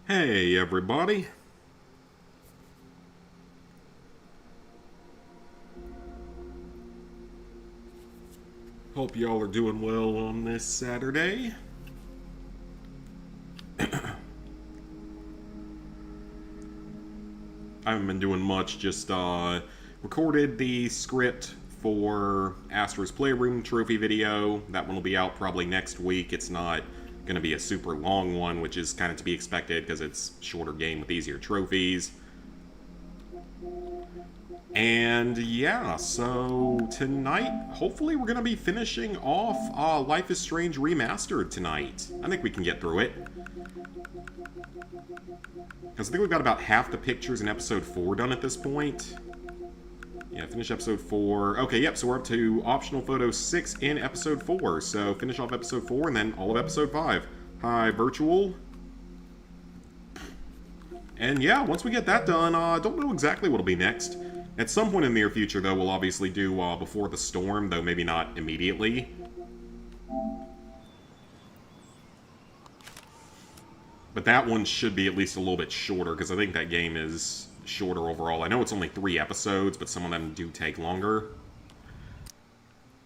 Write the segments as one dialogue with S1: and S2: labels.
S1: Hey everybody. Hope y'all are doing well on this Saturday. I haven't been doing much, just recorded the script for Astra's Playroom trophy video. That one will be out probably next week. It's not going to be a super long one, which is kind of to be expected because it's a shorter game with easier trophies. And yeah, so tonight, hopefully we're going to be finishing off Life Is Strange Remastered tonight. I think we can get through it. Because I think we've got about half the pictures in episode 4 done at this point. Yeah, finish episode 4. Okay, yep, so we're up to optional photo 6 in episode 4. So finish off episode 4 and then all of episode 5. Hi, virtual. And yeah, once we get that done, don't know exactly what'll be next. At some point in the near future, though, we'll obviously do Before the Storm, though maybe not immediately. But that one should be at least a little bit shorter, because I think that game is shorter overall. I know it's only 3 episodes, but some of them do take longer.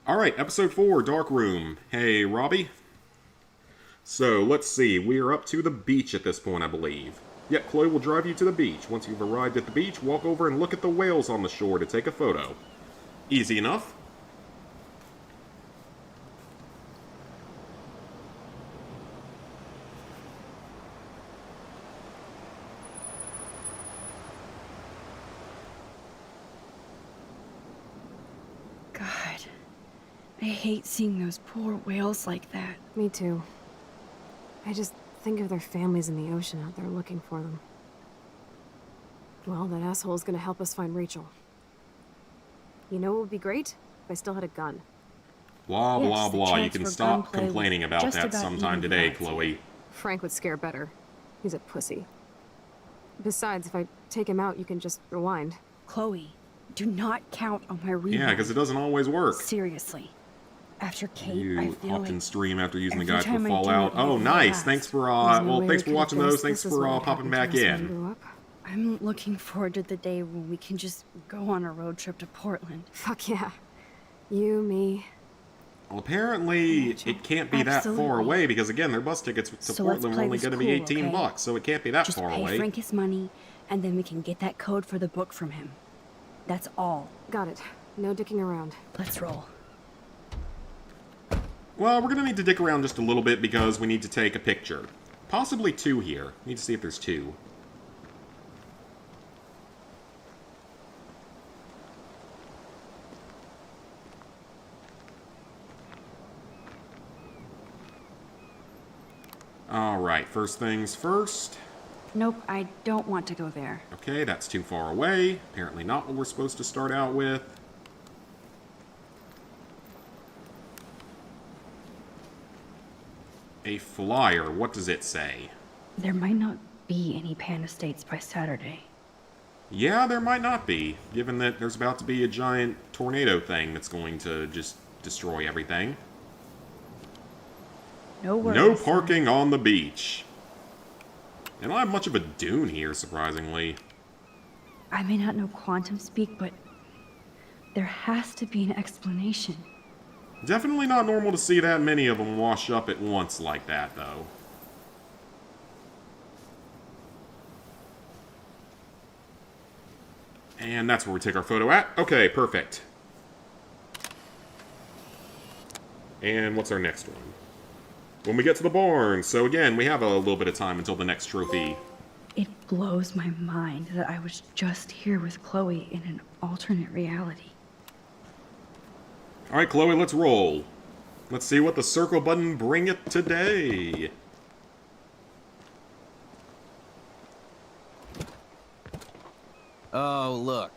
S1: Alright, episode 4, Dark Room. Hey, Robbie. So, let's see. We are up to the beach at this point, I believe. Yep, Chloe will drive you to the beach. Once you've arrived at the beach, walk over and look at the whales on the shore to take a photo. Easy enough.
S2: God, I hate seeing those poor whales like that.
S3: Me too. I just think of their families in the ocean out there looking for them. Well, that asshole's gonna help us find Rachel. You know what would be great? If I still had a gun.
S1: Blah,
S2: Yes,
S1: blah,
S2: the
S1: blah. You
S2: chance
S1: can
S2: for
S1: stop
S2: gunplay
S1: complaining
S2: would
S1: about
S2: just
S1: that
S2: about
S1: sometime
S2: even
S1: today,
S2: that.
S1: Chloe.
S3: Frank would scare better. He's a pussy. Besides, if I take him out, you can just rewind.
S2: Chloe, do not count on my rewind.
S1: Yeah, because it doesn't always work.
S2: Seriously. After Kate, I
S1: You
S2: feel
S1: hopped
S2: like
S1: in stream after using the
S2: every
S1: guide for
S2: time I do
S1: Fallout.
S2: it,
S1: Oh,
S2: it
S1: nice.
S2: lasts.
S1: Thanks for,
S3: There's no
S1: well,
S3: way
S1: thanks
S3: we
S1: for
S3: could
S1: watching
S3: guess
S1: those. Thanks
S3: this is
S1: for
S3: what
S1: popping
S3: happened to
S1: back
S3: us when we
S1: in.
S3: grew up.
S2: I'm looking forward to the day when we can just go on a road trip to Portland.
S3: Fuck yeah. You, me.
S1: Well, apparently, it can't be that far
S2: Absolutely.
S1: away because, again, their bus tickets to
S2: So let's
S1: Portland were
S2: play
S1: only
S2: this
S1: going to be
S2: cool,
S1: 18
S2: okay?
S1: bucks, so it can't be that
S2: Just
S1: far
S2: pay
S1: away.
S2: Frank his money, and then we can get that code for the book from him. That's all.
S3: Got it. No dicking around.
S2: Let's roll.
S1: Well, we're going to need to dick around just a little bit because we need to take a picture. Possibly 2 here. Need to see if there's 2. Alright, first things first.
S2: Nope, I don't want to go there.
S1: Okay, that's too far away. Apparently not what we're supposed to start out with. A flyer, what does it say?
S2: There might not be any Pan Estates by Saturday.
S1: Yeah, there might not be, given that there's about to be a giant tornado thing that's going to just destroy everything.
S2: No worries.
S1: No parking on the beach. They don't have much of a dune here, surprisingly.
S2: I may not know quantum speak, but there has to be an explanation.
S1: Definitely not normal to see that many of them wash up at once like that, though. And that's where we take our photo at. Okay, perfect. And what's our next one? When we get to the barn. So again, we have a little bit of time until the next trophy.
S2: It blows my mind that I was just here with Chloe in an alternate reality.
S1: Alright, Chloe, let's roll. Let's see what the circle button bringeth today.
S4: Oh, look.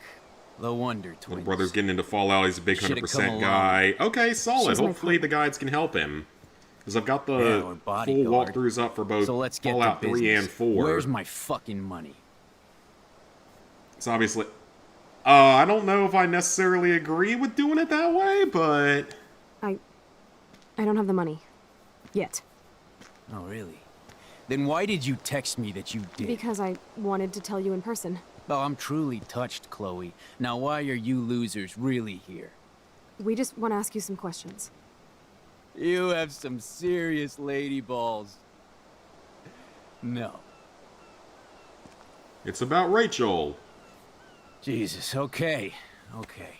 S4: The Wonder Twins.
S1: Little brother's getting into Fallout. He's a big
S4: Should've
S1: 100%
S4: come
S1: guy. Okay, solid.
S3: She's my
S1: Hopefully the guides can help him. Because I've got
S4: Yeah,
S1: the
S4: or
S1: full
S4: bodyguard.
S1: walkthroughs up for both
S4: So let's get
S1: Fallout
S4: to
S1: 3
S4: business.
S1: and 4.
S4: Where's my fucking money?
S1: It's obviously... I don't know if I necessarily agree with doing it that way, but...
S3: I don't have the money. Yet.
S4: Oh, really? Then why did you text me that you did?
S3: Because I wanted to tell you in person.
S4: Oh, I'm truly touched, Chloe. Now why are you losers really here?
S3: We just want to ask you some questions.
S4: You have some serious lady balls. No.
S1: It's about Rachel.
S4: Jesus, okay. Okay.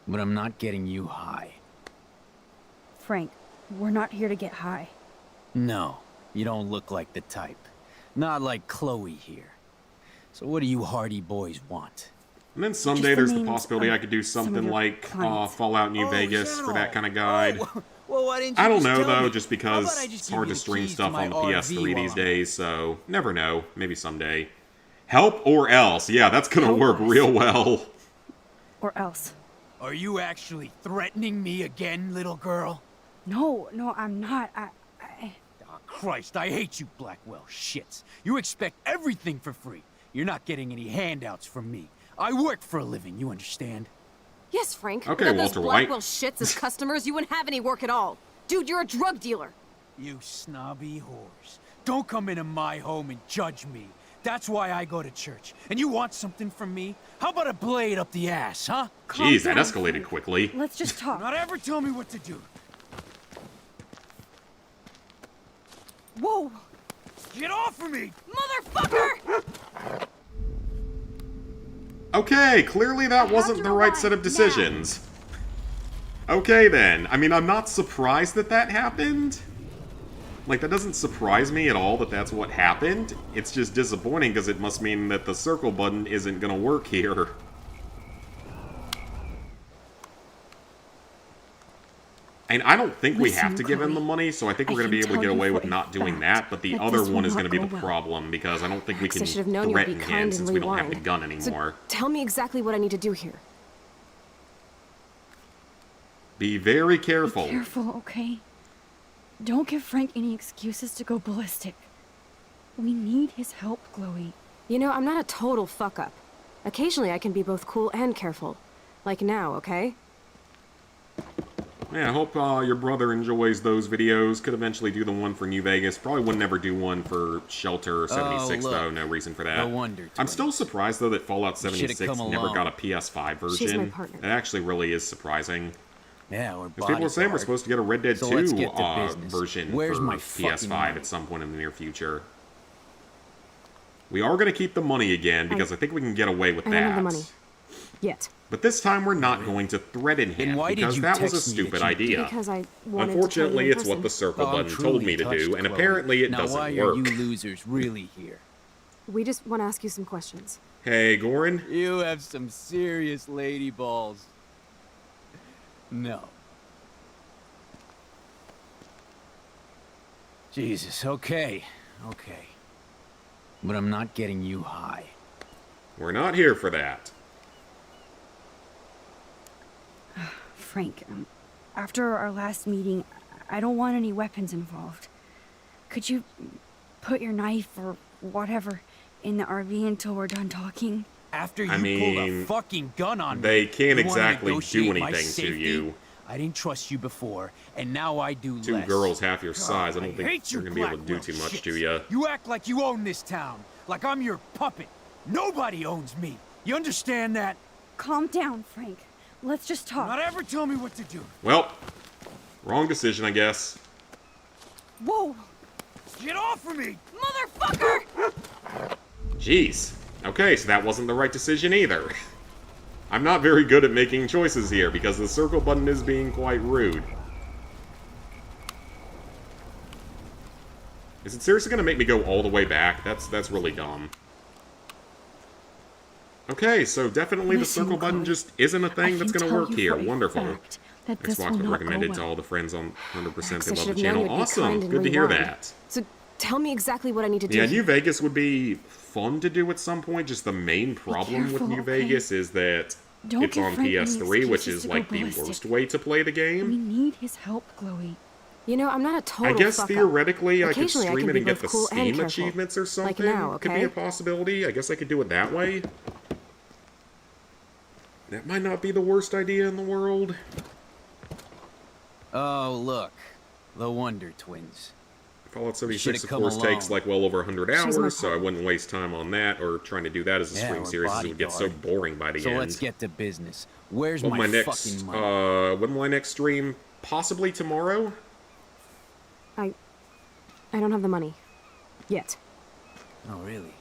S4: But I'm not getting you high.
S2: Frank, we're not here to get high.
S4: No, you don't look like the type. Not like Chloe here. So what do you hardy boys want?
S1: And then someday
S2: Just the
S1: there's the
S2: names
S1: possibility
S2: of
S1: I could do
S2: some of
S1: something
S2: your
S1: like
S2: clients.
S1: Fallout New Vegas for that kind of guide.
S4: Oh, well, why didn't you
S1: I don't
S4: just
S1: know
S4: tell
S1: though,
S4: me?
S1: just
S4: How
S1: because
S4: about I just
S1: it's
S4: give
S1: hard
S4: you
S1: to
S4: the
S1: stream
S4: keys to
S1: stuff
S4: my
S1: on the
S4: RV
S1: PS3
S4: while
S1: these
S4: I'm
S1: days, so never know. Maybe someday. Help or else. Yeah, that's gonna
S2: Help
S1: work
S2: us.
S1: real well.
S2: Or else.
S4: Are you actually threatening me again, little girl?
S2: No, I'm not.
S4: Oh, Christ, I hate you Blackwell shits. You expect everything for free. You're not getting any handouts from me. I work for a living, you understand?
S3: Yes, Frank.
S1: Okay,
S3: Without
S1: Walter
S3: those
S1: White.
S3: Blackwell shits as customers, you wouldn't have any work at all. Dude, you're a drug dealer.
S4: You snobby whores. Don't come into my home and judge me. That's why I go to church. And you want something from me? How about a blade up the ass, huh?
S2: Calm
S1: Jeez, that
S2: down,
S1: escalated
S2: Frank.
S1: quickly.
S2: Let's just talk.
S4: Not ever tell me what to do.
S2: Whoa!
S4: Get off of me!
S3: Motherfucker!
S1: Okay, clearly that wasn't the right
S2: rewind
S1: set of
S2: now.
S1: decisions. Okay then. I mean, I'm not surprised that that happened. Like, that doesn't surprise me at all that that's what happened. It's just disappointing because it must mean that the circle button isn't gonna work here. And I don't think we have
S2: Listen,
S1: to give him
S2: Chloe,
S1: the money, so I think we're
S2: I
S1: going to be
S2: can
S1: able to
S2: tell
S1: get
S2: you
S1: away
S2: for
S1: with
S2: a
S1: not doing
S2: fact
S1: that, but the
S2: that
S1: other
S2: this
S1: one
S2: will
S1: is going
S2: not
S1: to be
S2: go
S1: the
S2: well.
S1: problem, because I don't think we
S3: Max, I
S1: can
S3: should have known you'd be
S1: threaten him
S3: kind and
S1: since we don't have the
S3: rewind.
S1: gun anymore.
S3: So tell me exactly what I need to do here.
S1: Be very careful.
S2: Be careful, okay? Don't give Frank any excuses to go ballistic. We need his help, Chloe.
S3: You know, I'm not a total fuck-up. Occasionally I can be both cool and careful. Like now, okay?
S1: Yeah, I hope your brother enjoys those videos. Could eventually do the one for New Vegas. Probably would never do one for Shelter 76,
S4: look.
S1: though. No reason for that.
S4: No wonder,
S1: I'm still
S4: twins.
S1: surprised, though, that Fallout
S4: You should've
S1: 76
S4: come
S1: never
S4: along.
S1: got a PS5 version.
S3: She's my partner.
S1: That actually really is surprising.
S4: Yeah, we're
S1: Because people are saying we're supposed to get a Red Dead
S4: So
S1: 2
S4: let's get to business.
S1: version
S4: Where's
S1: for
S4: my fucking
S1: PS5
S4: money?
S1: at some point in the near future. We are going to keep the money again, because I think we can get away with
S3: I
S1: that.
S3: don't have the money. Yet.
S1: But this time we're not going to threaten him,
S4: Then why did
S1: because
S4: you
S1: that was a
S4: text me that
S1: stupid
S4: you
S1: idea.
S3: Because I wanted
S1: Unfortunately,
S3: to tell
S1: it's
S3: you in
S1: what the
S3: person.
S1: circle
S4: Oh, I'm
S1: button told
S4: truly
S1: me to
S4: touched,
S1: do, and
S4: Chloe.
S1: apparently it
S4: now,
S1: doesn't
S4: why
S1: work.
S4: are you losers really here?
S3: We just want to ask you some questions.
S1: Hey, Goran?
S4: You have some serious lady balls. No. Jesus, okay. Okay. But I'm not getting you high.
S1: We're not here for that.
S2: Frank, after our last meeting, I don't want any weapons involved. Could you put your knife or whatever in the RV until we're done talking?
S4: After you
S1: I
S4: pulled a
S1: mean,
S4: fucking gun on me,
S1: they can't
S4: you wanna
S1: exactly do
S4: negotiate my
S1: anything to
S4: safety?
S1: you.
S4: I didn't trust you before, and now I do
S1: Two
S4: less.
S1: girls half your size, I
S4: God,
S1: don't think
S4: hate
S1: you're
S4: you
S1: going to be able to do
S4: Blackwell
S1: too much
S4: shits.
S1: to you.
S4: You act like you own this town, like I'm your puppet. Nobody owns me. You understand that?
S2: Calm down, Frank. Let's just talk.
S4: Not ever tell me what to do.
S1: Well, wrong decision, I guess.
S2: Whoa!
S4: Get off of me!
S3: Motherfucker!
S1: Jeez. Okay, so that wasn't the right decision either. I'm not very good at making choices here, because the circle button is being quite rude. Is it seriously going to make me go all the way back? That's really dumb. Okay, so definitely the
S2: Listen,
S1: circle button
S2: Chloe,
S1: just isn't a
S2: I
S1: thing that's
S2: can
S1: going to
S2: tell
S1: work
S2: you
S1: here.
S2: for a
S1: Wonderful.
S2: fact that this will
S1: Xbox
S2: not
S1: recommended
S2: go
S1: to
S2: well.
S1: all the friends on 100%
S3: Max,
S1: they
S3: I
S1: love
S3: should
S1: the
S3: have known
S1: channel.
S3: you'd be kind
S1: Awesome.
S3: and
S1: Good to hear
S3: rewind.
S1: that.
S3: So tell me exactly what I need to do.
S1: Yeah,
S3: here.
S1: New Vegas would be fun to do at some point. Just the main problem with
S2: careful,
S1: New
S2: okay?
S1: Vegas is that
S2: Don't
S1: it's
S2: give
S1: on
S2: Frank any
S1: PS3, which
S2: excuses
S1: is
S2: to go
S1: like the
S2: ballistic.
S1: worst way to play the
S2: We
S1: game.
S2: need his help, Chloe.
S3: You know, I'm not a total
S1: I guess
S3: fuck-up.
S1: theoretically I could
S3: Occasionally,
S1: stream
S3: can
S1: it
S3: be
S1: and get
S3: both
S1: the
S3: cool and
S1: Steam
S3: careful.
S1: achievements or something.
S3: Like now,
S1: Could be
S3: okay?
S1: a possibility. I guess I could do it that way. That might not be the worst idea in the world.
S4: Oh, look. The Wonder Twins.
S1: Fallout
S4: Should've
S1: 76, of
S4: come
S1: course, takes
S4: along.
S1: like well over 100
S3: She's my
S1: hours, so I
S3: partner.
S1: wouldn't waste time on that or trying to do that as a
S4: Yeah,
S1: stream
S4: or
S1: series, as it would get so
S4: bodyguard.
S1: boring by the
S4: So
S1: end.
S4: let's get to business. Where's
S1: When
S4: my
S1: next,
S4: fucking money?
S1: when will I next stream? Possibly tomorrow?
S3: I don't have the money. Yet.
S4: Oh, really?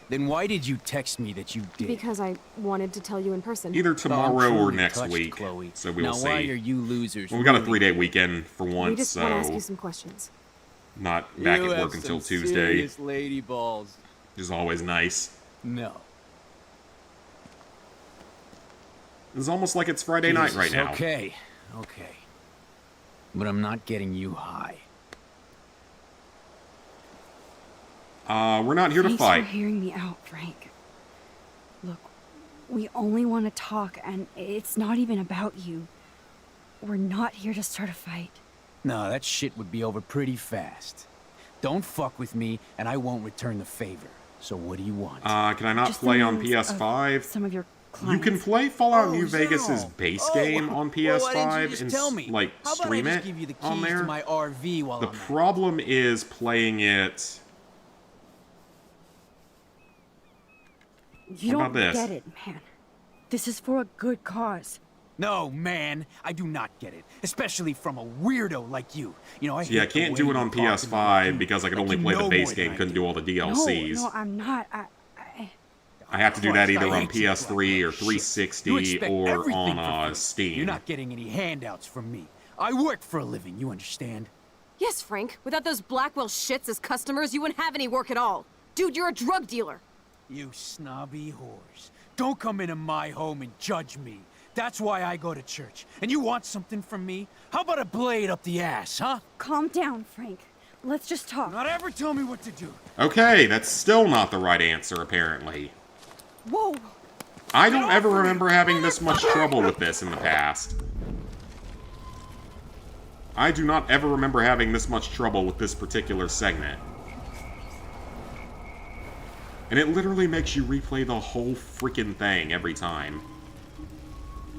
S4: Then why did you text me that you did?
S3: Because I wanted to tell you in person.
S1: Either
S4: Oh, I'm
S1: tomorrow or
S4: truly
S1: next
S4: touched,
S1: week.
S4: Chloe.
S1: So we will
S4: now, why
S1: see.
S4: are you losers?
S1: Well, we got a
S4: ruining
S1: 3-day weekend for
S3: We
S1: once,
S3: just want to ask you
S1: so
S3: some questions.
S1: not back
S4: You
S1: at
S4: have
S1: work until
S4: some
S1: Tuesday,
S4: serious lady balls.
S1: which is always nice.
S4: No.
S1: It's almost like it's Friday night right now.
S4: Okay, okay. But I'm not getting you high.
S1: We're not here to
S2: Thanks
S1: fight.
S2: for hearing me out, Frank. Look, we only want to talk, and it's not even about you. We're not here to start a fight.
S4: No, that shit would be over pretty fast. Don't fuck with me, and I won't return the favor. So what do you want?
S1: Can I not
S2: Just the
S1: play on
S2: names of
S1: PS5?
S2: Some of your
S1: You
S2: clients.
S1: can play Fallout
S4: Oh,
S1: New
S4: is that
S1: Vegas'
S4: all?
S1: base
S4: Oh,
S1: game on PS5
S4: well, why didn't you just tell me?
S1: like
S4: How about
S1: stream
S4: I
S1: it
S4: just give you the keys
S1: on there.
S4: to my RV while
S1: The
S4: I'm at it?
S1: problem is playing it.
S2: You
S1: How
S2: don't
S1: about this?
S2: get it, man. This is for a good cause.
S4: No, man, I do not get it. Especially from a weirdo like you. You know, I
S1: Yeah, I
S4: hate the
S1: can't
S4: way
S1: do it
S4: you
S1: on
S4: talk to me like
S1: PS5
S4: you-
S1: because I can
S4: like
S1: only
S4: you
S1: play the
S4: know
S1: base
S4: more
S1: game,
S4: than I
S1: couldn't do all the
S2: No,
S1: DLCs.
S2: no, I'm not.
S1: I have to do that
S4: Christ,
S1: either
S4: I
S1: on
S4: hate you,
S1: PS3 or
S4: Shit.
S1: 360
S4: You expect
S1: or
S4: everything
S1: on
S4: for free.
S1: Steam.
S4: You're not getting any handouts from me. I work for a living, you understand?
S3: Yes, Frank. Without those Blackwell shits as customers, you wouldn't have any work at all. Dude, you're a drug dealer.
S4: You snobby whores. Don't come into my home and judge me. That's why I go to church. And you want something from me? How about a blade up the ass, huh?
S2: Calm down, Frank. Let's just talk.
S4: Not ever tell me what to do.
S1: Okay, that's still not the right answer, apparently.
S2: Whoa!
S1: I don't ever remember having this much trouble with this in the past. I do not ever remember having this much trouble with this particular segment. And it literally makes you replay the whole freaking thing every time.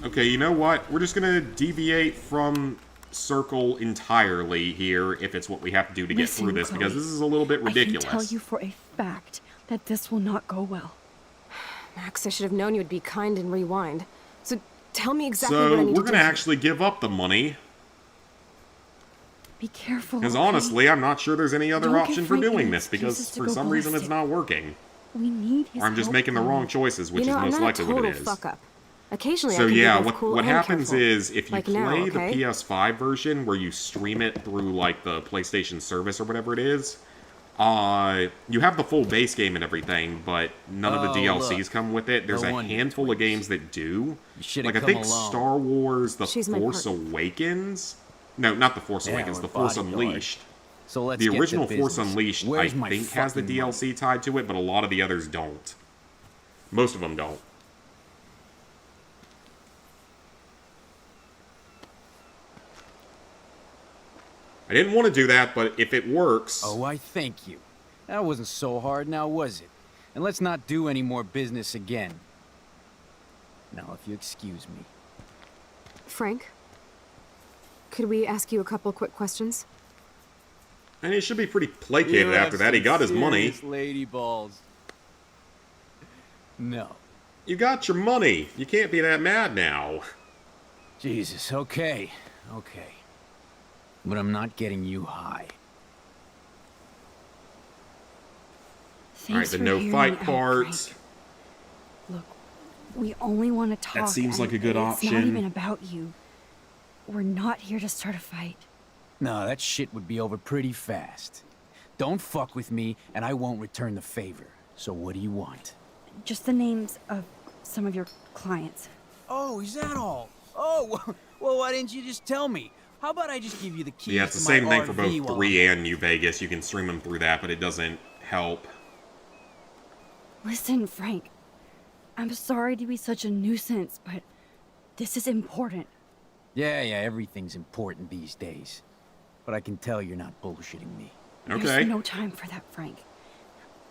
S1: Okay, you know what? We're just gonna deviate from circle entirely here if it's what we have to do to get
S2: Listen,
S1: through this, because
S2: Chloe,
S1: this is a little bit ridiculous.
S2: I can tell you for a fact that this will not go well.
S3: Max, I should have known you would be kind and rewind. So tell me exactly what I
S1: So,
S3: need
S1: we're
S3: to do.
S1: gonna actually give up the money.
S2: Be careful.
S1: Because
S2: okay?
S1: honestly, I'm not sure there's any other
S2: Don't
S1: option
S2: give
S1: for
S2: Frank
S1: doing
S2: any
S1: this, because
S2: excuses to
S1: for
S2: go
S1: some reason it's
S2: ballistic.
S1: not working.
S2: We need his
S1: Or I'm just
S2: help,
S1: making the
S2: Chloe.
S1: wrong choices, which
S3: you know,
S1: is
S3: I'm
S1: most
S3: not
S1: likely
S3: a total
S1: what it is.
S3: fuck up. Occasionally
S1: So
S3: I can
S1: yeah,
S3: be both cool
S1: what
S3: and
S1: happens
S3: careful.
S1: is if you
S3: Like
S1: play
S3: now,
S1: the
S3: okay?
S1: PS5 version where you stream it through like the PlayStation service or whatever it is, you have the full base game and everything, but none of the
S4: Oh,
S1: DLCs
S4: look.
S1: come with it. There's
S4: No
S1: a
S4: wonder
S1: handful of
S4: twins.
S1: games that do.
S4: You should've
S1: Like I
S4: come
S1: think
S4: along.
S1: Star Wars: The
S3: She's my
S1: Force
S3: partner.
S1: Awakens. No, not The Force
S4: Yeah,
S1: Awakens.
S4: or
S1: The Force
S4: Bodyguard.
S1: Unleashed.
S4: So let's
S1: The
S4: get to
S1: original Force
S4: business.
S1: Unleashed,
S4: Where's
S1: I
S4: my
S1: think, has the
S4: fucking
S1: DLC
S4: money?
S1: tied to it, but a lot of the others don't. Most of them don't. I didn't want to do that, but if it works...
S4: Oh, I thank you. That wasn't so hard now, was it? And let's not do any more business again. Now, if you excuse me.
S3: Frank, could we ask you a couple quick questions?
S1: And he should be pretty placated after that. He got his money.
S4: Lady balls. No.
S1: You got your money. You can't be that mad now.
S4: Jesus, okay. Okay. But I'm not getting you high.
S2: Thanks
S1: Alright, the
S2: for
S1: no
S2: hearing
S1: fight
S2: me out,
S1: part.
S2: Frank. Look, we only want to talk.
S1: seems like
S2: and
S1: a good
S2: It's
S1: option.
S2: not even about you. We're not here to start a fight.
S4: No, that shit would be over pretty fast. Don't fuck with me, and I won't return the favor. So what do you want?
S2: Just the names of some of your clients.
S4: Oh, is that all? Oh, well, why didn't you just tell me? How about I just give you the keys
S1: Yeah, it's the
S4: to
S1: same
S4: my
S1: thing for
S4: RV
S1: both
S4: while
S1: 3 and New Vegas. You can stream them through that, but it doesn't help.
S2: Listen, Frank. I'm sorry to be such a nuisance, but this is important.
S4: Yeah, everything's important these days. But I can tell you're not bullshitting me.
S1: Okay.
S2: There's no time for that, Frank.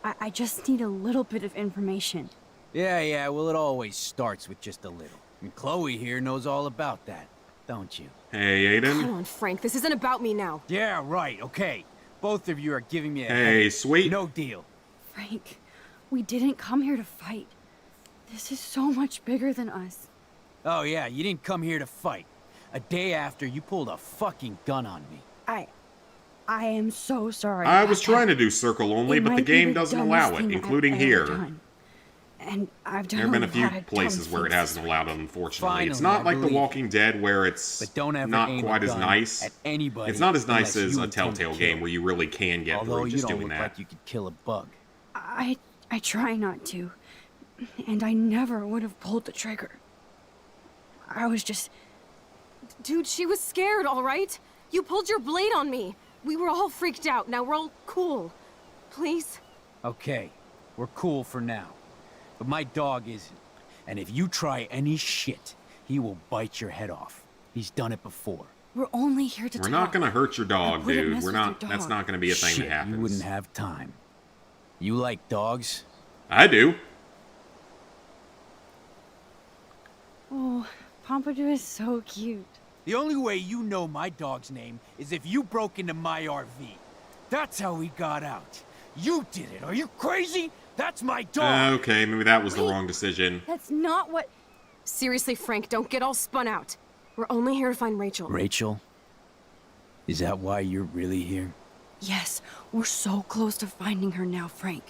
S2: I just need a little bit of information.
S4: Yeah, well, it always starts with just a little. And Chloe here knows all about that, don't you?
S1: Hey,
S3: Come
S1: Aiden.
S3: on, Frank, this isn't about me now.
S4: Yeah, right, okay. Both of you are giving me a
S1: Hey,
S4: headache.
S1: sweet.
S4: No deal.
S2: Frank, we didn't come here to fight. This is so much bigger than us.
S4: Oh yeah, you didn't come here to fight. A day after, you pulled a fucking gun on me.
S2: I am so sorry.
S1: I was
S2: about
S1: trying
S2: that.
S1: to do circle only,
S2: It
S1: but the
S2: might be
S1: game doesn't allow
S2: dumbest
S1: it,
S2: thing
S1: including
S2: I've ever
S1: here.
S2: done. And I've done
S1: There have been a
S2: lot
S1: few
S2: of dumb
S1: places where it
S2: things.
S1: hasn't allowed it, unfortunately. It's
S4: Finally,
S1: not
S4: I
S1: like The
S4: believe
S1: Walking Dead, where it's
S4: But don't ever
S1: not
S4: aim
S1: quite
S4: a
S1: as
S4: gun
S1: nice.
S4: at anybody.
S1: It's not as nice
S4: unless
S1: as
S4: you
S1: a
S4: intend to
S1: Telltale
S4: kill.
S1: game where you really can get
S4: Although
S1: through
S4: you
S1: just
S4: don't
S1: doing
S4: look
S1: that.
S4: like you could kill a bug.
S2: I try not to. And I never would have pulled the trigger. I was just...
S3: Dude, she was scared, all right? You pulled your blade on me. We were all freaked out. Now we're all cool. Please?
S4: Okay, we're cool for now. But my dog isn't. And if you try any shit, he will bite your head off. He's done it before.
S2: We're only here to
S1: We're
S2: talk.
S1: not gonna hurt your dog,
S2: wouldn't
S1: dude.
S2: mess
S1: We're
S2: with your
S1: not. That's
S2: dog.
S1: not gonna be a thing
S4: Shit,
S1: that happens.
S4: you wouldn't have time. You like dogs?
S1: I do.
S2: Oh, Pompadour is so cute.
S4: The only way you know my dog's name is if you broke into my RV. That's how we got out. You did it. Are you crazy? That's my dog.
S1: Okay, maybe that was the wrong decision.
S2: That's not what...
S3: Seriously, Frank, don't get all spun out. We're only here to find Rachel.
S4: Rachel? Is that why you're really here?
S2: Yes, we're so close to finding her now, Frank.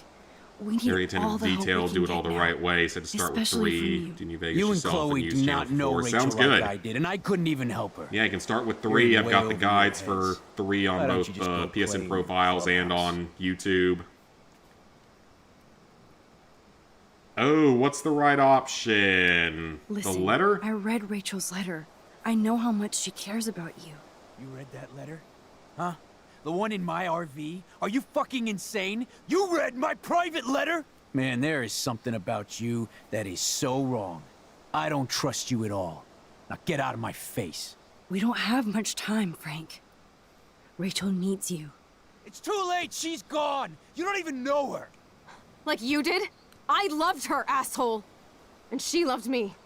S2: We need
S1: Very
S2: all
S1: attentive
S2: the
S1: to
S2: help
S1: detail,
S2: we
S1: do
S2: can
S1: it all
S2: get
S1: the
S2: now.
S1: right way. Said to start with
S2: Especially
S1: 3,
S2: from you.
S1: do New Vegas
S4: You and
S1: yourself,
S4: Chloe
S1: use
S4: do
S1: channel
S4: not know
S1: 4.
S4: Rachel
S1: Sounds
S4: like
S1: good.
S4: I did, and I couldn't even help her.
S1: Yeah, you can start with
S4: You're
S1: 3. I've
S4: way
S1: got the
S4: over your
S1: guides for
S4: heads.
S1: 3
S4: Why
S1: on
S4: don't
S1: both
S4: you just go play
S1: PSN
S4: in
S1: profiles and
S4: Clubhouse?
S1: on YouTube. Oh, what's the right option?
S2: Listen,
S1: the letter?
S2: I read Rachel's letter. I know how much she cares about you.
S4: You read that letter? Huh? The one in my RV? Are you fucking insane? You read my private letter? Man, there is something about you that is so wrong. I don't trust you at all. Now get out of my face.
S2: We don't have much time, Frank. Rachel needs you.
S4: It's too late. She's gone. You don't even know her.
S3: Like you did? I loved her, asshole. And she loved me.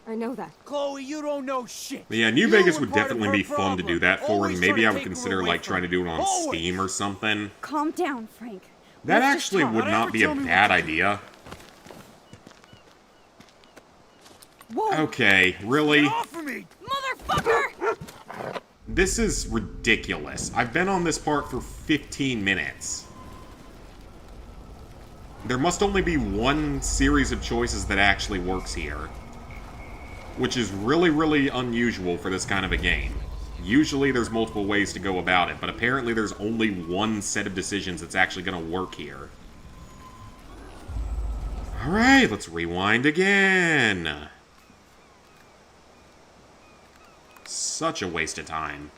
S3: I know that.
S4: Chloe, you don't know shit.
S1: But yeah, New
S4: You
S1: Vegas
S4: were
S1: would
S4: part of
S1: definitely
S4: her
S1: be fun to do
S4: problem.
S1: that for,
S4: Always
S1: and maybe
S4: trying
S1: I
S4: to
S1: would
S4: take her
S1: consider
S4: away
S1: like
S4: from
S1: trying to do it on
S4: Always.
S1: Steam or something.
S2: Calm down, Frank.
S1: That
S2: Let's just
S1: actually
S2: talk.
S1: would not
S4: Whatever,
S1: be a
S4: tell me what
S1: bad
S4: to do.
S1: idea.
S2: Whoa!
S1: Okay, really?
S4: Get off of me!
S3: Motherfucker!
S1: This is ridiculous. I've been on this part for 15 minutes. There must only be one series of choices that actually works here. Which is really, really unusual for this kind of a game. Usually there's multiple ways to go about it, but apparently there's only one set of decisions that's actually going to work here. Alright, let's rewind again. Such a waste of time.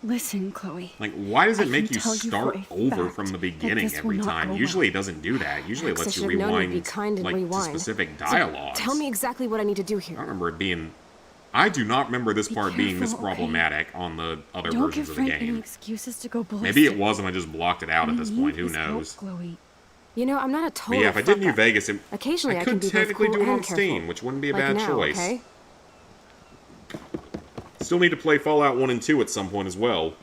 S2: Listen, Chloe.
S1: Like, why does
S2: I
S1: it make
S2: can
S1: you
S2: tell you
S1: start
S2: for a
S1: over
S2: fact
S1: from the
S2: that
S1: beginning
S2: this will
S1: every
S2: not
S1: time?
S2: go
S1: Usually
S2: well.
S1: it doesn't do that. Usually it
S3: Max, I
S1: lets you
S3: should have known you'd
S1: rewind,
S3: be kind and
S1: like, to
S3: rewind.
S1: specific
S3: So,
S1: dialogues.
S3: tell me exactly what I need to do
S1: I
S3: here.
S1: don't remember it being... I do not remember this
S2: Be
S1: part being this
S2: careful, okay?
S1: problematic on the other
S2: Don't
S1: versions
S2: give
S1: of the
S2: Frank any
S1: game.
S2: excuses to go ballistic.
S1: Maybe it was and I just blocked it out at
S2: We
S1: this
S2: need
S1: point. Who
S2: his help,
S1: knows?
S2: Chloe.
S3: You know, I'm not a
S1: But
S3: total
S1: yeah, if I did New
S3: fuck-up.
S1: Vegas,
S3: Occasionally
S1: I
S3: I
S1: could
S3: can be both
S1: technically
S3: cool
S1: do it on
S3: and careful.
S1: Steam, which wouldn't be a
S3: Like
S1: bad
S3: now,
S1: choice.
S3: okay?
S1: Still need to play Fallout 1 and 2 at some point as well.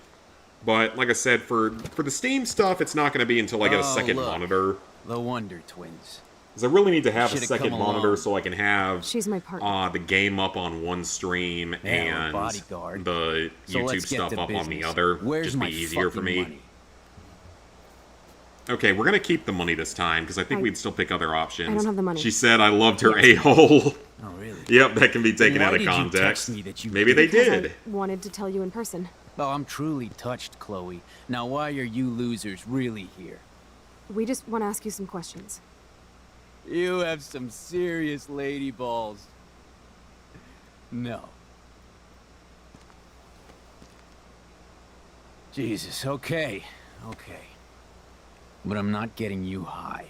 S1: But, like I said, for the Steam stuff, it's not going to be until I get a
S4: Oh,
S1: second
S4: look.
S1: monitor.
S4: The Wonder Twins.
S1: Because I really need to have a
S4: Should've
S1: second
S4: come
S1: monitor
S4: along.
S1: so I can have
S3: She's my partner.
S1: the game up on one stream
S4: Yeah,
S1: and
S4: bodyguard.
S1: the
S4: So
S1: YouTube
S4: let's get
S1: stuff
S4: to
S1: up on the
S4: business.
S1: other.
S4: Where's
S1: Just
S4: my
S1: be easier for
S4: fucking
S1: me.
S4: money?
S1: Okay, we're going to keep the money this time, because I think
S3: I-
S1: we'd still pick other options.
S3: I don't have the money.
S1: She said I loved her a-hole.
S4: Oh, really?
S1: Yep, that can be taken
S4: Why
S1: out of
S4: did you
S1: context.
S4: text me that you
S1: Maybe they
S3: Because
S1: did.
S3: I wanted to tell you in person.
S4: Oh, I'm truly touched, Chloe. Now, why are you losers really here?
S3: We just want to ask you some questions.
S4: You have some serious lady balls. No. Jesus, okay. Okay. But I'm not getting you high.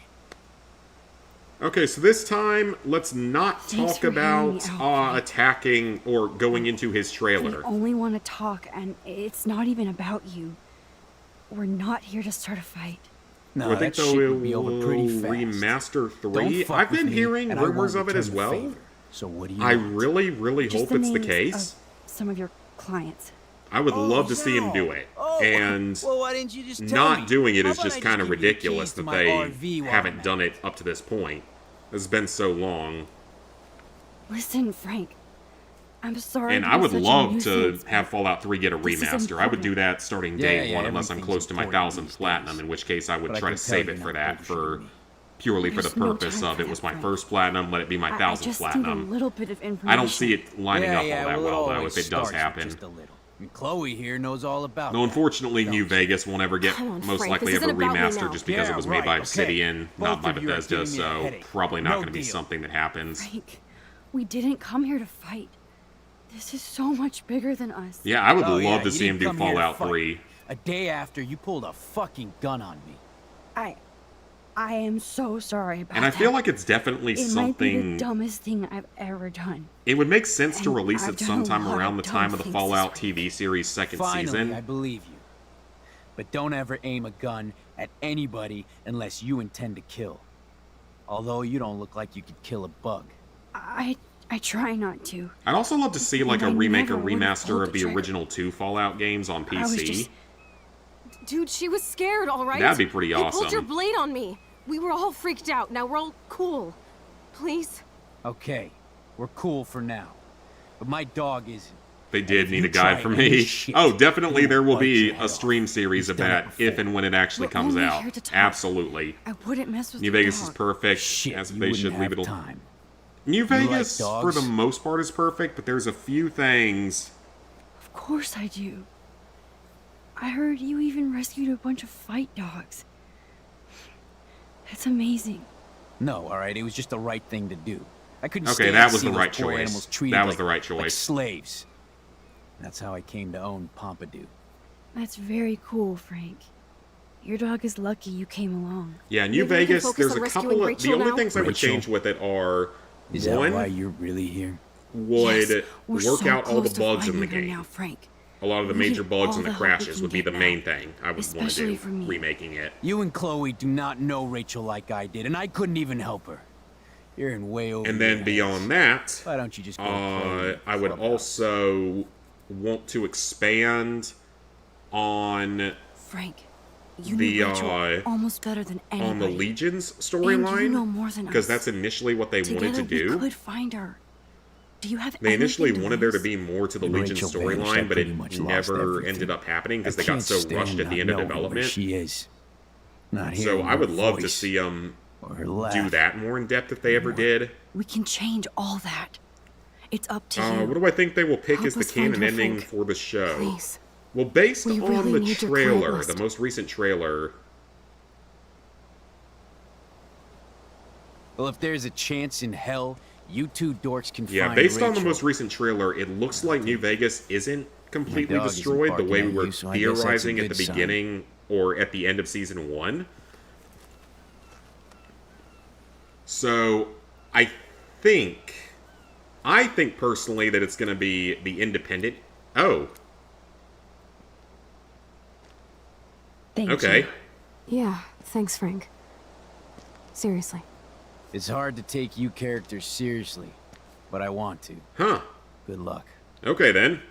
S1: Okay, so this time, let's not
S2: Thanks
S1: talk
S2: for hearing me
S1: about
S2: out, Frank.
S1: attacking or going into his
S2: We
S1: trailer.
S2: only want to talk, and it's not even about you. We're not here to start a fight.
S4: No,
S1: I think
S4: that
S1: though
S4: shit
S1: it
S4: will be over
S1: will
S4: pretty fast.
S1: remaster
S4: Don't
S1: 3.
S4: fuck
S1: I've
S4: with
S1: been
S4: me,
S1: hearing
S4: and I won't
S1: rumors of it as
S4: return the
S1: well.
S4: favor. So what do you
S1: I
S4: want?
S1: really, really
S2: Just
S1: hope
S2: the
S1: it's the
S2: names
S1: case.
S2: of some of your clients.
S1: I would
S4: Oh,
S1: love to see him
S4: no.
S1: do it.
S4: Oh,
S1: And
S4: well, why didn't you just tell me?
S1: not doing it
S4: How
S1: is
S4: about I
S1: just kind of
S4: give you the
S1: ridiculous
S4: keys to
S1: that
S4: my
S1: they
S4: RV while I'm
S1: haven't
S4: at
S1: done it up to this point. It's been so long.
S2: Listen, Frank. I'm sorry.
S1: And
S2: to
S1: I
S2: be
S1: would
S2: such a
S1: love
S2: nuisance,
S1: to have Fallout 3 get a
S2: this is
S1: remaster. I would do
S2: important.
S1: that starting
S4: Yeah,
S1: day
S4: yeah,
S1: one unless I'm
S4: everything's
S1: close to my
S4: important
S1: 1000th
S4: these
S1: platinum,
S4: days.
S1: in which case I would
S4: But I
S1: try
S4: can
S1: to
S4: tell
S1: save
S4: you're
S1: it for
S4: not
S1: that,
S4: bullshitting
S1: for
S4: me.
S1: purely for the
S2: There's no
S1: purpose
S2: time
S1: of
S2: for
S1: it was
S2: that,
S1: my
S2: Frank.
S1: first platinum, let it be my
S2: I
S1: 1000th
S2: just
S1: platinum.
S2: need a little bit of information.
S1: I don't see it lining up all that
S4: well, it
S1: well, though,
S4: always
S1: if it does
S4: starts with
S1: happen.
S4: Just a little. And Chloe here knows all about
S1: No,
S4: that.
S1: unfortunately, New
S4: Don't she?
S1: Vegas won't ever get
S3: Come on,
S1: most
S3: Frank,
S1: likely
S3: this
S1: ever
S3: isn't about me
S1: remastered
S3: now.
S1: just because
S4: Yeah,
S1: it was made by
S4: right, okay.
S1: Obsidian, not
S4: Both
S1: by
S4: of you are
S1: Bethesda,
S4: giving me a
S1: so
S4: headache.
S1: probably not
S4: No
S1: going to be
S4: deal.
S1: something that happens.
S2: Frank, we didn't come here to fight. This is so much bigger than us.
S1: Yeah, I would
S4: Oh,
S1: love
S4: yeah,
S1: to
S4: you
S1: see him
S4: didn't
S1: do
S4: come here to
S1: Fallout
S4: fight.
S1: 3.
S4: A day after you pulled a fucking gun on me.
S2: I am so sorry about
S1: And I
S2: that.
S1: feel like it's definitely
S2: it might be the
S1: something...
S2: dumbest thing I've ever done.
S1: It would make sense to
S2: And
S1: release
S2: I've
S1: it
S2: done a
S1: sometime
S2: lot of
S1: around the
S2: dumb
S1: time of the
S2: things
S1: Fallout
S2: this
S1: TV series second
S4: Finally,
S1: season.
S4: I believe you. But don't ever aim a gun at anybody unless you intend to kill. Although you don't look like you could kill a bug.
S2: I try not to.
S1: I'd also love to see like a
S2: I
S1: remake or
S2: never would've
S1: remaster
S2: pulled
S1: of
S2: the
S1: the
S2: trigger.
S1: original 2 Fallout games on
S2: I was
S1: PC.
S2: just...
S3: Dude, she was scared, all right?
S1: That'd be pretty
S3: You pulled your
S1: awesome.
S3: blade on me. We were all freaked out. Now we're all cool. Please?
S4: Okay, we're cool for now. But my dog isn't.
S1: They did
S4: if
S1: need
S4: you
S1: a guide
S4: try
S1: for
S4: any
S1: me.
S4: shit,
S1: Oh, definitely
S4: he
S1: there will
S4: will bite
S1: be
S4: your head
S1: a stream
S4: off.
S1: series
S4: He's
S1: of
S4: done it
S1: that if
S4: before.
S1: and when it actually
S2: We're
S1: comes
S2: only
S1: out.
S2: here to talk.
S1: Absolutely.
S2: I wouldn't mess with
S1: New
S2: the
S1: Vegas
S2: dog.
S1: is perfect,
S4: Shit,
S1: as
S4: you
S1: they
S4: wouldn't
S1: should leave
S4: have
S1: it.
S4: time.
S1: New
S4: like
S1: Vegas, for
S4: dogs?
S1: the most part, is perfect, but there's a few things.
S2: Of course I do. I heard you even rescued a bunch of fight dogs. That's amazing.
S4: No, all right, it was just the right thing to do. I couldn't
S1: Okay,
S4: stand
S1: that
S4: to
S1: was
S4: see
S1: the
S4: those
S1: right
S4: poor
S1: choice.
S4: animals treated
S1: That was
S4: like-
S1: the right
S4: like
S1: choice.
S4: slaves. That's how I came to own Pompidou.
S2: That's very cool, Frank. Your dog is lucky you came along.
S1: Yeah, New
S3: Maybe we can
S1: Vegas,
S3: focus
S1: there's
S3: on
S1: a
S3: rescuing
S1: couple of...
S3: Rachel
S1: The only
S3: now?
S1: things I would
S4: Rachel?
S1: change with it are,
S4: Is that why
S1: one,
S4: you're really here?
S1: would
S2: Yes, we're
S1: work
S2: so
S1: out all the
S2: close to
S1: bugs in the
S2: finding her
S1: game.
S2: now, Frank.
S1: A lot of the
S2: We
S1: major
S2: need
S1: bugs
S2: all
S1: and the
S2: the help we
S1: crashes
S2: can
S1: would be
S2: get
S1: the
S2: now,
S1: main thing I would want to
S2: especially
S1: do,
S2: for me.
S1: remaking it.
S4: You and Chloe do not know Rachel like I did, and I couldn't even help her. You're in way over
S1: And
S4: your
S1: then
S4: heads.
S1: beyond that,
S4: Why don't you just go play
S1: I would
S4: Clubhouse?
S1: also want to expand on
S2: Frank, you
S1: The,
S2: know Rachel almost better than anybody.
S1: on the Legion's
S2: And
S1: storyline,
S2: you know more than
S1: because
S2: us.
S1: that's initially what they
S2: Together
S1: wanted to
S2: we
S1: do.
S2: could find her. Do you have
S1: They initially
S2: anything to
S1: wanted there to
S2: lose?
S1: be more to the
S4: When
S1: Legion
S4: Rachel vanished, I
S1: storyline, but it
S4: pretty much lost
S1: never
S4: everything.
S1: ended up happening because
S4: I
S1: they got
S4: can't
S1: so
S4: stand
S1: rushed at the
S4: not
S1: end of
S4: knowing where
S1: development.
S4: she is. Not
S1: So
S4: hearing
S1: I would
S4: her
S1: love to
S4: voice
S1: see them
S4: or her laugh.
S1: do that more in depth if they ever did.
S2: We can change all that. It's up to you.
S1: What do I think they will pick
S3: Help
S1: as the
S3: us find
S1: canon
S3: her,
S1: ending
S3: Frank.
S1: for the show?
S3: Please.
S1: Well, based
S3: We
S1: on
S3: really
S1: the
S3: need your client
S1: trailer,
S3: list.
S1: the most recent trailer,
S4: Well, if there's a chance in hell, you two dorks can
S1: yeah,
S4: find
S1: based on the
S4: Rachel.
S1: most recent trailer, it looks like New Vegas isn't completely
S4: dog isn't
S1: destroyed the
S4: barking
S1: way we
S4: at
S1: were
S4: you, so I guess that's a
S1: theorizing at
S4: good
S1: the
S4: sign.
S1: beginning or at the end of season 1. So, I think personally that it's going to be the independent. Oh,
S2: Thank
S1: okay.
S2: you.
S3: Yeah, thanks, Frank. Seriously.
S4: It's hard to take you characters seriously, but I want to.
S1: Huh.
S4: Good luck.
S1: Okay then.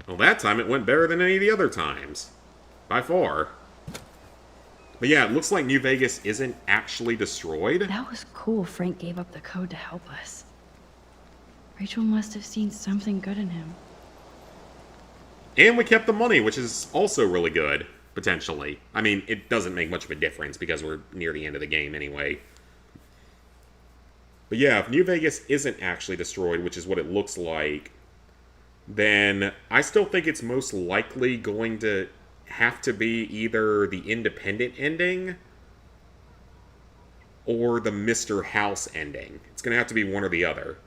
S1: Well, that time it went better than any of the other times. By far. But yeah, it looks like New Vegas isn't actually destroyed.
S2: That was cool Frank gave up the code to help us. Rachel must have seen something good in him.
S1: And we kept the money, which is also really good, potentially. I mean, it doesn't make much of a difference because we're near the end of the game anyway. But yeah, if New Vegas isn't actually destroyed, which is what it looks like, then I still think it's most likely going to have to be either the independent ending or the Mr. House ending. It's going to have to be one or the other.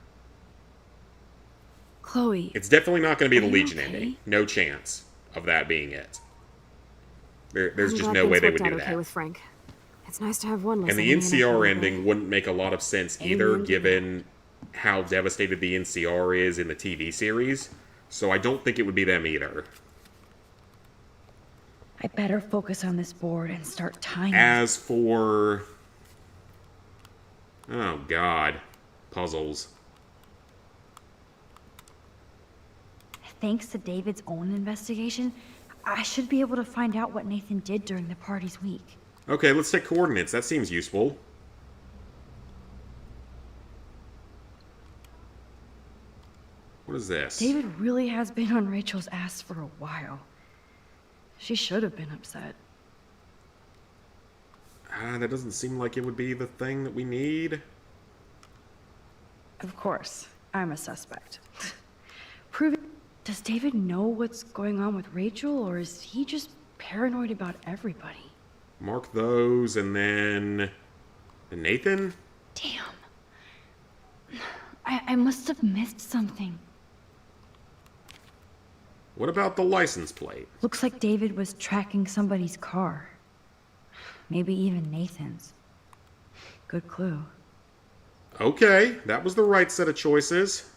S2: Chloe,
S1: It's definitely not going to be the
S2: Are you
S1: Legion
S2: okay?
S1: ending. No chance of that being it. There's
S3: I'm
S1: just
S3: glad
S1: no way
S3: things
S1: they
S3: worked
S1: would
S3: out
S1: do
S3: okay
S1: that.
S3: with Frank. It's nice to have one less
S1: And the
S3: enemy in our
S1: NCR
S3: family.
S1: ending wouldn't make a lot of sense either,
S2: Amen.
S1: given how devastated the NCR is in the TV series. So I don't think it would be them either.
S2: I better focus on this board and start tying it.
S1: As for... Oh, God. Puzzles.
S2: thanks to David's own investigation, I should be able to find out what Nathan did during the party's week.
S1: Okay, let's take coordinates. That seems useful. What is this?
S2: David really has been on Rachel's ass for a while. She should have been upset.
S1: That doesn't seem like it would be the thing that we need.
S2: Of course, I'm a suspect. Proving... Does David know what's going on with Rachel, or is he just paranoid about everybody?
S1: Mark those, and then... Nathan?
S2: Damn. I must have missed something.
S1: What about the license plate?
S2: Looks like David was tracking somebody's car. Maybe even Nathan's. Good clue.
S1: Okay, that was the right set of choices.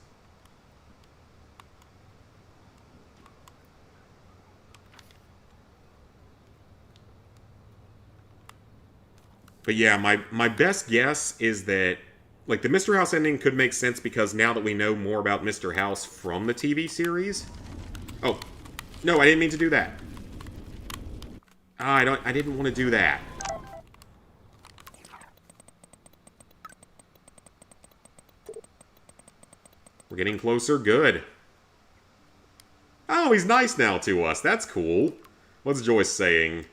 S1: But yeah, my best guess is that, like, the Mr. House ending could make sense because now that we know more about Mr. House from the TV series... Oh, no, I didn't mean to do that. I didn't want to do that. We're getting closer, good. Oh, he's nice now to us, that's cool. What's Joyce saying?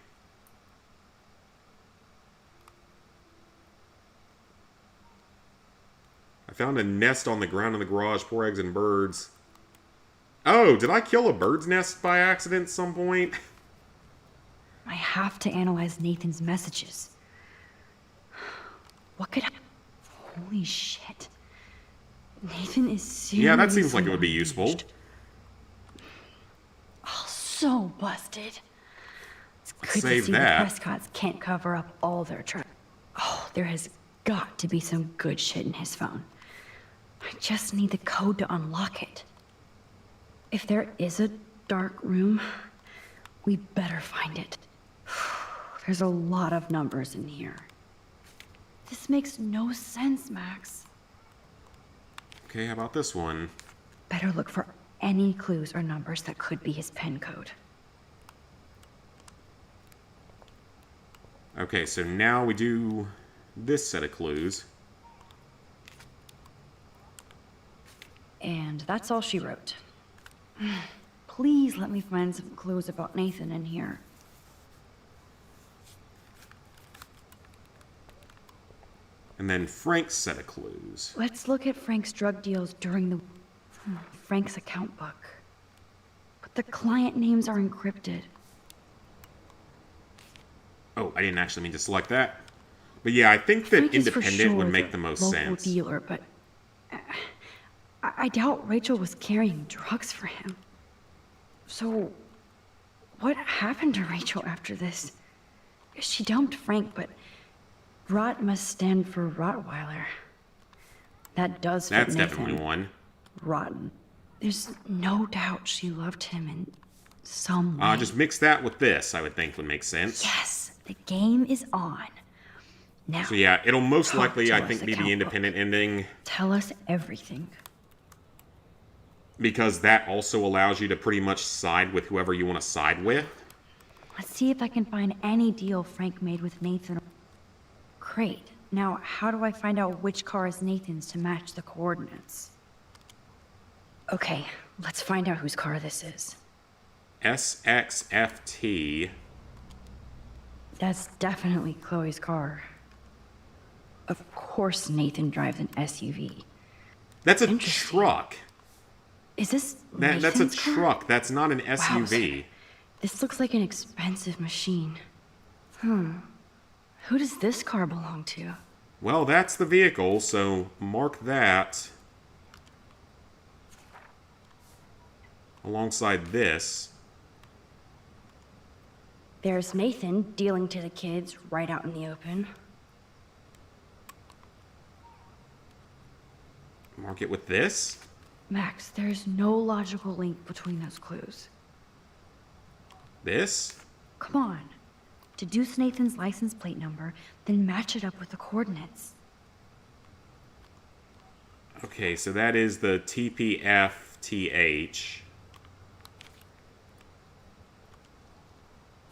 S1: I found a nest on the ground in the garage, poor eggs and birds. Oh, did I kill a bird's nest by accident at some point?
S2: I have to analyze Nathan's messages. What could Holy shit. Nathan is seriously...
S1: Yeah, that seems like it would be useful.
S2: Oh, so busted. It's good
S1: Save
S2: to see
S1: that.
S2: the Prescotts can't cover up all their tracks. Oh, there has got to be some good shit in his phone. I just need the code to unlock it. If there is a dark room, we better find it. There's a lot of numbers in here. This makes no sense, Max.
S1: Okay, how about this one?
S2: Better look for any clues or numbers that could be his pen code.
S1: Okay, so now we do this set of clues.
S2: And that's all she wrote. Please let me find some clues about Nathan in here.
S1: And then Frank's set of clues.
S2: Let's look at Frank's drug deals during the... Frank's account book. But the client names are encrypted.
S1: Oh, I didn't actually mean to select that. But yeah, I think that
S2: Frank is for
S1: independent
S2: sure
S1: would make the most
S2: local
S1: sense.
S2: dealer, but I doubt Rachel was carrying drugs for him. So, what happened to Rachel after this? She dumped Frank, but Rot must stand for Rottweiler. That does fit
S1: That's
S2: Nathan.
S1: definitely one.
S2: Rotten. There's no doubt she loved him in some way.
S1: Just mix that with this, I would think would make sense.
S2: Yes, the game is on. Now,
S1: So yeah, it'll most
S2: talk
S1: likely,
S2: to
S1: I
S2: us,
S1: think, be
S2: account
S1: the
S2: book.
S1: independent ending.
S2: Tell us everything.
S1: Because that also allows you to pretty much side with whoever you want to side with.
S2: Let's see if I can find any deal Frank made with Nathan. Great. Now, how do I find out which car is Nathan's to match the coordinates? Okay, let's find out whose car this is.
S1: SXFT.
S2: That's definitely Chloe's car. Of course Nathan drives an SUV.
S1: That's a
S2: Interesting.
S1: truck.
S2: Is this
S1: That's a
S2: Nathan's car?
S1: truck. That's not an
S2: Wowza.
S1: SUV.
S2: This looks like an expensive machine. Who does this car belong to?
S1: Well, that's the vehicle, so mark that alongside this.
S2: There's Nathan dealing to the kids right out in the open.
S1: Mark it with this.
S2: Max, there's no logical link between those clues.
S1: This.
S2: Come on. Deduce Nathan's license plate number, then match it up with the coordinates.
S1: Okay, so that is the TPFTH.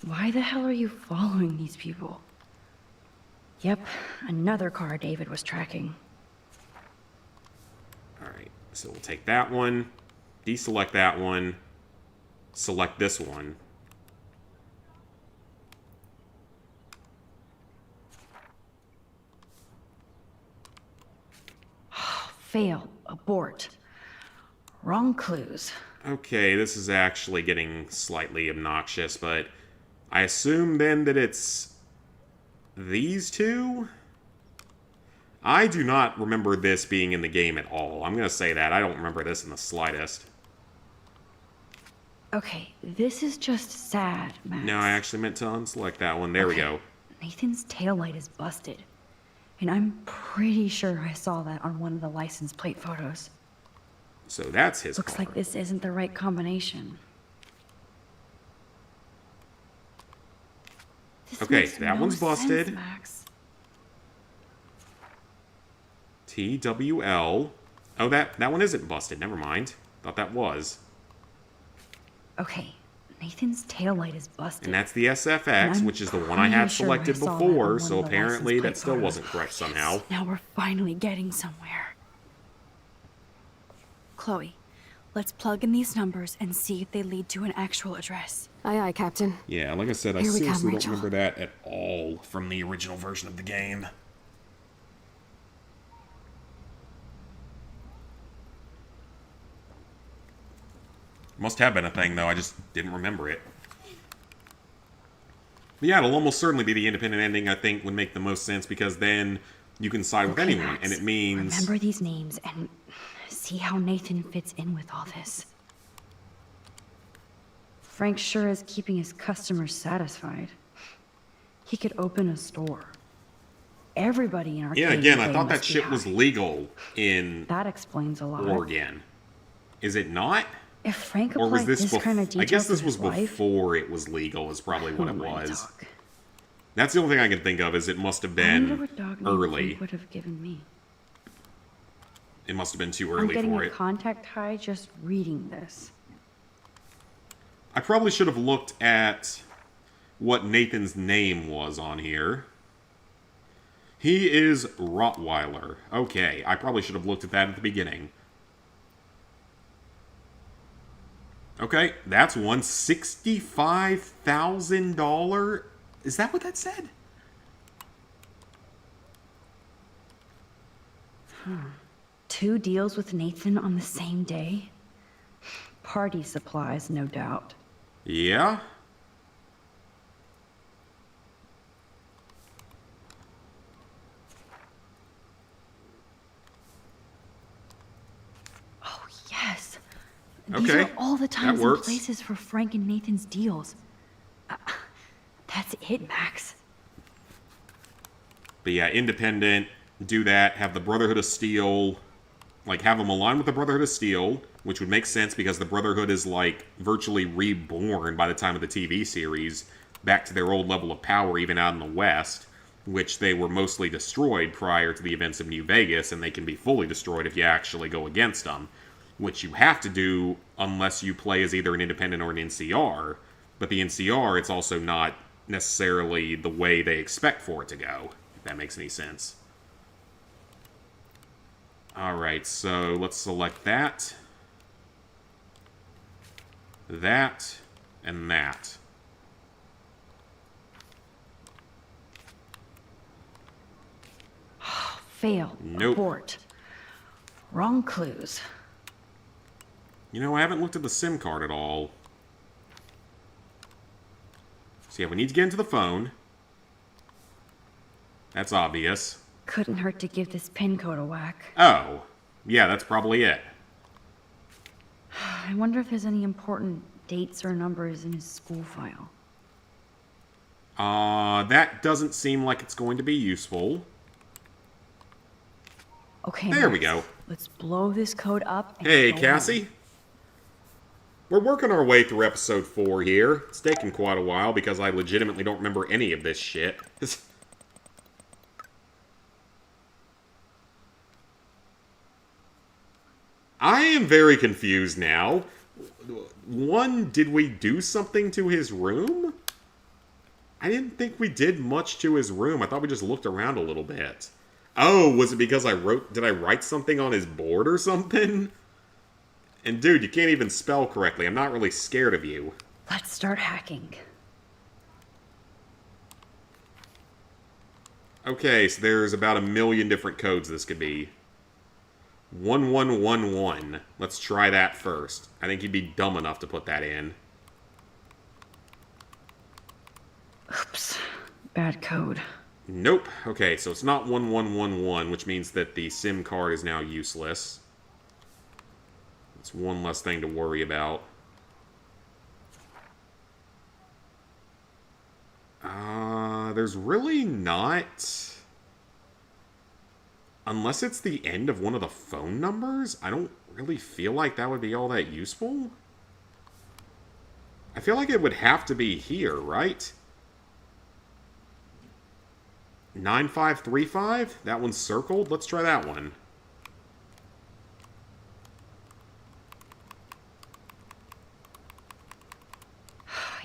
S2: Why the hell are you following these people? Yep, another car David was tracking.
S1: Alright, so we'll take that one, deselect that one, select this one.
S2: Fail. Abort. Wrong clues.
S1: Okay, this is actually getting slightly obnoxious, but I assume then that it's these two? I do not remember this being in the game at all. I'm going to say that. I don't remember this in the slightest.
S2: Okay, this is just sad, Max.
S1: No, I actually meant to unselect that one. There we go.
S2: Nathan's taillight is busted. And I'm pretty sure I saw that on one of the license plate photos.
S1: So that's his
S2: Looks
S1: car.
S2: like this isn't the right combination. This
S1: Okay,
S2: makes
S1: that
S2: no
S1: one's busted.
S2: sense, Max.
S1: TWL. Oh, that one isn't busted. Never mind. Thought that was.
S2: Okay, Nathan's taillight is busted.
S1: And that's the
S2: And
S1: SFX,
S2: I'm
S1: which is the one I
S2: pretty
S1: had
S2: sure
S1: selected
S2: saw that on
S1: before,
S2: one
S1: so
S2: of the
S1: apparently
S2: license
S1: that
S2: plate
S1: still
S2: photos.
S1: wasn't correct somehow.
S2: Yes, now we're finally getting somewhere. Chloe, let's plug in these numbers and see if they lead to an actual address.
S3: Aye, aye, Captain.
S1: Yeah, like I said, I
S3: Here we come,
S1: seriously don't
S3: Rachel.
S1: remember that at all from the original version of the game. Must have been a thing, though. I just didn't remember it. But yeah, it'll almost certainly be the independent ending, I think, would make the most sense, because then you can side with
S2: Okay,
S1: anyone,
S2: Max,
S1: and it means...
S2: remember these names and see how Nathan fits in with all this. Frank sure is keeping his customers satisfied. He could open a store. Everybody in our
S1: Yeah, again, I thought that shit was legal in
S2: That explains a lot.
S1: Oregon. Is it not?
S2: If Frank
S1: Or was
S2: applied
S1: this
S2: this kind of
S1: before?
S2: detail
S1: I guess
S2: to
S1: this was
S2: his life,
S1: before it was legal, is probably what it
S2: who am I to
S1: was.
S2: talk?
S1: That's the only thing I can think of, is it must have
S2: I wonder
S1: been
S2: what dog name
S1: early.
S2: Frank would have given me.
S1: It must have been too
S2: I'm
S1: early
S2: getting
S1: for
S2: a
S1: it.
S2: contact high just reading this.
S1: I probably should have looked at what Nathan's name was on here. He is Rottweiler. Okay, I probably should have looked at that at the beginning. Okay, that's one $65,000. Is that what that said?
S2: Two deals with Nathan on the same day? Party supplies, no doubt.
S1: Yeah.
S2: Oh, yes. These
S1: Okay,
S2: are all the
S1: that
S2: times and
S1: works.
S2: places for Frank and Nathan's deals. That's it, Max.
S1: But yeah, independent, do that, have the Brotherhood of Steel, like, have them align with the Brotherhood of Steel, which would make sense because the Brotherhood is, like, virtually reborn by the time of the TV series, back to their old level of power, even out in the West, which they were mostly destroyed prior to the events of New Vegas, and they can be fully destroyed if you actually go against them, which you have to do unless you play as either an independent or an NCR, but the NCR, it's also not necessarily the way they expect for it to go, if that makes any sense. Alright, so let's select that, that, and that.
S2: Fail.
S1: Nope.
S2: Abort. Wrong clues.
S1: You know, I haven't looked at the SIM card at all. So yeah, we need to get into the phone. That's obvious.
S2: Couldn't hurt to give this pin code a whack.
S1: Oh, yeah, that's probably it.
S2: I wonder if there's any important dates or numbers in his school file.
S1: That doesn't seem like it's going to be useful.
S2: Okay,
S1: There we
S2: Max,
S1: go.
S2: Let's blow this code up and
S1: Hey,
S2: go
S1: Cassie.
S2: on.
S1: We're working our way through episode 4 here. It's taken quite a while because I legitimately don't remember any of this shit. I am very confused now. One, did we do something to his room? I didn't think we did much to his room. I thought we just looked around a little bit. Oh, was it because did I write something on his board or something? And dude, you can't even spell correctly. I'm not really scared of you.
S2: Let's start hacking.
S1: Okay, so there's about 1 million different codes this could be. 1111. Let's try that first. I think he'd be dumb enough to put that in.
S2: Oops. Bad code.
S1: Nope. Okay, so it's not 1111, which means that the SIM card is now useless. It's one less thing to worry about. There's really not... Unless it's the end of one of the phone numbers, I don't really feel like that would be all that useful. I feel like it would have to be here, right? 9535? That one's circled? Let's try that one.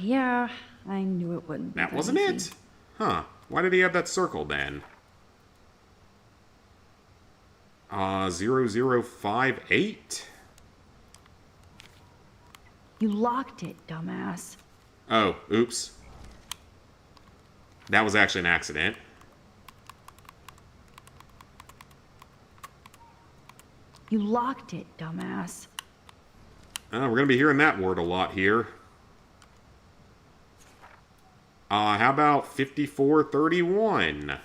S2: Yeah, I knew it wouldn't be
S1: That wasn't
S2: easy.
S1: it? Huh. Why did he have that circled then? 0058?
S2: You locked it, dumbass.
S1: Oh, oops. That was actually an accident.
S2: You locked it, dumbass.
S1: We're going to be hearing that word a lot here. How about 5431?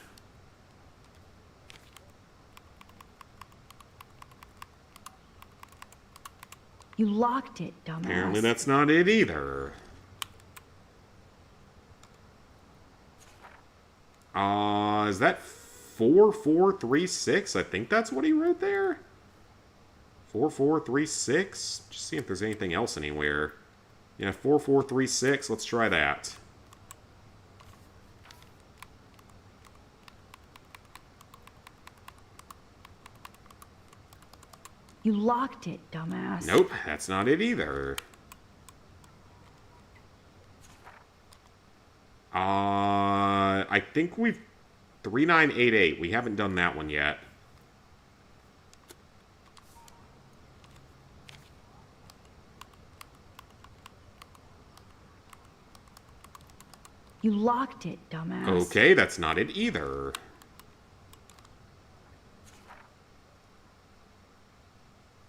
S2: You locked it, dumbass.
S1: Apparently that's not it either. Is that 4436? I think that's what he wrote there. 4436? Just see if there's anything else anywhere. Yeah, 4436. Let's try that.
S2: You locked it, dumbass.
S1: Nope, that's not it either. I think we've... 3988. We haven't done that one yet.
S2: You locked it, dumbass.
S1: Okay, that's not it either.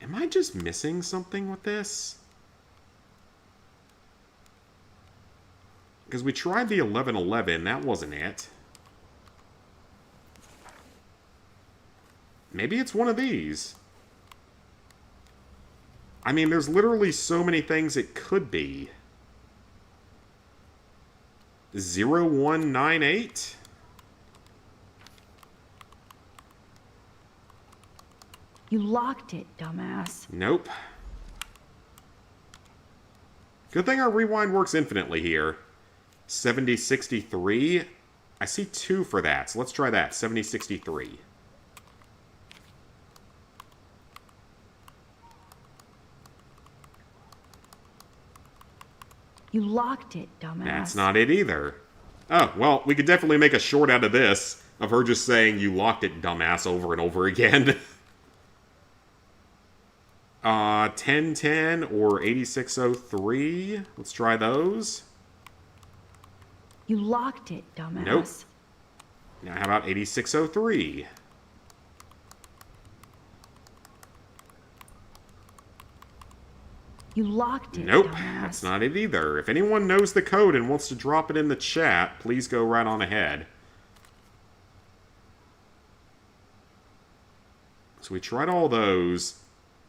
S1: Am I just missing something with this? Because we tried the 1111, that wasn't it. Maybe it's one of these. I mean, there's literally so many things it could be. 0198?
S2: You locked it, dumbass.
S1: Nope. Good thing our rewind works infinitely here. 7063? I see 2 for that, so let's try that. 7063.
S2: You locked it, dumbass.
S1: That's not it either. Oh, well, we could definitely make a short out of this. Of her just saying, you locked it, dumbass, over and over again. 1010 or 8603. Let's try those.
S2: You locked it, dumbass.
S1: Nope. Now how about 8603?
S2: You locked it,
S1: Nope,
S2: dumbass.
S1: that's not it either. If anyone knows the code and wants to drop it in the chat, please go right on ahead. So we tried all those.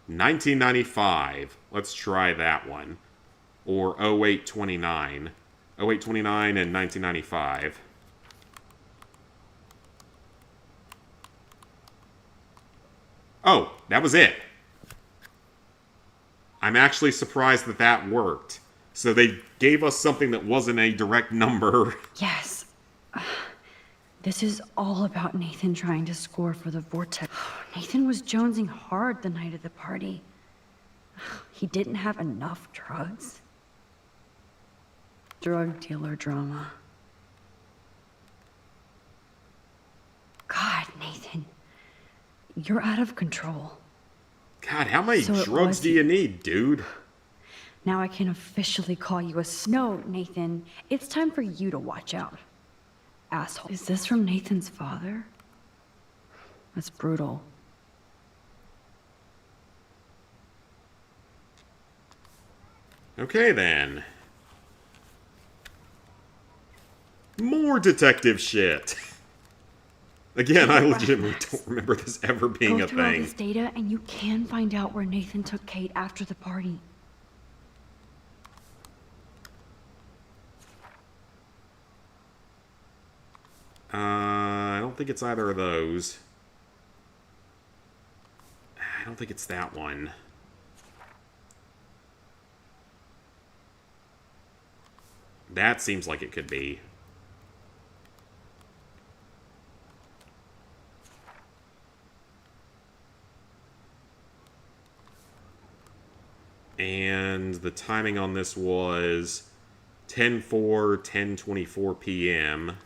S1: 1995. Let's try that one. Or 0829. 0829 and 1995. Oh, that was it. I'm actually surprised that that worked. So they gave us something that wasn't a direct number.
S2: Yes. This is all about Nathan trying to score for the Vortex. Nathan was jonesing hard the night of the party. He didn't have enough drugs. Drug dealer drama. You're out of control.
S1: God, how many
S2: So it
S1: drugs
S2: was
S1: do you need, dude?
S2: Now I can officially call you a No, Nathan. It's time for you to watch out. Asshole. Is this from Nathan's father? That's brutal.
S1: Okay, then. More detective shit. Again, I legitimately don't remember this ever being
S2: Go
S1: a
S2: through all
S1: thing.
S2: this data and you can find out where Nathan took Kate after the party.
S1: I don't think it's either of those. I don't think it's that one. That seems like it could be. And the timing on this was 10/4, 10:24 p.m.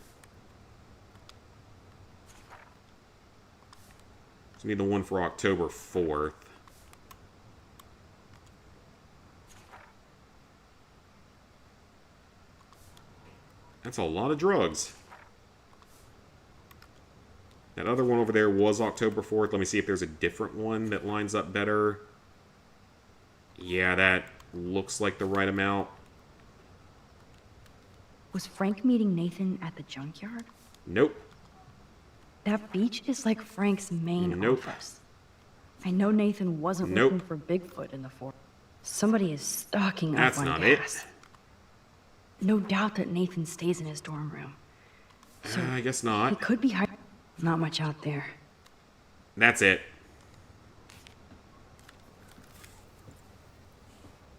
S1: This will be the one for October 4th. That's a lot of drugs. That other one over there was October 4th. Let me see if there's a different one that lines up better. Yeah, that looks like the right amount.
S2: Was Frank meeting Nathan at the junkyard?
S1: Nope.
S2: That beach is like Frank's main
S1: Nope.
S2: office. I know Nathan wasn't
S1: Nope.
S2: looking for Bigfoot in the forest. Somebody is stocking up
S1: That's
S2: on
S1: not
S2: gas.
S1: it.
S2: No doubt that Nathan stays in his dorm room. So
S1: I guess
S2: he
S1: not.
S2: could be hiding. Not much out there.
S1: That's it.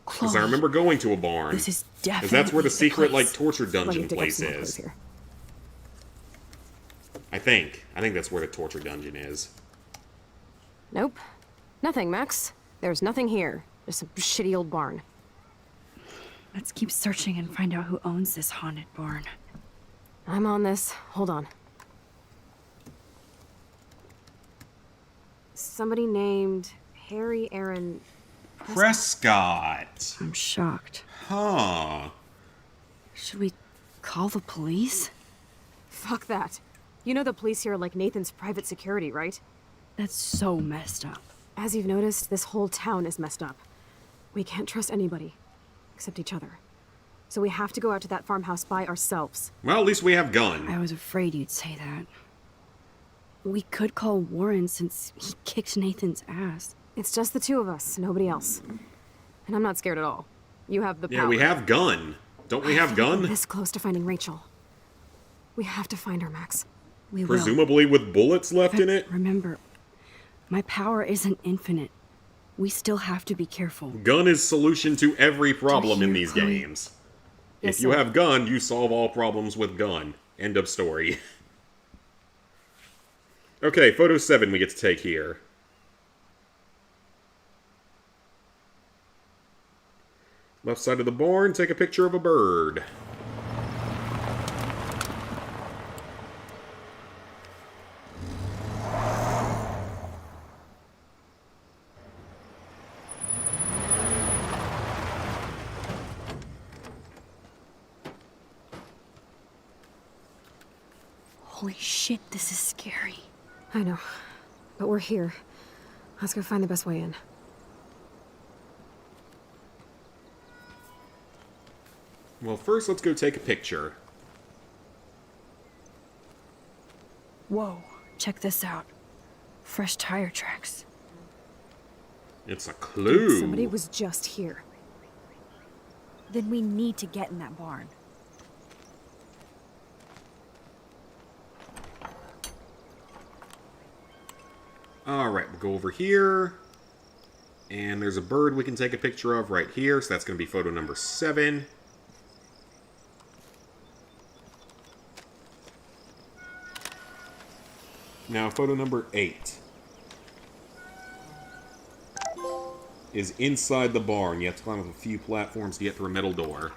S1: Because I
S2: Claude,
S1: remember going to a barn.
S3: This is
S1: Because
S3: definitely
S1: that's where the secret,
S3: place.
S1: like, torture
S3: Let me
S1: dungeon
S3: dig up
S1: place
S3: some more clues
S1: is.
S3: here.
S1: I think. I think that's where the torture dungeon is.
S3: Nope. Nothing, Max. There's nothing here. Just some shitty old barn.
S2: let's keep searching and find out who owns this haunted barn.
S3: I'm on this. Hold on. Somebody named Harry Aaron.
S1: Prescott.
S2: I'm shocked.
S1: Huh.
S2: Should we call the police?
S3: Fuck that. You know the police here are like Nathan's private security, right?
S2: That's so messed up.
S3: As you've noticed, this whole town is messed up. We can't trust anybody. Except each other. So we have to go out to that farmhouse by ourselves.
S1: Well, at least we have Gunn.
S2: I was afraid you'd say that. We could call Warren since he kicked Nathan's ass.
S3: It's just the two of us, nobody else. And I'm not scared at all. You have the power.
S1: Yeah, we have Gunn. Don't we have
S3: We're
S1: Gunn?
S3: this close to finding Rachel. We have to find her, Max.
S2: We will.
S1: Presumably with bullets left in it?
S2: Remember, my power isn't infinite. We still have to be careful.
S1: Gun is solution to every problem in
S2: hear
S1: these
S2: Chloe?
S1: games.
S3: Yes,
S1: If you
S3: sir.
S1: have Gun, you solve all problems with Gun. End of story. Okay, photo 7 we get to take here. Left side of the barn, take a picture of a bird.
S2: Holy shit, this is scary.
S3: I know. But we're here. Let's go find the best way in.
S1: Well, first let's go take a picture.
S2: Whoa, check this out. Fresh tire tracks.
S1: It's a clue.
S3: Somebody was just here.
S2: Then we need to get in that barn.
S1: Alright, we'll go over here. And there's a bird we can take a picture of right here, so that's going to be photo number 7. Now, photo number 8 is inside the barn. You have to climb up a few platforms to get through a metal door.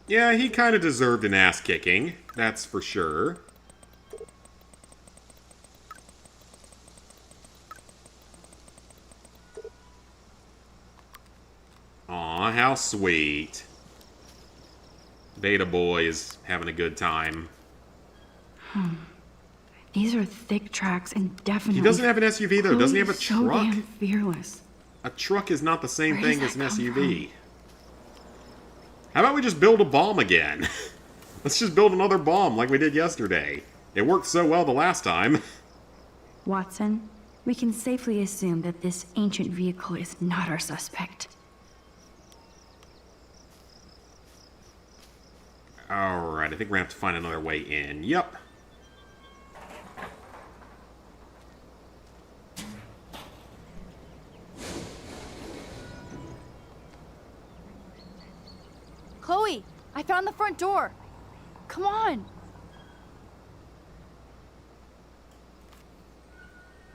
S1: Yeah, he kind of deserved an ass kicking. That's for sure. Aw, how sweet. Beta Boy is having a good time.
S2: These are thick tracks and definitely...
S1: He doesn't have an SUV, though. Doesn't he have a
S2: so
S1: truck?
S2: damn fearless.
S1: A truck is not the same
S2: Where
S1: thing
S2: does
S1: as an
S2: that come
S1: SUV. How about we just build a bomb again? Let's just build another bomb like we did yesterday. It worked so well the last time.
S2: Watson, we can safely assume that this ancient vehicle is not our suspect.
S1: Alright, I think we're gonna have to find another way in. Yep.
S2: Chloe, I found the front door. Come on.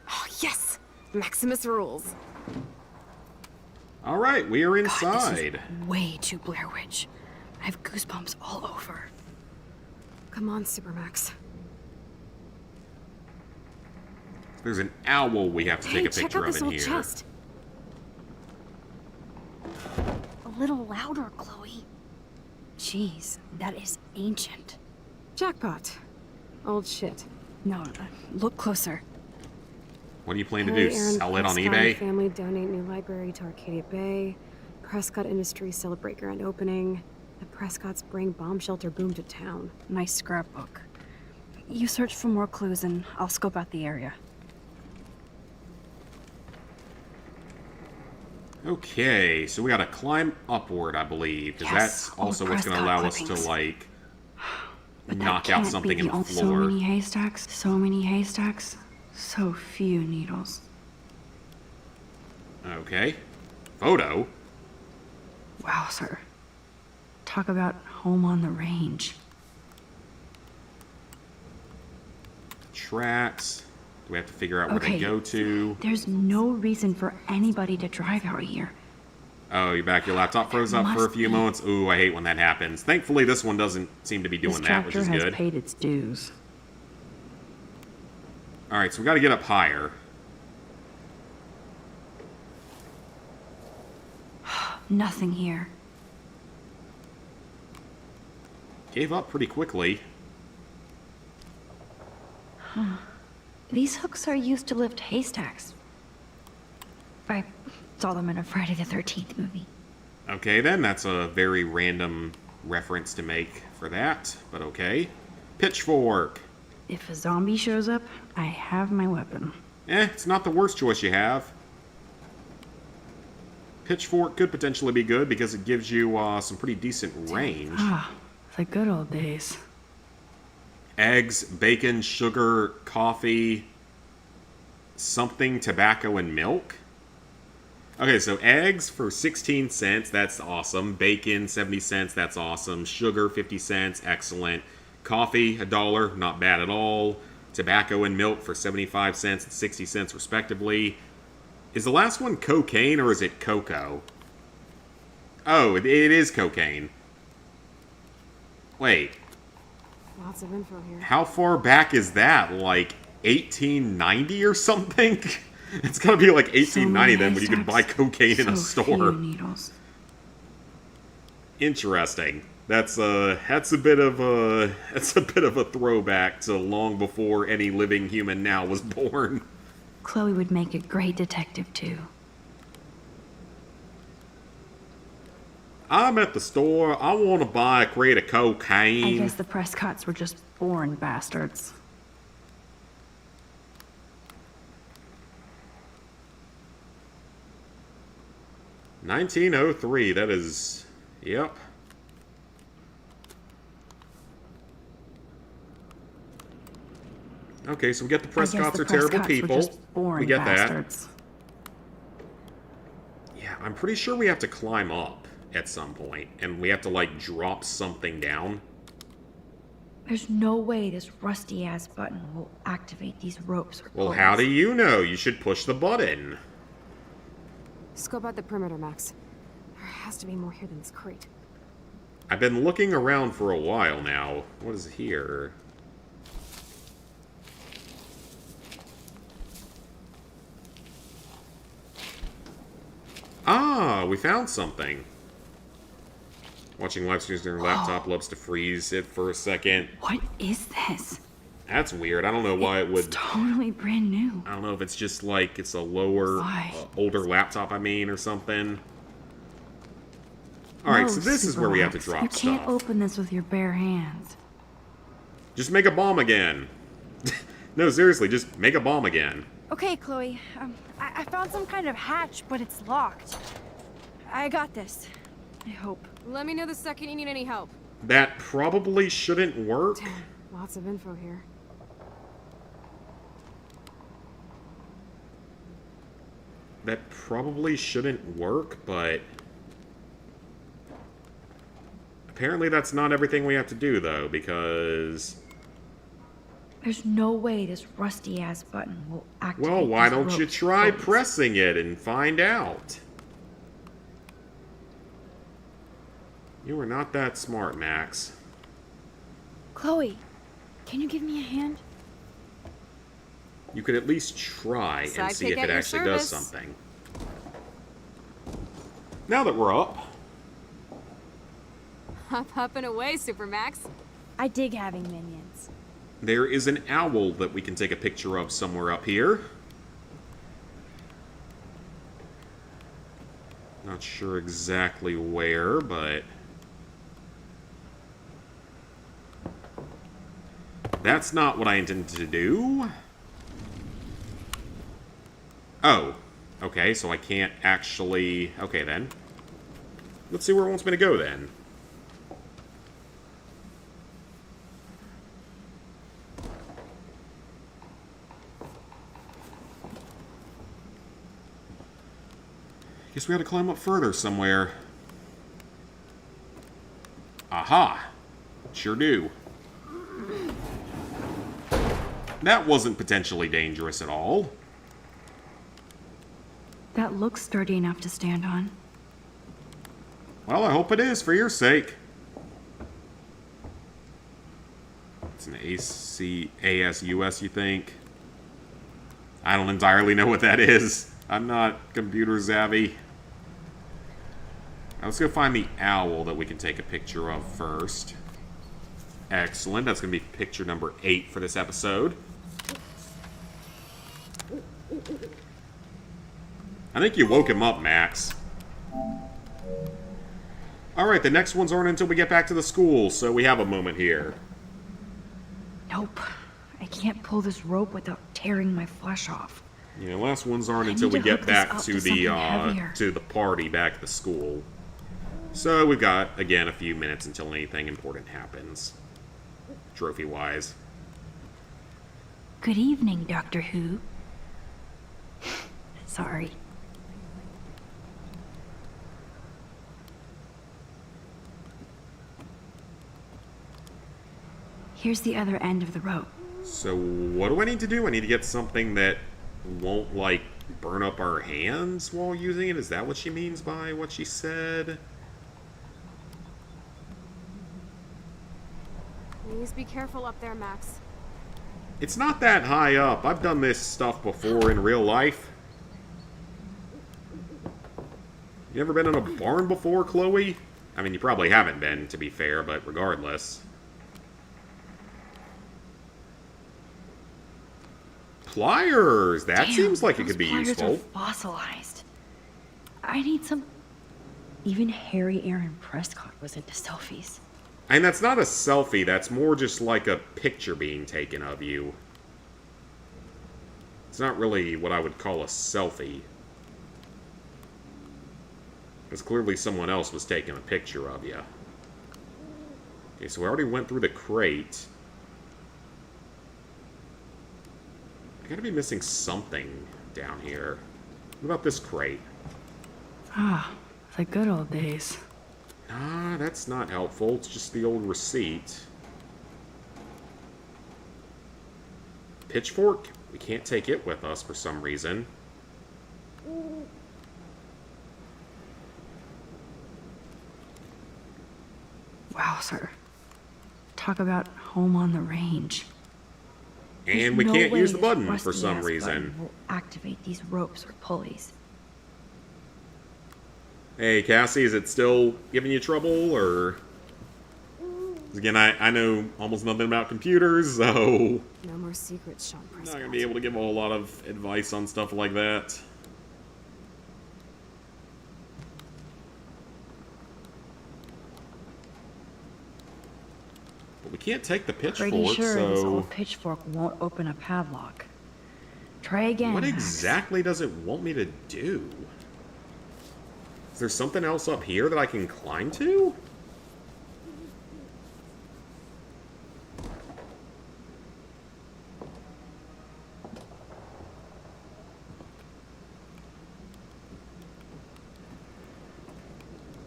S3: Oh, yes! Maximus rules.
S1: Alright, we are
S2: God, this
S1: inside.
S2: is way too Blair Witch. I have goosebumps all over.
S3: Come on, Supermax.
S1: There's an owl we have to take
S3: Hey,
S1: a
S3: check
S1: picture
S3: out
S1: of
S3: this
S1: in
S3: old
S1: here.
S3: chest.
S2: A little louder, Chloe. Jeez, that is ancient.
S3: Jackpot. Old shit.
S2: No, look closer.
S1: What do you plan to
S3: Hey,
S1: do?
S3: Aaron
S1: Sell it on
S3: Prescott and
S1: eBay?
S3: family donate new library to Arcadia Bay. Prescott Industries celebrate grand opening. The Prescotts bring bomb shelter boom to town.
S2: Nice scrapbook. You search for more clues and I'll scope out the area.
S1: Okay, so we gotta climb upward, I believe, because
S2: Yes,
S1: that's also
S2: old
S1: what's gonna
S2: Prescott
S1: allow us to,
S2: clippings.
S1: like,
S2: But that
S1: knock out
S2: can't
S1: something
S2: be
S1: in the
S2: So
S1: floor.
S2: many haystacks, so many haystacks, so few needles.
S1: Okay. Photo?
S2: Wow, sir. Talk about home on the range.
S1: Tracks. Do we have to figure out where
S2: Okay.
S1: they go to?
S2: There's no reason for anybody to drive out here.
S1: Oh, you're back. Your laptop froze up for a
S2: Must
S1: few
S2: be.
S1: moments. Ooh, I hate when that happens. Thankfully, this one doesn't seem to be doing
S2: This
S1: that, which
S2: tractor
S1: is
S2: has
S1: good.
S2: paid its dues.
S1: Alright, so we gotta get up higher.
S2: Nothing here.
S1: Gave up pretty quickly.
S2: These hooks are used to lift haystacks. I saw them in a Friday the 13th movie.
S1: Okay, then. That's a very random reference to make for that, but okay. Pitchfork.
S2: If a zombie shows up, I have my weapon.
S1: It's not the worst choice you have. Pitchfork could potentially be good because it gives you some pretty decent range.
S2: Ah, the good old days.
S1: Eggs, bacon, sugar, coffee, something, tobacco, and milk. Okay, so eggs for 16 cents, that's awesome. Bacon, 70 cents, that's awesome. Sugar, 50 cents, excellent. Coffee, $1, not bad at all. Tobacco and milk for 75 cents and 60 cents, respectively. Is the last one cocaine or is it cocoa? Oh, it is cocaine. Wait,
S3: Lots of info here.
S1: how far back is that? Like 1890 or something? It's gotta be like 1890 then when you can buy cocaine in a
S2: So
S1: store.
S2: few needles.
S1: Interesting. That's a bit of a throwback to long before any living human now was born.
S2: Chloe would make a great detective too.
S1: I'm at the store. I want to buy a crate of
S2: I
S1: cocaine.
S2: guess the Prescotts were just born bastards.
S1: $1903. That is, yep. Okay, so we get the
S2: I guess
S1: Prescotts
S2: the
S1: are terrible
S2: Prescotts
S1: people.
S2: Were just born
S1: We get that.
S2: bastards.
S1: Yeah, I'm pretty sure we have to climb up at some point, and we have to, like, drop something down.
S2: There's no way this rusty-ass button will activate these ropes or
S1: Well,
S2: pulleys.
S1: how do you know? You should push the button.
S3: Scope out the perimeter, Max. There has to be more here than this crate.
S1: I've been looking around for a while now. What is here? Ah, we found something. Watching live streams on your laptop loves to freeze it for a second.
S2: What is this?
S1: That's weird. I don't know why it would...
S2: It's totally brand new.
S1: I don't know if it's just like it's a lower,
S2: Why?
S1: older laptop, I mean, or something. Alright, so this is where we have to drop
S2: stuff. You can't
S1: stuff.
S2: open this with your bare hands.
S1: Just make a bomb again. No, seriously, just make a bomb again.
S2: Okay, Chloe. I found some kind of hatch, but it's locked. I got this. I hope.
S3: Let me know the second you need any help.
S1: That probably shouldn't work.
S3: Damn, lots of info here.
S1: That probably shouldn't work, but... apparently that's not everything we have to do, though, because...
S2: There's no way this rusty-ass button will activate.
S1: well, why
S2: these
S1: don't you
S2: ropes,
S1: try
S2: Chloe.
S1: pressing it and find out? You are not that smart, Max.
S2: Chloe, can you give me a hand?
S1: You could at least try and
S3: Sidekick
S1: see if
S3: at
S1: it
S3: your
S1: actually does
S3: service.
S1: something. Now that we're up,
S3: Up and away, Supermax.
S2: I dig having minions.
S1: there is an owl that we can take a picture of somewhere up here. Not sure exactly where, but... that's not what I intended to do. Oh. Okay, so I can't actually... okay, then. Let's see where it wants me to go, then. Guess we gotta climb up further somewhere. Aha! Sure do. That wasn't potentially dangerous at all.
S2: That looks sturdy enough to stand on.
S1: Well, I hope it is, for your sake. It's an ASUS, you think? I don't entirely know what that is. I'm not computer savvy. Now, let's go find the owl that we can take a picture of first. Excellent. That's going to be picture number 8 for this episode. I think you woke him up, Max. Alright, the next ones aren't until we get back to the school, so we have a moment here.
S2: Nope. I can't pull this rope without tearing my flesh off.
S1: Yeah, last ones aren't
S2: I
S1: until
S2: need
S1: we
S2: to
S1: get
S2: hook this
S1: back
S2: up
S1: to
S2: to
S1: the
S2: something heavier.
S1: to the party back at the school. So we've got, again, a few minutes until anything important happens. Trophy-wise.
S2: Good evening, Doctor Who. Sorry. Here's the other end of the rope.
S1: So what do I need to do? I need to get something that won't, like, burn up our hands while using it? Is that what she means by what she said?
S3: Please be careful up there, Max.
S1: It's not that high up. I've done this stuff before in real life. You ever been in a barn before, Chloe? I mean, you probably haven't been, to be fair, but regardless. Pliers! That
S2: Damn,
S1: seems like it
S2: those
S1: could be
S2: pliers
S1: useful.
S2: Are fossilized. I need some. Even Harry Aaron Prescott was into selfies.
S1: And that's not a selfie, that's more just like a picture being taken of you. It's not really what I would call a selfie. Because clearly someone else was taking a picture of you. Okay, so we already went through the crate. I gotta be missing something down here. What about this crate?
S2: Ah, the good old days.
S1: Ah, that's not helpful. It's just the old receipt. Pitchfork? We can't take it with us for some reason.
S2: Bowser. Talk about home on the range.
S1: And we
S2: There's no
S1: can't
S2: way
S1: use the
S2: this
S1: button for
S2: rusty-ass
S1: some
S2: button
S1: reason.
S2: will activate these ropes or pulleys.
S1: Hey, Cassie, is it still giving you trouble, or... Again, I know almost nothing about computers, so...
S3: No more secrets, Sean
S1: I'm
S3: Prescott.
S1: not gonna be able to give a whole lot of advice on stuff like that. But we can't take the pitchfork,
S2: Pretty sure this
S1: so...
S2: old pitchfork won't open a padlock. Try again.
S1: What
S2: Max.
S1: exactly does it want me to do? Is there something else up here that I can climb to?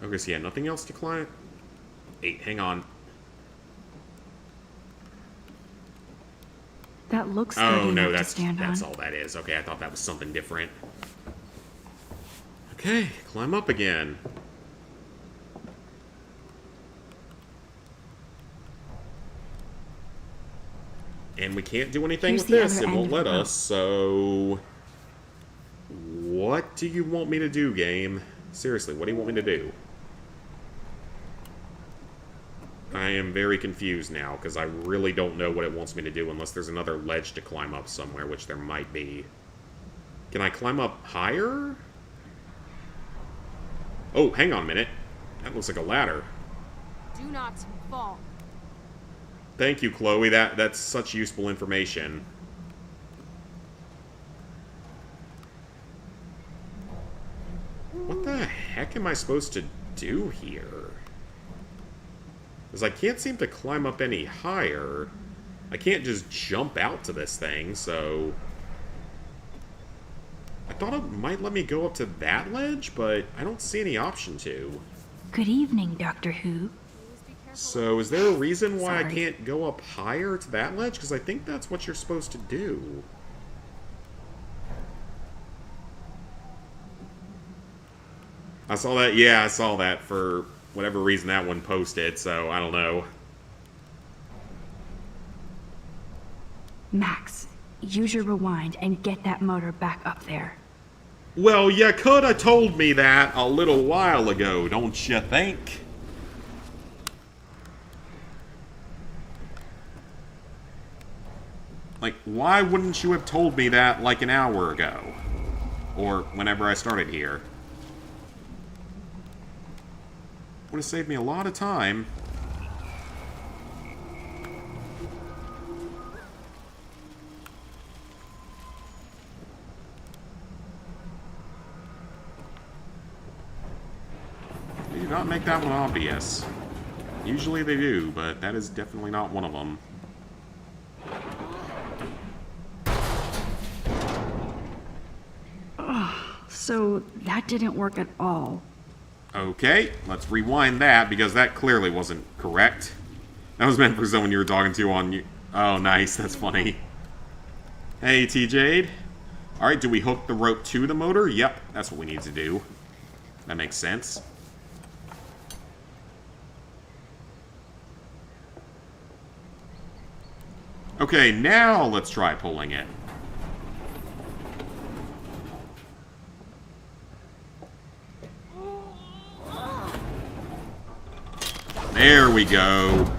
S1: Okay, so yeah, nothing else to climb? 8, hang on.
S2: That looks
S1: Oh,
S2: sturdy
S1: no,
S2: enough to
S1: that's
S2: stand on.
S1: all that is. Okay, I thought that was something different. Okay, climb up again. And we can't do anything
S2: Here's
S1: with
S2: the
S1: this.
S2: other
S1: It
S2: end
S1: won't
S2: of the
S1: let
S2: rope.
S1: us, so... What do you want me to do, game? Seriously, what do you want me to do? I am very confused now, because I really don't know what it wants me to do unless there's another ledge to climb up somewhere, which there might be. Can I climb up higher? Oh, hang on a minute. That looks like a ladder.
S3: Do not fall.
S1: Thank you, Chloe. That's such useful information. What the heck am I supposed to do here? Because I can't seem to climb up any higher. I can't just jump out to this thing, so... I thought it might let me go up to that ledge, but I don't see any option to.
S2: Good evening, Doctor Who.
S1: So is there a reason why I
S2: Sorry.
S1: can't go up higher to that ledge? Because I think that's what you're supposed to do. I saw that, yeah, I saw that for whatever reason that one posted, so I don't know.
S2: Max, use your rewind and get that motor back up there.
S1: Well, you could have told me that a little while ago, don't you think? Like, why wouldn't you have told me that like an hour ago? Or whenever I started here? Would have saved me a lot of time. They do not make that one obvious. Usually they do, but that is definitely not one of them.
S2: So that didn't work at all.
S1: Okay, let's rewind that, because that clearly wasn't correct. That was meant for someone you were talking to on you. Oh, nice, that's funny. Hey, T-Jade. Alright, do we hook the rope to the motor? Yep, that's what we need to do. That makes sense. Okay, now let's try pulling it. There we go.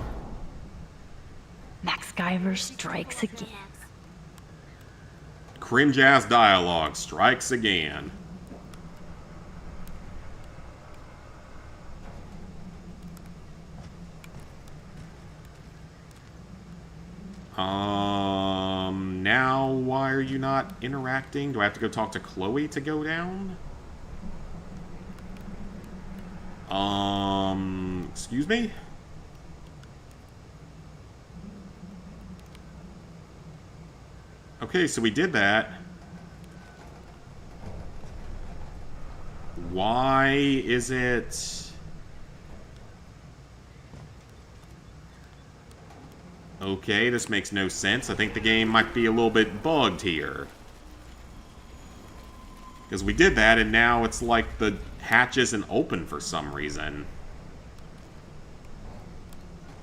S2: Max Guyver strikes again.
S1: Cringe ass dialogue strikes again. Now why are you not interacting? Do I have to go talk to Chloe to go down? Excuse me? Okay, so we did that. Why is it... Okay, this makes no sense. I think the game might be a little bit bugged here. Because we did that, and now it's like the hatch isn't open for some reason.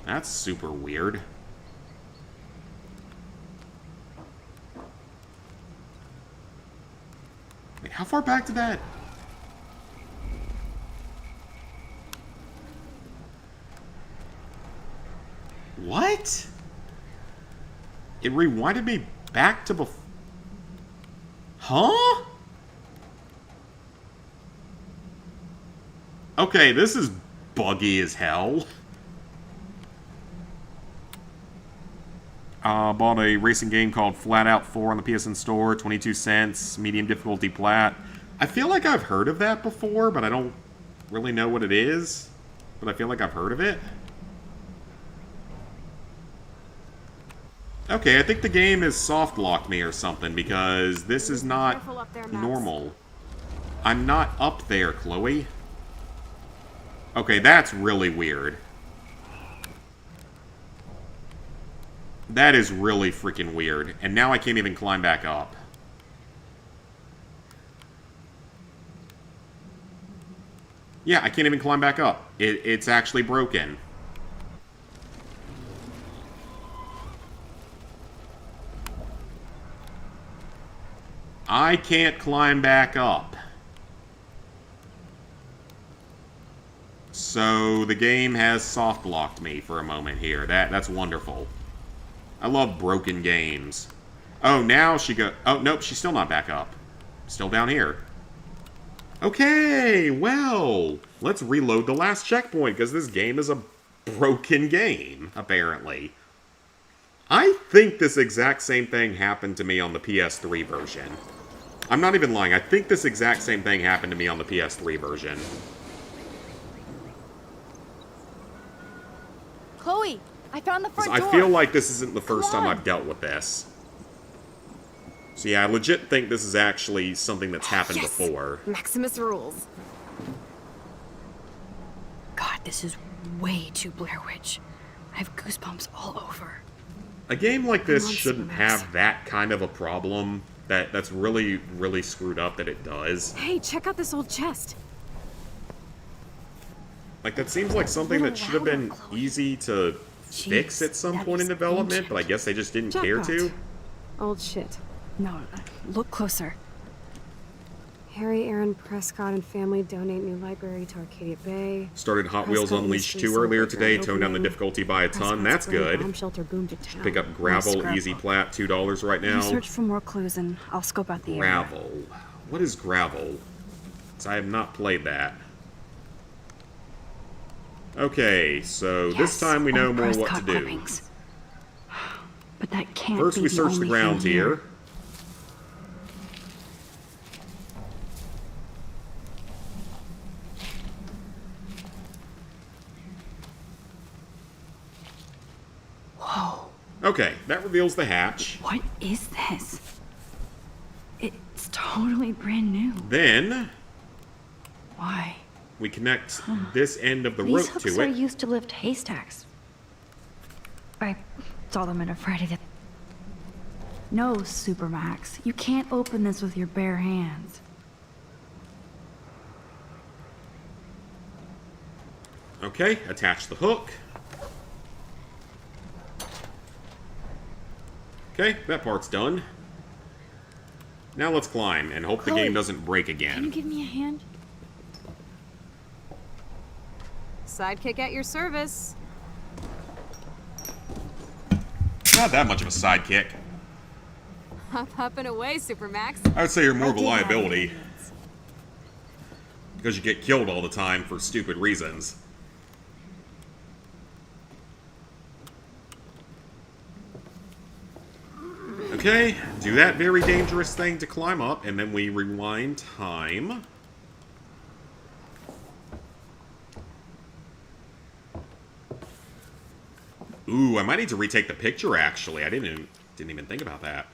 S1: That's super weird. Wait, how far back did that... What? It rewinded me back to before... Huh? Okay, this is buggy as hell. Bought a racing game called Flat Out 4 on the PSN Store, 22 cents, medium difficulty plat. I feel like I've heard of that before, but I don't really know what it is. But I feel like I've heard of it. Okay, I think the game has soft-locked me or something, because this is not
S3: Careful up there, Max.
S1: normal. I'm not up there, Chloe. Okay, that's really weird. That is really freaking weird. And now I can't even climb back up. Yeah, I can't even climb back up. It's actually broken. I can't climb back up. So the game has soft-locked me for a moment here. That's wonderful. I love broken games. Oh, now she go... Oh, nope, she's still not back up. Still down here. Okay, well, let's reload the last checkpoint, because this game is a broken game, apparently. I think this exact same thing happened to me on the PS3 version. I'm not even lying. I think this exact same thing happened to me on the PS3 version.
S2: Chloe, I found the front
S1: I
S2: door.
S1: feel like this isn't the first time
S2: on.
S1: I've dealt with this. So yeah, I legit think this is actually something that's happened
S3: Yes!
S1: before.
S3: Maximus rules.
S2: God, this is way too Blair Witch. I have goosebumps all over.
S1: A game like this
S3: Come on,
S1: shouldn't
S3: Supermax.
S1: have that kind of a problem. That's really, really screwed up that it does.
S3: Hey, check out this old chest.
S1: Like, that seems like something that should have been
S2: louder, Chloe.
S1: easy to fix
S2: Jeez,
S1: at some
S2: that
S1: point in
S2: is
S1: development,
S2: ancient.
S1: but I guess they just didn't care
S3: Jackpot.
S1: to.
S3: Old shit.
S2: No, look closer.
S3: Harry, Aaron Prescott, and family donate new library to Arcadia Bay.
S1: Started Hot Wheels
S3: Prescott
S1: Unleashed
S3: mystery
S1: 2 earlier
S3: solved
S1: today,
S3: grand
S1: toned down the
S3: opening.
S1: difficulty by a ton.
S3: Prescott's
S1: That's
S3: grand
S1: good.
S3: Bomb shelter boomed to town.
S1: Pick up Gravel,
S2: scrapbook.
S1: Easy Plat, $2 right
S2: You
S1: now.
S2: search for more clues and I'll scope out the area.
S1: Gravel. What is Gravel? 'Cause I have not played that. Okay, so this
S2: Yes,
S1: time we know
S2: old
S1: more what to
S2: Prescott
S1: do.
S2: clippings. But that can't
S1: First
S2: be
S1: we
S2: the
S1: search the
S2: only
S1: ground
S2: thing
S1: here.
S2: Whoa,
S1: Okay, that reveals the hatch.
S2: what is this? It's totally brand new.
S1: Then
S2: Why?
S1: we connect this end of the
S2: These
S1: rope
S2: hooks
S1: to
S2: are
S1: it.
S2: used to lift haystacks. I saw them in a Friday the... No, Supermax. You can't open this with your bare hands.
S1: Okay, attach the hook. Okay, that part's done. Now let's climb and hope the
S2: Chloe,
S1: game doesn't break
S2: Can you
S1: again.
S2: give me a hand?
S3: Sidekick at your service.
S1: Not that much of a sidekick.
S3: Up and away, Supermax.
S1: I would say you're more of a
S2: did have
S1: liability.
S2: hands.
S1: Because you get killed all the time for stupid reasons. Okay, do that very dangerous thing to climb up, and then we rewind time. Ooh, I might need to retake the picture, actually. I didn't even think about that.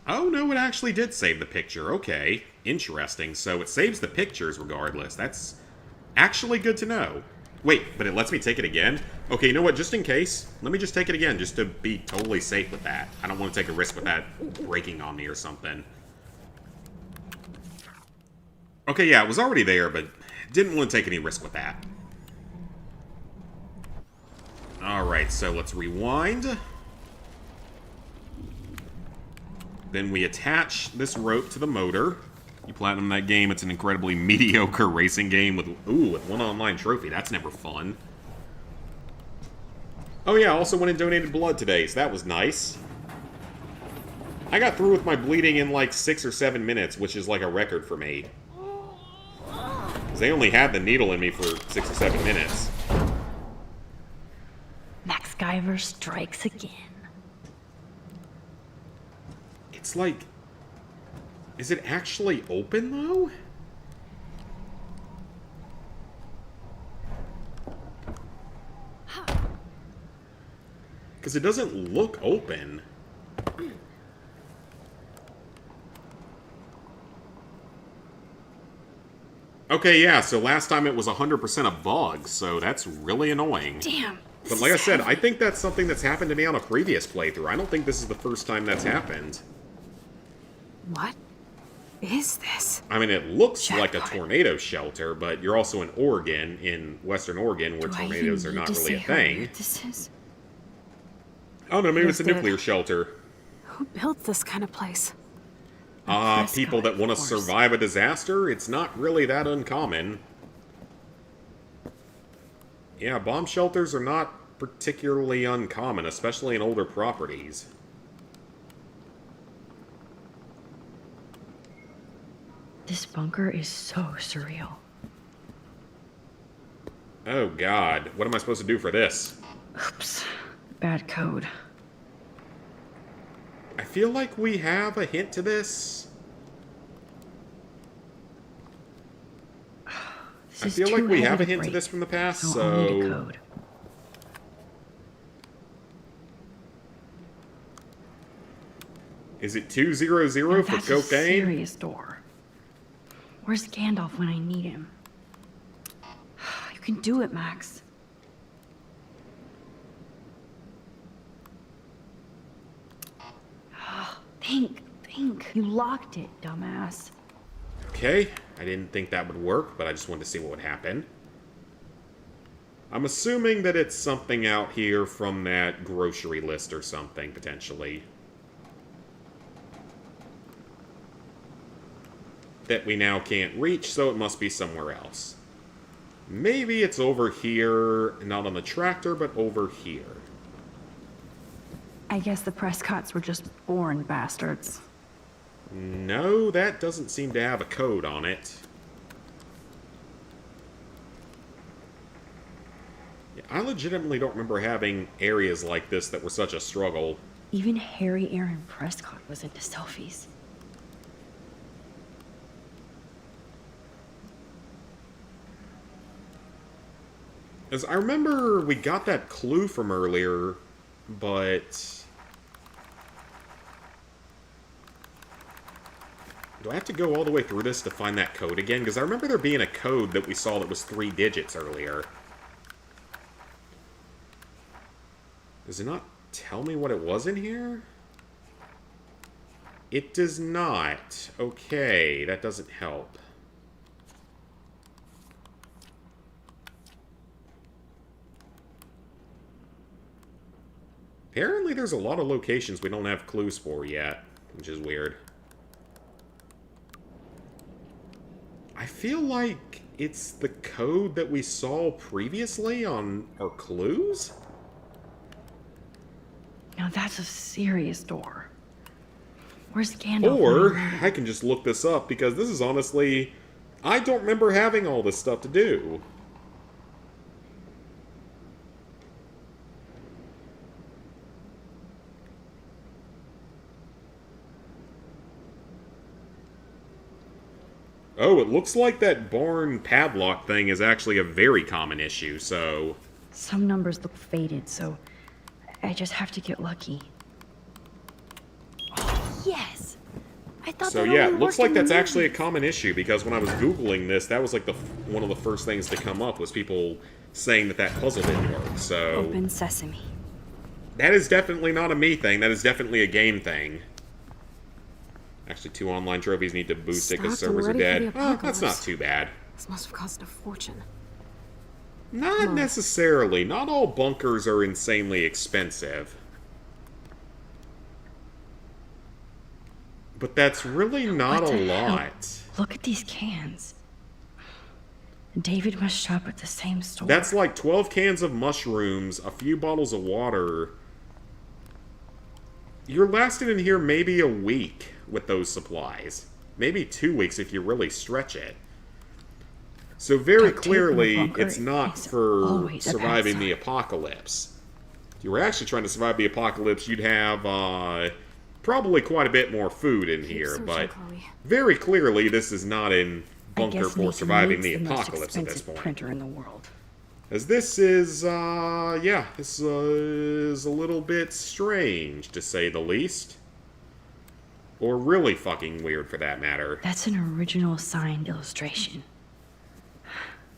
S1: Oh, no, it actually did save the picture. Okay, interesting. So it saves the pictures regardless. That's actually good to know. Wait, but it lets me take it again? Okay, you know what? Just in case, let me just take it again, just to be totally safe with that. I don't want to take a risk with that breaking on me or something. Okay, yeah, it was already there, but didn't want to take any risk with that. Alright, so let's rewind. Then we attach this rope to the motor. You platinum that game, it's an incredibly mediocre racing game with one online trophy. That's never fun. Oh yeah, I also went and donated blood today, so that was nice. I got through with my bleeding in like 6 or 7 minutes, which is like a record for me. Because they only had the needle in me for 6 or 7 minutes.
S5: Max Guyver strikes again.
S1: It's like... Is it actually open, though? Because it doesn't look open. Okay, yeah, so last time it was 100% a bug, so that's really annoying.
S2: Damn.
S1: But like I said, I think that's something that's happened to me on a previous playthrough. I don't think this is the first time that's happened.
S3: What is this?
S1: I mean, it looks like a
S2: Jackpot.
S1: tornado shelter, but you're also in Oregon, in Western Oregon, where
S2: Do I
S1: tornadoes are
S2: even
S1: not
S2: need to
S1: really a
S2: say how
S1: thing.
S2: weird this is?
S1: Oh no, maybe it's a
S3: Here's the-
S1: nuclear shelter.
S3: Who built this kind of place?
S1: People that
S2: Prescott,
S1: want to
S2: of course.
S1: survive a disaster, it's not really that uncommon. Yeah, bomb shelters are not particularly uncommon, especially in older properties.
S5: This bunker is so surreal.
S1: Oh god, what am I supposed to do for this?
S5: Oops. Bad code.
S1: I feel like we have a hint to this.
S5: This
S1: I
S5: is
S1: feel like
S5: too
S1: we
S5: heavy
S1: have a
S5: to
S1: hint to
S5: break,
S1: this from the past,
S5: so I'll need a
S1: so...
S5: code.
S1: Is it 200
S5: Now
S1: for
S5: that's a
S1: cocaine?
S5: serious door. Where's Gandalf when I need him? You can do it, Max. Think. You locked it, dumbass.
S1: Okay, I didn't think that would work, but I just wanted to see what would happen. I'm assuming that it's something out here from that grocery list or something, potentially. That we now can't reach, so it must be somewhere else. Maybe it's over here, not on the tractor, but over here.
S5: I guess the Prescotts were just born bastards.
S1: No, that doesn't seem to have a code on it. Yeah, I legitimately don't remember having areas like this that were such a struggle.
S5: Even Harry Aaron Prescott was into selfies.
S1: As I remember, we got that clue from earlier, but... Do I have to go all the way through this to find that code again? Because I remember there being a code that we saw that was 3 digits earlier. Does it not tell me what it was in here? It does not. Okay, that doesn't help. Apparently there's a lot of locations we don't have clues for yet, which is weird. I feel like it's the code that we saw previously on our clues?
S5: Now that's a serious door. Where's Gandalf?
S1: Or, I can just look this up, because this is honestly... I don't remember having all this stuff to do. Oh, it looks like that barn padlock thing is actually a very common issue, so...
S5: Some numbers look faded, so I just have to get lucky.
S2: Yes! I thought
S1: So
S2: that
S1: yeah,
S2: only
S1: it looks
S2: worked
S1: like
S2: in the
S1: that's actually a
S2: movies.
S1: common issue, because when I was Googling this, that was like one of the first things to come up, was people saying that puzzle didn't work, so...
S2: Open sesame.
S1: That is definitely not a me thing, that is definitely a game thing. Actually, 2 online trophies need to boost it because
S3: Stocked and
S1: servers are
S3: ready
S1: dead.
S3: for the
S1: Oh, that's not
S3: apocalypse.
S1: too bad.
S3: This must have cost a fortune.
S1: Not necessarily. Not all bunkers are insanely expensive. But that's really not
S5: What
S1: a
S5: the hell?
S1: lot.
S5: Look at these cans. David must shop at the same store.
S1: That's like 12 cans of mushrooms, a few bottles of water. You're lasting in here maybe a week with those supplies. Maybe 2 weeks if you really stretch it. So very
S5: Duct tape in the
S1: clearly,
S5: bunker
S1: it's not
S5: is
S1: for
S5: always a bad
S1: surviving the
S5: sign.
S1: apocalypse. If you were actually trying to survive the apocalypse, you'd have probably quite a bit more food in here,
S3: searching,
S1: but
S3: Chloe.
S1: very clearly this is not in
S5: I
S1: bunker
S5: guess
S1: for
S5: Nathan
S1: surviving
S5: needs
S1: the
S5: the most
S1: apocalypse at this
S5: expensive
S1: point.
S5: printer in the world.
S1: As this is, yeah, this is a little bit strange, to say the least. Or really fucking weird, for that matter.
S5: That's an original signed illustration.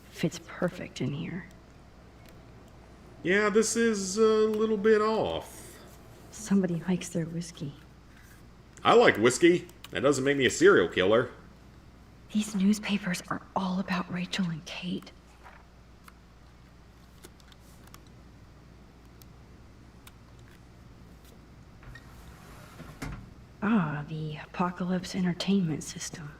S5: Fits perfect in here.
S1: Yeah, this is a little bit off.
S5: Somebody likes their whiskey.
S1: I like whiskey. That doesn't make me a serial killer.
S5: These newspapers are all about Rachel and Kate. Ah, the Apocalypse Entertainment System.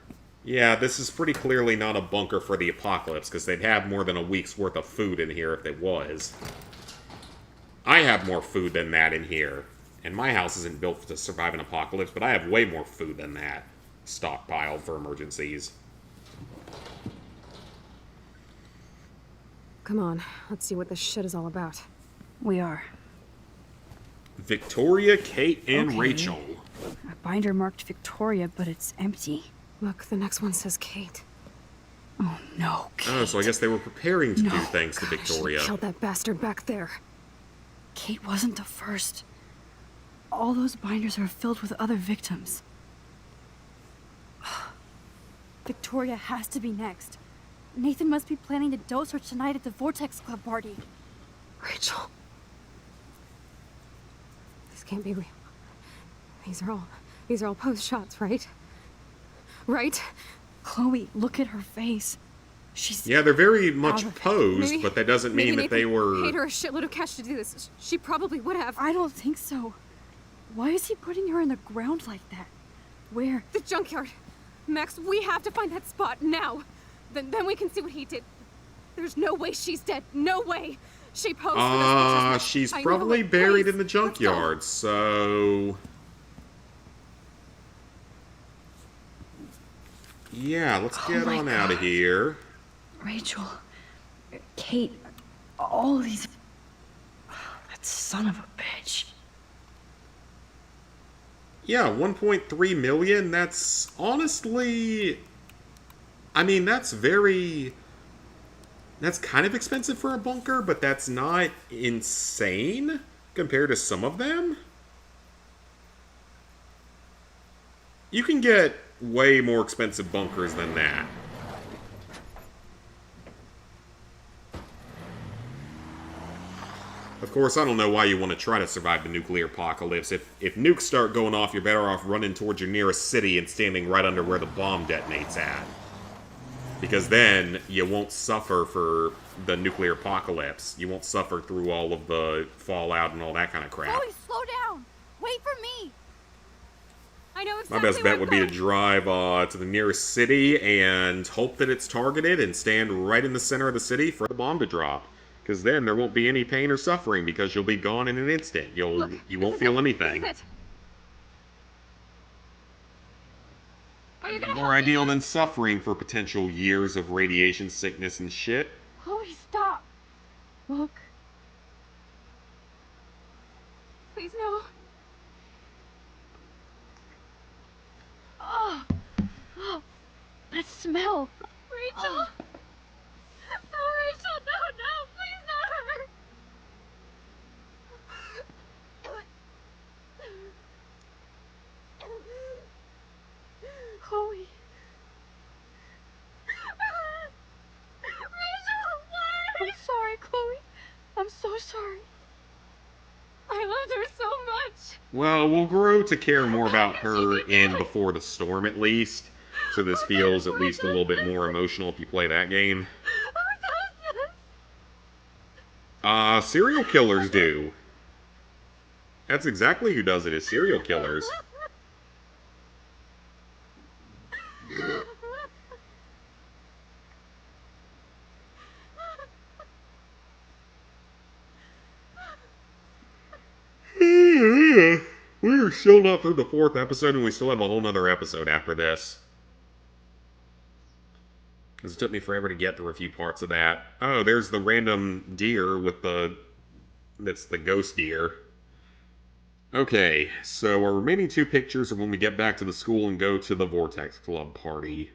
S1: Yeah, this is pretty clearly not a bunker for the apocalypse, because they'd have more than a week's worth of food in here if it was. I have more food than that in here. And my house isn't built to survive an apocalypse, but I have way more food than that stockpiled for emergencies.
S3: Come on, let's see what this shit is all about.
S5: We are.
S1: Victoria, Kate, and
S2: Okay.
S1: Rachel.
S2: A binder marked Victoria, but it's empty.
S3: Look, the next one says Kate.
S2: Oh no, Kate.
S1: Oh, so I guess they were preparing to do
S2: No,
S1: things to
S3: God, I should've
S1: Victoria.
S3: killed that bastard back there.
S2: Kate wasn't the first. All those binders are filled with other victims. Victoria has to be next. Nathan must be planning to dose her tonight at the Vortex Club party.
S3: Rachel. This can't be real. These are all post shots, right? Right?
S2: Chloe, look at her face. She's
S1: Yeah, they're very much
S2: Out of it.
S1: posed,
S3: Maybe-
S1: but that doesn't
S3: Maybe
S1: mean that
S3: Nathan
S1: they were...
S3: paid her a shitload of cash to do this. She probably would have.
S2: I don't think so. Why is he putting her in the ground like that? Where?
S3: The junkyard. Max, we have to find that spot now. Then we can see what he did. There's no way she's dead. No way. She posed for this.
S1: She's
S3: I know
S1: probably
S3: it.
S1: buried
S3: Please,
S1: in the
S3: let's go.
S1: junkyard, so... Yeah, let's
S5: Oh
S1: get
S5: my
S1: on out of
S5: God.
S1: here.
S5: Rachel, Kate, all these... That son of a bitch.
S1: Yeah, 1.3 million, that's honestly... I mean, that's very... That's kind of expensive for a bunker, but that's not insane compared to some of them. You can get way more expensive bunkers than that. Of course, I don't know why you want to try to survive the nuclear apocalypse. If nukes start going off, you're better off running towards your nearest city and standing right under where the bomb detonates at. Because then you won't suffer for the nuclear apocalypse. You won't suffer through all of the fallout and all that kind of crap.
S2: Chloe, slow down! Wait for me!
S3: I know
S1: My
S3: exactly
S1: best
S3: where
S1: bet
S3: I'm
S1: would be to
S3: going.
S1: drive to the nearest city and hope that it's targeted and stand right in the center of the city for the bomb to drop. Because then there won't be any pain or suffering because you'll be gone in an instant. You won't feel anything.
S3: This is it. Are you gonna
S1: More ideal than suffering for potential years of radiation sickness and shit.
S2: Chloe, stop! Look.
S3: please no?
S2: Oh! That smell!
S3: Rachel. No, Rachel, no, please not her.
S2: Chloe.
S3: Rachel, why?
S2: I'm sorry, Chloe. I'm so sorry.
S3: I loved her so much.
S1: Well, we'll grow to care more about her in Before the Storm, at least. So this feels at least a little bit more emotional if you play that game. Serial killers do. That's exactly who does it, is serial killers. We're still not through the 4th episode, and we still have a whole nother episode after this. Because it took me forever to get through a few parts of that. Oh, there's the random deer with the... That's the ghost deer. Okay, so our remaining 2 pictures are when we get back to the school and go to the Vortex Club party.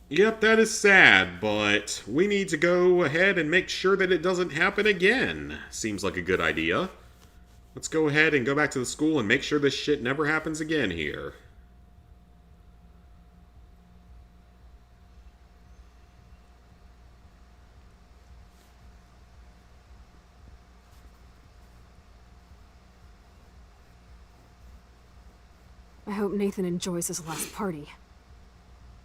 S1: Yep, that is sad, but we need to go ahead and make sure that it doesn't happen again. Seems like a good idea. Let's go ahead and go back to the school and make sure this shit never happens again here.
S3: I hope Nathan enjoys his last party.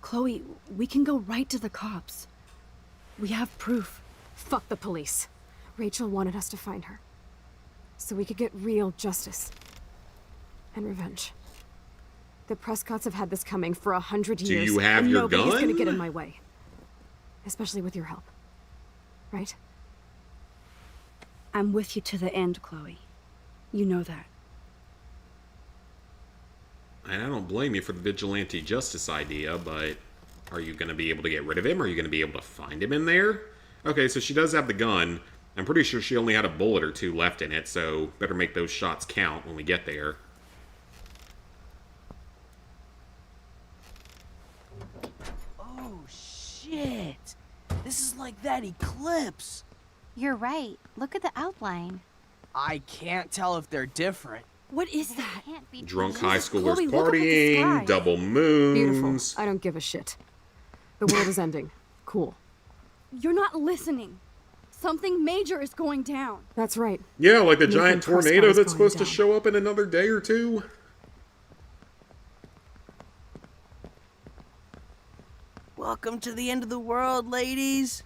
S2: Chloe, we can go right to the cops. We have proof.
S3: Fuck the police. Rachel wanted us to find her. So we could get real justice. And revenge. The Prescotts have had this coming for 100 years.
S1: Do you have
S3: and
S1: your
S3: nobody's
S1: gun?
S3: gonna get in my way. Especially with your help. Right?
S2: I'm with you to the end, Chloe. You know that.
S1: And I don't blame you for the vigilante justice idea, but are you going to be able to get rid of him? Are you going to be able to find him in there? Okay, so she does have the gun. I'm pretty sure she only had a bullet or 2 left in it, so better make those shots count when we get there.
S4: Oh, shit. This is like that eclipse.
S6: You're right. Look at the outline.
S4: I can't tell if they're different.
S2: What is that?
S6: Can't be
S1: Drunk
S6: true.
S1: high schoolers
S2: Chloe, look up at the
S1: partying,
S2: sky.
S1: double moons.
S3: Beautiful. I don't give a shit. The world is ending. Cool.
S2: You're not listening. Something major is going down.
S3: That's right.
S1: Yeah, like the
S3: Nathan
S1: giant
S3: Prescott
S1: tornado
S3: is
S1: that's
S3: going
S1: supposed to
S3: down.
S1: show up in another day or 2.
S7: Welcome to the end of the world, ladies.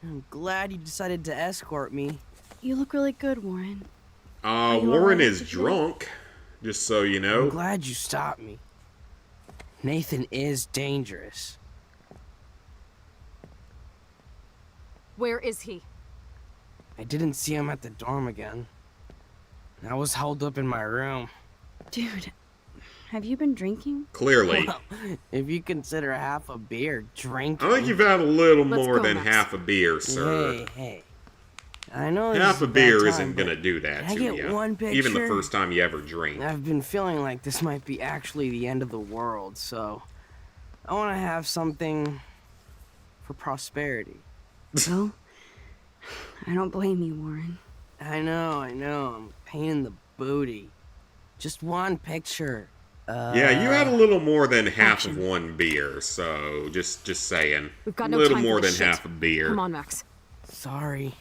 S7: I'm glad you decided to escort me.
S2: You look really good, Warren. you all
S1: Warren
S2: right
S1: is
S2: with it?
S1: drunk, just so you
S7: I'm
S1: know.
S7: glad you stopped me. Nathan is dangerous.
S3: Where is he?
S7: I didn't see him at the dorm again. I was held up in my room.
S2: Dude, have you been drinking?
S1: Clearly.
S7: Well, if you consider half a beer drinking.
S1: I think you've had a little
S3: Let's
S1: more
S3: go,
S1: than
S3: Max.
S1: half a beer, sir.
S7: Hey. I know this
S1: Half
S7: is
S1: a
S7: bad
S1: beer
S7: time,
S1: isn't
S7: but
S1: gonna do that
S7: can I
S1: to
S7: get
S1: you.
S7: one
S1: Even the
S7: picture?
S1: first time you ever drink.
S7: I've been feeling like this might be actually the end of the world, so I want to have something for prosperity.
S2: Well, I don't blame you, Warren.
S7: I know, I'm a pain in the booty. Just one picture.
S1: Yeah, you had a little more than half of
S3: action.
S1: one beer, so just saying.
S3: We've got
S1: a
S3: no
S1: little
S3: time for
S1: more than
S3: this shit.
S1: half a beer.
S3: Come on, Max.
S7: Sorry.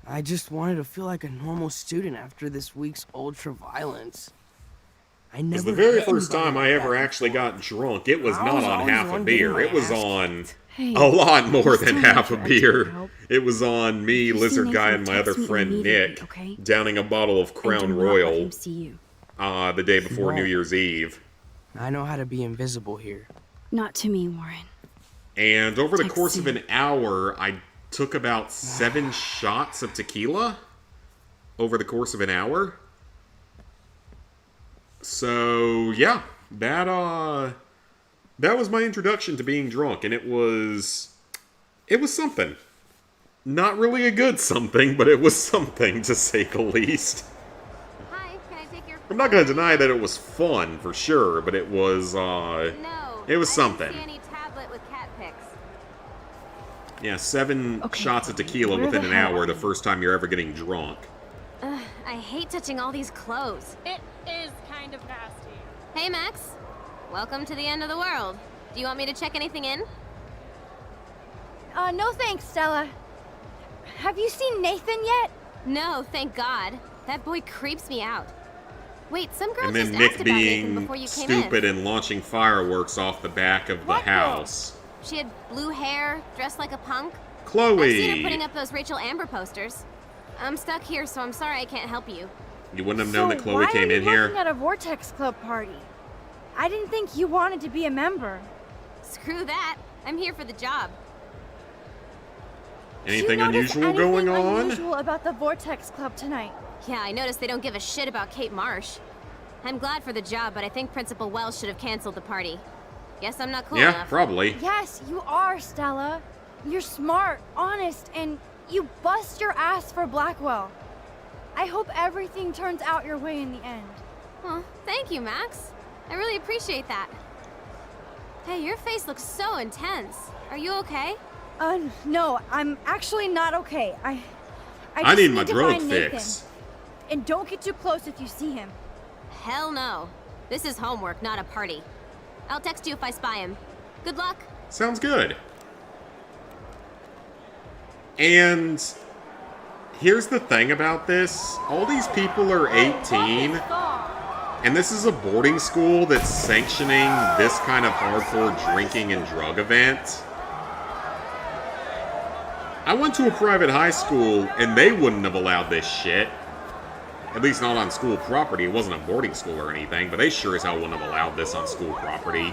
S7: I just wanted to feel like a normal student after this week's ultra-violence. I
S1: It was
S7: never
S1: the very
S7: hit
S1: first
S7: anybody
S1: time I
S7: like
S1: ever
S7: that
S1: actually
S7: before.
S1: got drunk. It was
S7: I
S1: not
S7: was
S1: on
S7: always
S1: half
S7: the
S1: a
S7: one
S1: beer.
S7: getting
S1: It was
S7: my ass
S1: on
S2: Hey,
S1: a lot more
S2: you
S1: than
S2: still
S1: half a
S2: need your
S1: beer.
S2: extra help.
S1: It was on me,
S2: If you see
S1: Lizard Guy,
S2: Nathan,
S1: and my other
S2: text me
S1: friend
S2: immediately,
S1: Nick
S2: okay?
S1: downing a bottle of
S2: And
S1: Crown
S2: do not let
S1: Royal
S2: him see you.
S1: the day before New
S7: Won't.
S1: Year's Eve.
S7: I know how to be invisible here.
S2: Not to me, Warren.
S1: And over the
S2: Text
S1: course of
S2: me.
S1: an hour, I took about 7 shots of tequila. Over the course of an hour. So, yeah. That was my introduction to being drunk, and it was something. Not really a good something, but it was something, to say the least.
S6: Hi, can I take your
S1: I'm not going to deny that it was fun, for sure, but it was,
S6: No.
S1: it was
S6: I
S1: something.
S6: didn't see any tablet with cat pics.
S1: yeah, 7
S2: Okay,
S1: shots of tequila
S2: where
S1: within
S2: the
S1: an
S2: hell
S1: hour
S2: are
S1: the
S2: you?
S1: first time you're ever getting drunk.
S6: I hate touching all these clothes.
S8: It is kind of nasty.
S6: Hey, Max. Welcome to the end of the world. Do you want me to check anything in?
S2: No thanks, Stella. Have you seen Nathan yet?
S6: No, thank God. That boy creeps me out. Wait, some girl
S1: And
S6: just
S1: then
S6: asked
S1: Nick
S6: about Nathan
S1: being
S6: before you came
S1: stupid
S6: in.
S1: and launching fireworks off the back of the
S2: What girl?
S1: house.
S6: She had blue hair, dressed like a punk.
S1: Chloe!
S6: I've seen her putting up those Rachel Amber posters. I'm stuck here, so I'm sorry I can't help you.
S1: You wouldn't have known that Chloe came in
S2: why are you
S1: here?
S2: working at a Vortex Club party? I didn't think you wanted to be a member.
S6: Screw that. I'm here for the job.
S1: Anything
S2: Did you notice
S1: unusual going
S2: anything
S1: on?
S2: unusual about the Vortex Club tonight?
S6: Yeah, I noticed they don't give a shit about Kate Marsh. I'm glad for the job, but I think Principal Wells should have canceled the party. Guess I'm not cool
S1: Yeah,
S6: enough.
S1: probably.
S2: Yes, you are, Stella. You're smart, honest, and you bust your ass for Blackwell. I hope everything turns out your way in the end.
S6: Well, thank you, Max. I really appreciate that. Hey, your face looks so intense. Are you okay?
S2: No, I'm actually not okay. I
S1: I
S2: just
S1: need my
S2: to
S1: drug
S2: find
S1: fix.
S2: Nathan. And don't get too close if you see him.
S6: Hell no. This is homework, not a party. I'll text you if I spy him. Good luck.
S1: Sounds good. And here's the thing about this. All these people are 18. And this is a boarding school that's sanctioning this kind of hardcore drinking and drug event. I went to a private high school, and they wouldn't have allowed this shit. At least not on school property. It wasn't a boarding school or anything, but they sure as hell wouldn't have allowed this on school property.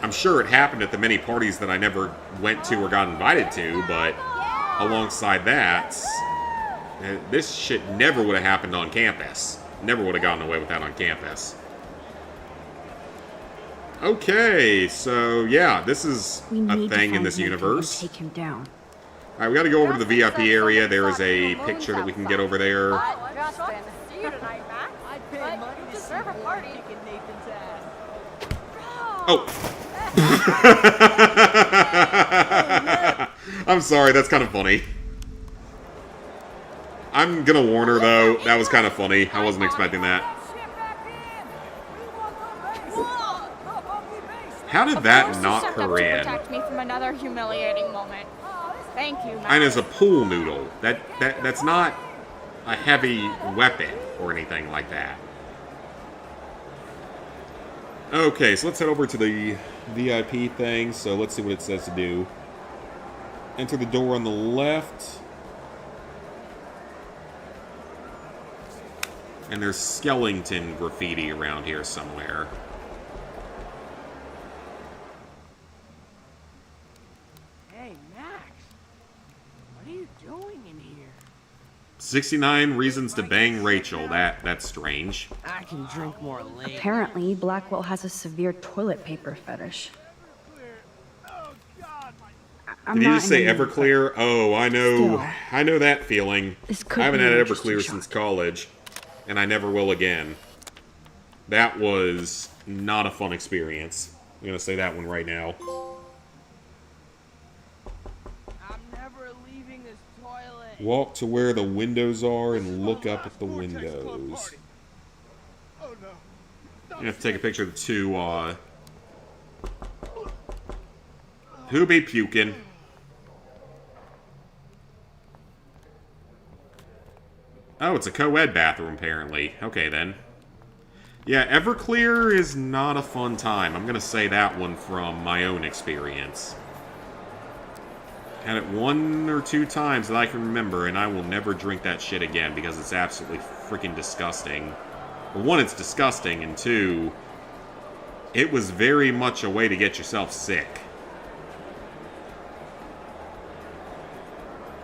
S1: I'm sure it happened at the many parties that I never went to or got invited to, but alongside that, this shit never would have happened on campus. Never would have gotten away with that on campus. Okay, so yeah, this is
S5: We
S1: a
S5: need to
S1: thing in
S5: find
S1: this
S5: Nathan
S1: universe.
S5: and take him down.
S1: Alright, we gotta go over to the VIP area. There is a picture that we can get over there.
S8: Justin, see you tonight, Max. I'd pay money to deserve a party. Nathan's ass.
S1: Oh! I'm sorry, that's kind of funny. I'm gonna warn her though, that was kind of funny. I wasn't expecting that. How did that knock her in?
S8: Protect me from another humiliating moment. Thank you, Max.
S1: And as a pool noodle, that's not a heavy weapon or anything like that. Okay, so let's head over to the VIP thing. So let's see what it says to do. Enter the door on the left. And there's skeleton graffiti around here somewhere.
S7: Hey, Max. What are you doing in here?
S1: 69 reasons to bang Rachel. That's strange.
S7: I can drink more later.
S5: Apparently, Blackwell has a severe toilet paper fetish. I'm
S1: Did he
S5: not
S1: just
S5: in
S1: say
S5: the mood,
S1: Everclear? Oh, I know.
S5: Still.
S1: I know that feeling.
S5: This could
S1: I haven't
S5: be
S1: had
S5: an interesting
S1: Everclear
S5: shot.
S1: since college, and I never will again. That was not a fun experience. I'm gonna say that one right now.
S7: I'm never leaving this toilet.
S1: Walk to where the windows are and look up at the windows. You have to take a picture of the two, who be puking? Oh, it's a co-ed bathroom, apparently. Okay, then. Yeah, Everclear is not a fun time. I'm gonna say that one from my own experience. Had it 1 or 2 times that I can remember, and I will never drink that shit again because it's absolutely freaking disgusting. For one, it's disgusting, and 2, it was very much a way to get yourself sick.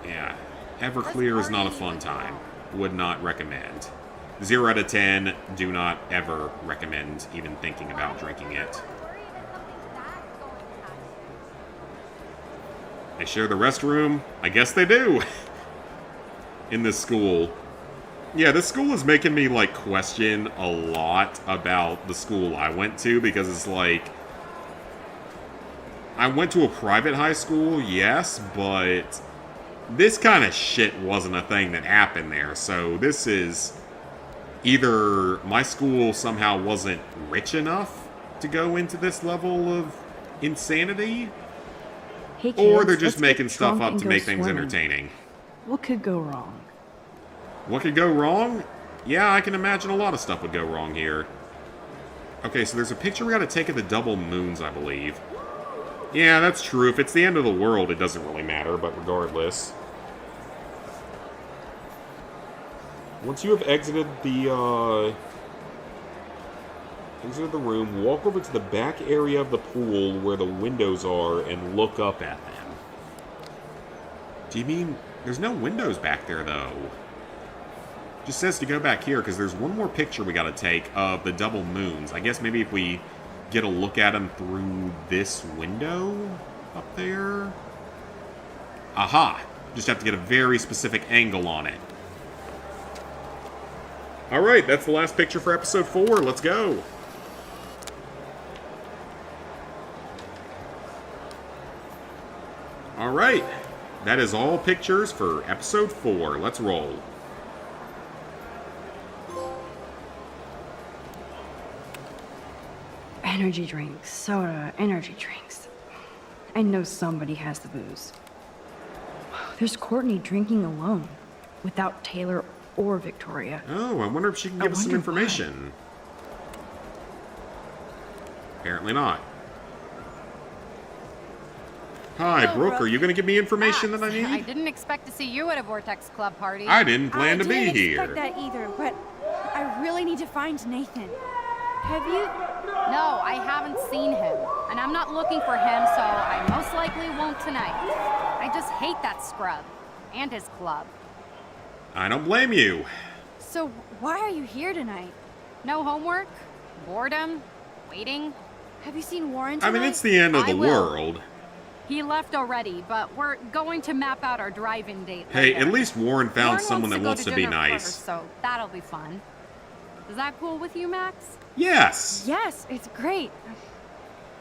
S1: Yeah, Everclear is not a fun time. Would not recommend. 0 out of 10, do not ever recommend even thinking about drinking it. They share the restroom? I guess they do. In this school. Yeah, this school is making me, like, question a lot about the school I went to, because it's like... I went to a private high school, yes, but... this kind of shit wasn't a thing that happened there, so this is... either my school somehow wasn't rich enough to go into this level of insanity,
S5: Hey,
S1: or
S5: kids,
S1: they're just
S5: let's get
S1: making stuff
S5: drunk
S1: up
S5: and
S1: to
S5: go
S1: make things
S5: swimming.
S1: entertaining.
S5: What could go wrong?
S1: What could go wrong? Yeah, I can imagine a lot of stuff would go wrong here. Okay, so there's a picture we gotta take of the double moons, I believe. Yeah, that's true. If it's the end of the world, it doesn't really matter, but regardless. Once you have exited the room, walk over to the back area of the pool where the windows are and look up at them. Do you mean... There's no windows back there, though. Just says to go back here, because there's one more picture we gotta take of the double moons. I guess maybe if we get a look at them through this window up there? Aha! Just have to get a very specific angle on it. Alright, that's the last picture for episode 4. Let's go! Alright, that is all pictures for episode 4. Let's roll.
S5: Energy drinks, soda, energy drinks. I know somebody has the booze. There's Courtney drinking alone, without Taylor or Victoria.
S1: Oh, I wonder if she can give us some
S5: wonder
S1: information. Apparently not. Hi,
S8: Hello,
S1: Brooke.
S8: Brooke.
S1: Are you going to give me information that I
S9: I
S1: need?
S9: didn't expect to see you at a Vortex Club party.
S1: I didn't plan to be
S2: I didn't
S1: here.
S2: expect that either, but I really need to find Nathan. Have you?
S9: No, I haven't seen him. And I'm not looking for him, so I most likely won't tonight. I just hate that scrub. And his club.
S1: I don't blame you.
S2: So why are you here tonight?
S9: No homework? Boredom? Waiting?
S2: Have you seen Warren
S1: I
S2: tonight?
S1: mean, it's the end of
S9: I
S1: the
S9: will.
S1: world.
S9: He left already, but we're going to map out our drive-in date
S1: Hey,
S9: later.
S1: at least Warren found
S9: Warren
S1: someone that
S9: go
S1: wants to be
S9: dinner
S1: nice.
S9: first, so that'll be fun. Is that cool with you, Max?
S1: Yes,
S2: Yes, it's great.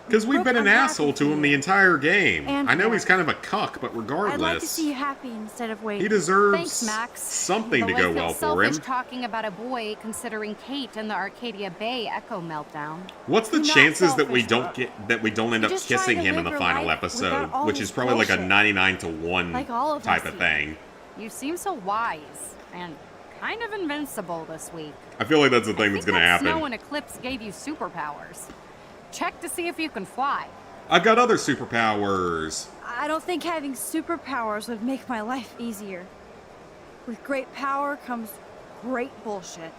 S1: because we've
S2: Brooke,
S1: been an
S2: I'm happy
S1: asshole to
S2: for
S1: him
S2: you.
S1: the entire game.
S2: And
S1: I know
S2: Warren.
S1: he's kind of a cuck, but regardless,
S2: I'd like to see you happy instead of waiting.
S1: he deserves
S9: Thanks, Max.
S1: something to
S9: Though
S1: go
S9: I feel
S1: well for him.
S9: selfish talking about a boy considering Kate in the Arcadia Bay Echo meltdown.
S1: What's the
S2: You're not
S1: chances that we
S2: selfish,
S1: don't
S2: Brooke.
S1: end up
S2: just trying
S1: kissing
S2: to
S1: him in
S2: live
S1: the
S2: your
S1: final
S2: life
S1: episode,
S2: without all
S1: which
S2: this
S1: is probably like a
S2: bullshit.
S1: 99 to 1
S2: Like all of
S1: type
S2: us
S1: of
S2: do.
S1: thing.
S9: You seem so wise and kind of invincible this week.
S1: I feel like that's the thing
S9: I
S1: that's
S9: think
S1: going to
S9: that
S1: happen.
S9: Snow and Eclipse gave you superpowers. Check to see if you can fly.
S1: I've got other superpowers.
S2: I don't think having superpowers would make my life easier. With great power comes great bullshit.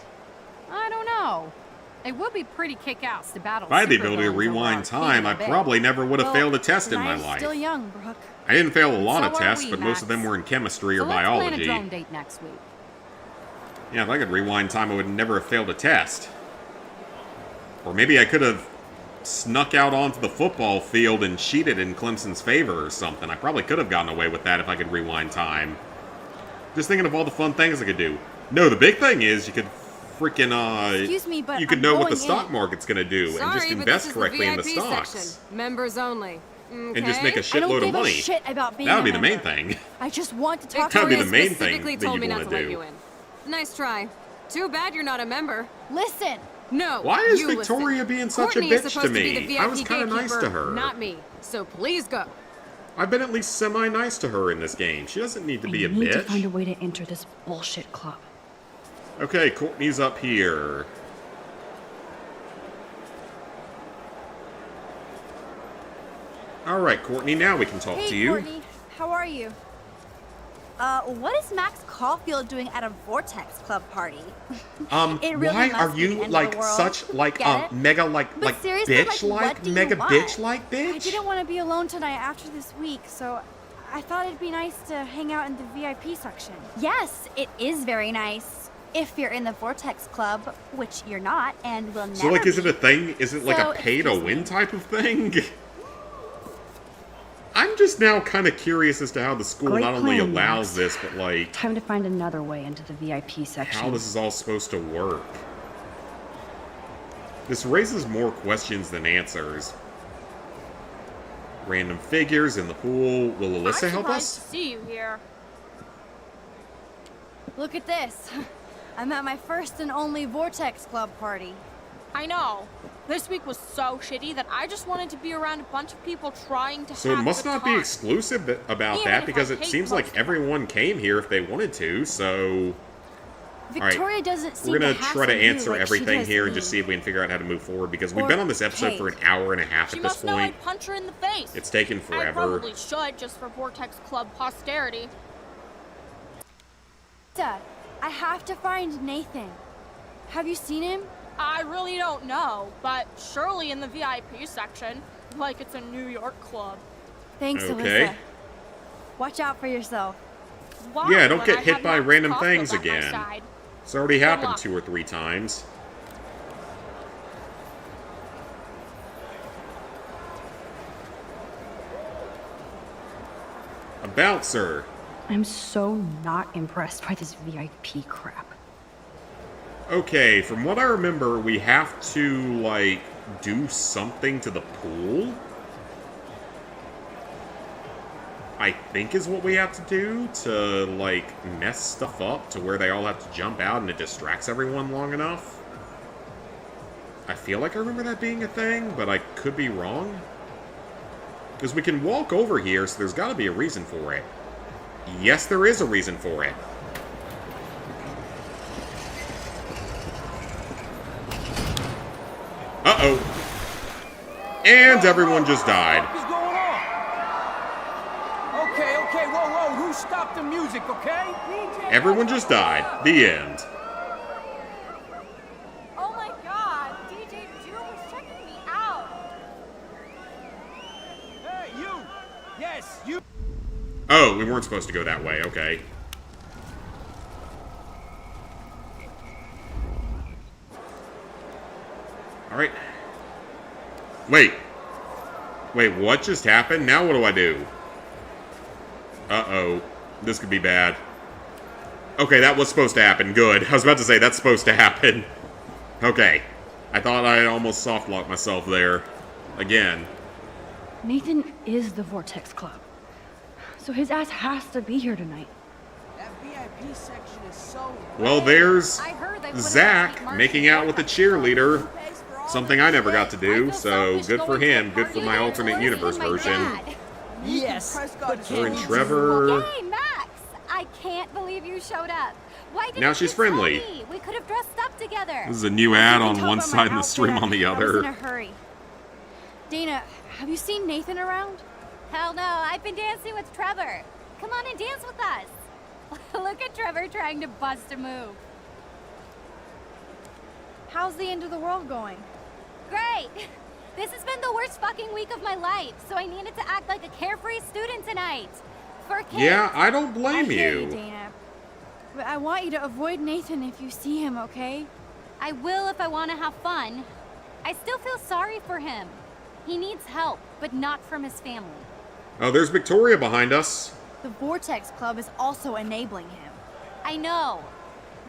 S9: I don't know. It would be pretty kick-ass to battle
S1: If I had the ability to
S9: supervillains over
S1: rewind time, I
S9: Arcadia Bay.
S1: probably never would have
S2: Well,
S1: failed a test in my
S2: life's
S1: life.
S2: still young, Brooke.
S1: I didn't fail a lot
S9: So
S1: of
S9: are
S1: tests,
S9: we,
S1: but most of them
S9: Max.
S1: were in chemistry or
S9: So let's plan a
S1: biology.
S9: drone date next week.
S1: Yeah, if I could rewind time, I would never have failed a test. Or maybe I could have snuck out onto the football field and cheated in Clemson's favor or something. I probably could have gotten away with that if I could rewind time. Just thinking of all the fun things I could do. No, the big thing is you could freaking,
S2: Excuse me, but
S1: you could
S2: I'm
S1: know what the
S2: going
S1: stock
S2: in.
S1: market's gonna do and just invest correctly in the stocks.
S6: Section. Members only.
S1: And just make a
S2: I don't
S1: shitload
S2: give
S1: of money.
S2: a shit about being
S1: That would
S2: a
S1: be the main
S2: member.
S1: thing.
S2: I just want to talk
S1: That would
S2: to
S1: be
S2: you.
S1: the main thing
S6: specifically
S1: that
S6: told
S1: you'd
S6: me not
S1: want
S6: to
S1: to
S6: let
S1: do.
S6: you in. Nice try. Too bad you're not a member.
S2: Listen,
S6: No.
S1: Why is
S6: you
S1: Victoria
S6: listen.
S1: being such
S6: Courtney
S1: a
S6: is
S1: bitch to
S6: supposed
S1: me?
S6: be the VIP
S1: I was kind of nice to
S6: gatekeeper,
S1: her.
S6: Not me. So please go.
S1: I've been at least semi-nice to her in this game. She doesn't need to be
S5: I
S1: a
S5: need to find a
S1: bitch.
S5: way to enter this bullshit club.
S1: Okay, Courtney's up here. Alright, Courtney, now we can talk
S2: hey
S1: to you.
S2: Courtney, how are you?
S10: What is Max Caulfield doing at a Vortex Club party? It really
S1: Why
S10: must
S1: are
S10: be the
S1: you
S10: end of
S1: like
S10: the world.
S1: such like
S10: Get it?
S1: mega like
S10: But seriously, like,
S1: bitch like
S10: what do you
S1: mega
S10: want?
S1: bitch like
S2: I
S1: bitch?
S2: didn't want to be alone tonight after this week, so I thought it'd be nice to hang out in the VIP section.
S10: Yes, it is very nice. If you're in the Vortex Club, which you're not, and will never
S1: So like, is it
S10: be.
S1: a thing? Is it like
S10: So,
S1: a pay to
S10: excuse
S1: win
S10: me.
S1: type of thing? I'm just now kind of curious as to how the school
S5: Great
S1: not only
S5: plan,
S1: allows
S5: Max.
S1: this, but like
S5: Time to find another way into the VIP section.
S1: how this is all supposed to work. This raises more questions than answers. Random figures in the pool. Will Alyssa help
S8: I'm
S1: us?
S8: surprised to see you here.
S2: Look at this. I'm at my first and only Vortex Club party.
S8: I know. This week was so shitty that I just wanted to be around a bunch of people trying to
S1: So
S8: have
S1: it must
S8: a
S1: not
S8: good
S1: be
S8: time.
S1: exclusive about
S8: Even
S1: that,
S8: if
S1: because
S8: I
S1: it
S8: hate
S1: seems
S8: most
S1: like
S8: of them.
S1: everyone came here if they wanted to, so...
S2: Victoria doesn't seem
S1: We're gonna
S2: to
S1: try to
S2: hassle you
S1: answer
S2: like she
S1: everything
S2: does
S1: here
S2: me.
S1: and just see if we can figure out how to move forward, because we've
S2: Or
S1: been on this episode for an
S2: Kate.
S1: hour and a half
S8: She
S1: at this
S8: must know
S1: point.
S8: I'd punch her in the face.
S1: It's taken
S8: I
S1: forever.
S8: probably should, just for Vortex Club posterity.
S2: Dad, I have to find Nathan. Have you seen him?
S8: I really don't know, but surely in the VIP section, like it's a New York club.
S2: Thanks,
S1: Okay.
S2: Alyssa. Watch out for yourself.
S8: Why,
S1: Yeah, don't
S8: when
S1: get
S8: I
S1: hit
S8: have
S1: by
S8: Max
S1: random
S8: Caulfield
S1: things
S8: at my
S1: again.
S8: side?
S1: It's already happened
S8: luck.
S1: 2 or 3 times. A bouncer.
S5: I'm so not impressed by this VIP crap.
S1: Okay, from what I remember, we have to, like, do something to the pool? I think is what we have to do to, like, mess stuff up to where they all have to jump out and it distracts everyone long enough. I feel like I remember that being a thing, but I could be wrong. Because we can walk over here, so there's got to be a reason for it. Yes, there is a reason for it. Uh-oh. And everyone just died.
S4: What is going on? Okay, whoa, who stopped the music, okay?
S1: Everyone just died. The end.
S8: Oh my god, DJ June was checking me out.
S4: Hey, you! Yes, you!
S1: Oh, we weren't supposed to go that way. Okay. Alright. Wait. Wait, what just happened? Now what do I do? Uh-oh. This could be bad. Okay, that was supposed to happen. Good. I was about to say, that's supposed to happen. Okay. I thought I almost soft-locked myself there. Again.
S5: Nathan is the Vortex Club. So his ass has to be here tonight.
S7: That VIP section is so...
S1: Well, there's
S9: I heard they put it on
S1: Zach
S9: St. Mark's
S1: making out with the cheerleader.
S7: Pays for all
S1: Something
S7: that
S1: I never got to
S7: shit.
S1: do,
S9: feel
S1: so
S9: selfish
S1: good for
S9: going to a
S1: him. Good for
S9: party
S1: my
S9: and
S1: alternate
S9: listening
S1: universe
S9: to my
S1: version.
S9: dad.
S7: Yes, but
S1: Her and
S7: Kate-
S1: Trevor.
S9: Hey, Max! I can't believe you showed up. Why didn't
S1: Now she's
S9: you tell
S1: friendly.
S9: me? We could have dressed up together.
S1: This is a new ad
S2: You
S1: on
S2: can tell
S1: one
S2: by my
S1: side and the stream
S2: outfit
S1: on the
S2: I was in a
S1: other.
S2: hurry. Dana, have you seen Nathan around?
S9: Hell no, I've been dancing with Trevor. Come on and dance with us. Look at Trevor trying to bust a move.
S2: How's the end of the world going?
S9: Great! This has been the worst fucking week of my life, so I needed to act like a carefree student tonight. For kids.
S1: Yeah, I don't
S2: I
S1: blame
S2: hear
S1: you.
S2: Dana. But I want you to avoid Nathan if you see him, okay?
S9: I will if I want to have fun. I still feel sorry for him. He needs help, but not from his family.
S1: Oh, there's Victoria behind us.
S2: The Vortex Club is also enabling him.
S9: I know.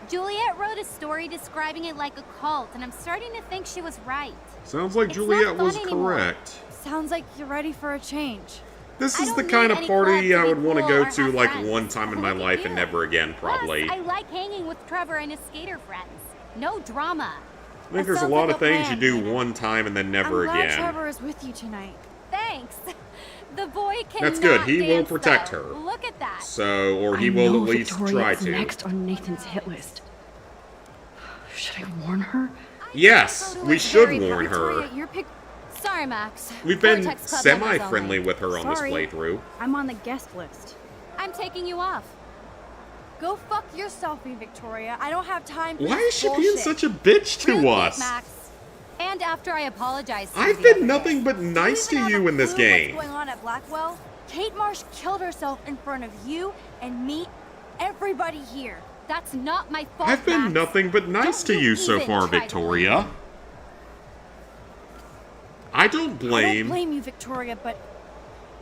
S9: Juliet wrote a story describing it like a cult, and I'm starting to think she was right.
S1: Sounds like
S9: It's
S1: Juliet
S9: not
S1: was
S9: fun anymore.
S1: correct.
S2: Sounds like you're ready for a change.
S1: This
S9: I
S1: is
S9: don't
S1: the
S9: need
S1: kind of
S9: any
S1: party
S9: club
S1: I
S9: to
S1: would
S9: be
S1: want to
S9: cool
S1: go
S9: or
S1: to
S9: have
S1: like
S9: friends.
S1: one time in my
S9: Look at
S1: life and
S9: you.
S1: never again, probably.
S9: Plus, I like hanging with Trevor and his skater friends. No drama.
S1: I think
S2: That
S1: there's a
S2: sounds
S1: lot
S2: like
S1: of
S2: a
S1: things you
S2: plan,
S1: do
S2: Dana.
S1: one time and then never
S2: I'm glad
S1: again.
S2: Trevor is with you tonight.
S9: Thanks. The boy can.
S1: That's good. He will protect her.
S9: Look at that.
S1: So, or
S5: I
S1: he will
S5: know
S1: at least
S5: Victoria
S1: try
S5: is
S1: to.
S5: next on Nathan's hit list. Should I warn her?
S1: Yes, we should warn
S2: Victoria,
S1: her.
S2: you're pick.
S9: Sorry, Max.
S1: We've been
S9: Vortex Club members
S1: semi-friendly
S9: only.
S1: with her on this
S2: Sorry.
S1: playthrough.
S2: I'm on the guest list.
S9: I'm taking you off.
S2: Go fuck yourself, Victoria. I don't have time for
S1: Why
S2: this
S1: is she being
S2: bullshit.
S1: such a bitch to
S9: Rude,
S1: us?
S9: Max. And after I apologized to you
S1: I've
S9: the
S1: been
S9: other
S1: nothing
S9: day.
S1: but nice
S2: Do you
S1: to
S2: even
S1: you
S2: have
S1: in
S2: a
S1: this
S2: clue
S1: game.
S2: What's going on at Blackwell? Kate Marsh killed herself in front of you and me, everybody here.
S9: That's not my fault,
S1: I've been
S9: Max.
S1: nothing but nice
S9: Don't
S1: to you so
S9: even
S1: far,
S9: try to
S1: Victoria.
S9: blame me.
S1: I don't
S2: I don't
S1: blame.
S2: blame you, Victoria, but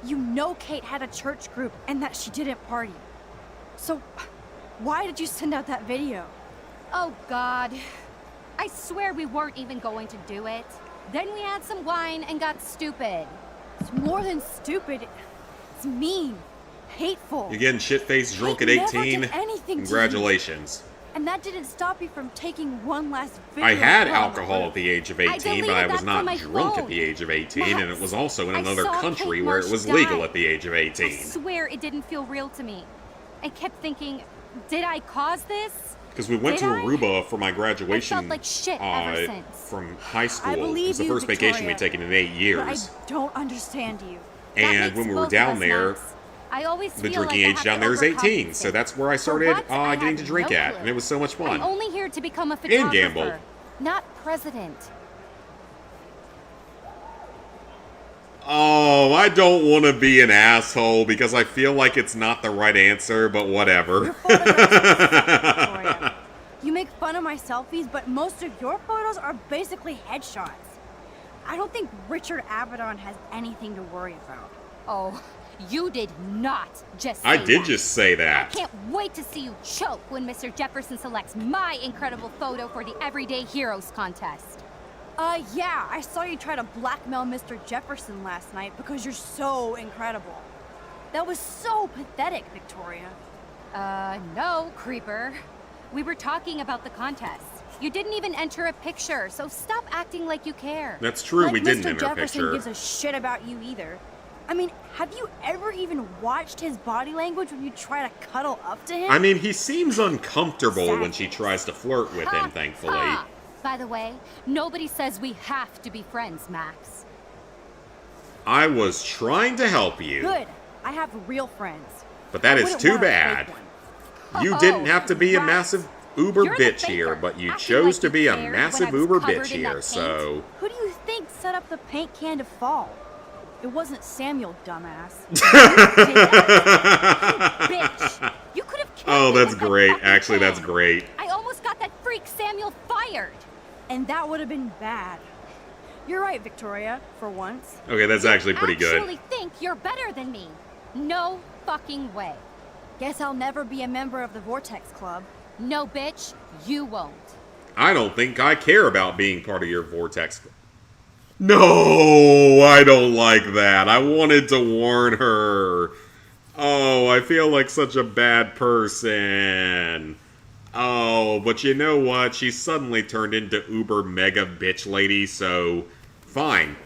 S2: you know Kate had a church group and that she didn't party. So, why did you send out that video?
S9: Oh, God. I swear we weren't even going to do it. Then we had some wine and got stupid.
S2: It's more than stupid. It's mean, hateful.
S1: You getting shit-faced drunk at
S2: Kate never
S1: 18?
S2: did anything to you.
S1: Congratulations.
S2: And that didn't stop you from taking one last video.
S1: I had
S2: of Paul.
S1: alcohol at the age of 18, but I was not drunk at the age of 18, and it was also in another country where it was legal at the age of 18.
S9: I swear it didn't feel real to me. I kept thinking, did I cause this?
S1: Because we went to Aruba for my graduation
S9: I felt like shit ever since.
S1: from high school.
S2: I
S1: It
S2: believe
S1: was the
S2: you,
S1: first vacation
S2: Victoria,
S1: we'd taken in 8
S2: But
S1: years.
S2: I don't understand you.
S9: That
S1: And
S9: makes
S1: when we were
S9: both of
S1: down
S9: us,
S1: there,
S9: Max. I always
S1: the
S9: feel
S1: drinking
S9: like I
S1: age
S9: have
S1: down
S9: to
S1: there is 18, so
S9: overcompensate.
S1: that's where I
S9: For
S1: started
S9: once, I
S1: getting
S9: had
S1: to drink
S9: no
S1: at,
S9: clue.
S1: and it was so much fun.
S9: I'm only here to become a
S1: And
S9: photographer,
S1: gamble.
S9: not president.
S1: Oh, I don't want to be an asshole because I feel like it's not the right answer, but whatever.
S2: Victoria. You make fun of my selfies, but most of your photos are basically headshots. I don't think Richard Abaddon has anything to worry about.
S9: Oh, you did not just say
S1: I did
S9: that.
S1: just say
S9: I
S1: that.
S9: can't wait to see you choke when Mr. Jefferson selects my incredible photo for the Everyday Heroes contest.
S2: Yeah, I saw you try to blackmail Mr. Jefferson last night because you're so incredible. That was so pathetic, Victoria.
S9: No, creeper. We were talking about the contest. You didn't even enter a picture, so stop acting like you care.
S1: That's true,
S2: Like
S1: we didn't
S2: Mr.
S1: enter a
S2: Jefferson
S1: picture.
S2: gives a shit about you either. I mean, have you ever even watched his body language when you try to cuddle up to him?
S1: I mean, he seems uncomfortable when she tries to flirt with him, thankfully.
S9: Ha! By the way, nobody says we have to be friends, Max.
S1: I was trying to help you,
S2: Good. I have real friends.
S1: but that
S2: I
S1: is
S2: wouldn't
S1: too
S2: want a fake
S1: bad.
S2: one.
S1: You didn't have to be a
S9: right.
S1: massive Uber
S9: You're the
S1: bitch here,
S9: faker,
S1: but you
S9: acting
S1: chose
S9: like
S1: to
S9: you
S1: be a
S9: cared when
S1: massive
S9: I was
S1: Uber
S9: covered
S1: bitch
S9: in that
S1: here,
S9: paint.
S1: so...
S2: Who do you think set up the paint can to fall? It wasn't Samuel, dumbass.
S9: Bitch! You could have killed
S1: Oh,
S9: me
S1: that's
S9: with that
S1: great.
S9: fucking
S1: Actually, that's
S9: pen.
S1: great.
S9: I almost got that freak Samuel fired.
S2: And that would have been bad. You're right, Victoria, for once.
S1: Okay, that's actually pretty good.
S9: Actually think you're better than me. No fucking way.
S2: Guess I'll never be a member of the Vortex Club.
S9: No, bitch, you won't.
S1: I don't think I care about being part of your vortex. No, I don't like that. I wanted to warn her. Oh, I feel like such a bad person. Oh, but you know what? She suddenly turned into uber mega bitch lady, so fine.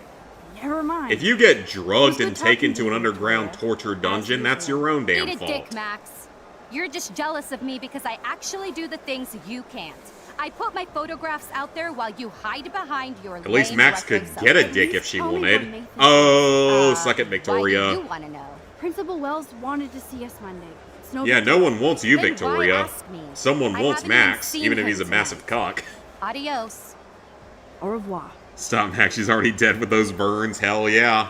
S2: Never mind.
S1: If you get drugged
S2: Who's
S1: and
S2: been talking
S1: taken
S2: to
S1: to an
S2: you,
S1: underground
S2: Victoria?
S1: torture dungeon,
S2: As
S1: that's
S2: usual.
S1: your own damn
S9: Eat a
S1: fault.
S9: dick, Max. You're just jealous of me because I actually do the things you can't. I put my photographs out there while you hide behind your
S1: At least
S9: lame
S1: Max
S9: retro
S1: could
S9: self.
S1: get a
S2: At
S1: dick
S2: least
S1: if she
S2: tell me
S1: wanted.
S2: what Nathan
S1: Oh, suck it,
S9: Why
S1: Victoria.
S9: do you want to know?
S2: Principal Wells wanted to see us Monday. It's no
S1: Yeah,
S2: big
S1: no
S2: deal.
S1: one wants you,
S9: Then why
S1: Victoria.
S9: ask me?
S1: Someone
S9: I
S1: wants
S9: haven't even
S1: Max,
S9: seen
S1: even if
S9: him
S1: he's a
S9: tonight.
S1: massive cock.
S9: Adios.
S2: Au revoir.
S1: Stop, Max. She's already dead with those burns. Hell yeah.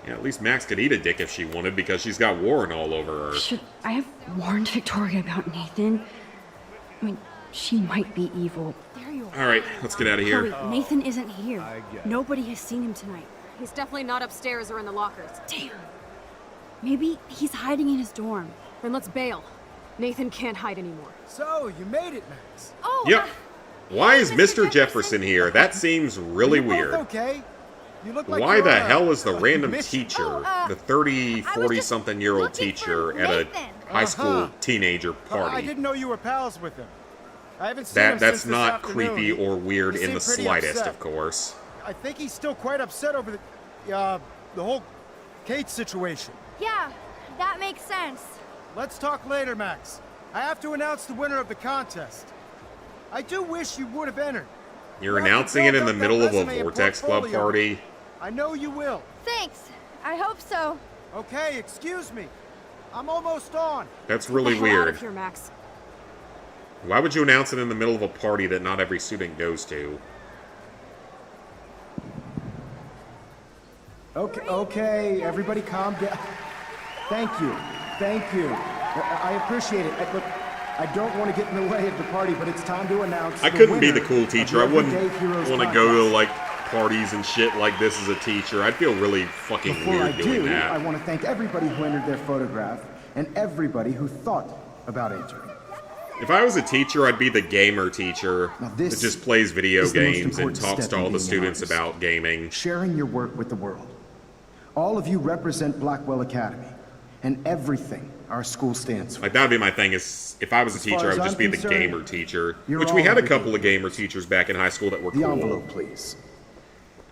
S1: Yeah, at least Max could eat a dick if she wanted because she's got Warren all over her.
S5: Should I have warned Victoria about Nathan? I mean, she might be evil.
S2: There you are.
S1: Alright, let's get out of here.
S2: Hurry, Nathan isn't here. Nobody has seen him tonight.
S3: He's definitely not upstairs or in the lockers.
S2: Damn. Maybe he's hiding in his dorm.
S3: Then let's bail. Nathan can't hide anymore.
S11: So, you made it, Max.
S2: Oh,
S1: Yep. Why is Mr. Jefferson here? That seems really
S11: You both
S1: weird.
S11: okay? You look like
S1: Why
S11: you're
S1: the
S11: on a-
S1: hell is the random
S11: mission.
S1: teacher, the 30,
S2: I was
S1: 40-something-year-old
S2: just looking
S1: teacher
S2: for
S1: at a
S2: Nathan.
S1: high school
S11: Uh-huh.
S1: teenager
S11: I
S1: party?
S11: didn't know you were pals with him. I haven't seen him
S1: That's
S11: since this
S1: not
S11: afternoon.
S1: creepy or weird
S11: He
S1: in the
S11: seemed pretty
S1: slightest,
S11: upset.
S1: of course.
S11: I think he's still quite upset over the whole Kate situation.
S2: Yeah, that makes sense.
S11: Let's talk later, Max. I have to announce the winner of the contest. I do wish you would have entered.
S1: You're
S11: You have to
S1: announcing it in
S11: build
S1: the
S11: up
S1: middle
S11: that
S1: of a
S11: resume and
S1: Vortex Club
S11: portfolio.
S1: party.
S11: I know you will.
S2: Thanks. I hope so.
S11: Okay, excuse me. I'm almost on.
S1: That's
S3: Get
S1: really
S3: the hell out
S1: weird.
S3: of here, Max.
S1: Why would you announce it in the middle of a party that not every student goes to?
S12: Okay, everybody calm down. Thank you. I appreciate it. Look, I don't want to get in the way of the party, but it's time to announce
S1: I
S12: the
S1: couldn't be
S12: winner
S1: the cool
S12: of
S1: teacher. I
S12: the
S1: wouldn't
S12: Everyday Heroes
S1: want to go to,
S12: contest.
S1: like, parties and shit like this as a teacher. I'd feel really fucking
S12: Before I
S1: weird doing
S12: do,
S1: that.
S12: I want to thank everybody who entered their photograph and everybody who thought about entering.
S1: If I was a teacher, I'd be the gamer teacher
S12: Now this
S1: that just plays video
S12: is the most
S1: games and
S12: important
S1: talks
S12: step
S1: to
S12: in
S1: all the
S12: being an
S1: students
S12: artist.
S1: about gaming.
S12: Sharing your work with the world. All of you represent Blackwell Academy, and everything our school stands for.
S1: Like, that would be my thing, is if I was a
S12: As far
S1: teacher, I
S12: as
S1: would just
S12: I'm
S1: be the
S12: concerned,
S1: gamer teacher.
S12: you're
S1: Which we
S12: all
S1: had a
S12: the
S1: couple of
S12: gamer.
S1: gamer teachers back in high school that were
S12: The
S1: cool.
S12: envelope, please.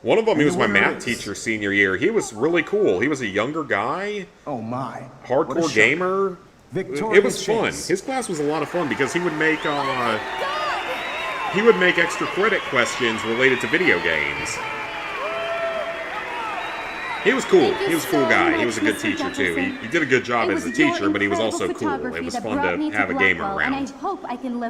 S1: One of them, he
S12: And
S1: was
S12: the
S1: my
S12: winner
S1: math
S12: is-
S1: teacher senior year. He was really cool. He was a younger guy,
S12: Oh my. What a
S1: hardcore
S12: shock.
S1: gamer.
S12: Victoria
S1: It was fun.
S12: Chase.
S1: His class was a lot of fun because he would make extra credit questions related to video games. He was cool. He was a cool guy. He was a good teacher too. He did a good job as a teacher, but he was also cool. It was fun to have a gamer around.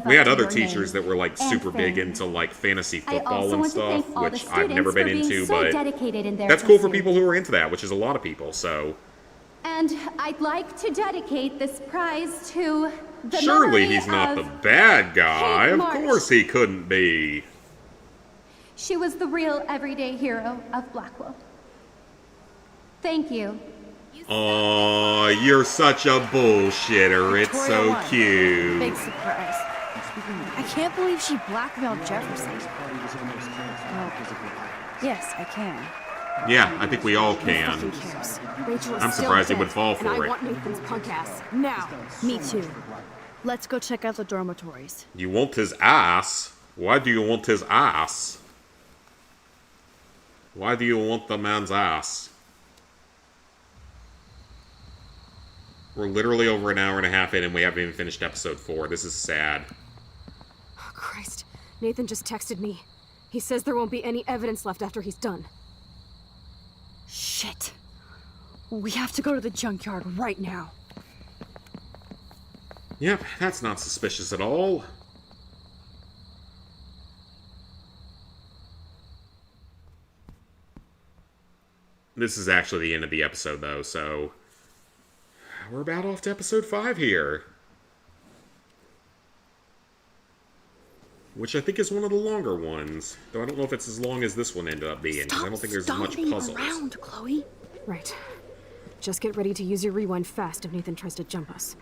S1: We had other teachers that were like super big into like fantasy football and stuff, which I've never been into, but that's cool for people who are into that, which is a lot of people, so.
S13: And I'd like to dedicate this prize to the
S1: Surely
S13: memory
S1: he's not
S13: of
S1: the bad guy.
S13: Kate
S1: Of
S13: Marsh.
S1: course he couldn't be.
S13: She was the real everyday hero of Blackwell. Thank you.
S1: Aw, you're such a bullshitter. It's
S2: Victoria
S1: so
S2: won.
S1: cute.
S2: Big surprise. I can't believe she blackmailed Jefferson. Well, yes, I can.
S1: Yeah, I think we all can.
S3: Who cares? Rachel is
S1: I'm
S3: still
S1: surprised he
S3: dead,
S1: would fall
S3: and I
S1: for it.
S3: want Nathan's punk ass now.
S2: Me too. Let's go check out the dormitories.
S1: You want his ass? Why do you want his ass? Why do you want the man's ass? We're literally over an hour and a half in and we haven't even finished episode 4. This is sad.
S3: Oh, Christ. Nathan just texted me. He says there won't be any evidence left after he's done.
S2: Shit. We have to go to the junkyard right now.
S1: Yep, that's not suspicious at all. This is actually the end of the episode, though, so we're about off to episode 5 here. Which I think is one of the longer ones. Though I don't know if it's as long as this one ended up being, because I don't think there's as much puzzles.
S2: Around, Chloe.
S3: Right. Just get ready to use your rewind fast if Nathan tries to jump us.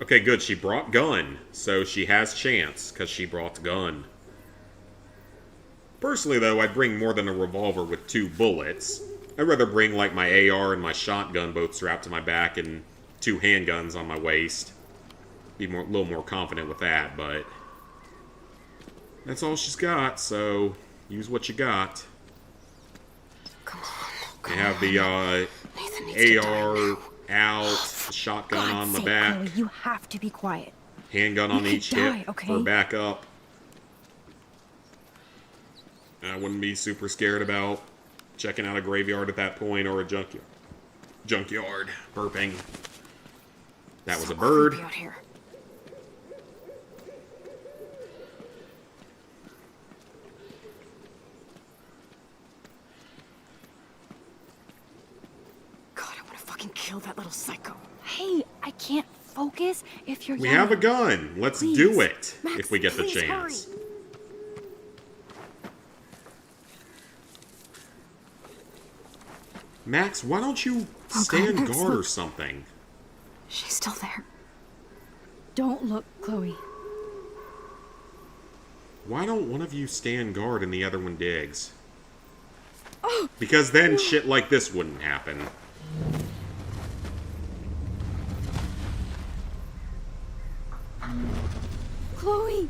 S1: Okay, good. She brought gun, so she has chance, because she brought gun. Personally, though, I'd bring more than a revolver with 2 bullets. I'd rather bring, like, my AR and my shotgun both strapped to my back and 2 handguns on my waist. Be a little more confident with that, but that's all she's got, so use what you got.
S3: Come on.
S1: You have the AR out, the shotgun on my back,
S2: Chloe, you have to be quiet.
S1: handgun on
S2: could
S1: each
S2: die,
S1: hip
S2: okay?
S1: for backup. I wouldn't be super scared about checking out a graveyard at that point or a junkyard. Burping. That was a bird.
S3: Out here. God, I want to fucking kill that little psycho.
S2: Hey, I can't focus if you're
S1: We
S2: yelling.
S1: have a gun. Let's
S2: Please.
S1: do it
S2: Max,
S1: if we get the
S2: please
S1: chance.
S2: hurry.
S1: Max, why don't you
S3: God,
S1: stand
S3: Max,
S1: guard or
S3: look.
S1: something?
S3: She's still there.
S2: Don't look, Chloe.
S1: Why don't one of you stand guard and the other one digs? Because then shit like this wouldn't happen.
S2: Chloe!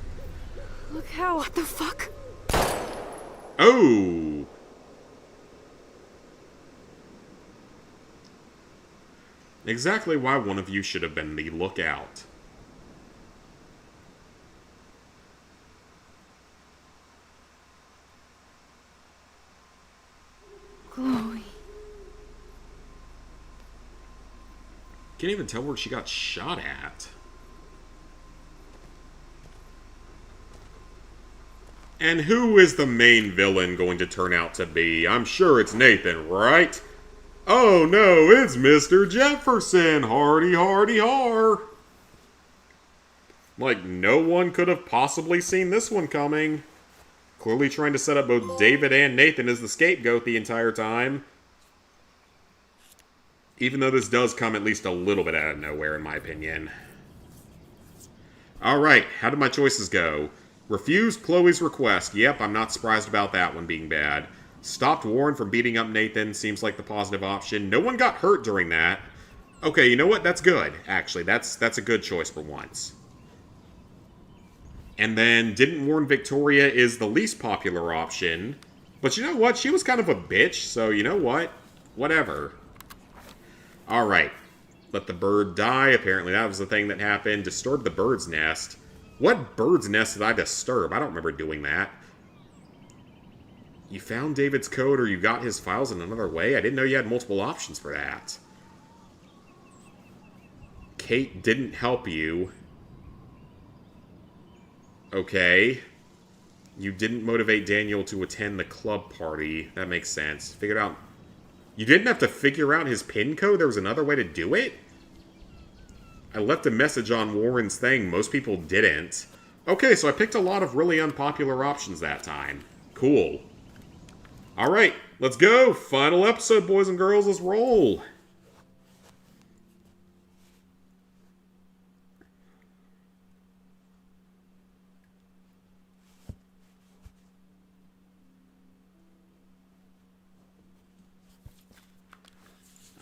S2: Look how.
S3: What the fuck?
S1: Oh! Exactly why one of you should have been the lookout.
S2: Chloe.
S1: Can't even tell where she got shot at. And who is the main villain going to turn out to be? I'm sure it's Nathan, right? Oh no, it's Mr. Jefferson! Hardy, hardy, har! Like, no one could have possibly seen this one coming. Clearly trying to set up both David and Nathan as the scapegoat the entire time. Even though this does come at least a little bit out of nowhere, in my opinion. Alright, how did my choices go? Refused Chloe's request. Yep, I'm not surprised about that one being bad. Stopped Warren from beating up Nathan. Seems like the positive option. No one got hurt during that. Okay, you know what? That's good, actually. That's a good choice for once. And then didn't warn Victoria is the least popular option. But you know what? She was kind of a bitch, so you know what? Whatever. Alright. Let the bird die. Apparently that was the thing that happened. Disturb the bird's nest. What bird's nest did I disturb? I don't remember doing that. You found David's code or you got his files in another way? I didn't know you had multiple options for that. Kate didn't help you. Okay. You didn't motivate Daniel to attend the club party. That makes sense. Figured out... You didn't have to figure out his PIN code? There was another way to do it? I left a message on Warren's thing. Most people didn't. Okay, so I picked a lot of really unpopular options that time. Cool. Alright, let's go! Final episode, boys and girls. Let's roll!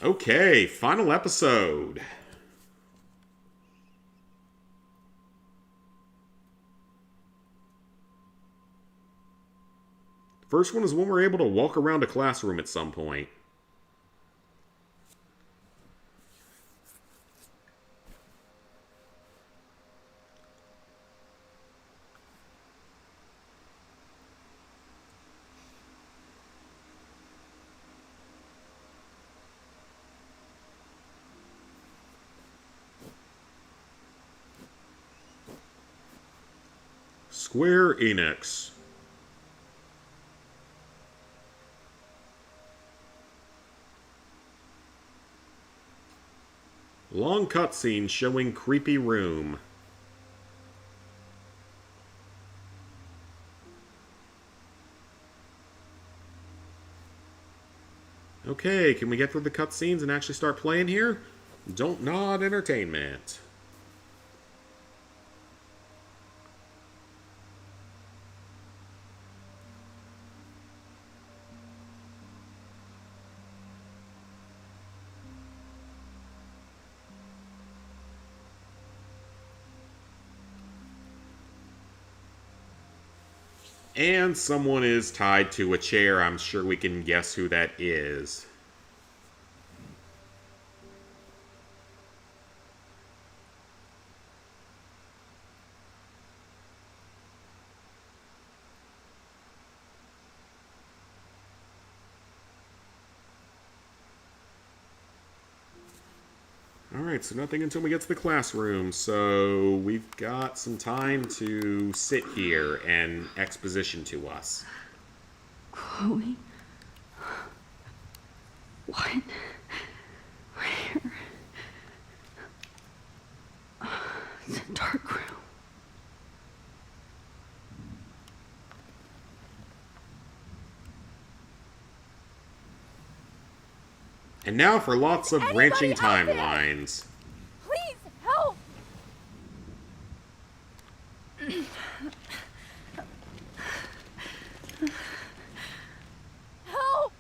S1: Okay, final episode. First one is when we're able to walk around a classroom at some point. Square Enix. Long cutscene showing creepy room. Okay, can we get through the cutscenes and actually start playing here? Don't nod entertainment. And someone is tied to a chair. I'm sure we can guess who that is. Alright, so nothing until we get to the classroom. So we've got some time to sit here and exposition to us.
S5: Chloe? What? Where? It's a dark room.
S1: And now for lots of branching timelines.
S8: Please, help! Help!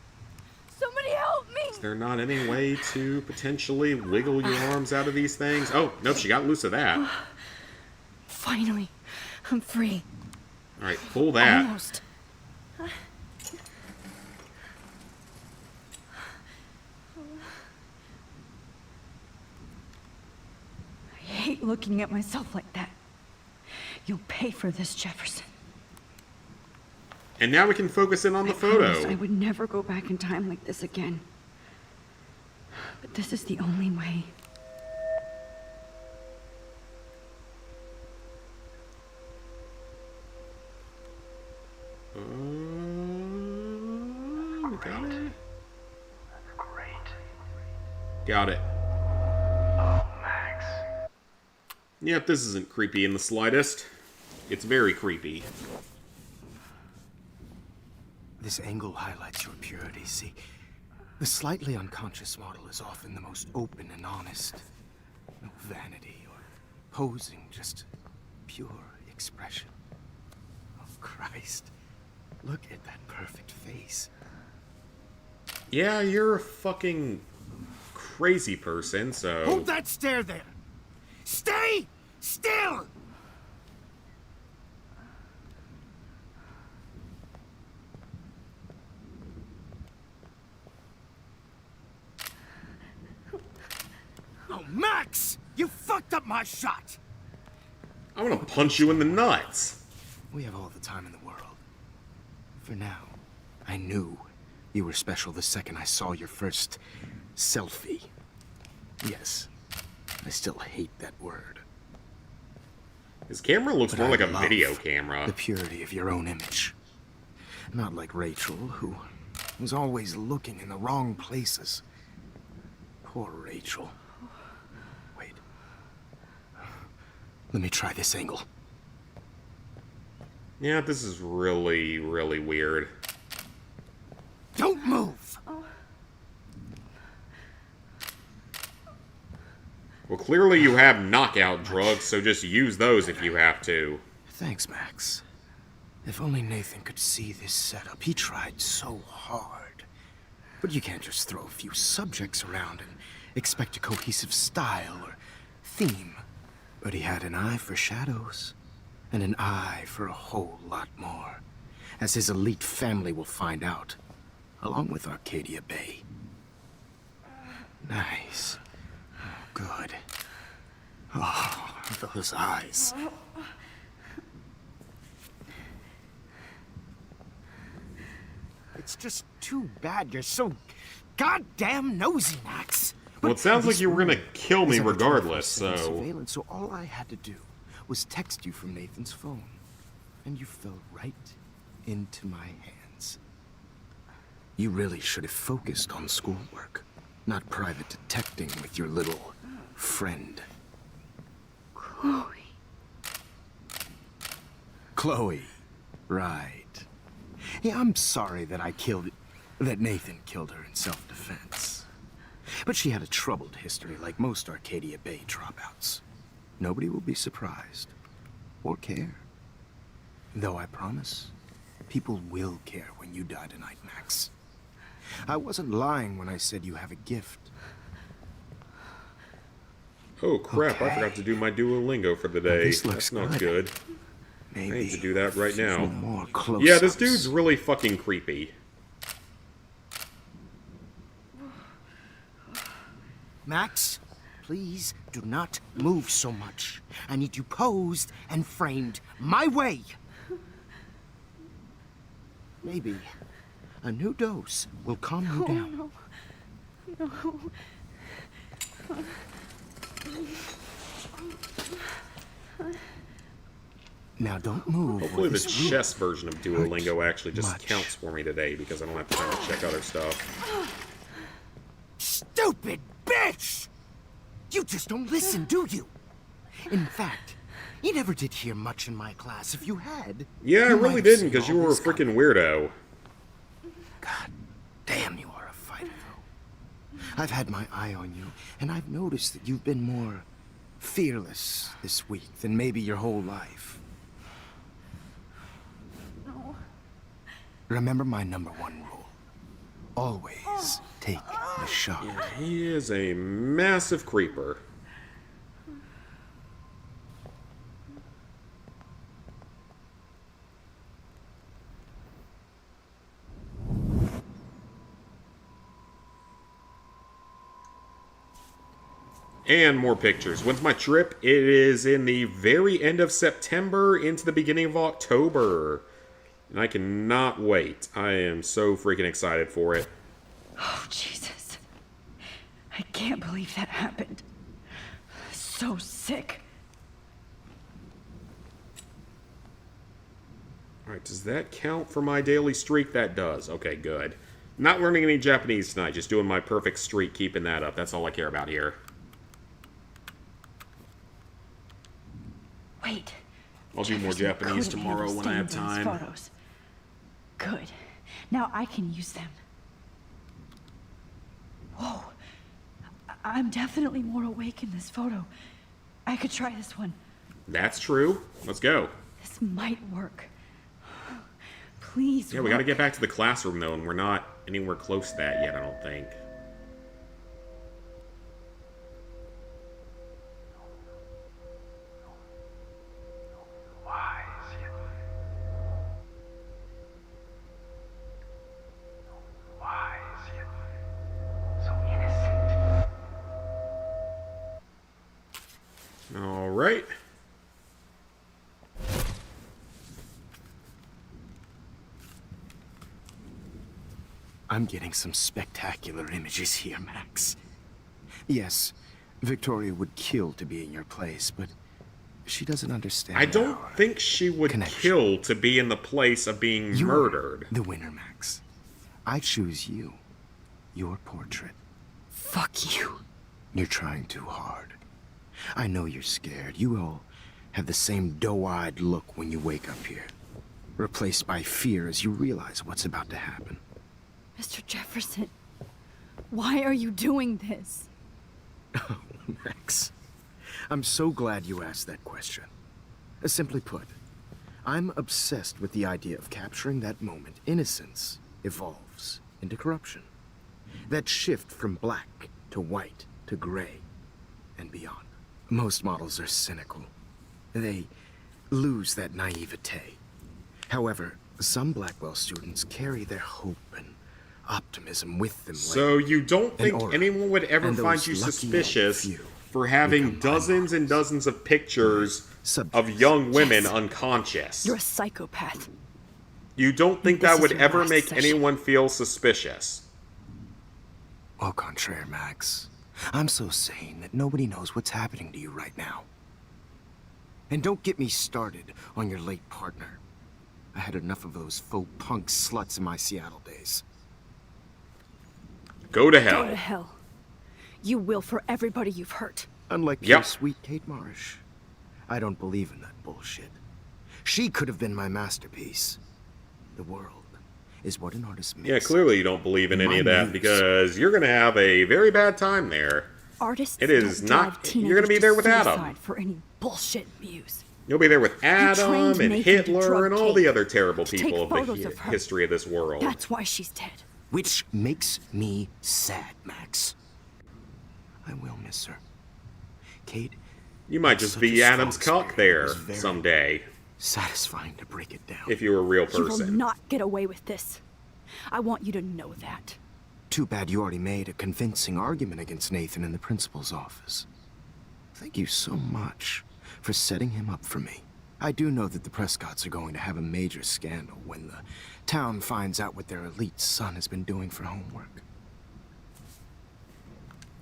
S8: Somebody help me!
S1: Is there not any way to potentially wiggle your arms out of these things? Oh, nope, she got loose of that.
S2: Finally, I'm free.
S1: Alright, pull that.
S2: Almost. I hate looking at myself like that. You'll pay for this, Jefferson.
S1: And now we can focus in on the
S2: I promised
S1: photo.
S2: I would never go back in time like this again. But this is the only way.
S1: Got it. Got it. Yep, this isn't creepy in the slightest. It's very creepy.
S12: This angle highlights your purity, see? The slightly unconscious model is often the most open and honest. No vanity or posing, just pure expression. Oh, Christ. Look at that perfect face.
S1: Yeah, you're a fucking crazy person, so...
S12: Hold that stare there! Stay still! Oh, Max! You fucked up my shot!
S1: I'm gonna punch you in the nuts!
S12: We have all the time in the world. For now, I knew you were special the second I saw your first selfie. Yes, I still hate that word.
S1: His camera looks
S12: But
S1: more
S12: I
S1: like a
S12: love
S1: video camera.
S12: the purity of your own image. Not like Rachel, who was always looking in the wrong places. Poor Rachel. Wait. Let me try this angle.
S1: Yeah, this is really, really weird.
S12: Don't move!
S1: Well, clearly you have knockout drugs, so just use those if you have to.
S12: Thanks, Max. If only Nathan could see this setup. He tried so hard. But you can't just throw a few subjects around and expect a cohesive style or theme. But he had an eye for shadows, and an eye for a whole lot more, as his elite family will find out, along with Arcadia Bay. Nice. Good. Oh, those eyes. It's just too bad you're so goddamn nosy, Max.
S1: Well, it sounds like you were gonna kill me
S12: Is that a
S1: regardless,
S12: 24/7
S1: so...
S12: surveillance, so all I had to do was text you from Nathan's phone, and you fell right into my hands. You really should have focused on schoolwork, not private detecting with your little friend.
S2: Chloe.
S12: Chloe. Right. Yeah, I'm sorry that that Nathan killed her in self-defense. But she had a troubled history like most Arcadia Bay dropouts. Nobody will be surprised. Or care. Though I promise, people will care when you die tonight, Max. I wasn't lying when I said you have a gift.
S1: Oh crap, I
S12: Okay.
S1: forgot to do my Duolingo for the day.
S12: this looks
S1: That's not
S12: good.
S1: good.
S12: Maybe
S1: I need to do that right
S12: a few
S1: now.
S12: more close-ups.
S1: Yeah, this dude's really fucking creepy.
S12: Max, please do not move so much. I need you posed and framed my way. Maybe a new dose will calm you down.
S2: No.
S12: Now don't move. or
S1: Hopefully the
S12: this will
S1: chess version of Duolingo
S12: hurt
S1: actually just
S12: much.
S1: counts for me today, because I don't have time to check other stuff.
S12: Stupid bitch! You just don't listen, do you? In fact, you never did hear much in my class. If you had,
S1: Yeah, I
S12: you
S1: really
S12: might have
S1: didn't,
S12: seen
S1: because you
S12: all
S1: were a
S12: this
S1: freaking weirdo.
S12: God damn, you are a fighter, though. I've had my eye on you, and I've noticed that you've been more fearless this week than maybe your whole life.
S2: No.
S12: Remember my #1 rule. Always take the shot.
S1: Yeah, he is a massive creeper. And more pictures. When's my trip? It is in the very end of September into the beginning of October. And I cannot wait. I am so freaking excited for it.
S2: Oh, Jesus. I can't believe that happened. So sick.
S1: Alright, does that count for my daily streak? That does. Okay, good. Not learning any Japanese tonight, just doing my perfect streak, keeping that up. That's all I care about here.
S2: Wait.
S1: I'll do more
S2: Jefferson
S1: Japanese
S2: couldn't
S1: tomorrow
S2: handle
S1: when I have
S2: staying in those
S1: time.
S2: Photos. Good. Now I can use them. Whoa. I'm definitely more awake in this photo. I could try this one.
S1: That's true. Let's go.
S2: This might work. Please.
S1: Yeah, we gotta get back to the classroom, though, and we're not anywhere close to that yet, I don't think. All right.
S12: I'm getting some spectacular images here, Max. Yes, Victoria would kill to be in your place, but she doesn't understand.
S1: I don't think she would kill to be in the place of being murdered.
S12: The winner, Max. I choose you. Your portrait.
S2: Fuck you.
S12: You're trying too hard. I know you're scared. You all have the same doe-eyed look when you wake up here. Replaced by fear as you realize what's about to happen.
S2: Mr. Jefferson, why are you doing this?
S12: Oh, Max. I'm so glad you asked that question. Simply put, I'm obsessed with the idea of capturing that moment innocence evolves into corruption. That shift from black to white to gray and beyond. Most models are cynical. They lose that naivete. However, some Blackwell students carry their hope and optimism with them.
S1: So you don't think anyone would ever find you suspicious for having dozens and dozens of pictures of young women unconscious?
S2: You're a psychopath.
S1: You don't think that would ever make anyone feel suspicious?
S12: Au contraire, Max. I'm so sane that nobody knows what's happening to you right now. And don't get me started on your late partner. I had enough of those faux punk sluts in my Seattle days.
S1: Go to hell.
S2: Go to hell. You will for everybody you've hurt.
S12: Unlike your sweet Kate Marsh. I don't believe in that bullshit. She could have been my masterpiece. The world is what an artist makes.
S1: Yeah, clearly you don't believe in any of that because you're going to have a very bad time there.
S2: Artists
S1: it is not. You're going to be there with Adam.
S2: For any bullshit views.
S1: You'll be there with Adam and Hitler and all the other terrible people of the history of this world.
S2: That's why she's dead.
S12: Which makes me sad, Max. I will miss her. Kate,
S1: you might just be Adam's cock there someday.
S12: Satisfying to break it down.
S1: If you were a real person.
S2: You will not get away with this. I want you to know that.
S12: Too bad you already made a convincing argument against Nathan in the principal's office. Thank you so much for setting him up for me. I do know that the Prescotts are going to have a major scandal when the town finds out what their elite son has been doing for homework.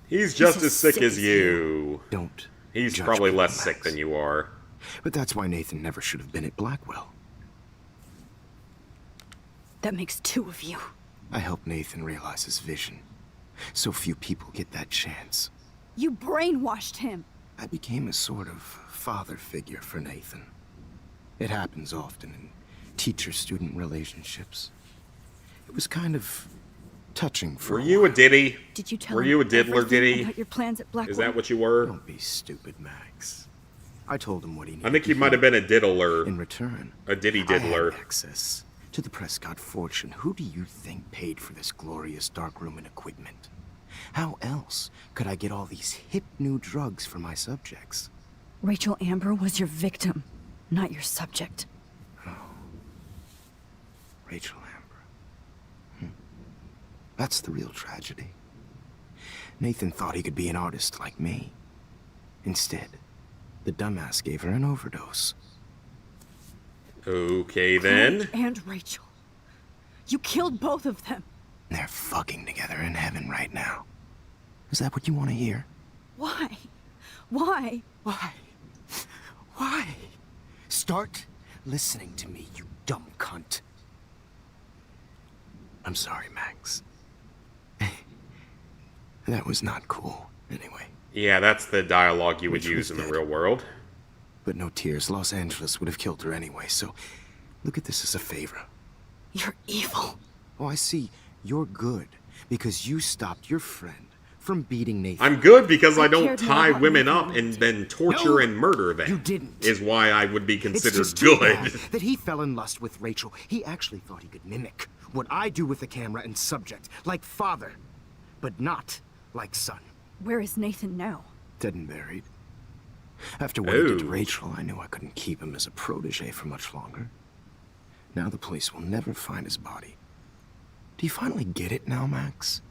S1: He's just as sick as you.
S12: Don't.
S1: He's probably less sick than you are.
S12: But that's why Nathan never should have been at Blackwell.
S2: That makes two of you.
S12: I helped Nathan realize his vision. So few people get that chance.
S2: You brainwashed him.
S12: I became a sort of father figure for Nathan. It happens often in teacher-student relationships. It was kind of touching for
S1: Were you a ditty?
S2: Did you tell
S1: Were you a diddler ditty?
S2: About your plans at Blackwell?
S1: Is that what you were?
S12: Don't be stupid, Max. I told him what he needed.
S1: I think you might have been a diddler.
S12: In return,
S1: a ditty diddler.
S12: I had access to the Prescott fortune. Who do you think paid for this glorious darkroom and equipment? How else could I get all these hip new drugs for my subjects?
S2: Rachel Amber was your victim, not your subject.
S12: Oh. Rachel Amber. That's the real tragedy. Nathan thought he could be an artist like me. Instead, the dumbass gave her an overdose.
S1: Okay, then.
S2: Chloe and Rachel. You killed both of them.
S12: They're fucking together in heaven right now. Is that what you want to hear?
S2: Why? Why?
S12: Why? Why? Start listening to me, you dumb cunt. I'm sorry, Max. That was not cool, anyway.
S1: Yeah, that's the dialogue you would use in the real world.
S12: But no tears. Los Angeles would have killed her anyway, so look at this as a favor.
S2: You're evil.
S12: Oh, I see. You're good because you stopped your friend from beating Nathan.
S1: I'm good because I don't
S2: cared more
S1: tie
S2: about
S1: women
S2: Nathan
S1: up
S2: than
S1: and then torture and murder them.
S12: You didn't.
S1: Is why I would be
S12: It's
S1: considered
S12: just too
S1: good.
S12: bad that he fell in lust with Rachel. He actually thought he could mimic what I do with the camera and subject, like father, but not like son.
S2: Where is Nathan now?
S12: Dead and buried. After what he did to
S1: Oh.
S12: Rachel, I knew I couldn't keep him as a protege for much longer. Now the police will never find his body. Do you finally get it now, Max?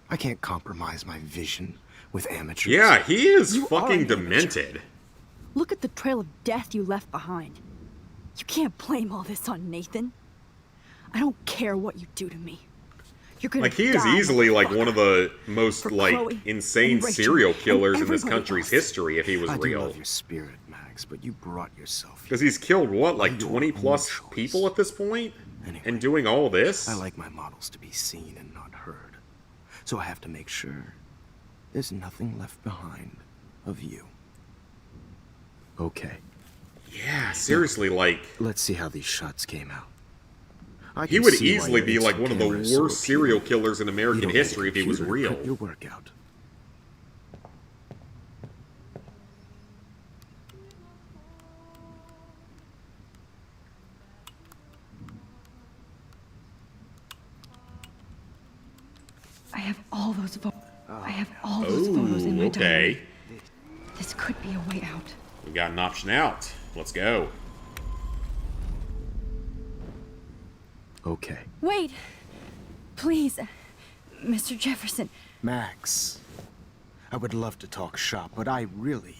S12: I can't compromise my vision with amateurs.
S1: Yeah, he is
S2: You are
S1: fucking
S2: an amateur.
S1: demented.
S2: Look at the trail of death you left behind. You can't blame all this on Nathan. I don't care what you do to me. You're gonna
S1: Like, he is
S2: die,
S1: easily like one of the most
S2: For
S1: like
S2: Chloe
S1: insane
S2: and Rachel
S1: serial
S2: and
S1: killers in this
S2: everybody
S1: country's
S2: else.
S1: history if he was
S12: I do
S1: real.
S12: love your spirit, Max, but you brought yourself.
S1: Because he's killed what, like
S12: Your
S1: 20 plus
S12: own choice.
S1: people at this point?
S12: Anyway,
S1: And doing all this?
S12: I like my models to be seen and not heard. So I have to make sure there's nothing left behind of you. Okay,
S1: Yeah, seriously, like,
S12: let's see how these shots came out. I
S1: he
S12: can
S1: would
S12: see why
S1: easily
S12: your
S1: be like
S12: instant
S1: one of the
S12: camera is so
S1: worst serial
S12: appealing.
S1: killers in
S12: You
S1: American
S12: don't need a
S1: history if he was
S12: computer to
S1: real.
S12: print your work out.
S5: I have all those photos in my
S1: Oh,
S5: diary.
S1: okay.
S5: This could be a way out.
S1: We got an option out. Let's go.
S12: Okay,
S2: Wait! Please, Mr. Jefferson.
S12: Max. I would love to talk shop, but I really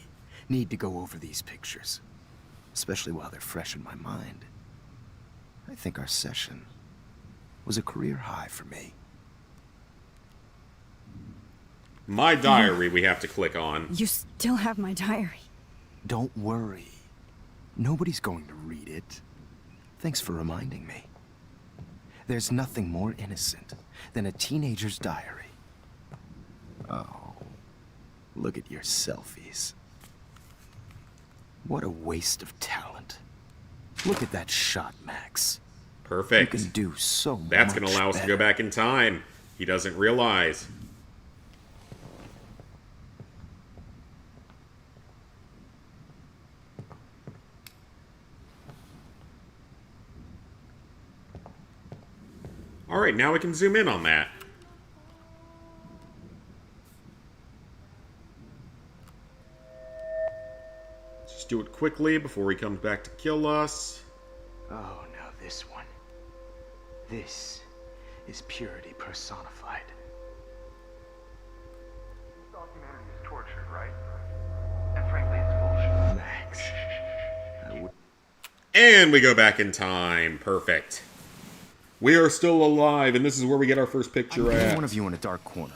S12: need to go over these pictures. Especially while they're fresh in my mind. I think our session was a career high for me.
S1: My diary we have to click on.
S2: You still have my diary.
S12: Don't worry. Nobody's going to read it. Thanks for reminding me. There's nothing more innocent than a teenager's diary. Oh, look at your selfies. What a waste of talent. Look at that shot, Max.
S1: Perfect.
S12: You can do so much
S1: That's going to allow us to go back in time. He doesn't realize. Alright, now we can zoom in on that. Just do it quickly before he comes back to kill us.
S12: Oh, now this one. This is purity personified.
S14: Documentary is tortured, right? And frankly, it's bullshit.
S12: Max.
S1: And we go back in time. Perfect. We are still alive, and this is where we get our first picture
S12: I'll
S1: at.
S12: put one of you in a dark corner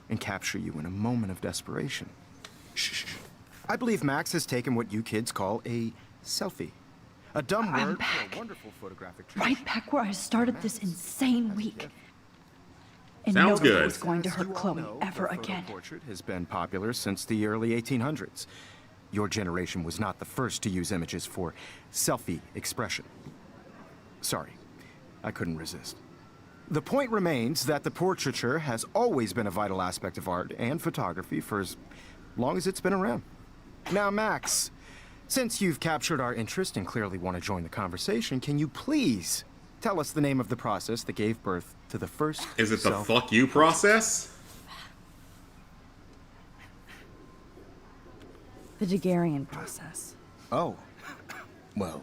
S12: and capture you in a moment of desperation. Shh. I believe Max has taken what you kids call a selfie. A dumb
S5: I'm
S12: word
S5: back.
S12: for a wonderful photographic
S5: Right back where I started this insane week. And
S1: Sounds
S5: nobody
S1: good.
S5: was going to
S12: As
S5: hurt
S12: you all
S5: Chloe
S12: know,
S5: ever
S12: the photo
S5: again.
S12: portrait has been popular since the early 1800s. Your generation was not the first to use images for selfie expression. Sorry, I couldn't resist. The point remains that the portraiture has always been a vital aspect of art and photography for as long as it's been around. Now, Max, since you've captured our interest and clearly want to join the conversation, can you please tell us the name of the process that gave birth to the first
S1: Is it the
S12: self-
S1: fuck you process?
S2: The Daguerrean process.
S12: Oh, well,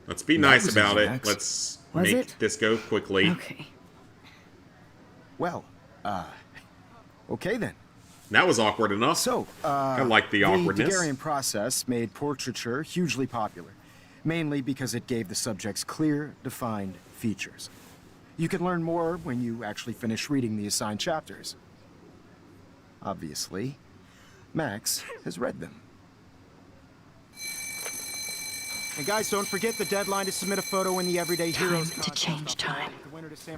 S1: Let's be
S12: That
S1: nice
S12: was
S1: about
S12: easy,
S1: it.
S12: Max.
S1: Let's
S2: Was
S1: make
S2: it?
S1: this go quickly.
S2: Okay.
S12: okay then.
S1: That was awkward enough.
S12: So,
S1: I like the awkwardness.
S12: The Daguerrean process made portraiture hugely popular, mainly because it gave the subjects clear, defined features. You can learn more when you actually finish reading the assigned chapters. Obviously, Max has read them. And guys, don't forget the deadline to submit a photo in the Everyday Heroes
S5: Time to change time.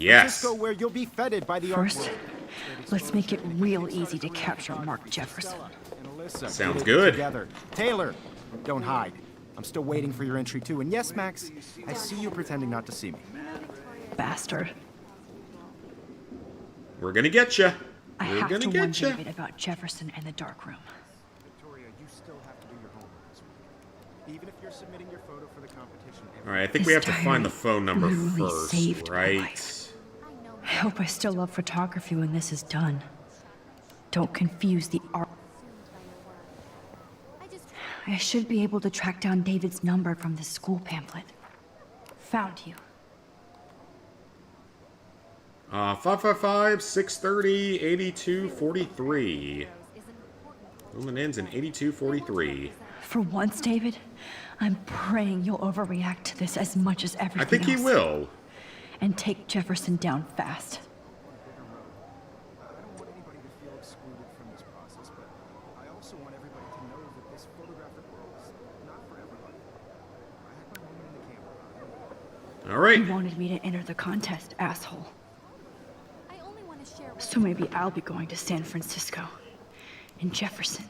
S1: Yes.
S12: Francisco, where you'll be feted by the art
S5: First,
S12: world.
S5: let's make it real easy to capture Mark Jefferson.
S12: And Alyssa,
S1: Sounds
S12: get it
S1: good.
S12: Together. Taylor, don't hide. I'm still waiting for your entry too. And yes, Max, I see you pretending not to see me.
S5: Bastard.
S1: We're gonna get you.
S5: I
S1: We're
S5: have
S1: gonna
S5: to
S1: get
S5: warn
S1: ya.
S5: David about Jefferson and the dark room.
S12: Victoria, you still have to do your homework this week. Even if you're submitting your photo for the competition.
S1: Alright, I think we have to find the phone number
S5: literally
S1: first,
S5: saved my
S1: right?
S5: life. I hope I still love photography when this is done. Don't confuse the art. I should be able to track down David's number from the school pamphlet. Found you.
S1: 555-630-8243. Woman ends in 8243.
S5: For once, David, I'm praying you'll overreact to this as much as everything
S1: I think he
S5: else.
S1: will.
S5: And take Jefferson down fast.
S12: I don't want anybody to feel excluded from this process, but I also want everybody to know that this photographic world is not for everybody. I had my moment in the camera.
S1: Alright.
S5: You wanted me to enter the contest, asshole. So maybe I'll be going to San Francisco. And Jefferson,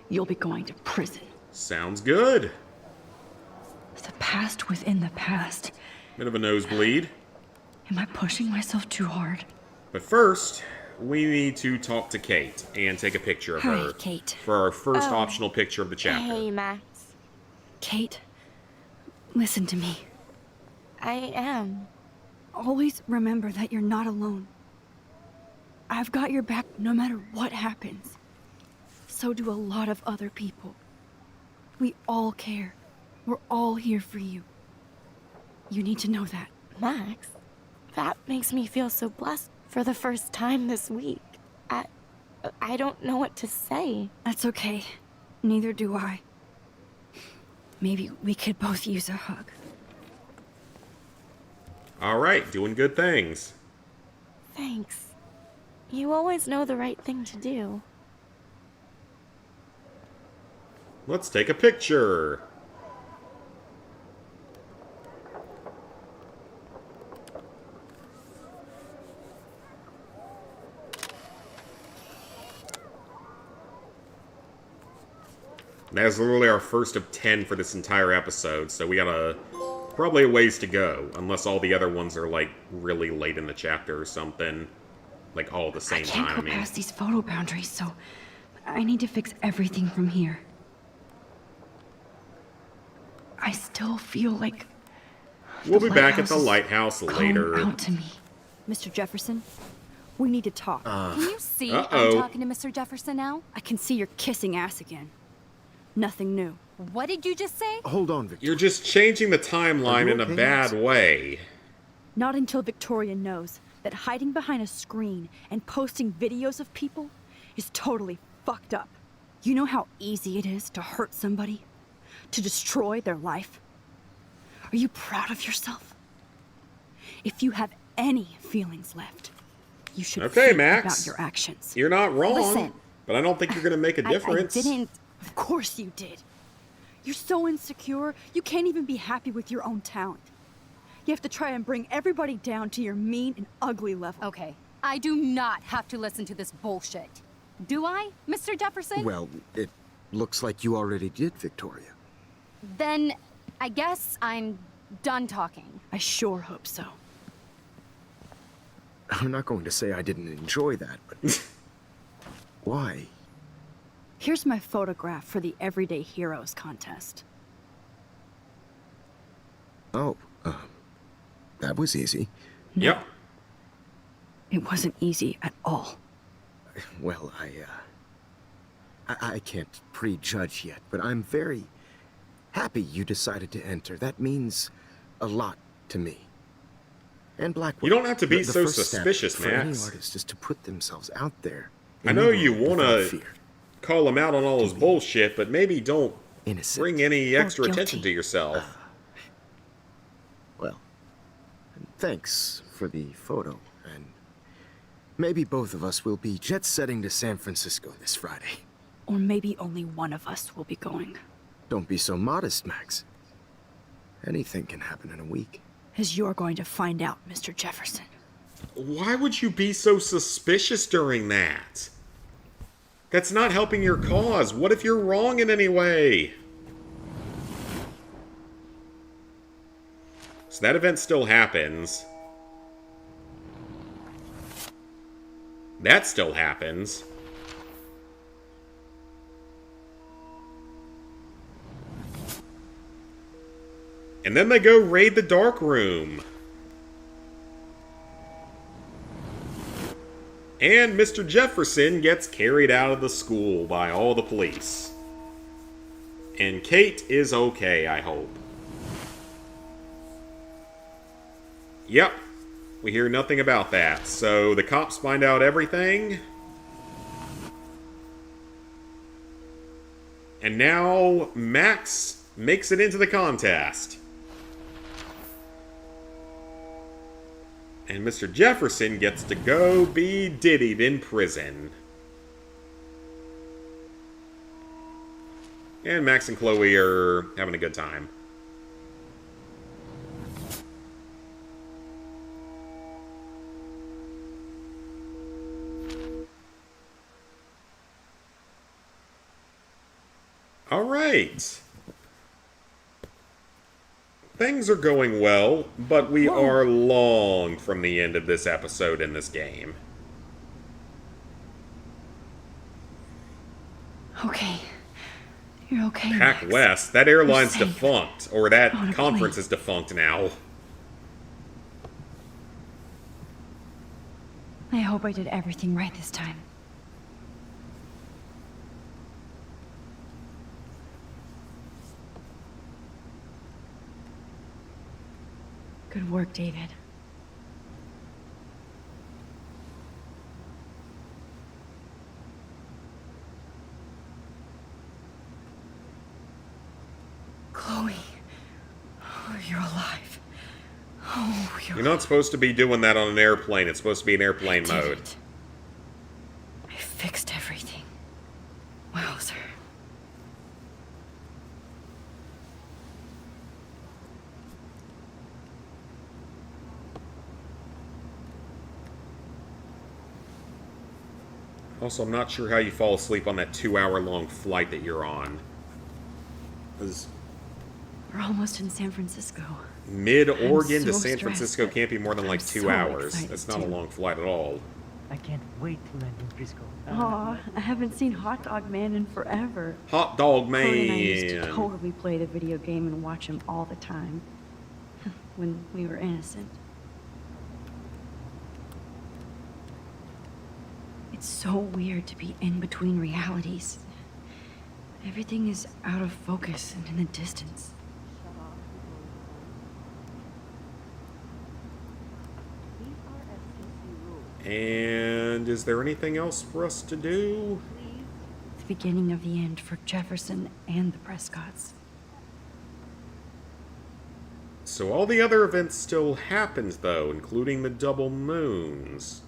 S5: you'll be going to prison.
S1: Sounds good.
S5: The past within the past.
S1: Bit of a nosebleed.
S5: Am I pushing myself too hard?
S1: But first, we need to talk to Kate and take a picture of
S2: Hi,
S1: her.
S2: Kate.
S1: For our first optional picture of the chapter.
S10: Hey, Max.
S2: Kate, listen to me.
S10: I am.
S2: Always remember that you're not alone. I've got your back no matter what happens. So do a lot of other people. We all care. We're all here for you. You need to know that.
S10: Max, that makes me feel so blessed for the first time this week. I don't know what to say.
S2: That's okay. Neither do I. Maybe we could both use a hug.
S1: Alright, doing good things.
S10: Thanks. You always know the right thing to do.
S1: Let's take a picture. That's literally our first of 10 for this entire episode, so we got probably a ways to go, unless all the other ones are, like, really late in the chapter or something. Like, all at the same
S5: I can't
S1: time,
S5: go past these photo boundaries, so I need to fix everything from here. I still feel like
S1: We'll be back at the lighthouse later.
S5: out to me.
S2: Mr. Jefferson, we need to talk.
S6: Can you see
S1: Uh-oh.
S6: I'm talking to Mr. Jefferson now?
S2: I can see you're kissing ass again. Nothing new.
S6: What did you just say?
S12: Hold on, Victoria.
S1: You're just changing the timeline
S12: Are you
S1: in a
S12: okay,
S1: bad way.
S2: Not until Victoria knows that hiding behind a screen and posting videos of people is totally fucked up. You know how easy it is to hurt somebody? To destroy their life? Are you proud of yourself? If you have any feelings left, you should
S1: Okay,
S2: think
S1: Max.
S2: about your actions.
S1: You're not wrong,
S2: Listen.
S1: but I don't think you're going to make a difference.
S2: I didn't. Of course you did. You're so insecure, you can't even be happy with your own talent. You have to try and bring everybody down to your mean and ugly level.
S9: Okay, I do not have to listen to this bullshit. Do I, Mr. Jefferson?
S12: Well, it looks like you already did, Victoria.
S9: Then I guess I'm done talking.
S2: I sure hope so.
S12: I'm not going to say I didn't enjoy that, but why?
S2: Here's my photograph for the Everyday Heroes contest.
S12: Oh, that was easy.
S1: Yep.
S2: It wasn't easy at all.
S12: Well, I can't prejudge yet, but I'm very happy you decided to enter. That means a lot to me. And Blackwood.
S1: You don't have to be
S12: the
S1: so
S12: first step
S1: suspicious,
S12: for any
S1: Max.
S12: artist is to put themselves out there.
S1: I
S12: in
S1: know
S12: the
S1: you
S12: world
S1: want
S12: without
S1: to
S12: fear.
S1: call him out on all his bullshit, but maybe don't
S12: Innocent.
S1: bring any extra
S2: guilty.
S1: attention to yourself.
S12: Well, thanks for the photo, and maybe both of us will be jet-setting to San Francisco this Friday.
S2: Or maybe only one of us will be going.
S12: Don't be so modest, Max. Anything can happen in a week.
S2: As you're going to find out, Mr. Jefferson.
S1: Why would you be so suspicious during that? That's not helping your cause. What if you're wrong in any way? So that event still happens. that still happens. And then they go raid the dark room. And Mr. Jefferson gets carried out of the school by all the police. And Kate is okay, I hope. Yep. We hear nothing about that. So the cops find out everything. And now Max makes it into the contest. And Mr. Jefferson gets to go be diddied in prison. And Max and Chloe are having a good time. Alright. Things are going well, but we are long from the end of this episode in this game.
S5: Okay. You're okay,
S1: Pac
S5: Max.
S1: West, that airline's
S5: safe.
S1: defunct, or that
S5: On a
S1: conference
S5: plane.
S1: is defunct now.
S5: I hope I did everything right this time. Good work, David. Chloe. Oh, you're alive. Oh,
S1: You're not supposed to be doing that on an airplane. It's supposed to be in airplane mode.
S5: I fixed everything. Wow, sir.
S1: Also, I'm not sure how you fall asleep on that 2-hour-long flight that you're on. 'Cause
S5: We're almost in San Francisco.
S1: mid-Oregon
S5: I'm
S1: to
S5: so
S1: San
S5: stressed,
S1: Francisco
S5: but
S1: can't be more than like
S5: I'm
S1: 2
S5: so
S1: hours.
S5: excited,
S1: That's not a
S5: too.
S1: long flight at all.
S15: I can't wait to land in Frisco.
S5: Aw, I haven't seen Hot Dog Man in forever.
S1: Hot Dog
S5: Chloe and I used to
S1: Man!
S5: totally play the video game and watch him all the time. When we were innocent. It's so weird to be in between realities. Everything is out of focus and in the distance.
S1: And is there anything else for us to do?
S5: The beginning of the end for Jefferson and the Prescotts.
S1: So all the other events still happened, though, including the double moons.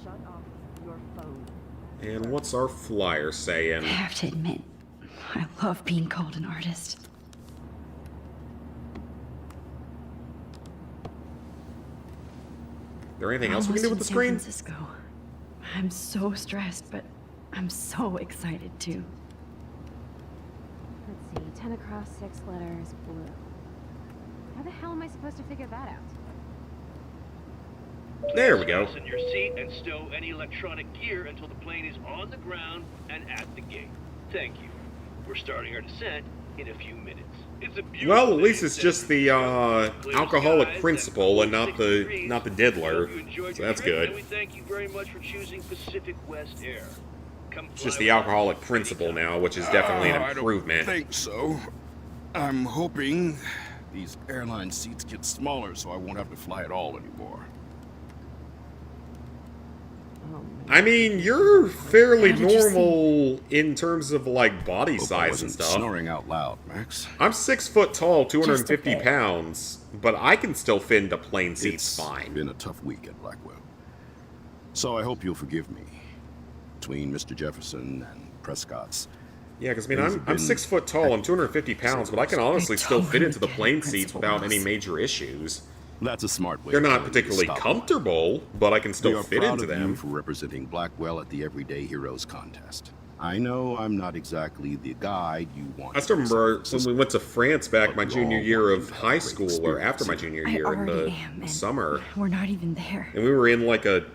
S8: Shut off your phone.
S1: And what's our flyer saying?
S5: I have to admit, I love being called an artist.
S1: Is there anything else we can do with the
S5: San
S1: screen?
S5: Francisco. I'm so stressed, but I'm so excited too.
S6: Let's see, 10 across, 6 letters, blue. How the hell am I supposed to figure that out?
S1: There we go.
S16: Fasten your seat and stow any electronic gear until the plane is on the ground and at the gate. Thank you. We're starting our descent in a few minutes. It's a beautiful
S1: Well, at
S16: day
S1: least
S16: in
S1: it's
S16: San
S1: just the
S16: Francisco. Clear
S1: alcoholic
S16: skies
S1: principal and not
S16: 60
S1: the
S16: degrees.
S1: not the
S16: We hope
S1: diddler.
S16: you enjoyed
S1: So
S16: your
S1: that's
S16: trip,
S1: good.
S16: and we thank you very much for choosing Pacific West Air. Come
S1: It's just
S16: fly
S1: the
S16: with us
S1: alcoholic principal now, which is definitely an improvement.
S17: I don't think so. I'm hoping these airline seats get smaller so I won't have to fly at all anymore.
S1: I mean, you're fairly
S17: How did you
S1: normal in terms of like body
S17: Hope I
S1: size and
S17: wasn't
S1: stuff.
S17: snoring out loud, Max.
S1: I'm 6 foot tall, 250
S17: bit.
S1: pounds, but I can still fit into plane seats
S17: It's
S1: fine.
S17: been a tough week at Blackwell. So I hope you'll forgive me. Between Mr. Jefferson and Prescott's.
S1: Yeah, because I mean,
S17: things
S1: I'm
S17: have been
S1: 6 foot tall, I'm 250 pounds, but I can honestly still fit into the plane seats
S17: Principal
S1: without
S17: Ross.
S1: any major issues.
S17: That's a smart way.
S1: They're
S17: of
S1: not
S17: telling me to
S1: particularly
S17: stop.
S1: comfortable, but I can
S17: We
S1: still
S17: are
S1: fit
S17: proud
S1: into
S17: of you
S1: them.
S17: for representing Blackwell at the Everyday Heroes contest. I know I'm not exactly the guide you want.
S1: I still remember when we went to France back my junior year of high school, or after my junior year in the summer.
S2: We're not even there.
S1: And we were in like a,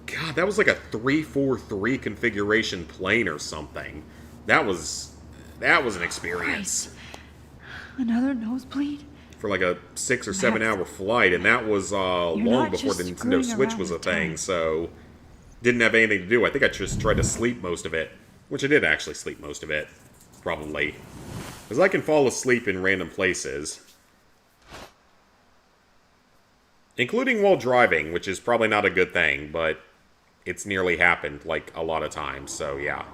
S1: God, that was like a 343 configuration plane or something. That was an experience.
S2: Christ. Another nosebleed?
S1: For like a 6 or 7 hour flight, and that was long before the Nintendo Switch was a thing, so didn't have anything to do. I think I just tried to sleep most of it, which I did actually sleep most of it, probably, because I can fall asleep in random places, including while driving, which is probably not a good thing, but it's nearly happened like a lot of times, so yeah.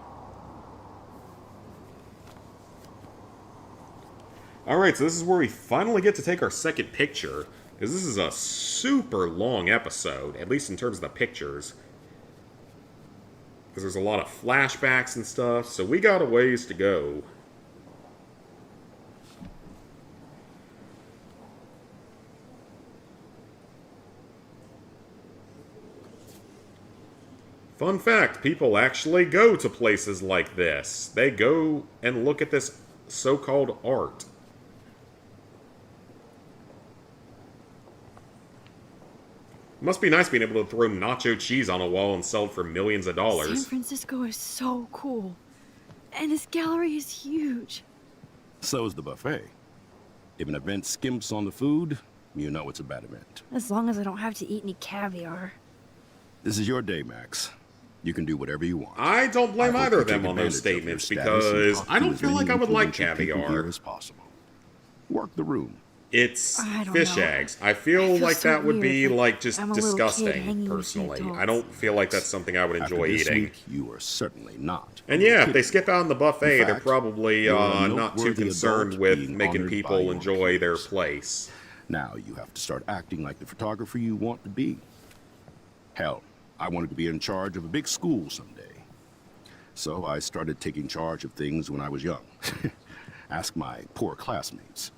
S1: Alright, so this is where we finally get to take our second picture, because this is a super long episode, at least in terms of the pictures. Because there's a lot of flashbacks and stuff, so we got a ways to go. Fun fact, people actually go to places like this. They go and look at this so-called art. Must be nice being able to throw nacho cheese on a wall and sell it for millions of dollars.
S2: San Francisco is so cool. And this gallery is huge.
S17: So is the buffet. If an event skimps on the food, you know it's a bad event.
S2: As long as I don't have to eat any caviar.
S17: This is your day, Max. You can do whatever you want.
S1: I don't blame either of them on those
S17: statements
S1: because I don't feel like I would like caviar.
S17: As possible. Work the room.
S1: It's fish eggs. I feel like that would be like just disgusting, personally. I don't feel like that's something I would enjoy eating.
S17: You are certainly not.
S1: And yeah, if they skip out on the buffet, they're probably not too concerned with making people enjoy their place.
S17: Now you have to start acting like the photographer you want to be. Hell, I wanted to be in charge of a big school someday. So I started taking charge of things when I was young. Ask my poor classmates.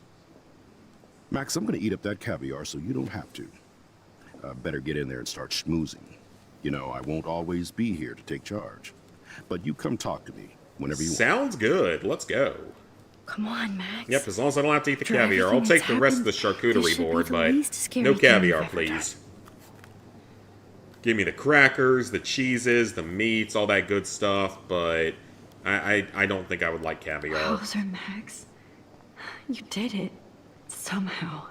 S17: Max, I'm gonna eat up that caviar so you don't have to. Better get in there and start schmoozing. You know, I won't always be here to take charge. But you come talk to me whenever you want.
S1: Sounds good. Let's go.
S2: Come on, Max.
S1: Yep, as long as I don't have to eat the caviar. I'll take the rest of the charcuterie board, but no caviar, please. Give me the crackers, the cheeses, the meats, all that good stuff, but I don't think I would like caviar.
S2: Wowzer, Max. You did it. Somehow.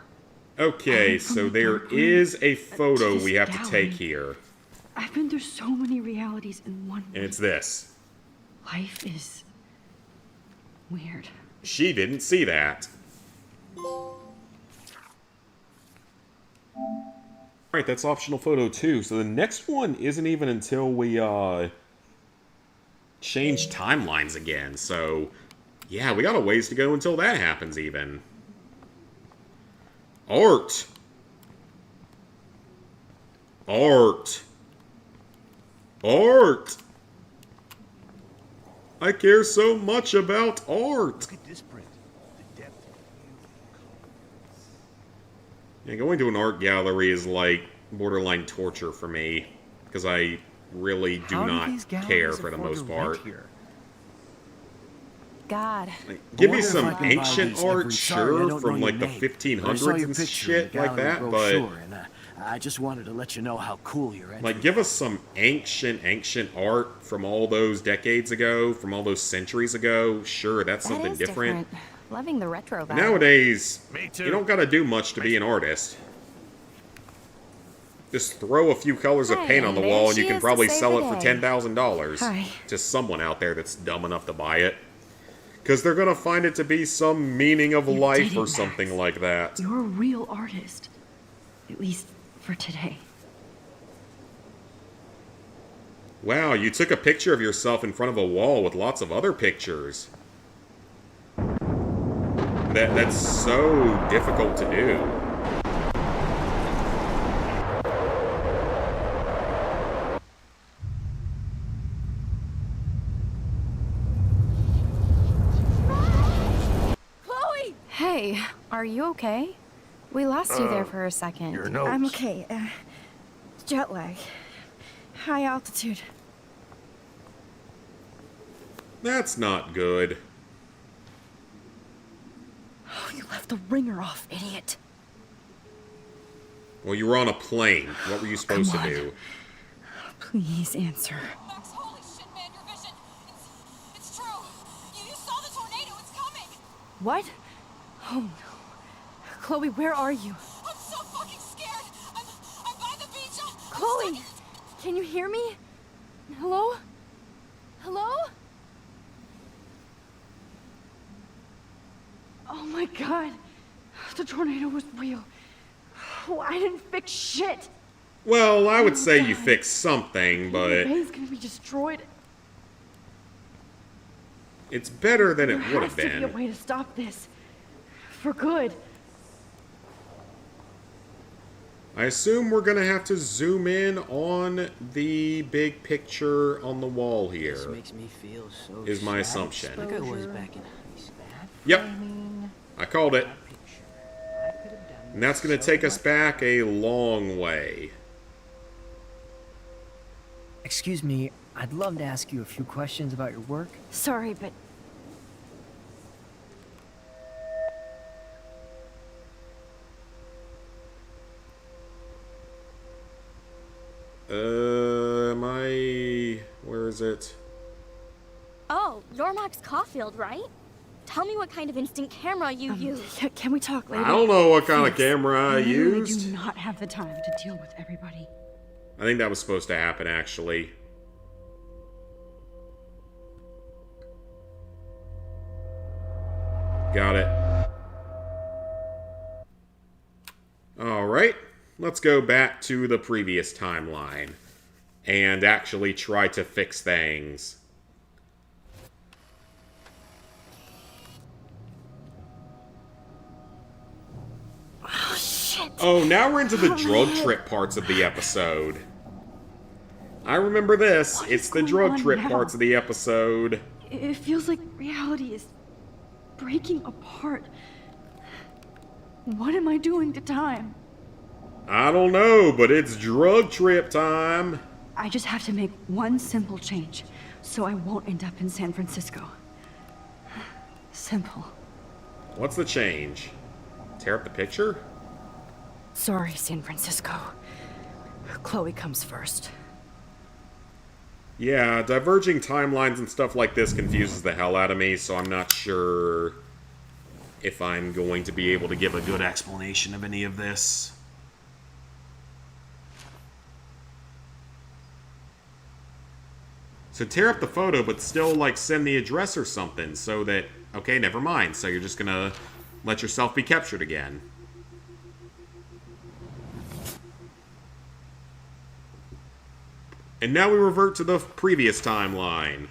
S1: Okay, so there is a photo we have to take here.
S2: I've been through so many realities in one week.
S1: And it's this.
S2: Life is weird.
S1: She didn't see that. Alright, that's optional photo 2. So the next one isn't even until we change timelines again. So yeah, we got a ways to go until that happens even. Art. Art. Art. I care so much about art.
S14: Look at this print. The depth.
S1: Yeah, going to an art gallery is like borderline torture for me because I really do not care for the most part.
S10: God.
S1: Like, give me some ancient art, sure, from like the 1500s and shit like that, but
S4: I just wanted to let you know how cool you're at.
S1: like, give us some ancient art from all those decades ago, from all those centuries ago. Sure, that's something different.
S10: Loving the retro vibe.
S1: Nowadays, you don't gotta do much to be an artist. Just throw a few colors of paint on the wall and you can probably sell it for $10,000 to someone out there that's dumb enough to buy it. Because they're gonna find it to be some meaning of life or something like that.
S2: You're a real artist. At least for today.
S1: Wow, you took a picture of yourself in front of a wall with lots of other pictures. That's so difficult to do.
S10: Hey, are you okay? We lost you there for a second.
S11: Your nose.
S2: I'm okay. Jet lag. High altitude.
S1: That's not good.
S5: Oh, you left the ringer off, idiot.
S1: Well, you were on a plane. What were you supposed to do?
S5: Please answer.
S8: Max, holy shit, man, your vision. It's true. You saw the tornado. It's coming.
S5: What? Oh no. Chloe, where are you?
S8: I'm so fucking scared. I'm by the beach.
S5: Chloe! Can you hear me? Hello? Hello? Oh my god. The tornado was real. Oh, I didn't fix shit.
S1: Well, I would say you fixed something,
S5: The
S1: but
S5: bay's gonna be destroyed.
S1: it's better than it
S5: There
S1: would
S5: has
S1: have
S5: to be a
S1: been.
S5: way to stop this. For good.
S1: I assume we're gonna have to zoom in on the big picture on the wall here.
S7: This makes me feel so
S1: Is my
S7: sad.
S1: assumption.
S7: Like I was back in high school.
S1: Yep. I called it. And that's going to take us back a long way.
S15: Excuse me, I'd love to ask you a few questions about your work.
S5: Sorry, but
S1: Where is it?
S10: Oh, you're Max Caulfield, right? Tell me what kind of instant camera you use.
S5: Can we talk later?
S1: I don't know what kind of
S5: Please.
S1: camera I
S5: literally
S1: used.
S5: do not have the time to deal with everybody.
S1: I think that was supposed to happen, actually. Got it. Alright, let's go back to the previous timeline and actually try to fix things.
S5: Oh, shit.
S1: Oh, now we're into the drug trip parts of the episode. I remember this. It's the drug
S5: on
S1: trip
S5: now?
S1: parts of the episode.
S5: It feels like reality is breaking apart. What am I doing to time?
S1: I don't know, but it's drug trip time.
S5: I just have to make one simple change, so I won't end up in San Francisco. Simple.
S1: What's the change? Tear up the picture?
S5: Sorry, San Francisco. Chloe comes first.
S1: Yeah, diverging timelines and stuff like this confuses the hell out of me, so I'm not sure if I'm going to be able to give a good explanation of any of this. So tear up the photo, but still, like, send the address or something, so that... Okay, never mind. So you're just gonna let yourself be captured again. And now we revert to the previous timeline.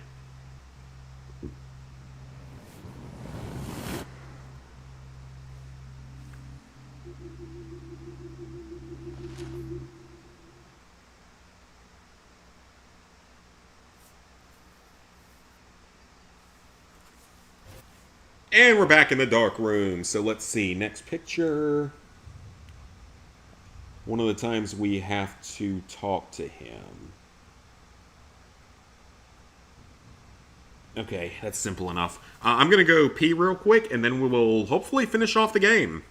S1: And we're back in the dark room. So let's see. Next picture. One of the times we have to talk to him. Okay, that's simple enough. I'm going to go pee real quick, and then we will hopefully finish off the game.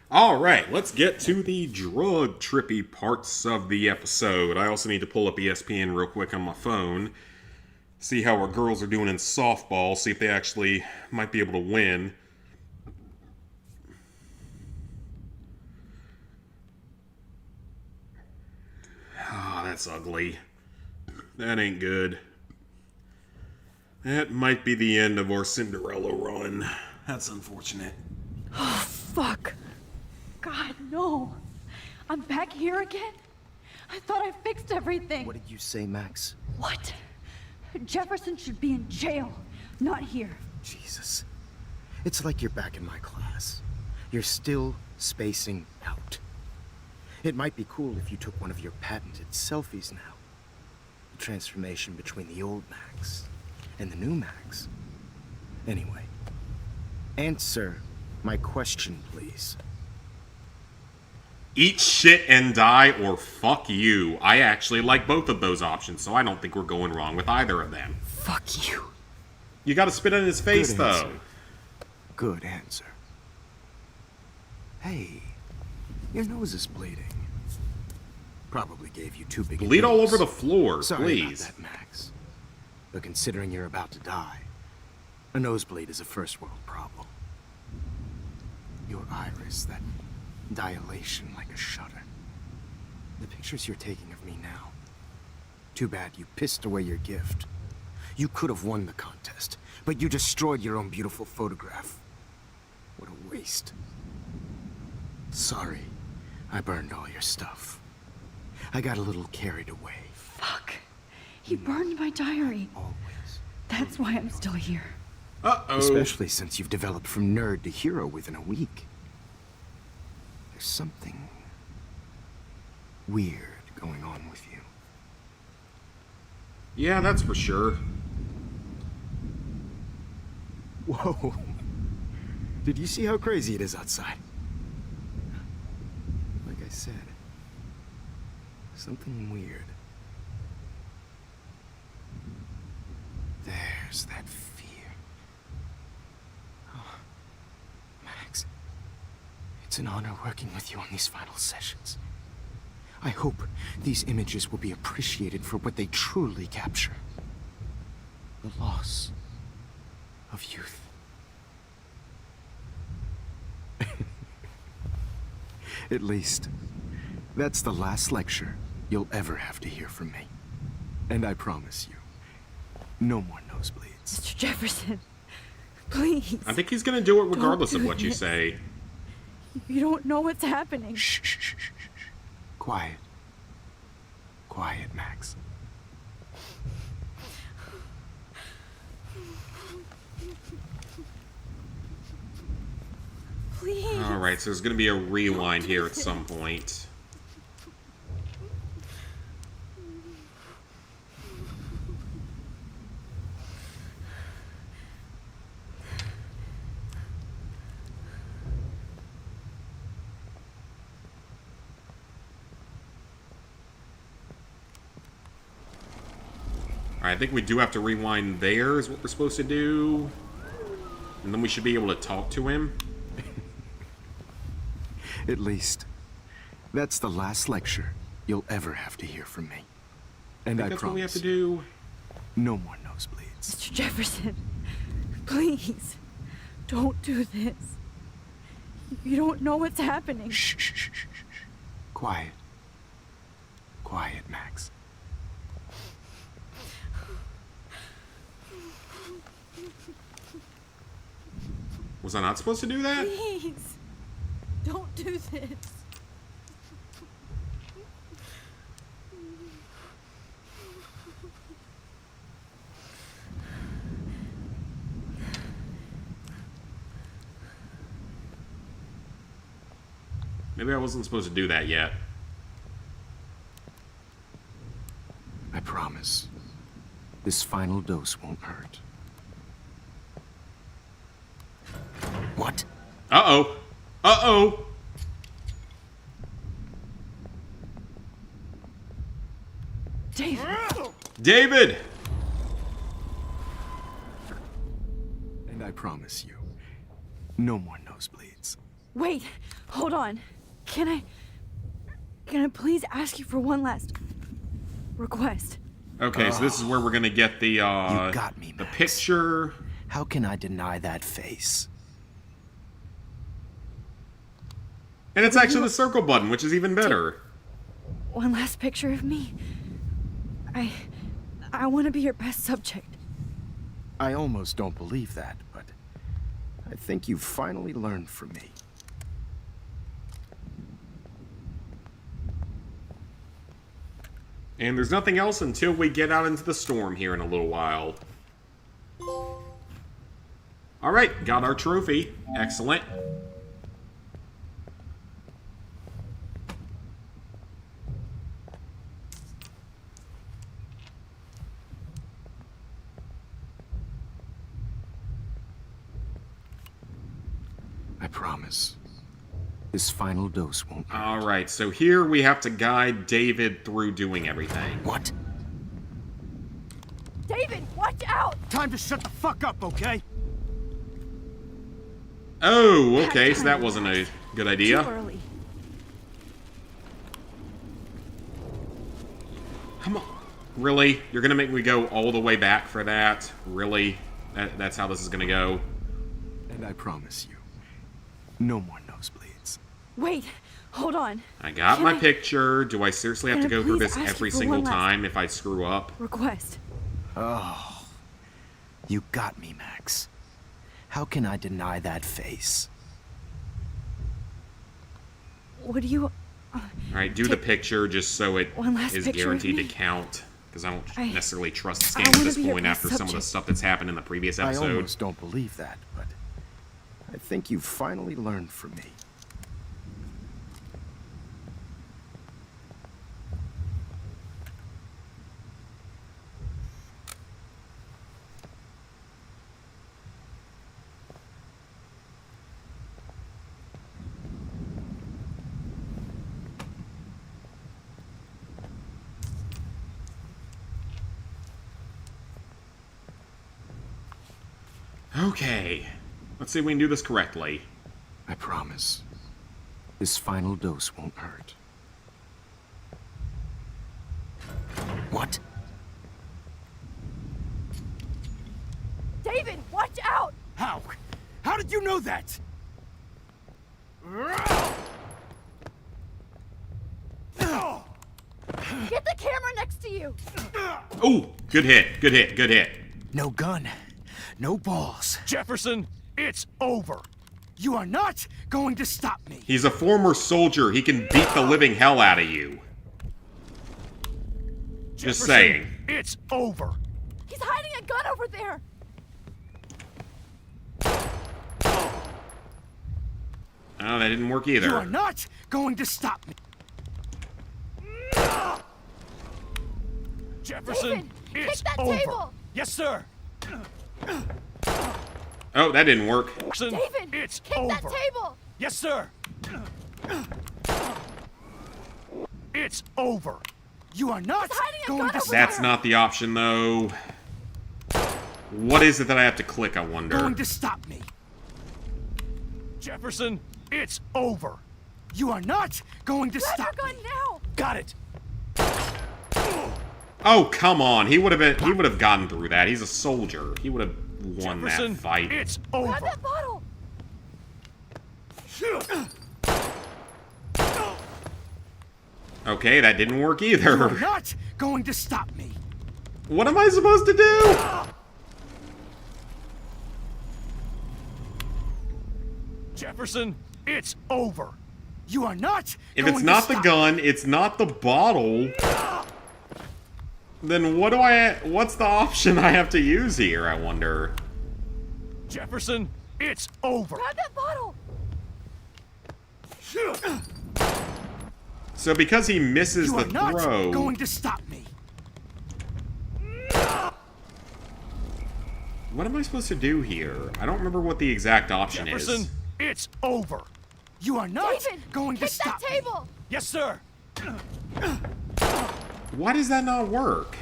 S1: Alright, let's get to the drug trippy parts of the episode. I also need to pull up ESPN real quick on my phone. See how our girls are doing in softball. See if they actually might be able to win. Oh, that's ugly. That ain't good. That might be the end of our Cinderella run. That's unfortunate.
S5: Oh, fuck. God, no. I'm back here again? I thought I fixed everything.
S12: What did you say, Max?
S5: What? Jefferson should be in jail, not here.
S12: Jesus. It's like you're back in my class. You're still spacing out. It might be cool if you took one of your patented selfies now. The transformation between the old Max and the new Max. Anyway, answer my question, please.
S1: Eat shit and die, or fuck you. I actually like both of those options, so I don't think we're going wrong with either of them.
S12: Fuck you.
S1: You gotta spit in his face,
S12: Good
S1: though.
S12: answer. Good answer. Hey, your nose is bleeding. Probably gave you too big a
S1: Bleed all
S12: dose.
S1: over the floor,
S12: Sorry
S1: please.
S12: about that, Max. But considering you're about to die, a nosebleed is a first world problem. Your iris, that dilation like a shutter. The pictures you're taking of me now. Too bad you pissed away your gift. You could have won the contest, but you destroyed your own beautiful photograph. What a waste. Sorry, I burned all your stuff. I got a little carried away.
S5: Fuck. He burned my diary.
S12: Always.
S5: That's why I'm still here.
S1: Uh-oh.
S12: Especially since you've developed from nerd to hero within a week. There's something weird going on with you.
S1: Yeah, that's for sure.
S12: Whoa. Did you see how crazy it is outside? Like I said, something weird. There's that fear. Oh, Max, it's an honor working with you on these final sessions. I hope these images will be appreciated for what they truly capture. The loss of youth. At least, that's the last lecture you'll ever have to hear from me. And I promise you, no more nosebleeds.
S5: Mr. Jefferson, please.
S1: I think he's gonna do it regardless
S5: Don't
S1: of
S5: do
S1: what you
S5: this.
S1: say.
S5: You don't know what's happening.
S12: Shh, shh, shh, shh, shh. Quiet. Quiet, Max.
S5: Please.
S1: Alright, so there's gonna be a rewind here at some point. I think we do have to rewind there is what we're supposed to do. And then we should be able to talk to him.
S12: At least, that's the last lecture you'll ever have to hear from me. And I
S1: That's
S12: promise,
S1: what we have to do.
S12: no more nosebleeds.
S5: Mr. Jefferson, please. Don't do this. You don't know what's happening.
S12: Shh, shh, shh, shh, shh. Quiet. Quiet, Max.
S1: Was I not supposed to do that?
S5: Please. Don't do this.
S1: Maybe I wasn't supposed to do that yet.
S12: I promise, this final dose won't hurt. What?
S1: Uh-oh. Uh-oh.
S5: David.
S1: David!
S12: And I promise you, no more nosebleeds.
S2: Wait, hold on. Can I please ask you for one last request?
S1: Okay, so this is where we're gonna get the
S12: You got me,
S1: the
S12: Max.
S1: picture.
S12: How can I deny that face?
S1: And it's actually the circle button, which is even better.
S2: One last picture of me. I want to be your best subject.
S12: I almost don't believe that, but I think you've finally learned from me.
S1: And there's nothing else until we get out into the storm here in a little while. Alright, got our trophy. Excellent.
S12: I promise. This final dose won't hurt.
S1: Alright, so here we have to guide David through doing everything.
S12: What?
S8: David, watch out!
S11: Time to shut the fuck up, okay?
S1: Oh, okay, so that wasn't a good idea.
S2: Too early.
S1: Come on. Really? You're gonna make me go all the way back for that? Really? That's how this is gonna go?
S12: And I promise you, no more nosebleeds.
S2: Wait, hold on.
S1: I got
S2: Can
S1: my
S2: I-
S1: picture. Do I seriously have to
S2: Can I
S1: go through
S2: please
S1: this
S2: ask
S1: every
S2: you for
S1: single
S2: one last-
S1: time if I screw up?
S2: Request.
S12: Oh, you got me, Max. How can I deny that face?
S2: Would you...
S1: Alright, do the picture just so it
S2: one last
S1: is
S2: picture of
S1: guaranteed to
S2: me.
S1: count. Because I don't
S2: I-
S1: necessarily trust this
S2: I
S1: game at
S2: wanna
S1: this
S2: be your
S1: point
S2: best
S1: after some of the
S2: subject.
S1: stuff that's happened in the previous
S12: I
S1: episode.
S12: almost don't believe that, but I think you've finally learned from me.
S1: Okay. Let's see if we can do this correctly.
S12: I promise. This final dose won't hurt. What?
S8: David, watch out!
S11: How? How did you know that?
S8: Get the camera next to you!
S1: Oh, good hit, good hit, good hit.
S12: No gun. No balls.
S11: Jefferson, it's over. You are not going to stop me.
S1: He's a former soldier. He can beat the living hell out of you. Just
S11: Jefferson,
S1: saying.
S11: It's over.
S8: He's hiding a gun over there!
S1: Oh, that didn't work
S11: You are
S1: either.
S11: not going to stop me. Jefferson,
S8: David,
S11: it's
S8: kick that
S11: over.
S8: table!
S11: Yes, sir.
S1: Oh, that didn't work.
S11: Jefferson,
S8: David,
S11: it's
S8: kick
S11: over.
S8: that table!
S11: Yes, sir. It's over. You are not
S8: He's hiding a
S11: going
S8: gun
S11: to
S8: over
S11: stop
S1: That's not the option, though. What is it that I have to click, I wonder?
S11: going to stop me. Jefferson, it's over. You are not going to
S8: Grab
S11: stop
S8: your gun
S11: me.
S8: now!
S11: Got it.
S1: Oh, come on. He would have gotten through that. He's a soldier. He would have won
S11: Jefferson,
S1: that fight.
S11: it's
S8: Grab
S11: over.
S8: that bottle!
S1: Okay, that didn't work
S11: You are
S1: either.
S11: not going to stop me.
S1: What am I supposed to do?
S11: Jefferson, it's over. You are not
S1: If
S11: going
S1: it's
S11: to
S1: not the
S11: stop
S1: gun, it's not the bottle, then what's the option I have to use here, I wonder?
S11: me. Jefferson, it's over.
S8: Grab that bottle!
S1: So because he misses
S11: You
S1: the
S11: are not
S1: throw,
S11: going to stop me.
S1: what am I supposed to do here? I don't remember what the exact option
S11: Jefferson,
S1: is.
S11: it's over. You are not
S8: David,
S11: going to
S8: kick
S11: stop
S8: that
S11: me.
S8: table!
S11: Yes, sir.
S1: Why does that not work?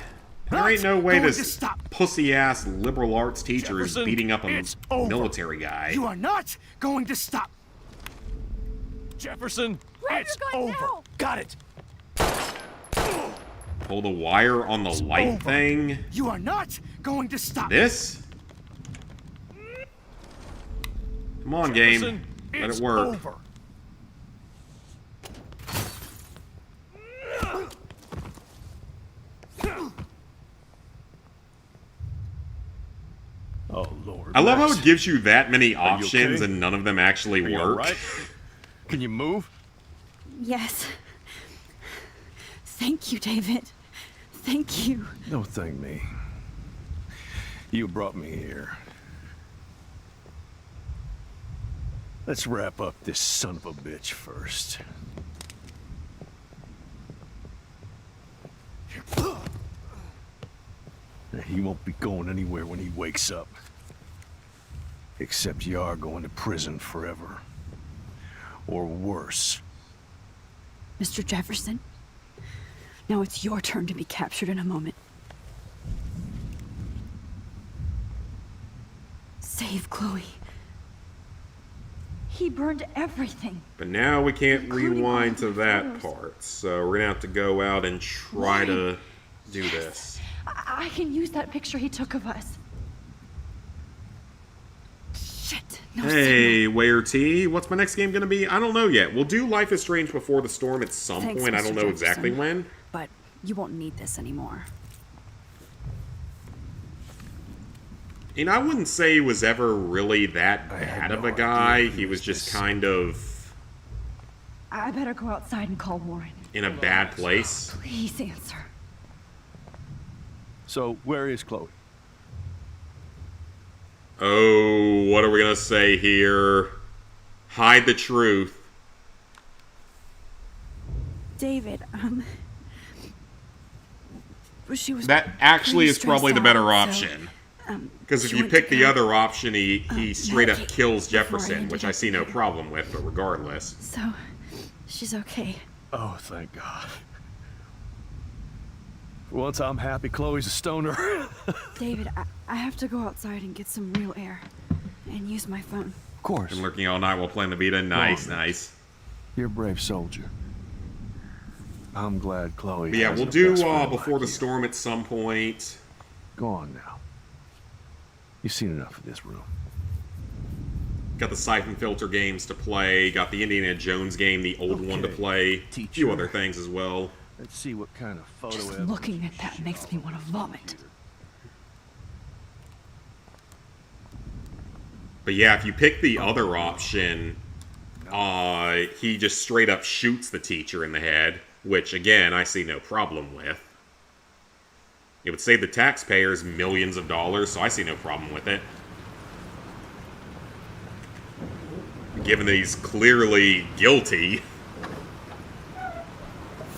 S1: There
S11: Not
S1: ain't no way
S11: going to
S1: this
S11: stop.
S1: pussy-ass liberal arts teacher is
S11: Jefferson,
S1: beating up a
S11: it's over.
S1: military guy.
S11: You are not going to stop.
S18: Jefferson,
S8: Grab
S18: it's
S8: your gun
S18: over.
S8: now.
S18: Got it.
S1: Pull the wire on the light thing.
S12: You are not going to stop.
S1: This? Come on, game.
S18: Jefferson,
S1: Let
S18: it's
S1: it work.
S18: over. Oh, Lord.
S1: I love how
S18: Max.
S1: it gives you that many
S18: Are you
S1: options
S18: okay?
S1: and none of them actually
S18: Are you
S1: work.
S18: alright? Can you move?
S2: Yes. Thank you, David. Thank you.
S18: Don't thank me. You brought me here. Let's wrap up this son of a bitch first. He won't be going anywhere when he wakes up. Except you are going to prison forever. Or worse.
S2: Mr. Jefferson, now it's your turn to be captured in a moment. Save Chloe. He burned everything.
S1: But now we can't
S2: Including
S1: rewind
S2: all
S1: to
S2: the
S1: that
S2: photos.
S1: part. So we're gonna have to go out and try to do this.
S5: I can use that picture he took of us.
S2: Shit. No
S1: Hey, Where T, what's my next game gonna be? I don't know yet. We'll do Life is Strange Before the Storm at some
S2: Thanks,
S1: point. I
S2: Mr.
S1: don't know exactly
S2: Jefferson.
S1: when.
S2: But you won't need this anymore.
S1: And I wouldn't say he was ever really that bad of a guy. He was just kind of
S5: I better go outside and call Warren.
S1: in a bad place.
S5: Please answer.
S18: So, where is Chloe?
S1: Oh, what are we gonna say here? Hide the truth.
S2: David, she was
S1: That actually
S2: pretty
S1: is probably the
S2: stressed
S1: better
S2: out,
S1: option.
S2: So,
S1: Because if
S2: she
S1: you
S2: went to
S1: pick the
S2: go-
S1: other option, he straight up
S2: medicate
S1: kills
S2: before I
S1: Jefferson,
S2: ended
S1: which I
S2: up
S1: see no
S2: here.
S1: problem with, but regardless.
S2: So, she's okay.
S18: Oh, thank God. For once I'm happy Chloe's a stoner.
S2: David, I have to go outside and get some real air. And use my phone.
S18: Of course.
S1: Been lurking all night while playing the Vita. Nice,
S18: Well,
S1: nice.
S18: You're a brave soldier. I'm glad Chloe.
S1: But yeah,
S18: has
S1: we'll
S18: a
S1: do
S18: best friend
S1: Before
S18: like
S1: the
S18: you.
S1: Storm at some point.
S18: Go on now. You've seen enough of this room.
S1: Got the Siphon Filter games to play. Got the Indiana Jones game, the old one to
S18: Okay,
S1: play. A few
S18: teacher.
S1: other things as well.
S18: Let's see what kind of photo
S5: Just
S18: evidence
S5: looking
S18: you
S5: at that
S18: shot
S5: makes
S18: off
S5: me
S18: on
S5: want to
S18: this
S5: vomit.
S18: computer.
S1: But yeah, if you pick the other option, he just straight up shoots the teacher in the head, which again, I see no problem with. It would save the taxpayers millions of dollars, so I see no problem with it. Given that he's clearly guilty.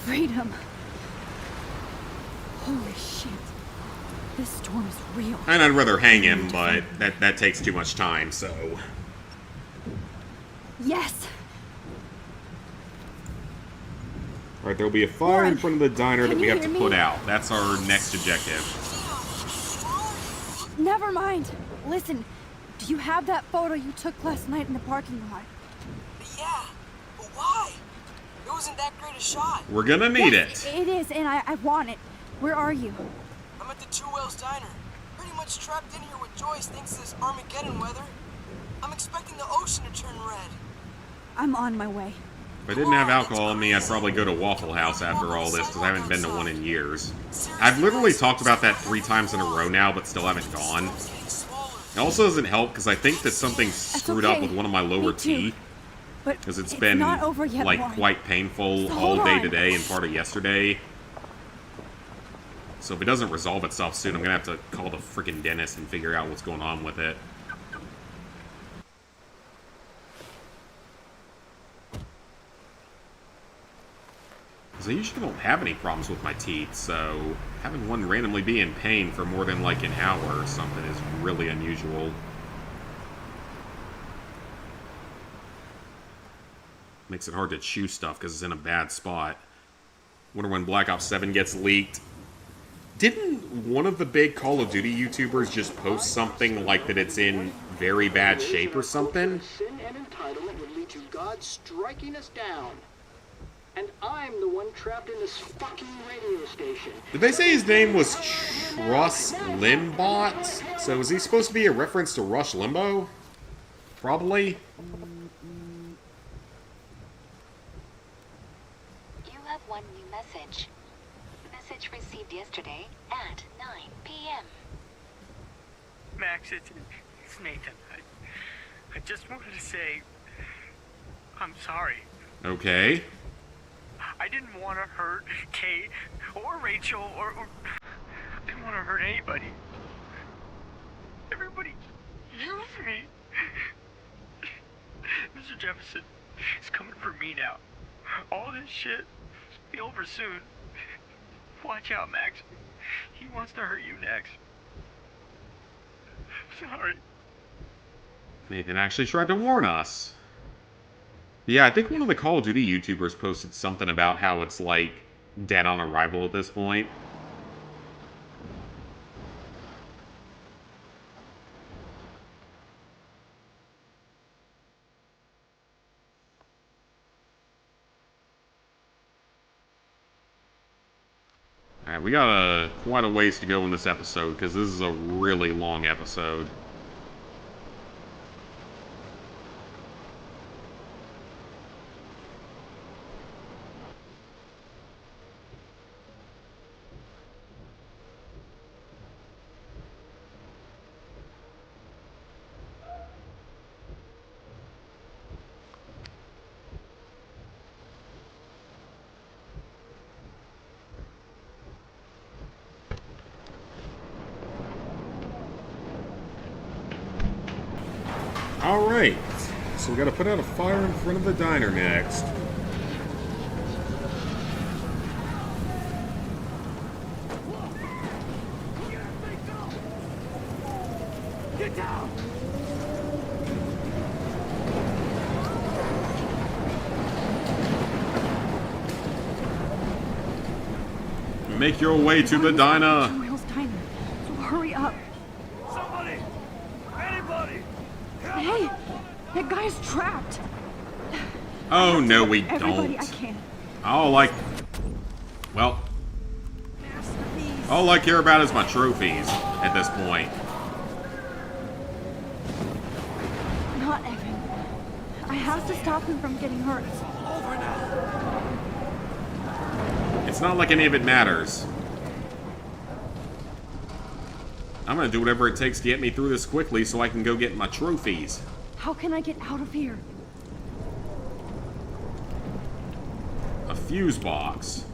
S2: Freedom. Holy shit. This storm is real.
S1: And I'd rather hang him, but that takes too much time, so...
S2: Yes.
S1: Alright, there'll be a fire in front of the diner that
S2: Can
S1: we
S2: you
S1: have to
S2: hear
S1: put
S2: me?
S1: out. That's our next objective.
S2: Never mind. Listen, do you have that photo you took last night in the parking lot?
S7: Yeah, but why? It wasn't that great a shot.
S1: We're gonna need
S2: Yes,
S1: it.
S2: It is, and I want it. Where are you?
S7: I'm at the Two Whales Diner. Pretty much trapped in here with Joyce thanks to this Armageddon weather. I'm expecting the ocean to turn red.
S2: I'm on my way.
S1: If I didn't have alcohol in me, I'd probably go to Waffle House after all this, because I haven't been to one in years. I've literally talked about that 3 times in a row now, but still haven't gone. It also doesn't help, because I think that something's screwed up
S2: okay.
S1: with one of my lower
S2: Me too.
S1: teeth.
S2: But
S1: Because it's
S2: it's
S1: been,
S2: not over yet,
S1: like,
S2: Warren.
S1: quite painful
S2: So
S1: all
S2: hold
S1: day
S2: on.
S1: today and part of yesterday. So if it doesn't resolve itself soon, I'm going to have to call the freaking dentist and figure out what's going on with it. Because I usually don't have any problems with my teeth, so having one randomly be in pain for more than like an hour or something is really unusual. Makes it hard to chew stuff because it's in a bad spot. Wonder when Black Ops 7 gets leaked. Didn't one of the big Call of Duty YouTubers just post something like that it's in very bad shape or something?
S19: Sin and entitlement would lead to God God's striking us down. And I'm the one trapped in this fucking radio station.
S1: Did they say his name was Truss Limbot? So is he supposed to be a reference to Rush Limbaugh? Probably.
S20: You have one new message. Message received yesterday at 9 p.m.
S21: Max, it's Nathan. I just wanted to say I'm sorry.
S1: Okay.
S21: I didn't want to hurt Kate or Rachel or I didn't want to hurt anybody. Everybody used me. Mr. Jefferson is coming for me now. All this shit will be over soon. Watch out, Max. He wants to hurt you next. Sorry.
S1: Nathan actually tried to warn us. Yeah, I think one of the Call of Duty YouTubers posted something about how it's like dead on arrival at this point. Alright, we got quite a ways to go in this episode, because this is a really long episode. Alright, so we gotta put out a fire in front of the diner next.
S21: Get down!
S1: Make your way to the diner.
S5: Will's diner. So hurry up.
S21: Somebody! Anybody!
S5: Hey, that guy's trapped.
S1: Oh no, we
S5: Everybody,
S1: don't.
S5: I can't.
S1: Well, all I care about is my trophies at this point.
S5: Not Evan. I have to stop him from getting hurt.
S1: It's not like any of it matters. I'm gonna do whatever it takes to get me through this quickly so I can go get my trophies.
S5: How can I get out of here?
S1: A fuse box.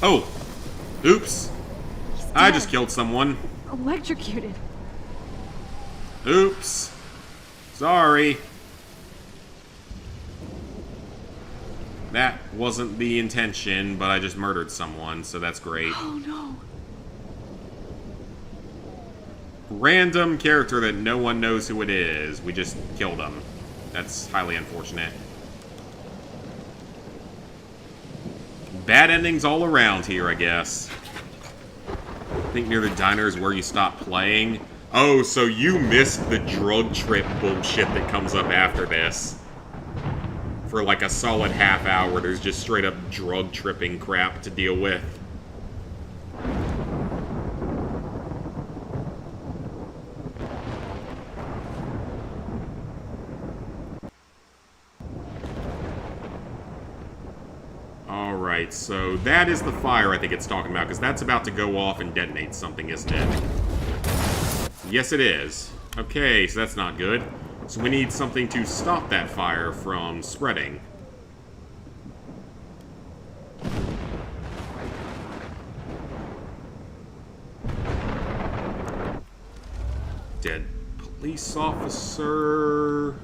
S1: Oh! Oops! I just killed someone.
S5: Electrocuted.
S1: Oops! Sorry. That wasn't the intention, but I just murdered someone, so that's great.
S5: Oh no.
S1: Random character that no one knows who it is. We just killed him. That's highly unfortunate. Bad endings all around here, I guess. I think near the diner is where you stop playing. Oh, so you missed the drug trip bullshit that comes up after this. For like a solid half hour, there's just straight up drug tripping crap to deal with. Alright, so that is the fire I think it's talking about, because that's about to go off and detonate something, isn't it? Yes, it is. Okay, so that's not good. So we need something to stop that fire from spreading. Dead police officer.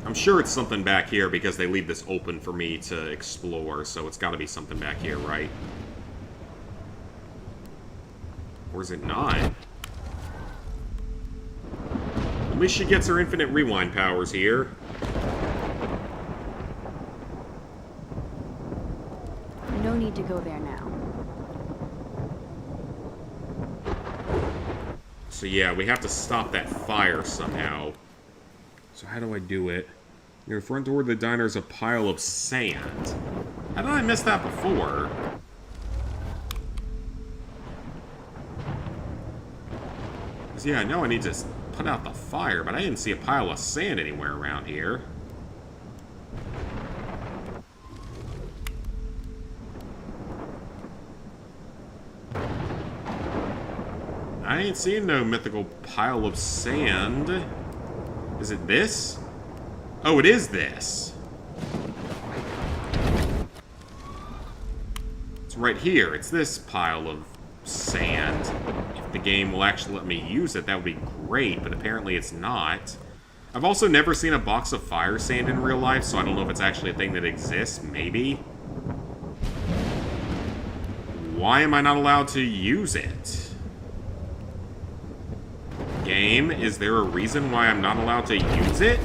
S1: I'm sure it's something back here because they leave this open for me to explore, so it's got to be something back here, right? Or is it not? At least she gets her infinite rewind powers here.
S2: No need to go there now.
S1: So yeah, we have to stop that fire somehow. So how do I do it? Near the front door of the diner is a pile of sand. How did I miss that before? 'Cause yeah, I know I need to put out the fire, but I didn't see a pile of sand anywhere around here. I ain't seen no mythical pile of sand. Is it this? Oh, it is this. It's right here. It's this pile of sand. If the game will actually let me use it, that would be great, but apparently it's not. I've also never seen a box of fire sand in real life, so I don't know if it's actually a thing that exists. Maybe. Why am I not allowed to use it? Game, is there a reason why I'm not allowed to use it?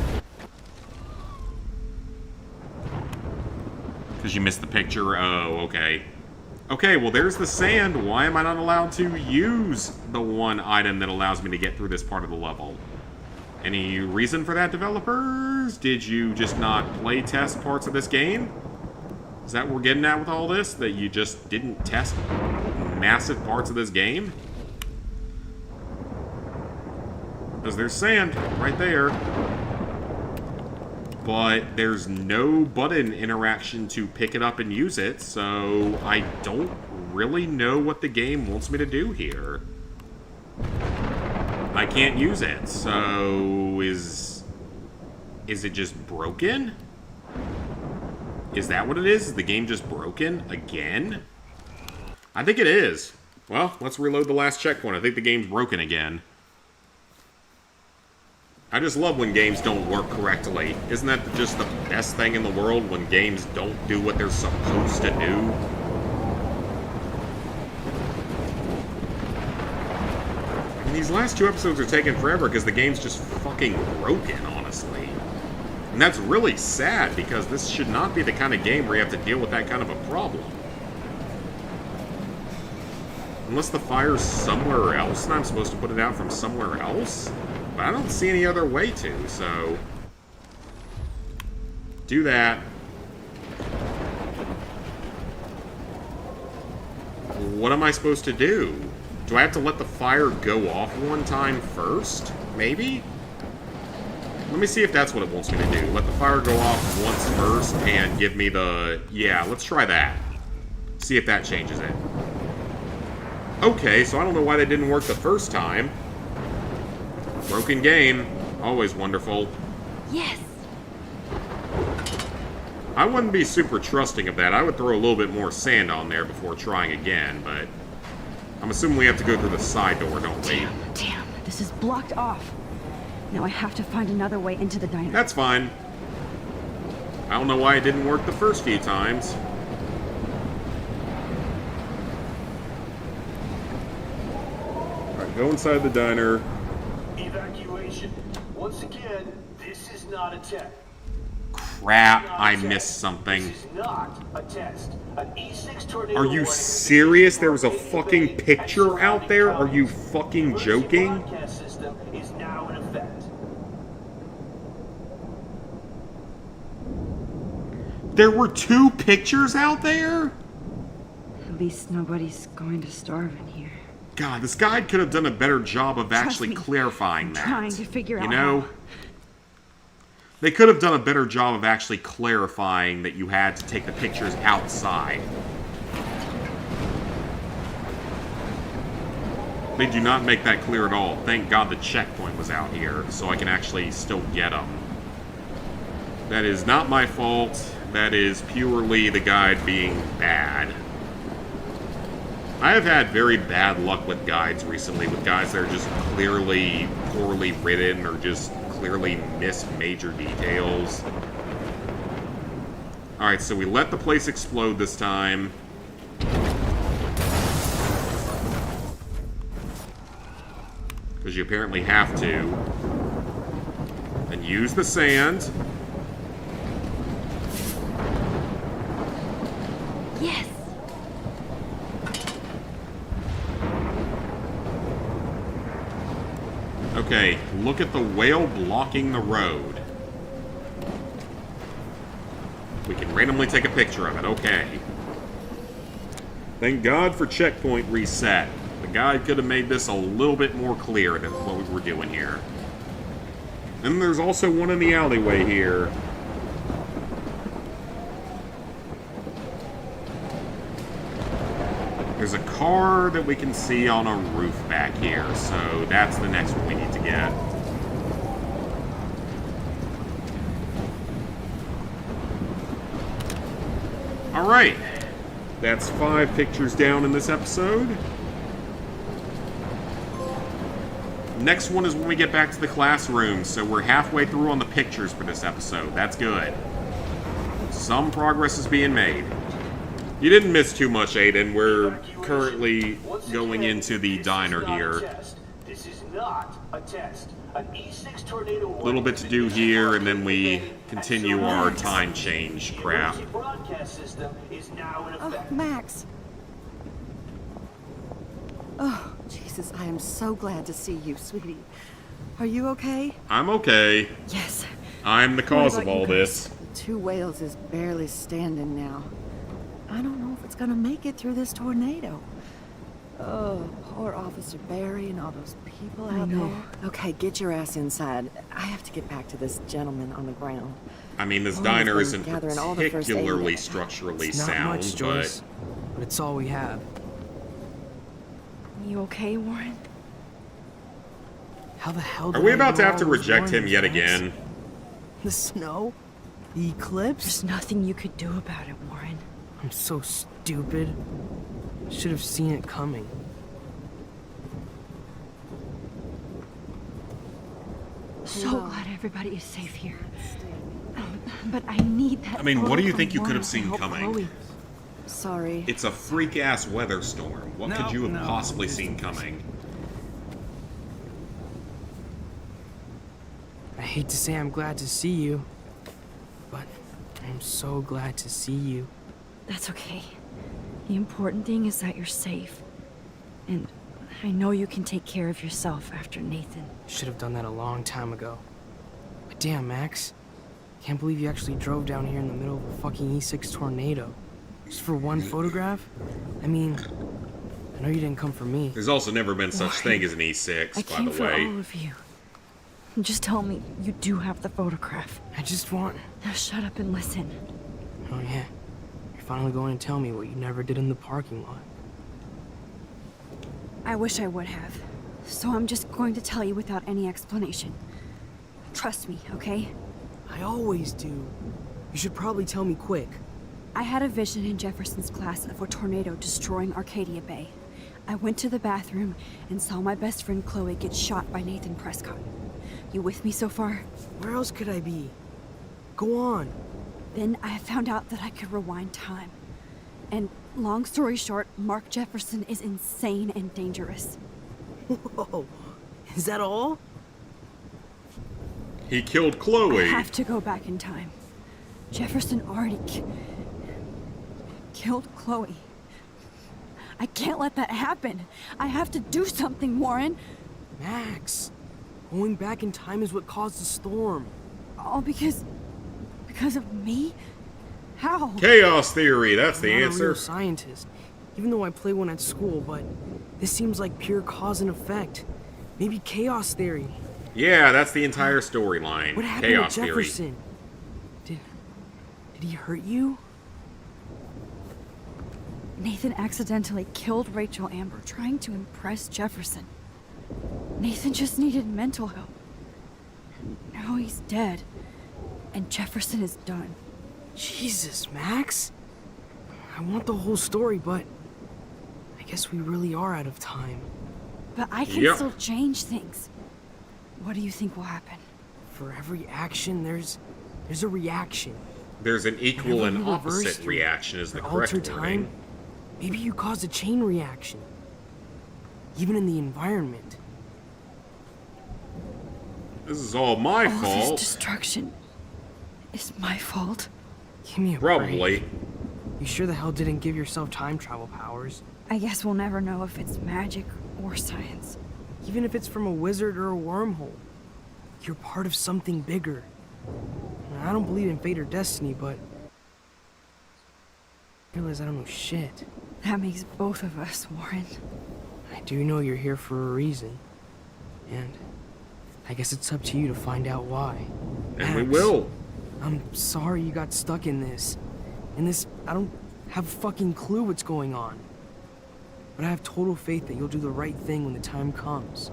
S1: Because you missed the picture? Oh, okay. Okay, well there's the sand. Why am I not allowed to use the one item that allows me to get through this part of the level? Any reason for that, developers? Did you just not play test parts of this game? Is that what we're getting at with all this? That you just didn't test massive parts of this game? Because there's sand right there. But there's no button interaction to pick it up and use it, so I don't really know what the game wants me to do here. I can't use it, so is it just broken? Is that what it is? Is the game just broken again? I think it is. Well, let's reload the last checkpoint. I think the game's broken again. I just love when games don't work correctly. Isn't that just the best thing in the world, when games don't do what they're supposed to do? And these last two episodes are taking forever because the game's just fucking broken, honestly. And that's really sad, because this should not be the kind of game where you have to deal with that kind of a problem. Unless the fire's somewhere else and I'm supposed to put it out from somewhere else? But I don't see any other way to, so... do that. What am I supposed to do? Do I have to let the fire go off one time first? Maybe? Let me see if that's what it wants me to do. Let the fire go off once first and give me the... yeah, let's try that. See if that changes it. Okay, so I don't know why that didn't work the first time. Broken game. Always wonderful.
S2: Yes!
S1: I wouldn't be super trusting of that. I would throw a little bit more sand on there before trying again, but... I'm assuming we have to go through the side door, don't we?
S2: Damn, this is blocked off. Now I have to find another way into the diner.
S1: That's fine. I don't know why it didn't work the first few times. Alright, go inside the diner.
S16: Evacuation. Once again, this is not a test.
S1: Crap, I missed something.
S16: This is not a test. An E6 tornado.
S1: Are you serious? There was a fucking picture out there? Are you fucking joking?
S16: Broadcast system is now in effect.
S1: There were 2 pictures out there?
S2: At least nobody's going to starve in here.
S1: God, this guide could have done a better job of actually clarifying that.
S2: Trying to figure out
S1: You know?
S2: how.
S1: They could have done a better job of actually clarifying that you had to take the pictures outside. They do not make that clear at all. Thank God the checkpoint was out here, so I can actually still get them. That is not my fault. That is purely the guide being bad. I have had very bad luck with guides recently, with guides that are just clearly poorly written or just clearly miss major details. Alright, so we let the place explode this time. Because you apparently have to. And use the sand.
S2: Yes!
S1: Okay, look at the whale blocking the road. We can randomly take a picture of it, okay. Thank God for checkpoint reset. The guide could have made this a little bit more clear than what we were doing here. And there's also one in the alleyway here. There's a car that we can see on a roof back here, so that's the next one we need to get. Alright, that's 5 pictures down in this episode. Next one is when we get back to the classroom, so we're halfway through on the pictures for this episode. That's good. Some progress is being made. You didn't miss too much, Aiden. We're currently going into the diner here.
S16: This is not a test. An E6 tornado.
S1: A little bit to do here, and then we continue our time change crap.
S16: Broadcast system is now in effect.
S13: Max. Oh, Jesus, I am so glad to see you, sweetie. Are you okay?
S1: I'm okay.
S13: Yes.
S1: I'm the cause of
S13: What about
S1: all
S13: you guys?
S1: this.
S13: The 2 Whales is barely standing now. I don't know if it's gonna make it through this tornado. Oh, poor Officer Barry and all those people out there. Okay, get your ass inside. I have to get back to this gentleman on the ground.
S1: I mean, this
S13: Lauren's
S1: diner
S13: been
S1: isn't
S13: gathering all the first aid
S1: particularly
S13: kits.
S1: structurally
S7: It's not
S1: sound,
S7: much, Joyce, but it's all we have.
S2: You okay, Warren?
S7: How the hell
S1: Are
S7: did
S1: we
S7: I
S1: about to
S7: know
S1: have
S7: all
S1: to
S7: those
S1: reject him
S7: warnings,
S1: yet
S7: Max?
S1: again?
S7: The snow? The eclipse?
S2: There's nothing you could do about it, Warren.
S7: I'm so stupid. Should have seen it coming.
S2: So glad everybody is safe here. But I need that.
S1: I mean, what
S2: photo
S1: do you
S2: from
S1: think you could
S2: Warren
S1: have
S2: to
S1: seen
S2: help
S1: coming?
S2: Chloe.
S13: Sorry.
S1: It's a freak-ass weather storm. What could you have
S7: no.
S1: possibly seen coming?
S7: I hate to say I'm glad to see you, but I'm so glad to see you.
S2: That's okay. The important thing is that you're safe. And I know you can take care of yourself after Nathan.
S7: Should have done that a long time ago. But damn, Max. Can't believe you actually drove down here in the middle of a fucking E6 tornado. Just for one photograph? I mean, I know you didn't come for me.
S1: There's also never been such thing as an E6,
S2: I
S1: by
S2: came
S1: the
S2: for
S1: way.
S2: all of you. Just tell me you do have the photograph.
S7: I just want...
S2: Now shut up and listen.
S7: Oh yeah. You're finally going to tell me what you never did in the parking lot.
S2: I wish I would have. So I'm just going to tell you without any explanation. Trust me, okay?
S7: I always do. You should probably tell me quick.
S2: I had a vision in Jefferson's class of a tornado destroying Arcadia Bay. I went to the bathroom and saw my best friend Chloe get shot by Nathan Prescott. You with me so far?
S7: Where else could I be? Go on.
S2: Then I found out that I could rewind time. And long story short, Mark Jefferson is insane and dangerous.
S7: Whoa. Is that all?
S1: He killed Chloe.
S2: I have to go back in time. Jefferson already killed Chloe. I can't let that happen. I have to do something, Warren.
S7: Max, going back in time is what caused the storm.
S2: All because of me? How?
S1: Chaos theory, that's the
S7: I'm not a
S1: answer.
S7: real scientist, even though I play one at school, but this seems like pure cause and effect. Maybe chaos theory.
S1: Yeah, that's the entire storyline.
S7: What happened
S1: Chaos
S7: to
S1: theory.
S7: Jefferson? Did he hurt you?
S2: Nathan accidentally killed Rachel Amber trying to impress Jefferson. Nathan just needed mental help. Now he's dead. And Jefferson is done.
S7: Jesus, Max. I want the whole story, but I guess we really are out of time.
S2: But I can still change things. What do you think will happen?
S7: For every action, there's a reaction.
S1: There's an equal
S7: Whenever
S1: and
S7: you reverse
S1: opposite
S7: or-
S1: reaction is the
S7: or
S1: correct
S7: alter
S1: wording.
S7: time, maybe you cause a chain reaction. Even in the environment.
S1: This is all my
S2: All this
S1: fault.
S2: destruction is my fault.
S7: Give me a
S1: Probably.
S7: break. You sure the hell didn't give yourself time travel powers?
S2: I guess we'll never know if it's magic or science.
S7: Even if it's from a wizard or a wormhole. You're part of something bigger. I don't believe in fate or destiny, but I realize I don't know shit.
S2: That makes both of us, Warren.
S7: I do know you're here for a reason. And I guess it's up to you to find out why.
S1: And we
S7: Max,
S1: will.
S7: I'm sorry you got stuck in this. I don't have a fucking clue what's going on. But I have total faith that you'll do the right thing when the time comes.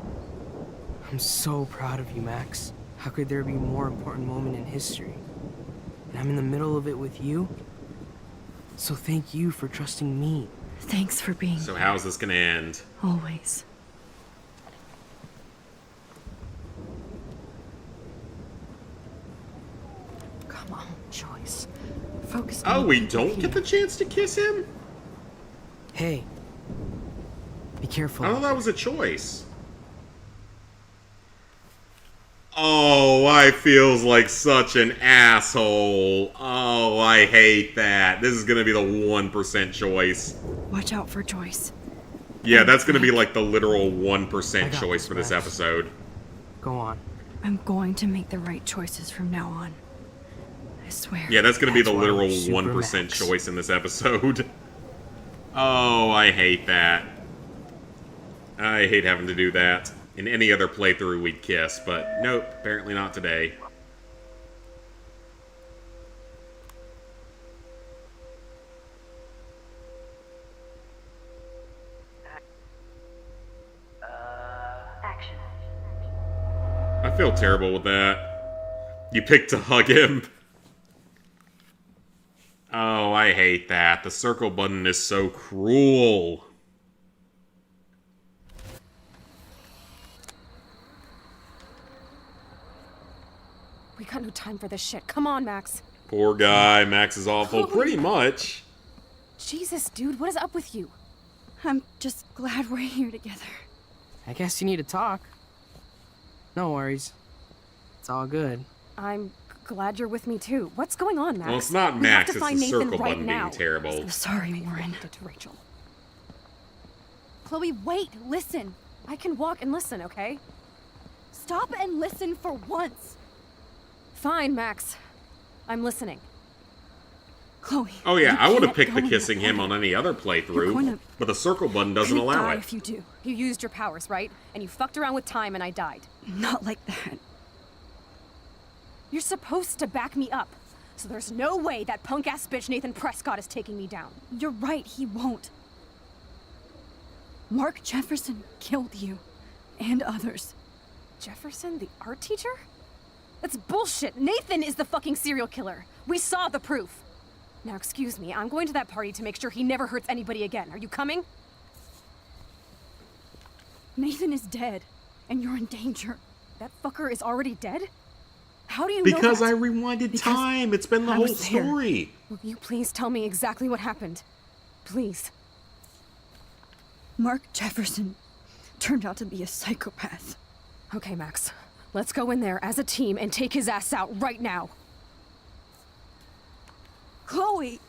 S7: I'm so proud of you, Max. How could there be a more important moment in history? And I'm in the middle of it with you. So thank you for trusting me.
S2: Thanks for being
S1: So how's this gonna end?
S2: always.
S5: Come on, Joyce. Focus
S1: Oh,
S5: on
S1: we
S5: the people
S1: don't
S5: here.
S1: get the chance to kiss him?
S7: Hey. Be careful.
S1: I thought that was a choice. Oh, I feels like such an asshole. Oh, I hate that. This is gonna be the 1% choice.
S2: Watch out for Joyce.
S1: Yeah, that's gonna be like the literal 1%
S7: I got
S1: choice
S7: this,
S1: for this
S7: Max.
S1: episode.
S7: Go on.
S2: I'm going to make the right choices from now on. I swear.
S1: Yeah, that's gonna be the
S7: That's why
S1: literal
S7: we're super
S1: 1%
S7: Max.
S1: choice in this episode. Oh, I hate that. I hate having to do that. In any other playthrough, we'd kiss, but nope, apparently not today.
S5: Action.
S1: I feel terrible with that. You picked to hug him. Oh, I hate that. The circle button is so cruel.
S9: We got no time for this shit. Come on, Max.
S1: Poor guy. Max is awful. Pretty much.
S9: Jesus, dude, what is up with you?
S2: I'm just glad we're here together.
S7: I guess you need to talk. No worries. It's all good.
S9: I'm glad you're with me too. What's going on, Max?
S1: Well, it's not
S9: We have
S1: Max,
S9: to
S1: it's
S9: find
S1: the
S9: Nathan
S1: circle
S9: right
S1: button
S9: now.
S1: being terrible.
S2: Sorry, Warren.
S9: To Rachel. Chloe, wait, listen. I can walk and listen, okay? Stop and listen for once. Fine, Max. I'm listening.
S2: Chloe.
S1: Oh yeah,
S2: you
S1: I would have
S2: can't
S1: picked the
S2: go in
S1: kissing
S2: that
S1: him
S2: way.
S1: on any other
S2: You're
S1: playthrough,
S2: going to-
S1: but the circle button doesn't
S2: Gonna
S1: allow
S2: die
S1: it.
S2: if you do.
S9: You used your powers, right? And you fucked around with time and I died.
S2: Not like that.
S9: You're supposed to back me up. So there's no way that punk-ass bitch Nathan Prescott is taking me down.
S2: You're right, he won't. Mark Jefferson killed you. And others.
S9: Jefferson, the art teacher? That's bullshit. Nathan is the fucking serial killer. We saw the proof. Now, excuse me, I'm going to that party to make sure he never hurts anybody again. Are you coming?
S2: Nathan is dead. And you're in danger.
S9: That fucker is already dead? How do you
S1: Because
S9: know
S1: I
S9: that?
S1: rewinded time. It's been the
S2: I
S1: whole
S2: was there.
S1: story.
S9: Will you please tell me exactly what happened? Please.
S2: Mark Jefferson turned out to be a psychopath.
S9: Okay, Max. Let's go in there as a team and take his ass out right now.
S2: Chloe!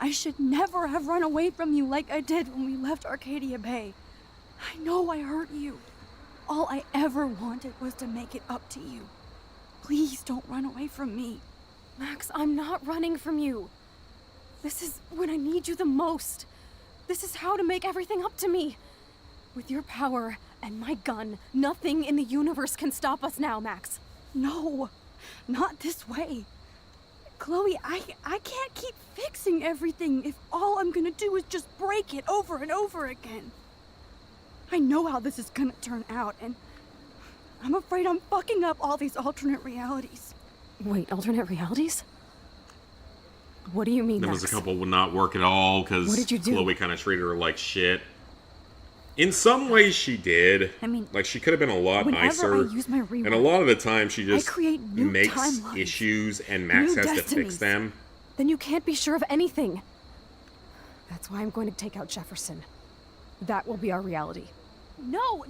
S2: I should never have run away from you like I did when we left Arcadia Bay. I know I hurt you. All I ever wanted was to make it up to you. Please don't run away from me.
S9: Max, I'm not running from you. This is when I need you the most. This is how to make everything up to me. With your power and my gun, nothing in the universe can stop us now, Max.
S2: No, not this way. Chloe, I can't keep fixing everything if all I'm gonna do is just break it over and over again. I know how this is gonna turn out, and I'm afraid I'm fucking up all these alternate realities.
S9: Wait, alternate realities? What do you mean,
S1: There
S9: Max?
S1: was a couple would not work at all because
S9: What did you do?
S1: Chloe kind of treated her like shit. In some ways, she did.
S2: I mean,
S1: like she could have been a lot
S2: whenever
S1: nicer.
S2: I use my
S1: And a
S2: rewind,
S1: lot of the time, she just
S2: create new
S1: makes
S2: timelines,
S1: issues, and Max
S2: new
S1: has to fix
S2: destinies.
S1: them.
S9: Then you can't be sure of anything. That's why I'm going to take out Jefferson. That will be our reality.
S2: No,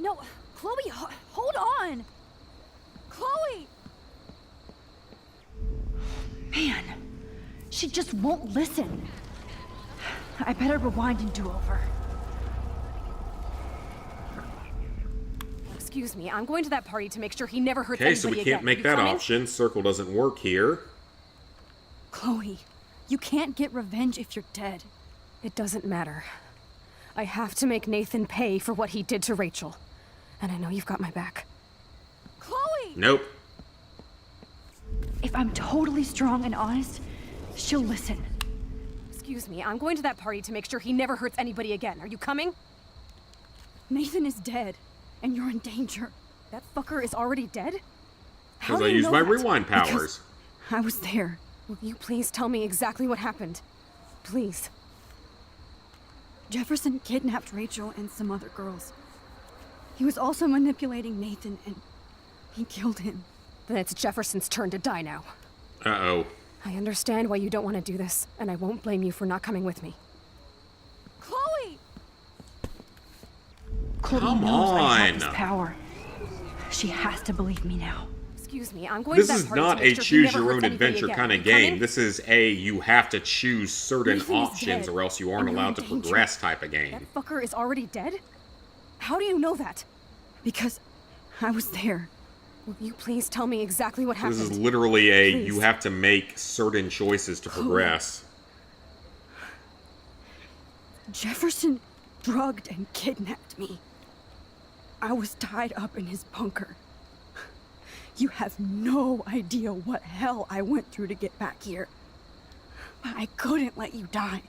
S2: Chloe, hold on. Chloe! Man, she just won't listen. I better rewind and do over.
S9: Excuse me, I'm going to that party to make sure he never hurts
S1: Okay,
S9: anybody
S1: so we
S9: again.
S1: can't make
S9: You
S1: that
S9: coming?
S1: option. Circle doesn't work here.
S2: Chloe, you can't get revenge if you're dead.
S9: It doesn't matter. I have to make Nathan pay for what he did to Rachel. And I know you've got my back.
S2: Chloe!
S1: Nope.
S2: If I'm totally strong and honest, she'll listen.
S9: Excuse me, I'm going to that party to make sure he never hurts anybody again. Are you coming?
S2: Nathan is dead, and you're in danger.
S9: That fucker is already dead? How
S1: Because
S9: do
S1: I
S9: you
S1: used
S9: know
S1: my
S9: that?
S1: rewind powers.
S2: Because I was there.
S9: Will you please tell me exactly what happened? Please.
S2: Jefferson kidnapped Rachel and some other girls. He was also manipulating Nathan, and he killed him.
S9: Then it's Jefferson's turn to die now.
S1: Uh-oh.
S9: I understand why you don't want to do this, and I won't blame you for not coming with me.
S2: Chloe!
S1: Come
S2: Chloe knows I have
S1: on.
S2: this power. She has to believe me now.
S9: Excuse me, I'm going
S1: This
S9: to that
S1: is
S9: party
S1: not
S9: to make
S1: a
S9: sure he
S1: choose
S9: never
S1: your
S9: hurts
S1: own
S9: anybody
S1: adventure
S9: again.
S1: kind
S9: Are
S1: of
S9: you
S1: game.
S9: coming?
S1: This is a you have to choose certain
S2: Nathan is
S1: options
S2: dead,
S1: or else you aren't
S2: and you're
S1: allowed to
S2: in danger.
S1: progress type of game.
S9: That fucker is already dead? How do you know that?
S2: Because I was there.
S9: Will you please tell me exactly what happened?
S1: This is literally a
S9: Please.
S1: you have to make certain choices to progress.
S2: Jefferson drugged and kidnapped me. I was tied up in his bunker. You have no idea what hell I went through to get back here. But I couldn't let you die.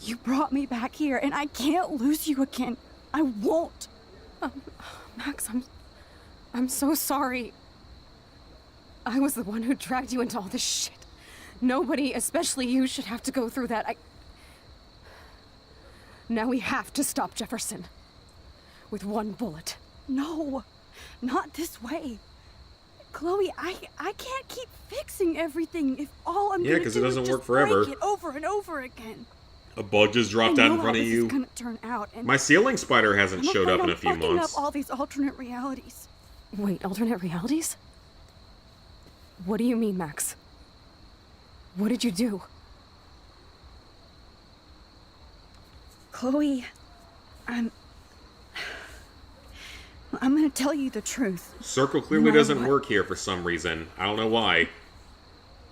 S2: You brought me back here, and I can't lose you again. I won't.
S9: Max, I'm so sorry. I was the one who dragged you into all this shit. Nobody, especially you, should have to go through that. Now we have to stop Jefferson. With one bullet.
S2: No, not this way. Chloe, I can't keep fixing everything if all I'm
S1: Yeah,
S2: gonna
S1: 'cause
S2: do
S1: it
S2: is
S1: doesn't
S2: just
S1: work forever.
S2: break it over and over again.
S1: A bug just dropped
S2: I
S1: out
S2: know
S1: in front
S2: how
S1: of
S2: this
S1: you.
S2: is gonna turn out, and
S1: My ceiling spider hasn't
S2: I'm
S1: showed up
S2: afraid
S1: in
S2: I'm
S1: a few
S2: fucking
S1: months.
S2: up all these alternate realities.
S9: Wait, alternate realities? What do you mean, Max? What did you do?
S2: Chloe, I'm gonna tell you the truth.
S1: Circle clearly
S2: No,
S1: doesn't
S2: what?
S1: work here for some reason. I don't know why.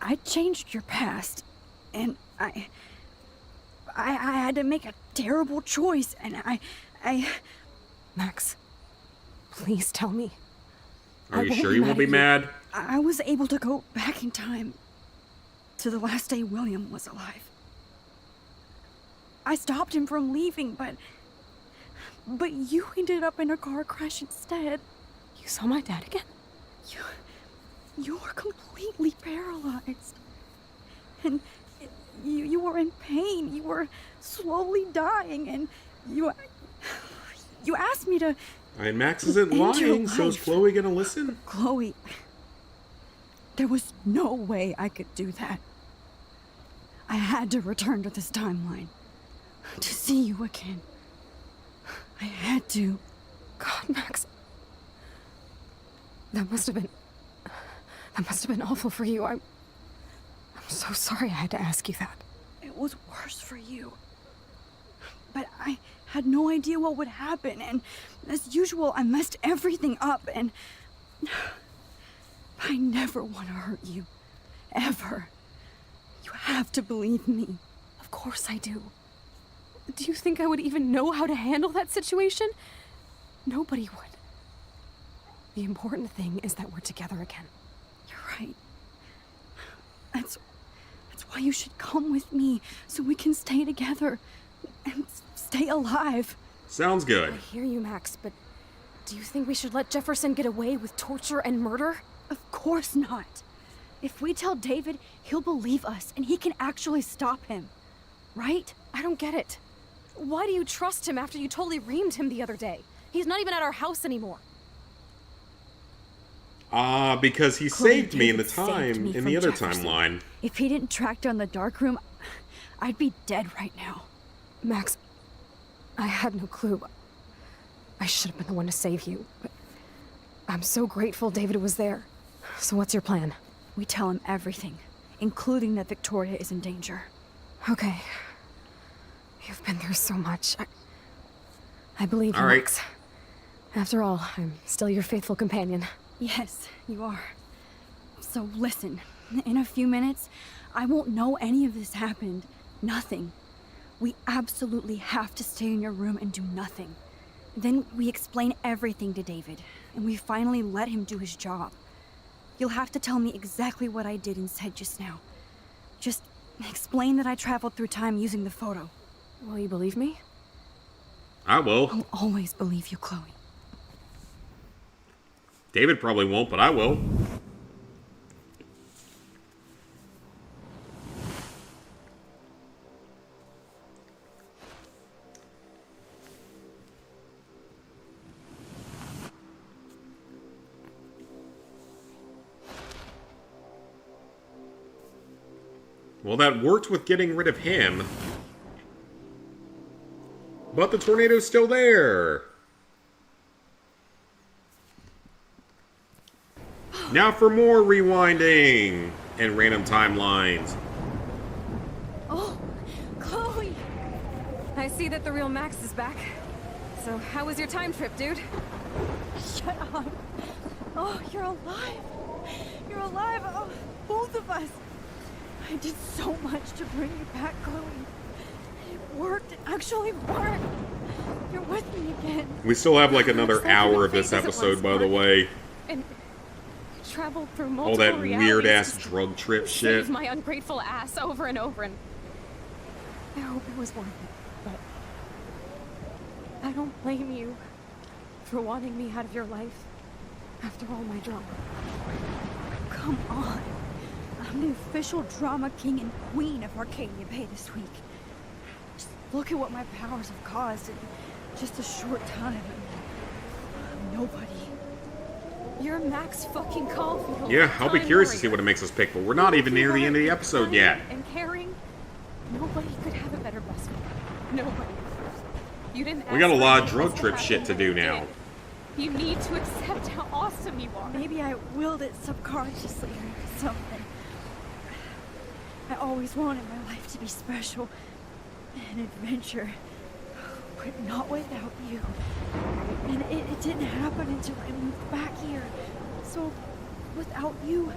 S2: I changed your past, and I had to make a terrible choice, and I
S9: Max, please tell me.
S1: Are
S2: I
S1: you
S2: won't
S1: sure
S2: be
S1: you
S2: mad
S1: won't be
S2: at you.
S1: mad?
S2: I was able to go back in time to the last day William was alive. I stopped him from leaving, but you ended up in a car crash instead.
S9: You saw my dad again?
S2: You were completely paralyzed. And you were in pain. You were slowly dying, and you asked me to...
S1: I mean, Max isn't
S2: end your
S1: lying, so is
S2: life.
S1: Chloe gonna listen?
S2: Chloe, there was no way I could do that. I had to return to this timeline to see you again. I had to.
S9: God, Max. That must have been awful for you. I'm so sorry I had to ask you that.
S2: It was worse for you. But I had no idea what would happen, and as usual, I messed everything up, and I never want to hurt you. Ever. You have to believe me.
S9: Of course I do. Do you think I would even know how to handle that situation? Nobody would. The important thing is that we're together again.
S2: You're right. That's why you should come with me, so we can stay together and stay alive.
S1: Sounds good.
S9: I hear you, Max, but do you think we should let Jefferson get away with torture and murder?
S2: Of course not. If we tell David, he'll believe us, and he can actually stop him. Right?
S9: I don't get it. Why do you trust him after you totally reamed him the other day? He's not even at our house anymore.
S1: Because he
S2: Chloe,
S1: saved me in the
S2: David saved me
S1: in
S2: from
S1: the other
S2: Jefferson.
S1: timeline.
S2: If he didn't track down the dark room, I'd be dead right now.
S9: Max, I had no clue. I should have been the one to save you, but I'm so grateful David was there. So what's your plan?
S2: We tell him everything, including that Victoria is in danger.
S9: Okay. You've been through so much. I believe you,
S1: All right.
S9: Max. After all, I'm still your faithful companion.
S2: Yes, you are. So listen, in a few minutes, I won't know any of this happened. Nothing. We absolutely have to stay in your room and do nothing. Then we explain everything to David, and we finally let him do his job. You'll have to tell me exactly what I did and said just now. Just explain that I traveled through time using the photo.
S9: Will you believe me?
S1: I will.
S2: I'll always believe you, Chloe.
S1: David probably won't, but I will. Well, that worked with getting rid of him. But the tornado's still there. Now for more rewinding and random timelines.
S9: Oh, Chloe! I see that the real Max is back. So how was your time trip, dude?
S2: Shut up. Oh, you're alive. You're alive. Oh, both of us. I did so much to bring you back, Chloe. It worked. It actually worked. You're with me again.
S1: We still have like another hour of this episode, by the way.
S9: And traveled through multiple
S1: All that weird-ass
S9: realities.
S1: drug trip shit.
S9: Saved my ungrateful ass over and over, and I hope it was worth it, but I don't blame you for wanting me out of your life after all my drama.
S2: Come on. I'm the official drama king and queen of Arcadia Bay this week. Just look at what my powers have caused in just a short time. Nobody.
S9: You're Max fucking Caulfield.
S1: Yeah, I'll be curious to see what it makes us pick, but we're not even near the end of the episode yet.
S9: And caring, nobody could have a better best friend. Nobody. You didn't.
S1: We got a lot of drug trip shit to do now.
S9: You need to accept how awesome you are.
S2: Maybe I willed it subconsciously or something. I always wanted my life to be special. An adventure. But not without you. And it didn't happen until I moved back here. So, without you,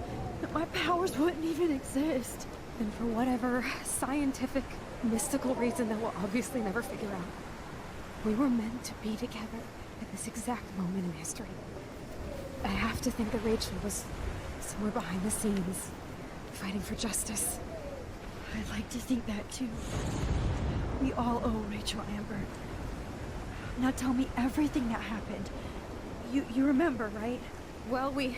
S2: my powers wouldn't even exist.
S9: And for whatever scientific, mystical reason that we'll obviously never figure out, we were meant to be together at this exact moment in history. I have to think that Rachel was somewhere behind the scenes, fighting for justice.
S2: I'd like to think that too. We all owe Rachel Amber. Now tell me everything that happened. You remember, right?
S9: Well, we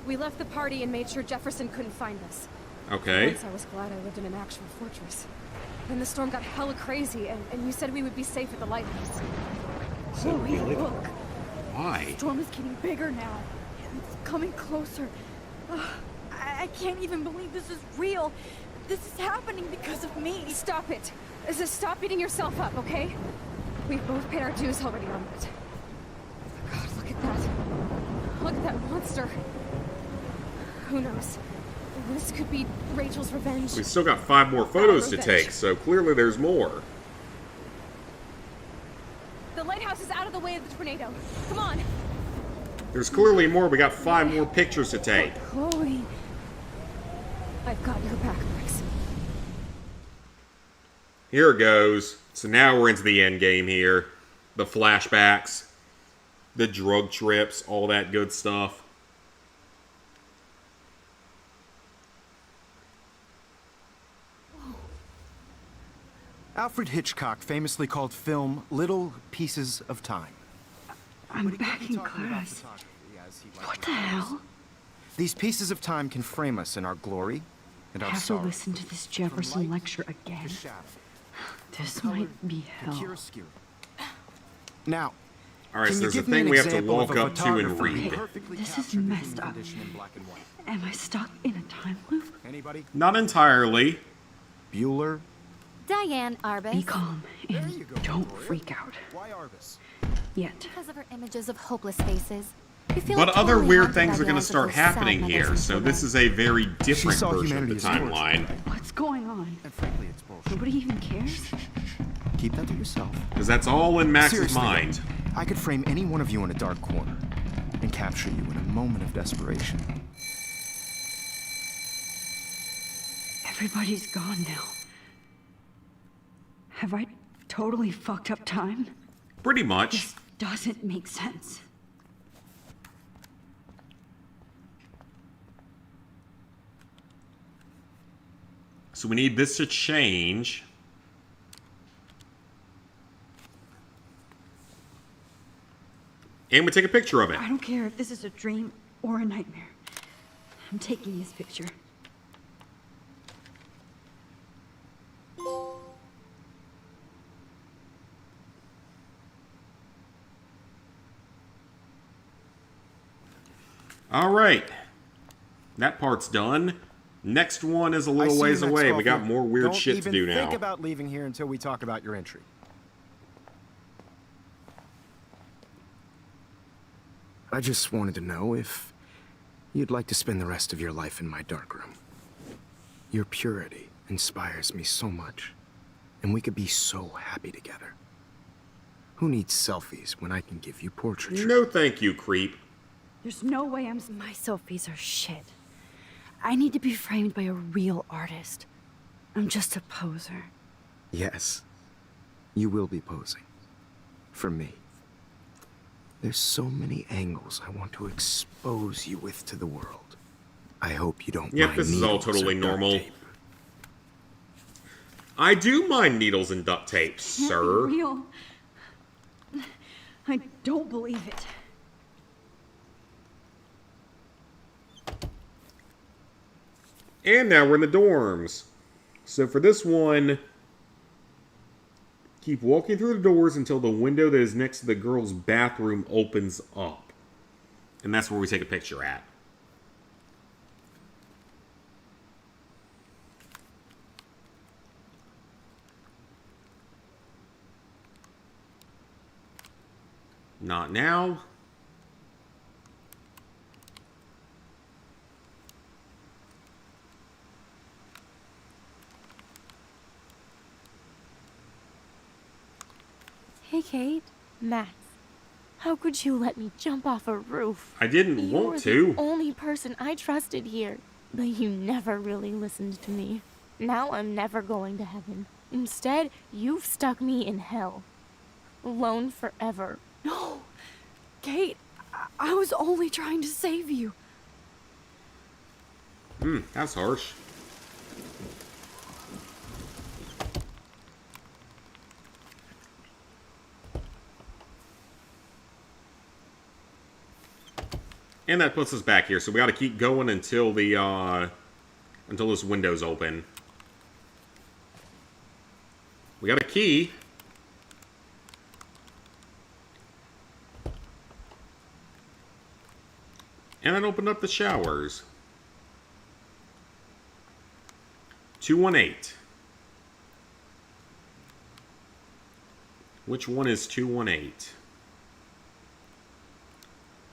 S9: left the party and made sure Jefferson couldn't find us.
S1: Okay.
S9: Once I was glad I lived in an actual fortress. Then the storm got hella crazy, and you said we would be safe at the lighthouse.
S2: Chloe, look.
S1: Why?
S2: The storm is getting bigger now. It's coming closer. I can't even believe this is real. This is happening because of me.
S9: Stop it. Stop beating yourself up, okay? We've both paid our dues already on that. God, look at that. Look at that monster. Who knows? This could be Rachel's revenge.
S1: We've still got 5 more photos to take, so clearly there's more.
S9: The lighthouse is out of the way of the tornado. Come on.
S1: There's clearly more. We got 5 more pictures to take.
S2: Chloe.
S9: I've got your back, Max.
S1: Here it goes. So now we're into the end game here. The flashbacks, the drug trips, all that good stuff.
S12: Alfred Hitchcock famously called film little pieces of time.
S2: I'm back in class. What the hell?
S12: These pieces of time can frame us in our glory and
S5: I
S12: our
S5: have to
S12: sorrow.
S5: listen to this Jefferson lecture again. This might be hell.
S12: Now,
S1: Alright,
S12: can
S1: so
S12: you
S1: there's a
S12: give me
S1: thing
S12: an
S1: we have to
S12: example of
S1: walk
S12: a
S1: up to and
S12: photographer
S1: read.
S12: perfectly
S5: This is
S12: captured the
S5: messed
S12: human
S5: up.
S12: condition in black and white?
S5: Am I stuck in a time loop?
S12: Anybody?
S1: Not entirely.
S12: Bueller?
S10: Diane Arbus.
S5: Be calm and don't freak out.
S12: Why Arbus?
S5: Yet.
S10: Because of her images of hopeless faces. You feel
S1: But
S10: like
S1: other
S10: totally
S1: weird
S10: haunted
S1: things
S10: by
S1: are
S10: the
S1: going to
S10: eyes of
S1: start
S10: those sad
S1: happening here,
S10: magazines
S1: so
S10: for
S1: this
S10: them.
S1: is a very different
S12: saw
S1: version of the
S12: humanity as torture.
S1: timeline.
S5: What's going on?
S12: And frankly, it's bullshit.
S5: Nobody even cares?
S12: Keep that to yourself.
S1: Because that's all in Max's
S12: Seriously,
S1: mind.
S12: I could frame any one of you in a dark corner and capture you in a moment of desperation.
S2: Everybody's gone now. Have I totally fucked up time?
S1: Pretty much.
S2: This doesn't make sense.
S1: So we need this to change. And we take a picture of it.
S2: I don't care if this is a dream or a nightmare. I'm taking this picture.
S1: All right. That part's done. Next one is a little ways away. We got more weird shit to do now.
S11: Don't even think about leaving here until we talk about your entry.
S12: I just wanted to know if you'd like to spend the rest of your life in my darkroom. Your purity inspires me so much, and we could be so happy together. Who needs selfies when I can give you portraiture?
S1: No thank you, creep.
S2: There's no way My selfies are shit. I need to be framed by a real artist. I'm just a poser.
S12: Yes, you will be posing. For me. There's so many angles I want to expose you with to the world. I hope you don't mind.
S1: Yep, this is all totally normal. I do mind needles and duct tape, sir.
S2: Real. I don't believe it.
S1: And now we're in the dorms. So for this one, keep walking through the doors until the window that is next to the girl's bathroom opens up. And that's where we take a picture at. Not now.
S10: Hey, Kate. Max, how could you let me jump off a roof?
S1: I didn't want to.
S10: You're the only person I trusted here, but you never really listened to me. Now I'm never going to heaven. Instead, you've stuck me in hell. Alone forever.
S9: No! Kate, I was only trying to save you.
S1: That's harsh. And that puts us back here, so we got to keep going until the until this window's open. We got a key. And it opened up the showers. 218. Which one is 218?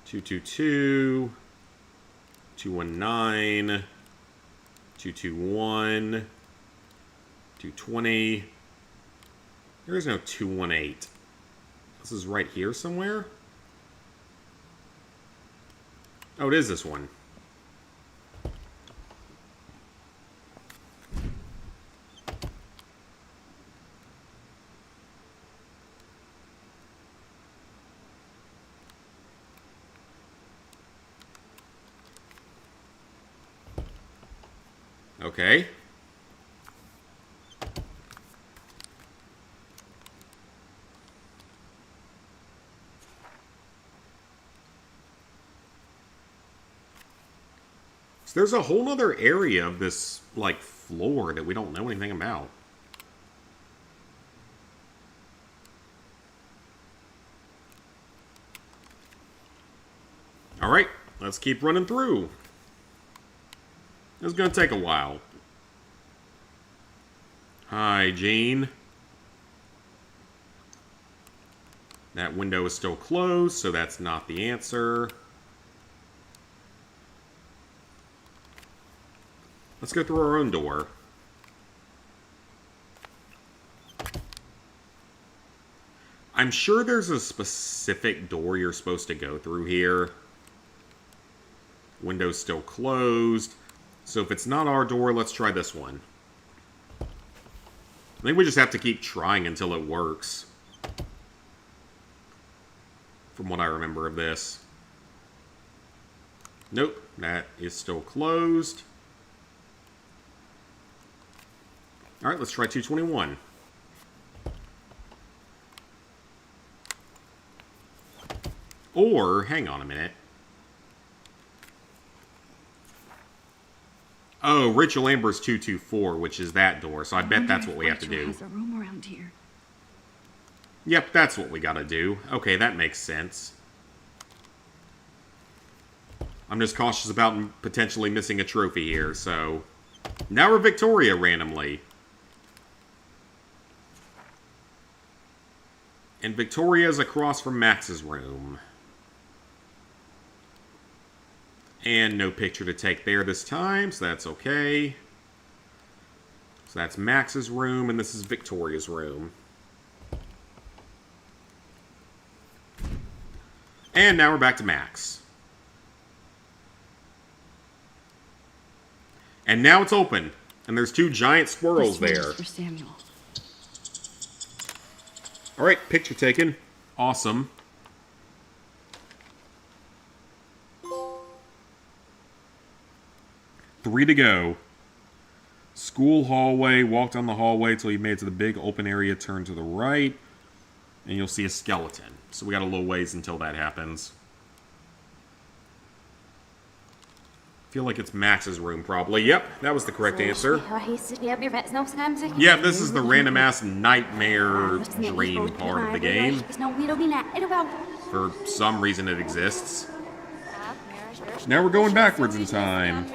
S1: 222, 219, 221, 220. There is no 218. This is right here somewhere? Oh, it is this one. Okay. So there's a whole other area of this, like, floor that we don't know anything about. Alright, let's keep running through. It's gonna take a while. Hi, Jean. That window is still closed, so that's not the answer. Let's go through our own door. I'm sure there's a specific door you're supposed to go through here. Window's still closed. So if it's not our door, let's try this one. I think we just have to keep trying until it works. From what I remember of this. Nope, that is still closed. Alright, let's try 221. Or, hang on a minute. Oh, Rachel Amber's 224, which is that door, so I bet that's what we have to do.
S2: Has a room around here.
S1: Yep, that's what we gotta do. Okay, that makes sense. I'm just cautious about potentially missing a trophy here, so... Now we're Victoria randomly. And Victoria's across from Max's room. And no picture to take there this time, so that's okay. So that's Max's room, and this is Victoria's room. And now we're back to Max. And now it's open. And there's two giant squirrels there.
S2: For Samuel.
S1: Alright, picture taken. Awesome. Three to go. School hallway. Walk down the hallway till you made it to the big open area. Turn to the right. And you'll see a skeleton. So we got a little ways until that happens. Feel like it's Max's room, probably. Yep, that was the correct answer. Yeah, this is the random-ass nightmare dream part of the game. For some reason it exists. Now we're going backwards in time.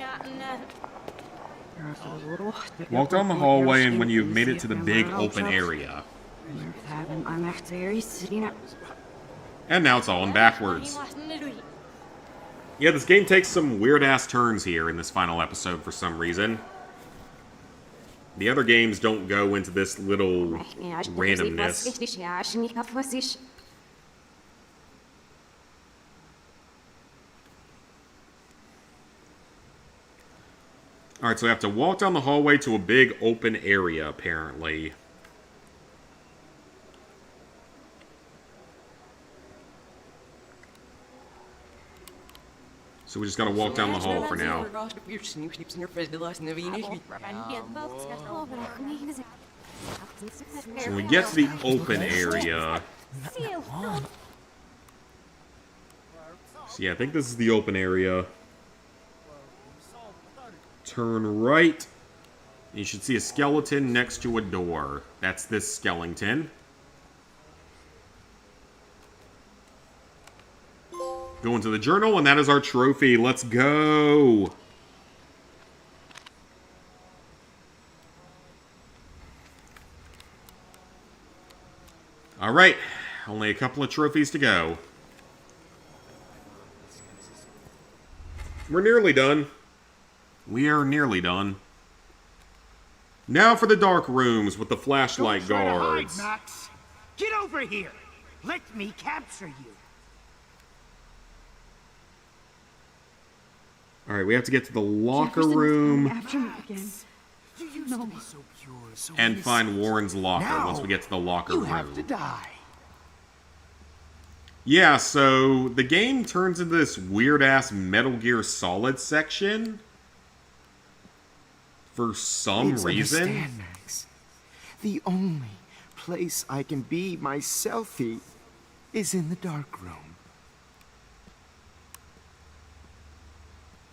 S1: Walk down the hallway, and when you've made it to the big open area. And now it's all in backwards. Yeah, this game takes some weird-ass turns here in this final episode for some reason. The other games don't go into this little randomness. Alright, so we have to walk down the hallway to a big open area, apparently. So we just gotta walk down the hall for now. So when we get to the open area... So yeah, I think this is the open area. Turn right. You should see a skeleton next to a door. That's this skeleton. Go into the journal, and that is our trophy. Let's go! Alright, only a couple of trophies to go. We're nearly done. We are nearly done. Now for the dark rooms with the flashlight guards.
S3: Hide, Max. Get over here! Let me capture you!
S1: Alright, we have to get to the locker room
S2: After me again. No.
S1: and find Warren's locker once we get to the locker room.
S3: You have to die.
S1: Yeah, so the game turns into this weird-ass Metal Gear Solid section. For some reason.
S12: Understand, Max. The only place I can be myself is in the dark room.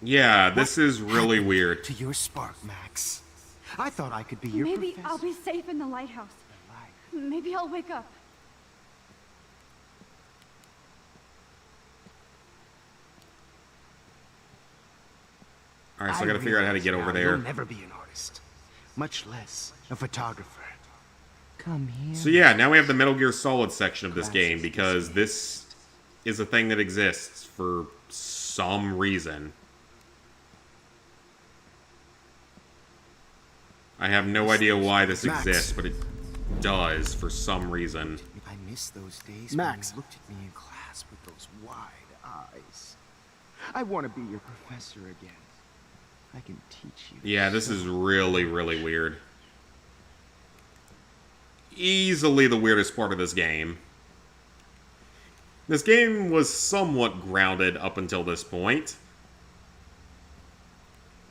S1: Yeah, this is really weird.
S12: To your spark, Max. I thought I could be your
S9: Maybe
S12: professor.
S9: I'll be safe in the lighthouse. Maybe I'll wake up.
S1: Alright, so I gotta figure out how to get over there.
S12: You'll never be an artist, much less a photographer. Come here.
S1: So yeah, now we have the Metal Gear Solid section of this game, because this is a thing that exists for some reason. I have no idea why this exists, but it does for some reason.
S12: I miss those days
S11: Max.
S12: when you looked at me in class with those wide eyes. I want to be your professor again. I can teach you.
S1: Yeah, this is really, really weird. Easily the weirdest part of this game. This game was somewhat grounded up until this point.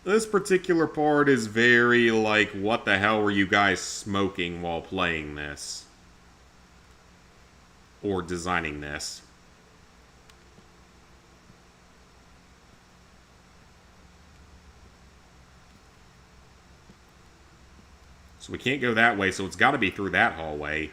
S1: This particular part is very like, what the hell were you guys smoking while playing this? Or designing this? So we can't go that way, so it's got to be through that hallway.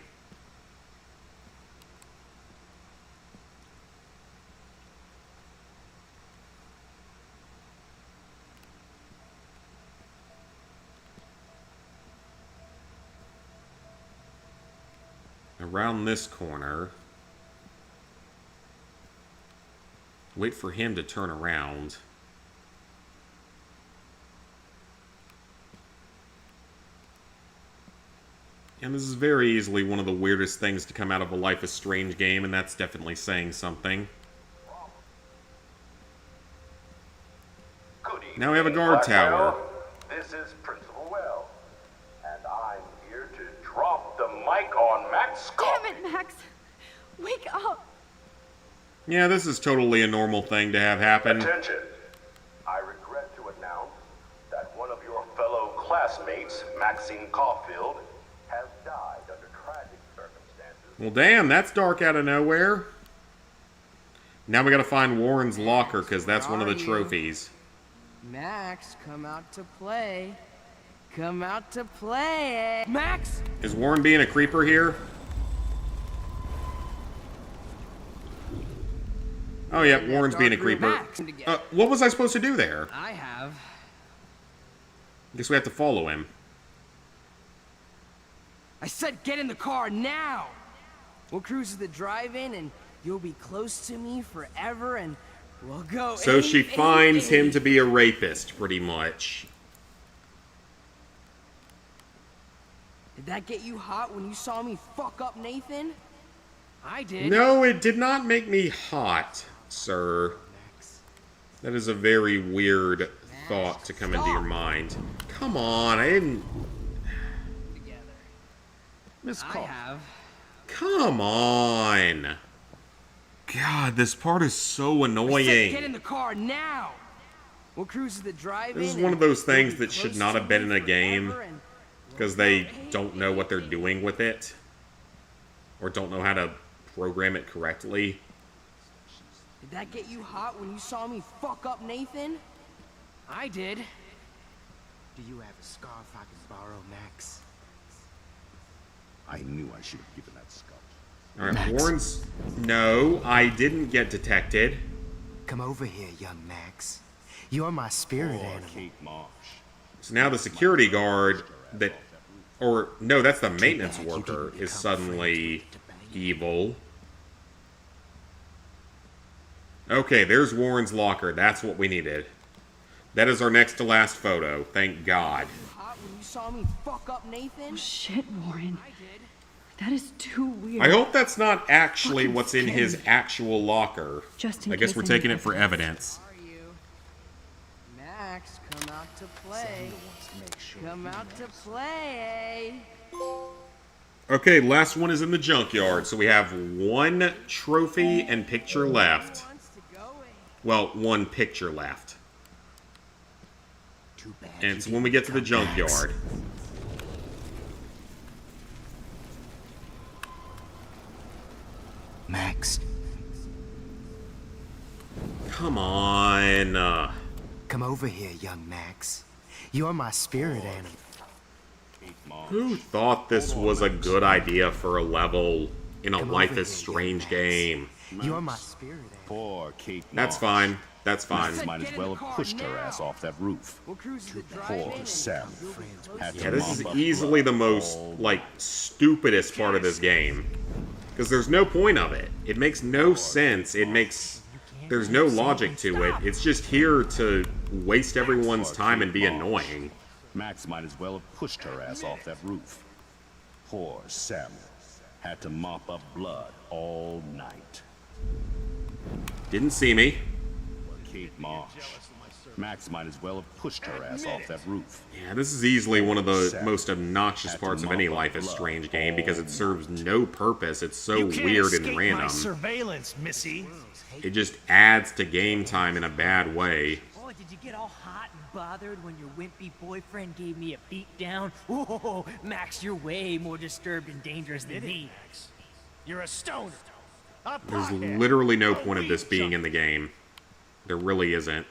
S1: Around this corner. Wait for him to turn around. And this is very easily one of the weirdest things to come out of a Life is Strange game, and that's definitely saying something. Now we have a guard tower.
S6: This is Principal Well, and I'm here to drop the mic on Max.
S9: Damn it, Max! Wake up!
S1: Yeah, this is totally a normal thing to have happen.
S6: Attention! I regret to announce that one of your fellow classmates, Maxine Caulfield, has died under tragic circumstances.
S1: Well, damn, that's dark out of nowhere. Now we gotta find Warren's locker, because that's one of the trophies.
S7: Max, come out to play. Come out to play. Max!
S1: Is Warren being a creeper here? Oh, yeah, Warren's being a creeper. What was I supposed to do there?
S7: I have.
S1: Guess we have to follow him.
S7: I said get in the car now! We'll cruise to the drive-in and you'll be close to me forever and we'll go.
S1: So she finds him to be a rapist, pretty much.
S7: Did that get you hot when you saw me fuck up Nathan? I did.
S1: No, it did not make me hot, sir. That is a very weird thought to come into your mind. Come on, I didn't...
S12: Miss Cole.
S1: Come on. God, this part is so annoying.
S7: Get in the car now. We'll cruise to the drive-in.
S1: This is one of those things that should not have been in a game because they don't know what they're doing with it or don't know how to program it correctly.
S7: Did that get you hot when you saw me fuck up Nathan? I did.
S12: Do you have a scarf I can borrow, Max?
S17: I knew I should have given that scarf.
S1: Alright, Warren's... No, I didn't get detected.
S12: Come over here, young Max. You're my spirit animal.
S17: Kate Marsh.
S1: So now the security guard that... Or, no, that's the maintenance worker is suddenly evil. Okay, there's Warren's locker. That's what we needed. That is our next to last photo. Thank God.
S7: Hot when you saw me fuck up Nathan?
S5: Oh, shit, Warren. That is too weird.
S1: I hope that's not actually what's in his actual locker.
S5: Just in
S1: I guess
S5: case
S1: we're taking it for evidence.
S7: Max, come out to play. Come out to play.
S1: Okay, last one is in the junkyard, so we have one trophy and picture left. Well, one picture left. And it's when we get to the junkyard.
S12: Max.
S1: Come on.
S12: Come over here, young Max. You're my spirit animal.
S1: Who thought this was a good idea for a level in a Life is Strange game?
S12: You're my spirit animal.
S17: Poor Kate Marsh.
S1: That's fine. That's fine.
S17: Might as well have pushed her ass off that roof. Poor Sam.
S1: Yeah, this is easily the most, like, stupidest part of this game. Because there's no point of it. It makes no sense. There's no logic to it. It's just here to waste everyone's time and be annoying.
S17: Max might as well have pushed her ass off that roof. Poor Samuel. Had to mop up blood all night.
S1: Didn't see me.
S17: Kate Marsh. Max might as well have pushed her ass off that roof.
S1: Yeah, this is easily one of the most obnoxious parts of any Life is Strange game because it serves no purpose. It's so weird and random.
S3: Surveillance, Missy.
S1: It just adds to game time in a bad way.
S14: Oh, did you get all hot and bothered when your wimpy boyfriend gave me a beat down? Oh, Max, you're way more disturbed and dangerous than me.
S3: You're a stoner.
S1: There's literally no point of this being in the game. There really isn't.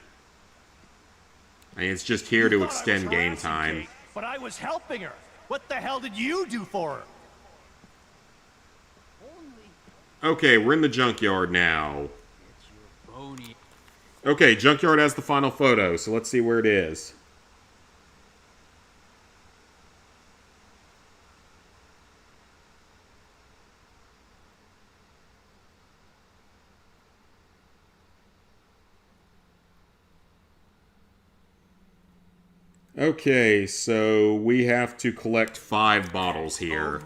S1: I mean, it's just here to extend game time.
S3: But I was helping her. What the hell did you do for her?
S1: Okay, we're in the junkyard now. Okay, junkyard has the final photo, so let's see where it is. Okay, so we have to collect 5 bottles here.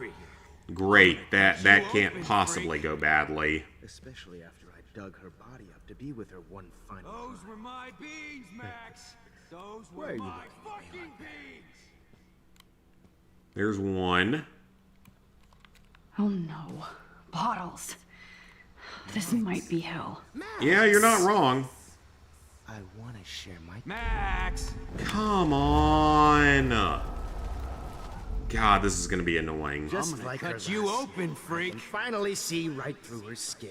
S1: Great, that can't possibly go badly.
S12: Especially after I dug her body up to be with her one final time.
S4: Those were my beans, Max. Those were my fucking beans.
S1: There's one.
S5: Oh no. Bottles. This might be hell.
S1: Yeah, you're not wrong.
S12: I want to share my...
S4: Max!
S1: Come on! God, this is gonna be annoying.
S12: Just like
S4: cut you open, freak.
S12: I can finally see right through her skin.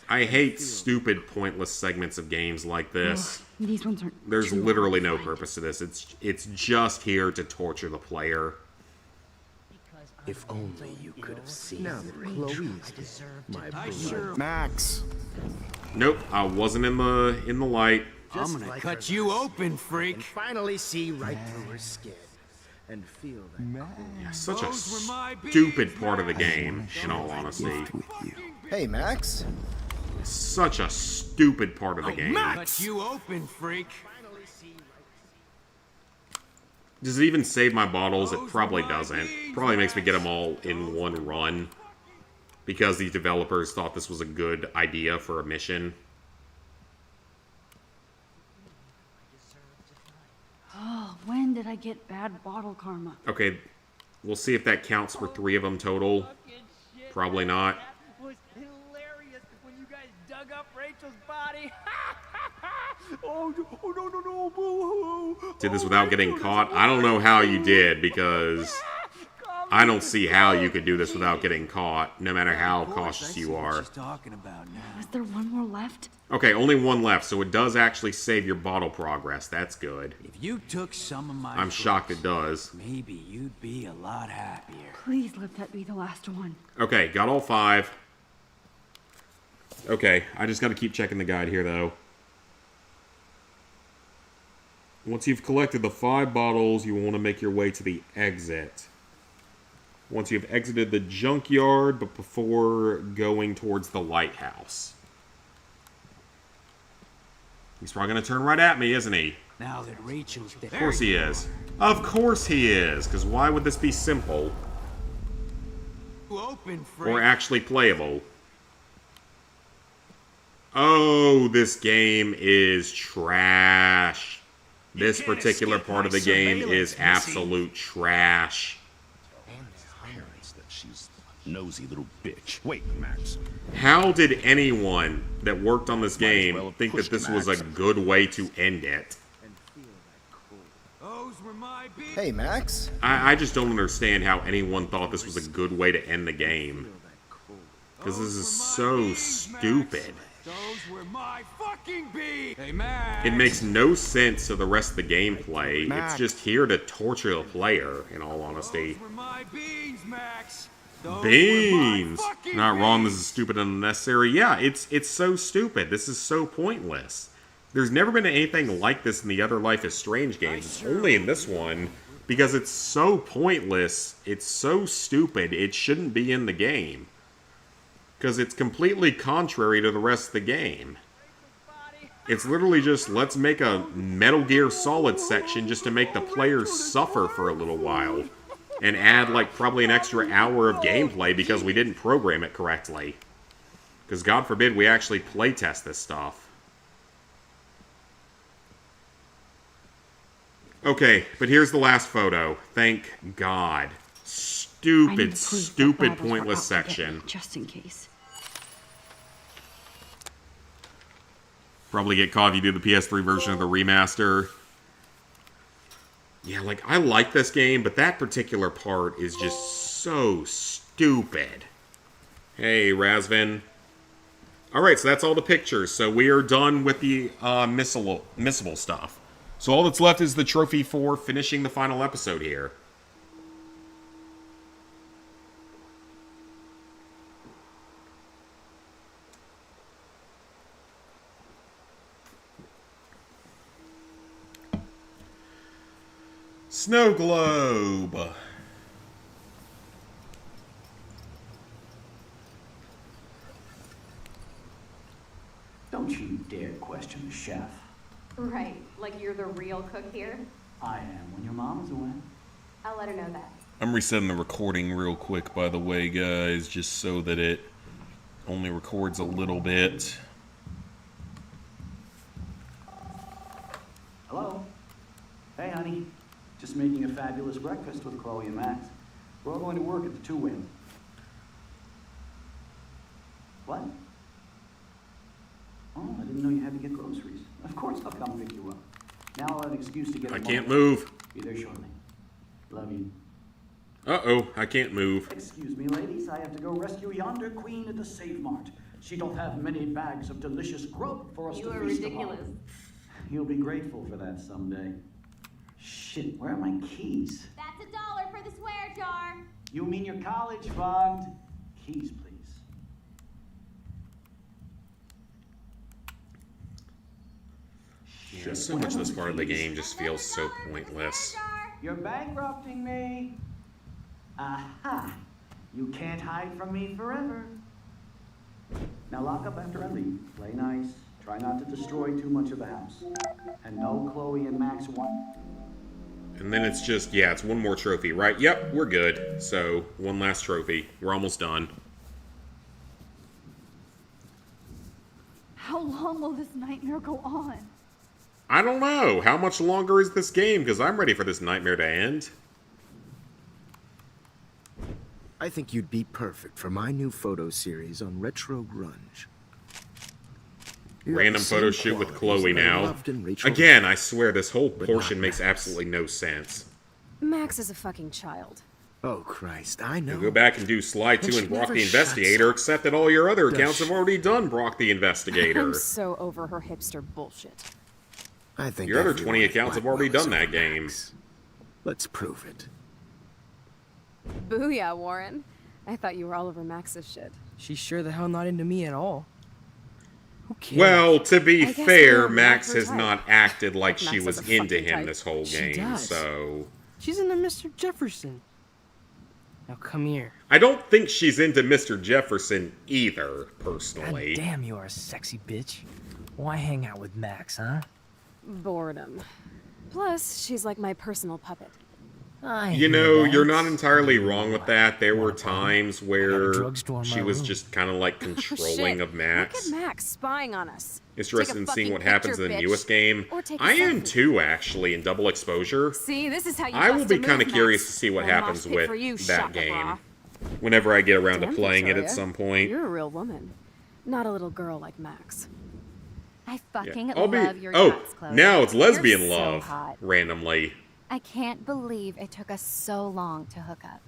S1: I hate stupid, pointless segments of games like this.
S5: Ugh, these ones are.
S1: There's literally no purpose to this. It's just here to torture the player.
S12: If only you could have seen now that Chloe's my sure. Max.
S1: Nope, I wasn't in the light.
S4: I'm gonna cut you open, freak.
S12: And finally see right through her skin. And feel that
S1: Yeah, such a stupid part of the game, in all honesty.
S11: Hey, Max.
S1: Such a stupid part of the game.
S4: Cut you open, freak.
S1: Does it even save my bottles? It probably doesn't. Probably makes me get them all in one run. Because these developers thought this was a good idea for a mission.
S2: Oh, when did I get bad bottle karma?
S1: Okay, we'll see if that counts for 3 of them total. Probably not.
S14: That was hilarious when you guys dug up Rachel's body.
S4: Oh, no, boo-hoo.
S1: Did this without getting caught? I don't know how you did, because I don't see how you could do this without getting caught, no matter how cautious you are.
S4: Talking about now.
S2: Is there one more left?
S1: Okay, only 1 left, so it does actually save your bottle progress. That's good.
S4: If you took some of my
S1: I'm shocked it does.
S4: maybe you'd be a lot happier.
S2: Please let that be the last one.
S1: Okay, got all 5. Okay, I just gotta keep checking the guide here, though. Once you've collected the 5 bottles, you will want to make your way to the exit. Once you've exited the junkyard, but before going towards the lighthouse. He's probably going to turn right at me, isn't he?
S4: Now that Rachel's dead.
S1: Of course he is. Of course he is, because why would this be simple?
S4: Open, freak.
S1: Or actually playable? Oh, this game is trash. This particular part of the game is absolute trash.
S17: That she's a nosy little bitch. Wait, Max.
S1: How did anyone that worked on this game think that this was a good way to end it?
S4: Those were my beans.
S11: Hey, Max.
S1: I just don't understand how anyone thought this was a good way to end the game. Because this is so stupid.
S4: Those were my fucking beans. Hey, Max.
S1: It makes no sense to the rest of the gameplay.
S12: Max.
S1: It's just here to torture the player, in all honesty.
S4: Those were my beans, Max. Those
S1: Beans!
S4: were my fucking
S1: Not wrong,
S4: beans.
S1: this is stupid and unnecessary. Yeah, it's so stupid. This is so pointless. There's never been anything like this in the other Life is Strange games. It's only in this one, because it's so pointless, it's so stupid, it shouldn't be in the game. Because it's completely contrary to the rest of the game. It's literally just, let's make a Metal Gear Solid section just to make the players suffer for a little while. and add, like, probably an extra hour of gameplay because we didn't program it correctly. Because God forbid we actually playtest this stuff. Okay, but here's the last photo. Thank God. Stupid, pointless section.
S2: Just in case.
S1: Probably get caught if you do the PS3 version of the remaster. Yeah, like, I like this game, but that particular part is just so stupid. Hey, Razvin. Alright, so that's all the pictures. So we are done with the missable stuff. So all that's left is the trophy for finishing the final episode here. Snow globe.
S19: Don't you dare question the chef.
S9: Right, like you're the real cook here?
S19: I am when your mom is away.
S9: I'll let her know that.
S1: I'm resetting the recording real quick, by the way, guys, just so that it only records a little bit.
S19: Hello? Hey, honey. Just making a fabulous breakfast with Chloe and Max. We're all going to work at the 2 Win. What? Oh, I didn't know you had to get groceries. Of course I'll come pick you up. Now I'll have an excuse to get
S1: I
S19: them
S1: can't
S19: all.
S1: move.
S19: Be there shortly. Love you.
S1: Uh-oh, I can't move.
S19: Excuse me, ladies. I have to go rescue yonder queen at the Save Mart. She don't have many bags of delicious grub for us to feast upon.
S9: You are ridiculous.
S19: You'll be grateful for that someday. Shit, where are my keys?
S9: That's $1 for the swear jar.
S19: You mean your college fund? Keys, please.
S1: Just so much of this part of the game just feels so pointless.
S19: You're bankrupting me. Aha! You can't hide from me forever. Now lock up after I leave. Play nice. Try not to destroy too much of the house. And no Chloe and Max want...
S1: And then it's just, yeah, it's one more trophy, right? Yep, we're good. So, one last trophy. We're almost done.
S9: How long will this nightmare go on?
S1: I don't know. How much longer is this game? Because I'm ready for this nightmare to end.
S12: I think you'd be perfect for my new photo series on retro grunge. You have
S1: Random
S12: the
S1: photo
S12: same
S1: shoot with
S12: qualities
S1: Chloe
S12: that I
S1: now.
S12: loved in Rachel
S1: Again, I swear this whole
S12: but
S1: portion
S12: not
S1: makes
S12: Max.
S1: absolutely no sense.
S9: Max is a fucking child.
S12: Oh, Christ, I know.
S1: You go back and do slide 2
S12: And
S1: and
S12: she
S1: Brock
S12: never
S1: the
S12: shuts
S1: Investigator,
S12: up.
S1: except that all your other
S12: Does
S1: accounts
S12: she?
S1: have already done Brock the Investigator.
S9: I'm so over her hipster bullshit.
S12: I think
S1: Your other
S12: everyone
S1: 20
S12: at
S1: accounts have already
S12: Blackwell
S1: done
S12: is
S1: that
S12: over
S1: game.
S12: Max. Let's prove it.
S9: Booyah, Warren. I thought you were all over Max's shit.
S7: She's sure the hell not into me at all. Who cares?
S1: Well, to be
S9: I guess
S1: fair,
S9: we're
S1: Max
S9: not her
S1: has
S9: type.
S1: not acted like
S9: Max
S1: she
S9: is
S1: was
S9: a
S1: into
S9: fucking
S1: him
S9: type.
S1: this whole
S7: She
S1: game,
S7: does.
S1: so...
S7: She's into Mr. Jefferson. Now come here.
S1: I don't think she's into Mr. Jefferson either, personally.
S14: God damn, you are a sexy bitch. Why hang out with Max, huh?
S9: Boredom. Plus, she's like my personal puppet.
S1: You know, you're not entirely wrong with that. There were times where
S14: drugstore in
S1: she
S14: my
S1: was
S14: room.
S1: just kind of like controlling
S9: Shit.
S1: of Max.
S9: Look at Max spying on us.
S1: Interested
S9: Take a
S1: in seeing
S9: fucking
S1: what happens in the
S9: picture,
S1: newest
S9: bitch.
S1: game.
S9: Or take a
S1: I am
S9: selfie.
S1: too, actually, in double exposure.
S9: See, this is how you
S1: I will
S9: bust
S1: be
S9: a move,
S1: kind of curious
S9: Max.
S1: to see what
S9: Little
S1: happens
S9: mosh pit
S1: with
S9: for you,
S1: that
S9: Shaka
S1: game.
S9: Bra.
S1: Whenever I get around
S9: Damn,
S1: to playing it
S9: Victoria.
S1: at some point.
S9: You're a real woman. Not a little girl like Max.
S10: I fucking
S1: Yeah. I'll be.
S10: love your
S1: Oh,
S10: guts, Chloe.
S1: now it's lesbian
S10: You're so
S1: love.
S10: hot.
S1: Randomly.
S10: I can't believe it took us so long to hook up.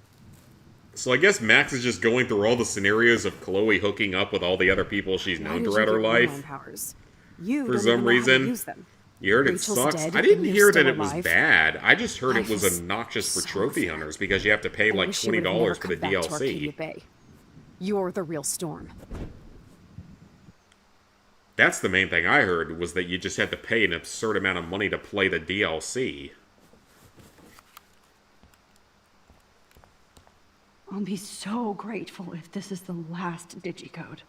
S1: So I guess Max is just going through all the scenarios of Chloe hooking up with all the other people she's
S9: Why
S1: known
S9: did you
S1: throughout her
S9: get
S1: life.
S9: hormone powers? You
S1: For
S9: don't
S1: some
S9: even know how to
S1: reason.
S9: use them.
S1: You heard it
S9: Rachel's
S1: sucks.
S9: dead
S1: I didn't
S9: and you're
S1: hear that
S9: still
S1: it was
S9: alive.
S1: bad. I just heard it
S9: Life
S1: was
S9: is
S1: obnoxious for
S9: so
S1: trophy
S9: unfair.
S1: hunters because you have to pay
S9: I
S1: like
S9: wish you would've
S1: $20
S9: never
S1: for the
S9: come back to Arcadia
S1: DLC.
S9: Bay. You're the real Storm.
S1: That's the main thing I heard, was that you just had to pay an absurd amount of money to play the DLC.
S2: I'll be so grateful if this is the last digicode.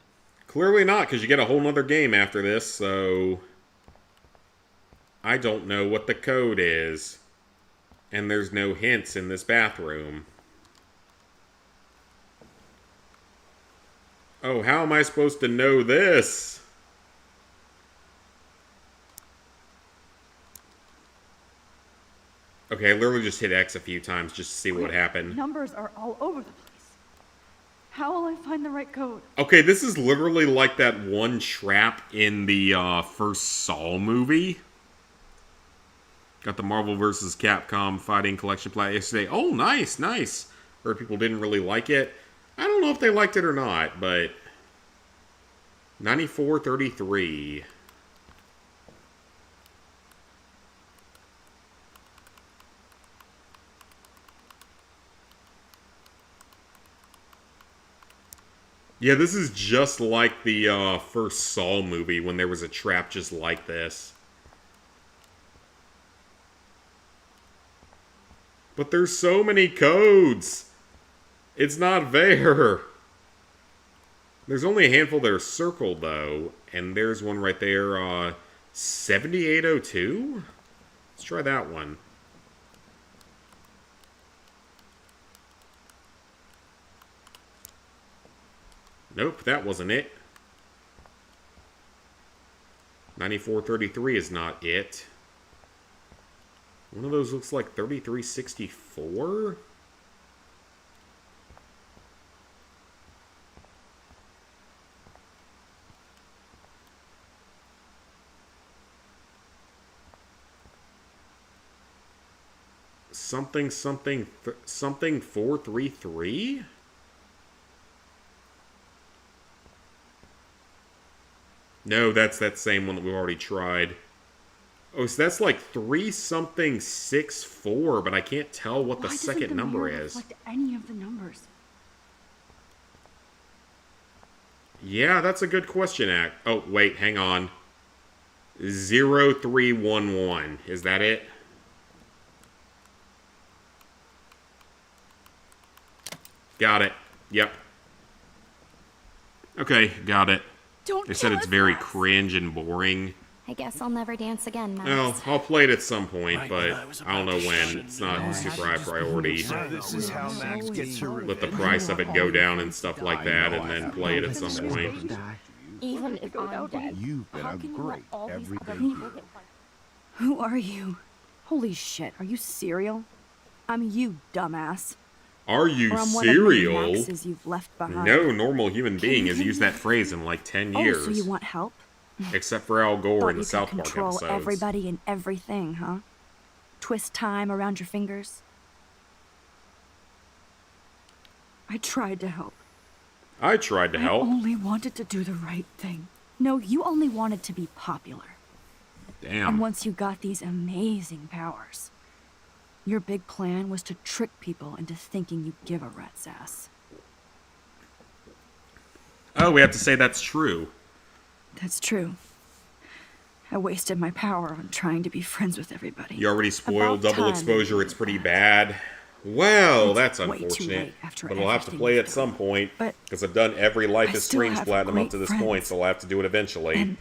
S1: Clearly not, because you get a whole nother game after this, so... I don't know what the code is. And there's no hints in this bathroom. Oh, how am I supposed to know this? Okay, I literally just hit X a few times just to see what happened.
S5: Numbers are all over the place. How will I find the right code?
S1: Okay, this is literally like that one trap in the first Saw movie. Got the Marvel vs. Capcom Fighting Collection plat yesterday. Oh, nice, nice. Heard people didn't really like it. I don't know if they liked it or not, but 94.33. Yeah, this is just like the first Saw movie when there was a trap just like this. But there's so many codes. It's not fair. There's only a handful that are circled, though. And there's one right there, 7802? Let's try that one. Nope, that wasn't it. 9433 is not it. One of those looks like 3364? Something 433? No, that's that same one that we've already tried. Oh, so that's like 3-something-6-4, but I can't tell what the second number is.
S5: Reflect any of the numbers?
S1: Yeah, that's a good question, Act. Oh, wait, hang on. 0311. Is that it? Got it. Yep. Okay, got it. They said it's very cringe and boring.
S15: I guess I'll never dance again, Max.
S1: Well, I'll play it at some point, but I don't know when. It's not a super high priority.
S18: This is how Max gets her
S1: Let the price of it go down and stuff like that, and then play it at some point.
S10: Even if I'm dead,
S18: You've been a great everyday
S10: people get one?
S5: Who are you? Holy shit, are you serial? I'm you, dumbass.
S1: Are you
S5: Or I'm one of many
S1: serial?
S5: Maxes you've left behind.
S1: No normal human being has used that phrase in like 10 years.
S5: Oh, so you want help?
S1: Except for Al Gore
S5: Thought
S1: in the
S5: you
S1: South
S5: could
S1: Park
S5: control
S1: episodes.
S5: everybody and everything, huh? Twist time around your fingers. I tried to help.
S1: I tried to help.
S5: I only wanted to do the right thing. No, you only wanted to be popular.
S1: Damn.
S5: And once you got these amazing powers, your big plan was to trick people into thinking you give a rat's ass.
S1: Oh, we have to say that's true.
S5: That's true. I wasted my power on trying to be friends with everybody.
S1: You already spoiled
S5: About
S1: double
S5: time.
S1: exposure. It's pretty bad. Well,
S5: It's
S1: that's
S5: way too
S1: unfortunate.
S5: late after
S1: But I'll have to
S5: everything
S1: play
S5: you've
S1: at some point.
S5: But
S1: Because I've done every Life
S5: I
S1: is
S5: still
S1: Strange
S5: have
S1: Platinum up
S5: great
S1: to this
S5: friends.
S1: point, so I'll have to do it eventually.
S5: And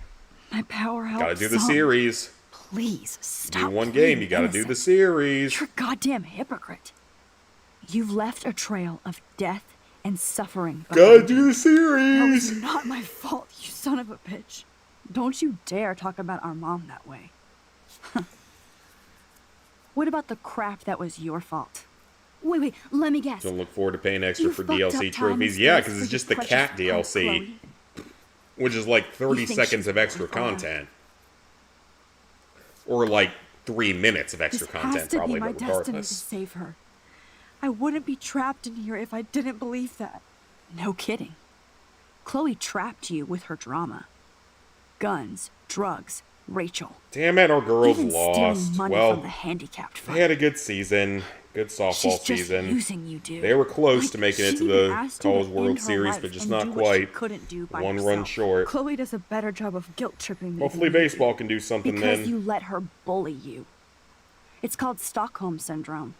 S5: my power helps
S1: Gotta do the
S5: some.
S1: series.
S5: Please, stop
S1: Do one
S5: playing
S1: game, you gotta do
S5: innocent.
S1: the series.
S5: You're a goddamn hypocrite. You've left a trail of death and suffering
S1: Gotta
S5: behind
S1: do
S5: you.
S1: the series.
S5: That was not my fault, you son of a bitch. Don't you dare talk about our mom that way. What about the crap that was your fault? Wait, let me guess.
S1: Don't look forward to paying extra
S5: You
S1: for
S5: fucked
S1: DLC
S5: up time
S1: trophies.
S5: and
S1: Yeah,
S5: space
S1: because
S5: for
S1: it's just
S5: your
S1: the cat
S5: precious pet,
S1: DLC,
S5: Chloe.
S1: which is like 30
S5: You think
S1: seconds
S5: she's
S1: of extra
S5: worth all that?
S1: content. Or like 3 minutes of extra
S5: This
S1: content,
S5: has to
S1: probably,
S5: be my
S1: but
S5: destiny to
S1: regardless.
S5: save her. I wouldn't be trapped in here if I didn't believe that. No kidding. Chloe trapped you with her drama. Guns, drugs, Rachel.
S1: Damn it, our girls
S5: Even stealing
S1: lost.
S5: money
S1: Well,
S5: from the handicapped
S1: they
S5: fund.
S1: had a good season. Good softball
S5: She's just
S1: season.
S5: using you, dude.
S1: They were close
S5: Like,
S1: to making it
S5: she
S1: to
S5: even
S1: the
S5: asked you to
S1: College World
S5: end her
S1: Series,
S5: life
S1: but just
S5: and
S1: not
S5: do what she
S1: quite.
S5: couldn't do by
S1: One
S5: herself.
S1: run short.
S5: Chloe does a better job of guilt tripping me.
S1: Hopefully
S5: than you
S1: baseball
S5: do,
S1: can do something
S5: because
S1: then.
S5: you let her bully you. It's called Stockholm Syndrome.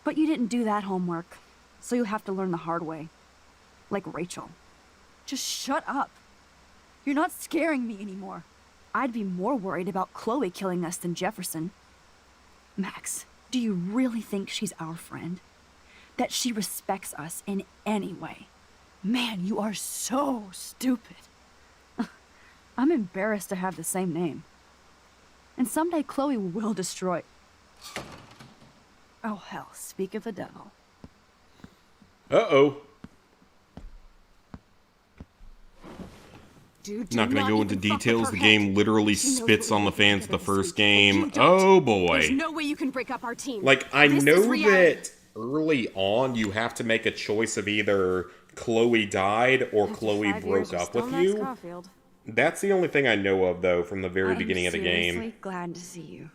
S5: But you didn't do that homework, so you'll have to learn the hard way. Like Rachel. Just shut up. You're not scaring me anymore. I'd be more worried about Chloe killing us than Jefferson. Max, do you really think she's our friend? That she respects us in any way? Man, you are so stupid. I'm embarrassed to have the same name. And someday Chloe will destroy... Oh, hell, speak of the devil.
S1: Uh-oh.
S9: Dude,
S1: Not gonna go into details. The game literally
S9: She knows
S1: spits
S9: what
S1: on the
S9: we
S1: fans
S9: did
S1: the
S9: this
S1: first
S9: week, and you
S1: game.
S9: don't.
S1: Oh boy.
S9: There's no way you can break up our team.
S1: Like, I
S9: This is
S1: know
S9: reality.
S1: that early on you have to make a choice of either Chloe died or Chloe broke up with you. That's the only thing I know of, though, from the very beginning of the game.
S2: Seriously glad to see you.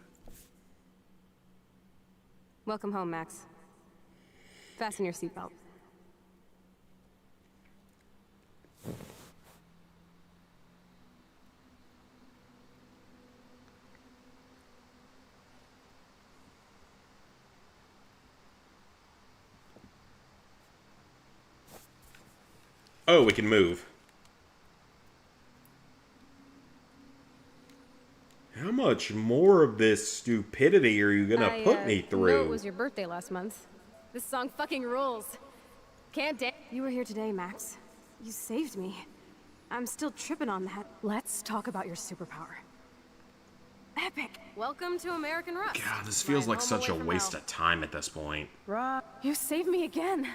S9: Welcome home, Max. Fasten your seatbelt.
S1: Oh, we can move. How much more of this stupidity are you gonna put me
S9: know
S1: through?
S9: it was your birthday last month. This song fucking rules. Can't dance. You were here today, Max. You saved me. I'm still tripping on that. Let's talk about your superpower. Epic. Welcome to American Rust.
S1: God, this feels like
S9: home
S1: such a
S9: away from
S1: waste
S9: hell.
S1: of time at this point.
S9: You saved me again.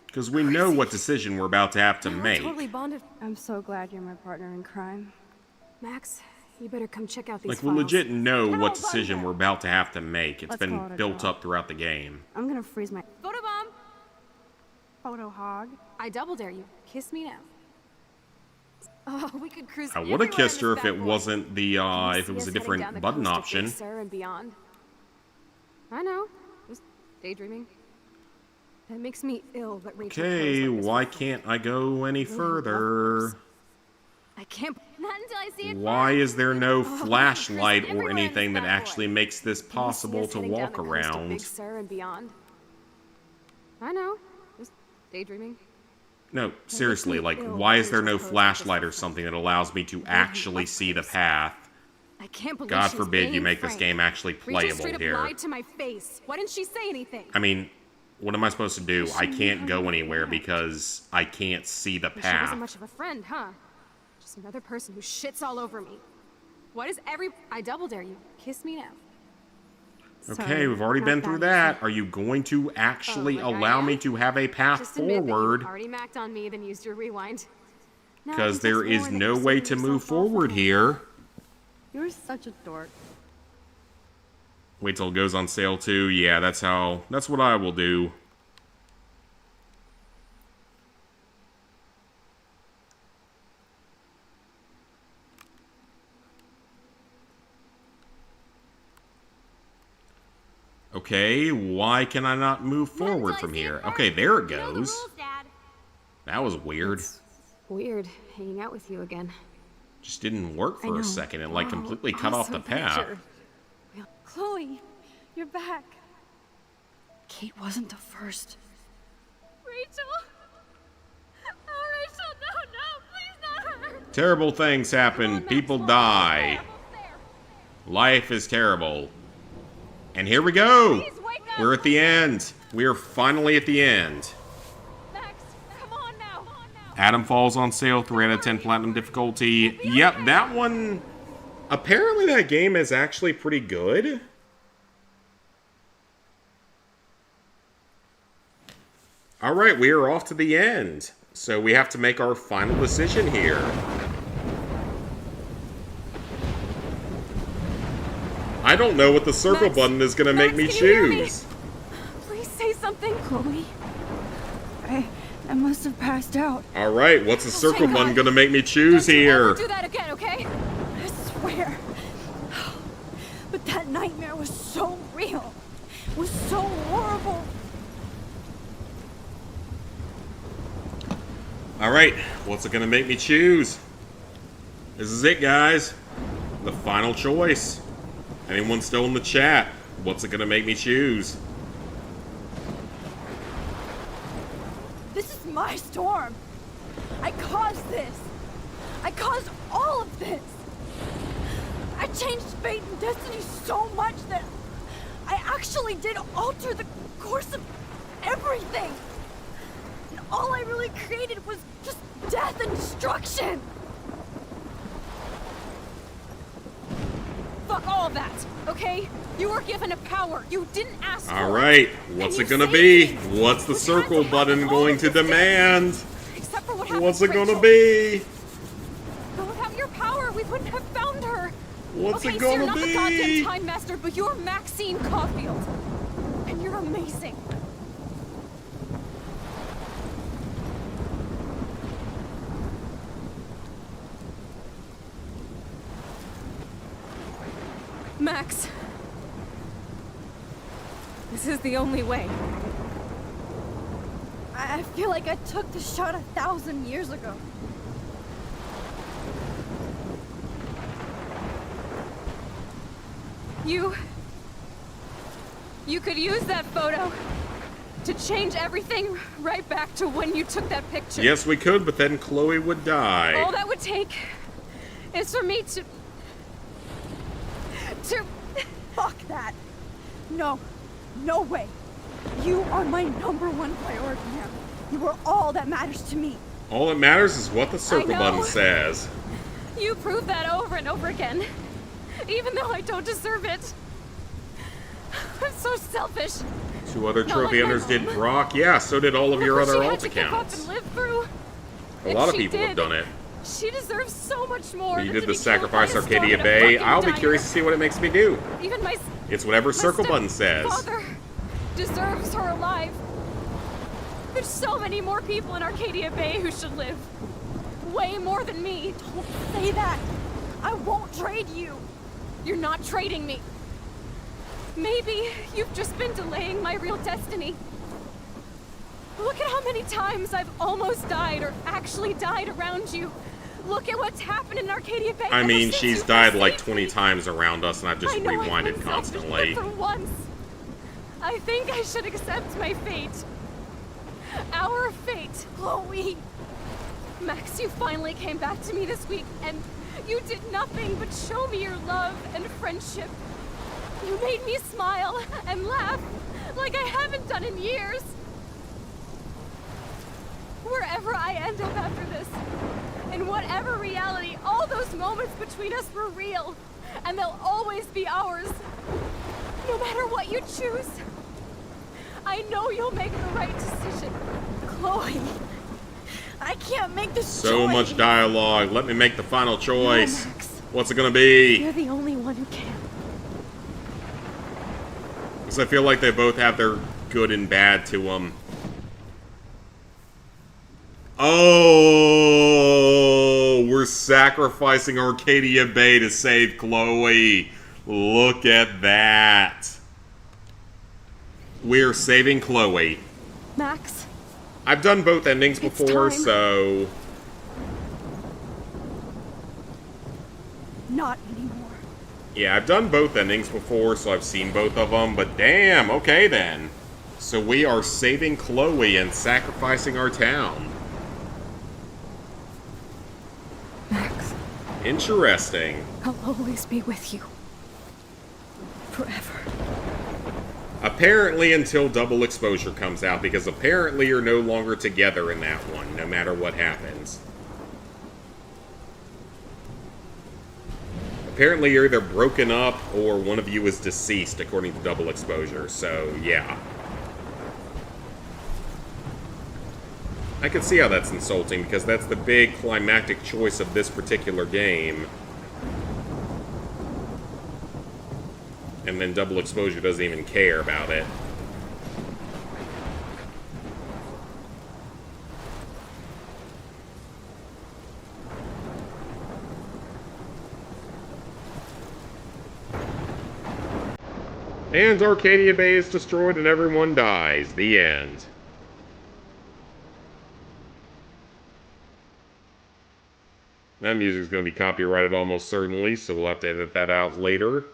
S1: Because we know what decision we're about to have to
S9: We're
S1: make.
S9: totally bonded.
S2: I'm so glad you're my partner in crime.
S9: Max, you better come check out these
S1: Like, we
S9: files.
S1: legit know what decision we're about to have to make. It's
S2: Let's call
S1: been
S2: it a
S1: built
S2: draw.
S1: up throughout the game.
S2: I'm gonna freeze my
S9: Photobomb!
S2: photo hog.
S9: I double dare you. Kiss me now. Oh, we could cruise
S1: I would have
S9: everywhere
S1: kissed
S9: in
S1: her
S9: this
S1: if
S9: bad
S1: it
S9: boy.
S1: wasn't the,
S9: Can you
S1: if
S9: see
S1: it was
S9: us
S1: a
S9: heading
S1: different
S9: down the
S1: button
S9: coast to
S1: option.
S9: Big Sur and beyond? I know. Just daydreaming. That makes me ill that Rachel
S1: Okay,
S9: posed like this
S1: why
S9: before.
S1: can't I go any further?
S9: I can't. Not until I see it.
S1: Why is there no
S9: Oh,
S1: flashlight
S9: Chris,
S1: or
S9: everywhere in
S1: anything
S9: this
S1: that
S9: bad boy.
S1: actually makes this
S9: Can you see
S1: possible
S9: us
S1: to
S9: heading down
S1: walk
S9: the coast to Big
S1: around?
S9: Sur and beyond? I know. Just daydreaming.
S1: No, seriously,
S9: me
S1: like,
S9: ill
S1: why
S9: that
S1: is there no
S9: Rachel posed like this
S1: flashlight or something that allows me to actually see the path?
S9: I can't believe
S1: God
S9: she was
S1: forbid you
S9: banging
S1: make this
S9: Frank.
S1: game actually
S9: Rachel
S1: playable
S9: straight up
S1: here.
S9: lied to my face. Why didn't she say anything?
S1: I mean, what am I supposed to do? I can't go anywhere because I can't see the
S9: She wasn't
S1: path.
S9: much of a friend, huh? Just another person who shits all over me. Why does I double dare you. Kiss me now.
S1: Okay, we've already been through that. Are you going to actually allow me to have a path
S9: Just admit that you
S1: forward?
S9: already macked on me, then used your rewind. Now it
S1: Because
S9: takes
S1: there
S9: more
S1: is
S9: than
S1: no
S9: you
S1: way
S9: saved
S1: to move
S9: yourself all
S1: forward here.
S2: You're such a dork.
S1: Wait till it goes on sale too. Yeah, that's what I will do. Okay, why can I not move forward from here? Okay, there it goes. That was weird.
S9: Weird, hanging out with you again.
S1: Just didn't work for a second. It like completely cut off the
S9: Awesome
S1: path.
S9: picture.
S2: Chloe, you're back. Kate wasn't the first.
S9: Rachel! Oh, Rachel, no, please not her!
S1: Terrible things happen. People die. Life is terrible. And here we go. We're at the end. We are finally at the end. Adam Falls on sale, 3 out of 10 platinum difficulty. Yep, that one. Apparently that game is actually pretty good. Alright, we are off to the end. So we have to make our final decision here. I don't know what the circle button is going to make me
S9: can you hear me?
S1: choose.
S9: Please say something.
S2: Chloe, I must have passed out.
S1: Alright, what's the circle
S9: thank
S1: button
S9: God.
S1: going to make me choose here?
S9: Do that again, okay?
S2: I swear. But that nightmare was so real. It was so horrible.
S1: Alright, what's it going to make me choose? This is it, guys. The final choice. Anyone still in the chat? What's it going to make me choose?
S2: This is my storm. I caused this. I caused all of this. I changed fate and destiny so much that I actually did alter the course of everything. And all I really created was
S9: death and destruction! Fuck all of that, okay? You were given a power you didn't ask for.
S1: Alright, what's it gonna be? What's the circle button going to demand?
S9: Except for what happened
S1: What's
S9: to
S1: it gonna
S9: Rachel.
S1: be?
S9: But without your power, we wouldn't have found her.
S1: What's
S9: okay,
S1: it
S9: so you're
S1: gonna
S9: not the
S1: be?
S9: goddamn Time Master, but you're Maxine Caulfield. And you're amazing. Max. This is the only way.
S2: I feel like I took the shot 1,000 years ago.
S9: You could use that photo to change everything right back to when you took that picture.
S1: Yes, we could, but then Chloe would die.
S9: All that would take is for me to...
S2: Fuck that. No. No way. You are my #1 priority now. You are all that matters to me.
S1: All that matters is what the circle
S9: know.
S1: button says.
S9: You prove that over and over again, even though I don't deserve it. I'm so selfish.
S1: 2 other
S9: Not
S1: trophy
S9: like my
S1: hunters did
S9: mom.
S1: Brock. Yeah, so did all of your
S9: Look what
S1: other
S9: she had
S1: alt
S9: to give up
S1: accounts.
S9: and live through.
S1: A
S9: And
S1: lot of
S9: she
S1: people have
S9: did.
S1: done it.
S9: She deserves so much more.
S1: You
S9: than
S1: did
S9: to
S1: the
S9: be killed by
S1: Sacrifice
S9: a storm
S1: Arcadia
S9: in a
S1: Bay.
S9: fucking
S1: I'll be
S9: diner.
S1: curious to see what it makes me do.
S9: Even my
S1: It's whatever circle button says.
S9: father deserves her alive. There's so many more people in Arcadia Bay who should live. Way more than me.
S2: Don't say that. I won't trade you.
S9: You're not trading me. Maybe you've just been delaying my real destiny. Look at how many times I've almost died or actually died around you. Look at what's happened in Arcadia Bay.
S1: I
S9: ever
S1: mean,
S9: since
S1: she's
S9: you
S1: died
S9: first
S1: like
S9: saved
S1: 20
S9: me.
S1: times around us, and I've just
S9: I know I've
S1: rewinded
S9: been selfish,
S1: constantly.
S9: but for once, I think I should accept my fate. Our fate, Chloe. Max, you finally came back to me this week, and you did nothing but show me your love and friendship. You made me smile and laugh like I haven't done in years. Wherever I end up after this, in whatever reality, all those moments between us were real, and they'll always be ours. No matter what you choose, I know you'll make the right decision.
S2: Chloe, I can't make this
S1: So
S2: choice.
S1: much dialogue. Let me make the final choice.
S9: No, Max.
S1: What's it gonna be?
S9: You're the only one who can.
S1: Because I feel like they both have their good and bad to them. Oh, we're sacrificing Arcadia Bay to save Chloe. Look at that. We're saving Chloe.
S9: Max,
S1: I've done both endings
S9: It's
S1: before,
S9: time.
S1: so...
S2: Not anymore.
S1: Yeah, I've done both endings before, so I've seen both of them, but damn, okay then. So we are saving Chloe and sacrificing our town.
S9: Max,
S1: Interesting.
S9: I'll always be with you. Forever.
S1: Apparently until Double Exposure comes out, because apparently you're no longer together in that one, no matter what happens. Apparently you're either broken up or one of you is deceased, according to Double Exposure, so yeah. I can see how that's insulting, because that's the big climactic choice of this particular game. And then Double Exposure doesn't even care about it. And Arcadia Bay is destroyed and everyone dies. The end. That music's going to be copyrighted almost certainly, so we'll have to edit that out later.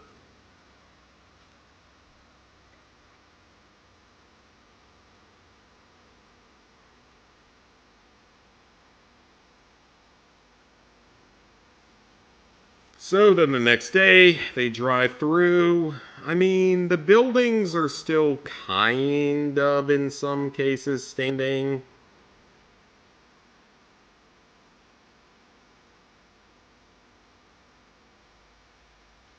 S1: So then the next day, they drive through. I mean, the buildings are still kind of, in some cases, standing.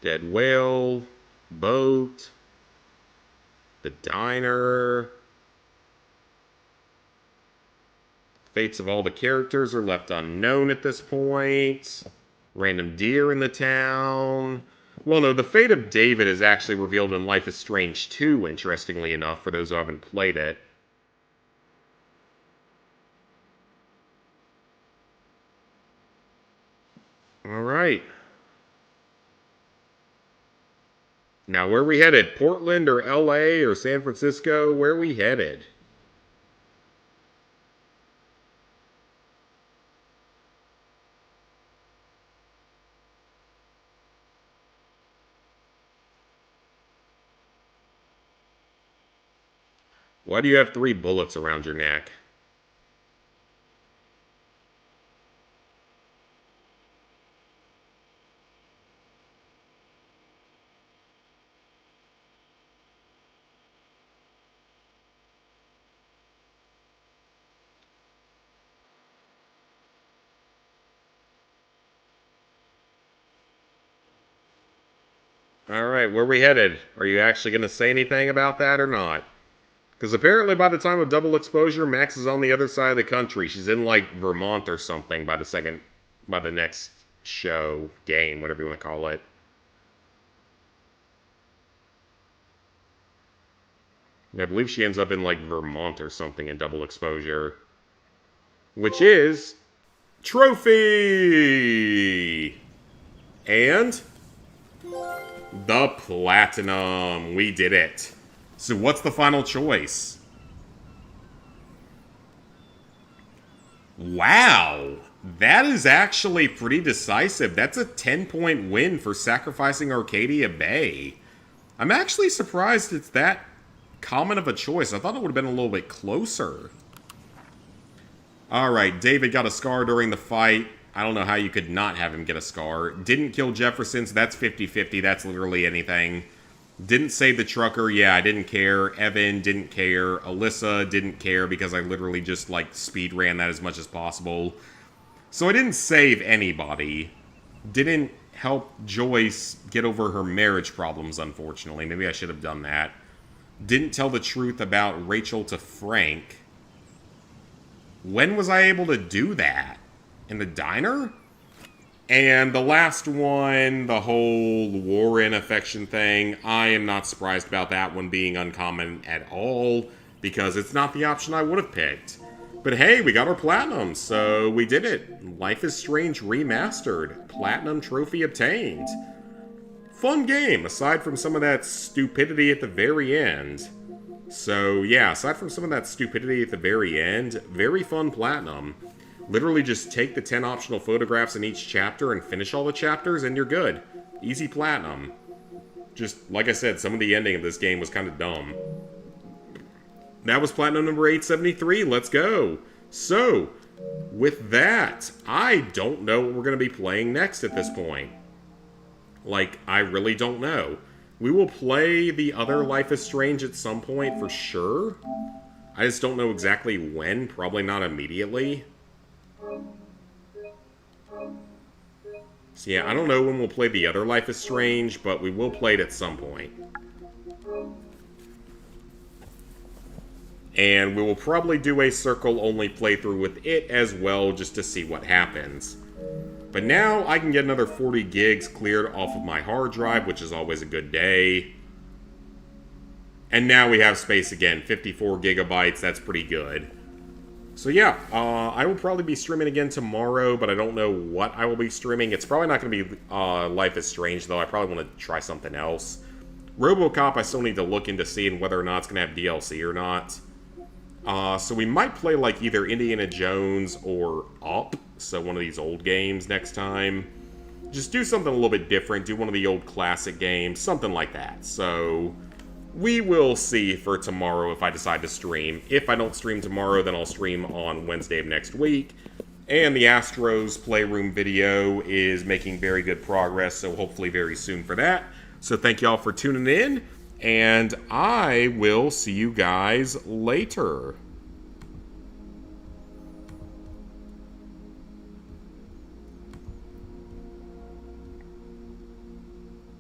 S1: Dead whale, boat, the diner. Fates of all the characters are left unknown at this point. Random deer in the town. Well, no, the fate of David is actually revealed in Life is Strange 2, interestingly enough, for those who haven't played it. Alright. Now, where are we headed? Portland or LA or San Francisco? Where are we headed? Why do you have 3 bullets around your neck? Alright, where are we headed? Are you actually going to say anything about that or not? Because apparently by the time of double exposure, Max is on the other side of the country. She's in, like, Vermont or something by the next show, game, whatever you want to call it. Yeah, I believe she ends up in, like, Vermont or something in double exposure. Which is... Trophy! And... the platinum. We did it. So what's the final choice? Wow. That is actually pretty decisive. That's a 10-point win for sacrificing Arcadia Bay. I'm actually surprised it's that common of a choice. I thought it would have been a little bit closer. Alright, David got a scar during the fight. I don't know how you could not have him get a scar. Didn't kill Jefferson, so that's 50-50. That's literally anything. Didn't save the trucker. Yeah, I didn't care. Evan didn't care. Alyssa didn't care because I literally just, like, speed ran that as much as possible. So I didn't save anybody. Didn't help Joyce get over her marriage problems, unfortunately. Maybe I should have done that. Didn't tell the truth about Rachel to Frank. When was I able to do that? In the diner? And the last one, the whole Warren affection thing, I am not surprised about that one being uncommon at all, because it's not the option I would have picked. But hey, we got our platinum, so we did it. Life is Strange Remastered. Platinum trophy obtained. Fun game, aside from some of that stupidity at the very end. So yeah, aside from some of that stupidity at the very end, very fun platinum. Literally just take the 10 optional photographs in each chapter and finish all the chapters and you're good. Easy platinum. Just, like I said, some of the ending of this game was kind of dumb. That was platinum number 873. Let's go. So, with that, I don't know what we're going to be playing next at this point. Like, I really don't know. We will play the other Life is Strange at some point for sure. I just don't know exactly when. Probably not immediately. So yeah, I don't know when we'll play the other Life is Strange, but we will play it at some point. And we will probably do a circle-only playthrough with it as well, just to see what happens. But now I can get another 40 gigs cleared off of my hard drive, which is always a good day. And now we have space again, 54 gigabytes, that's pretty good. So yeah, I will probably be streaming again tomorrow, but I don't know what I will be streaming. It's probably not going to be Life is Strange, though. I probably want to try something else. RoboCop, I still need to look into seeing whether or not it's going to have DLC or not. So we might play like either Indiana Jones or Up, so one of these old games next time. Just do something a little bit different, do one of the old classic games, something like that. So we will see for tomorrow if I decide to stream. If I don't stream tomorrow, then I'll stream on Wednesday of next week. And the Astros Playroom video is making very good progress, so hopefully very soon for that. So thank y'all for tuning in, and I will see you guys later.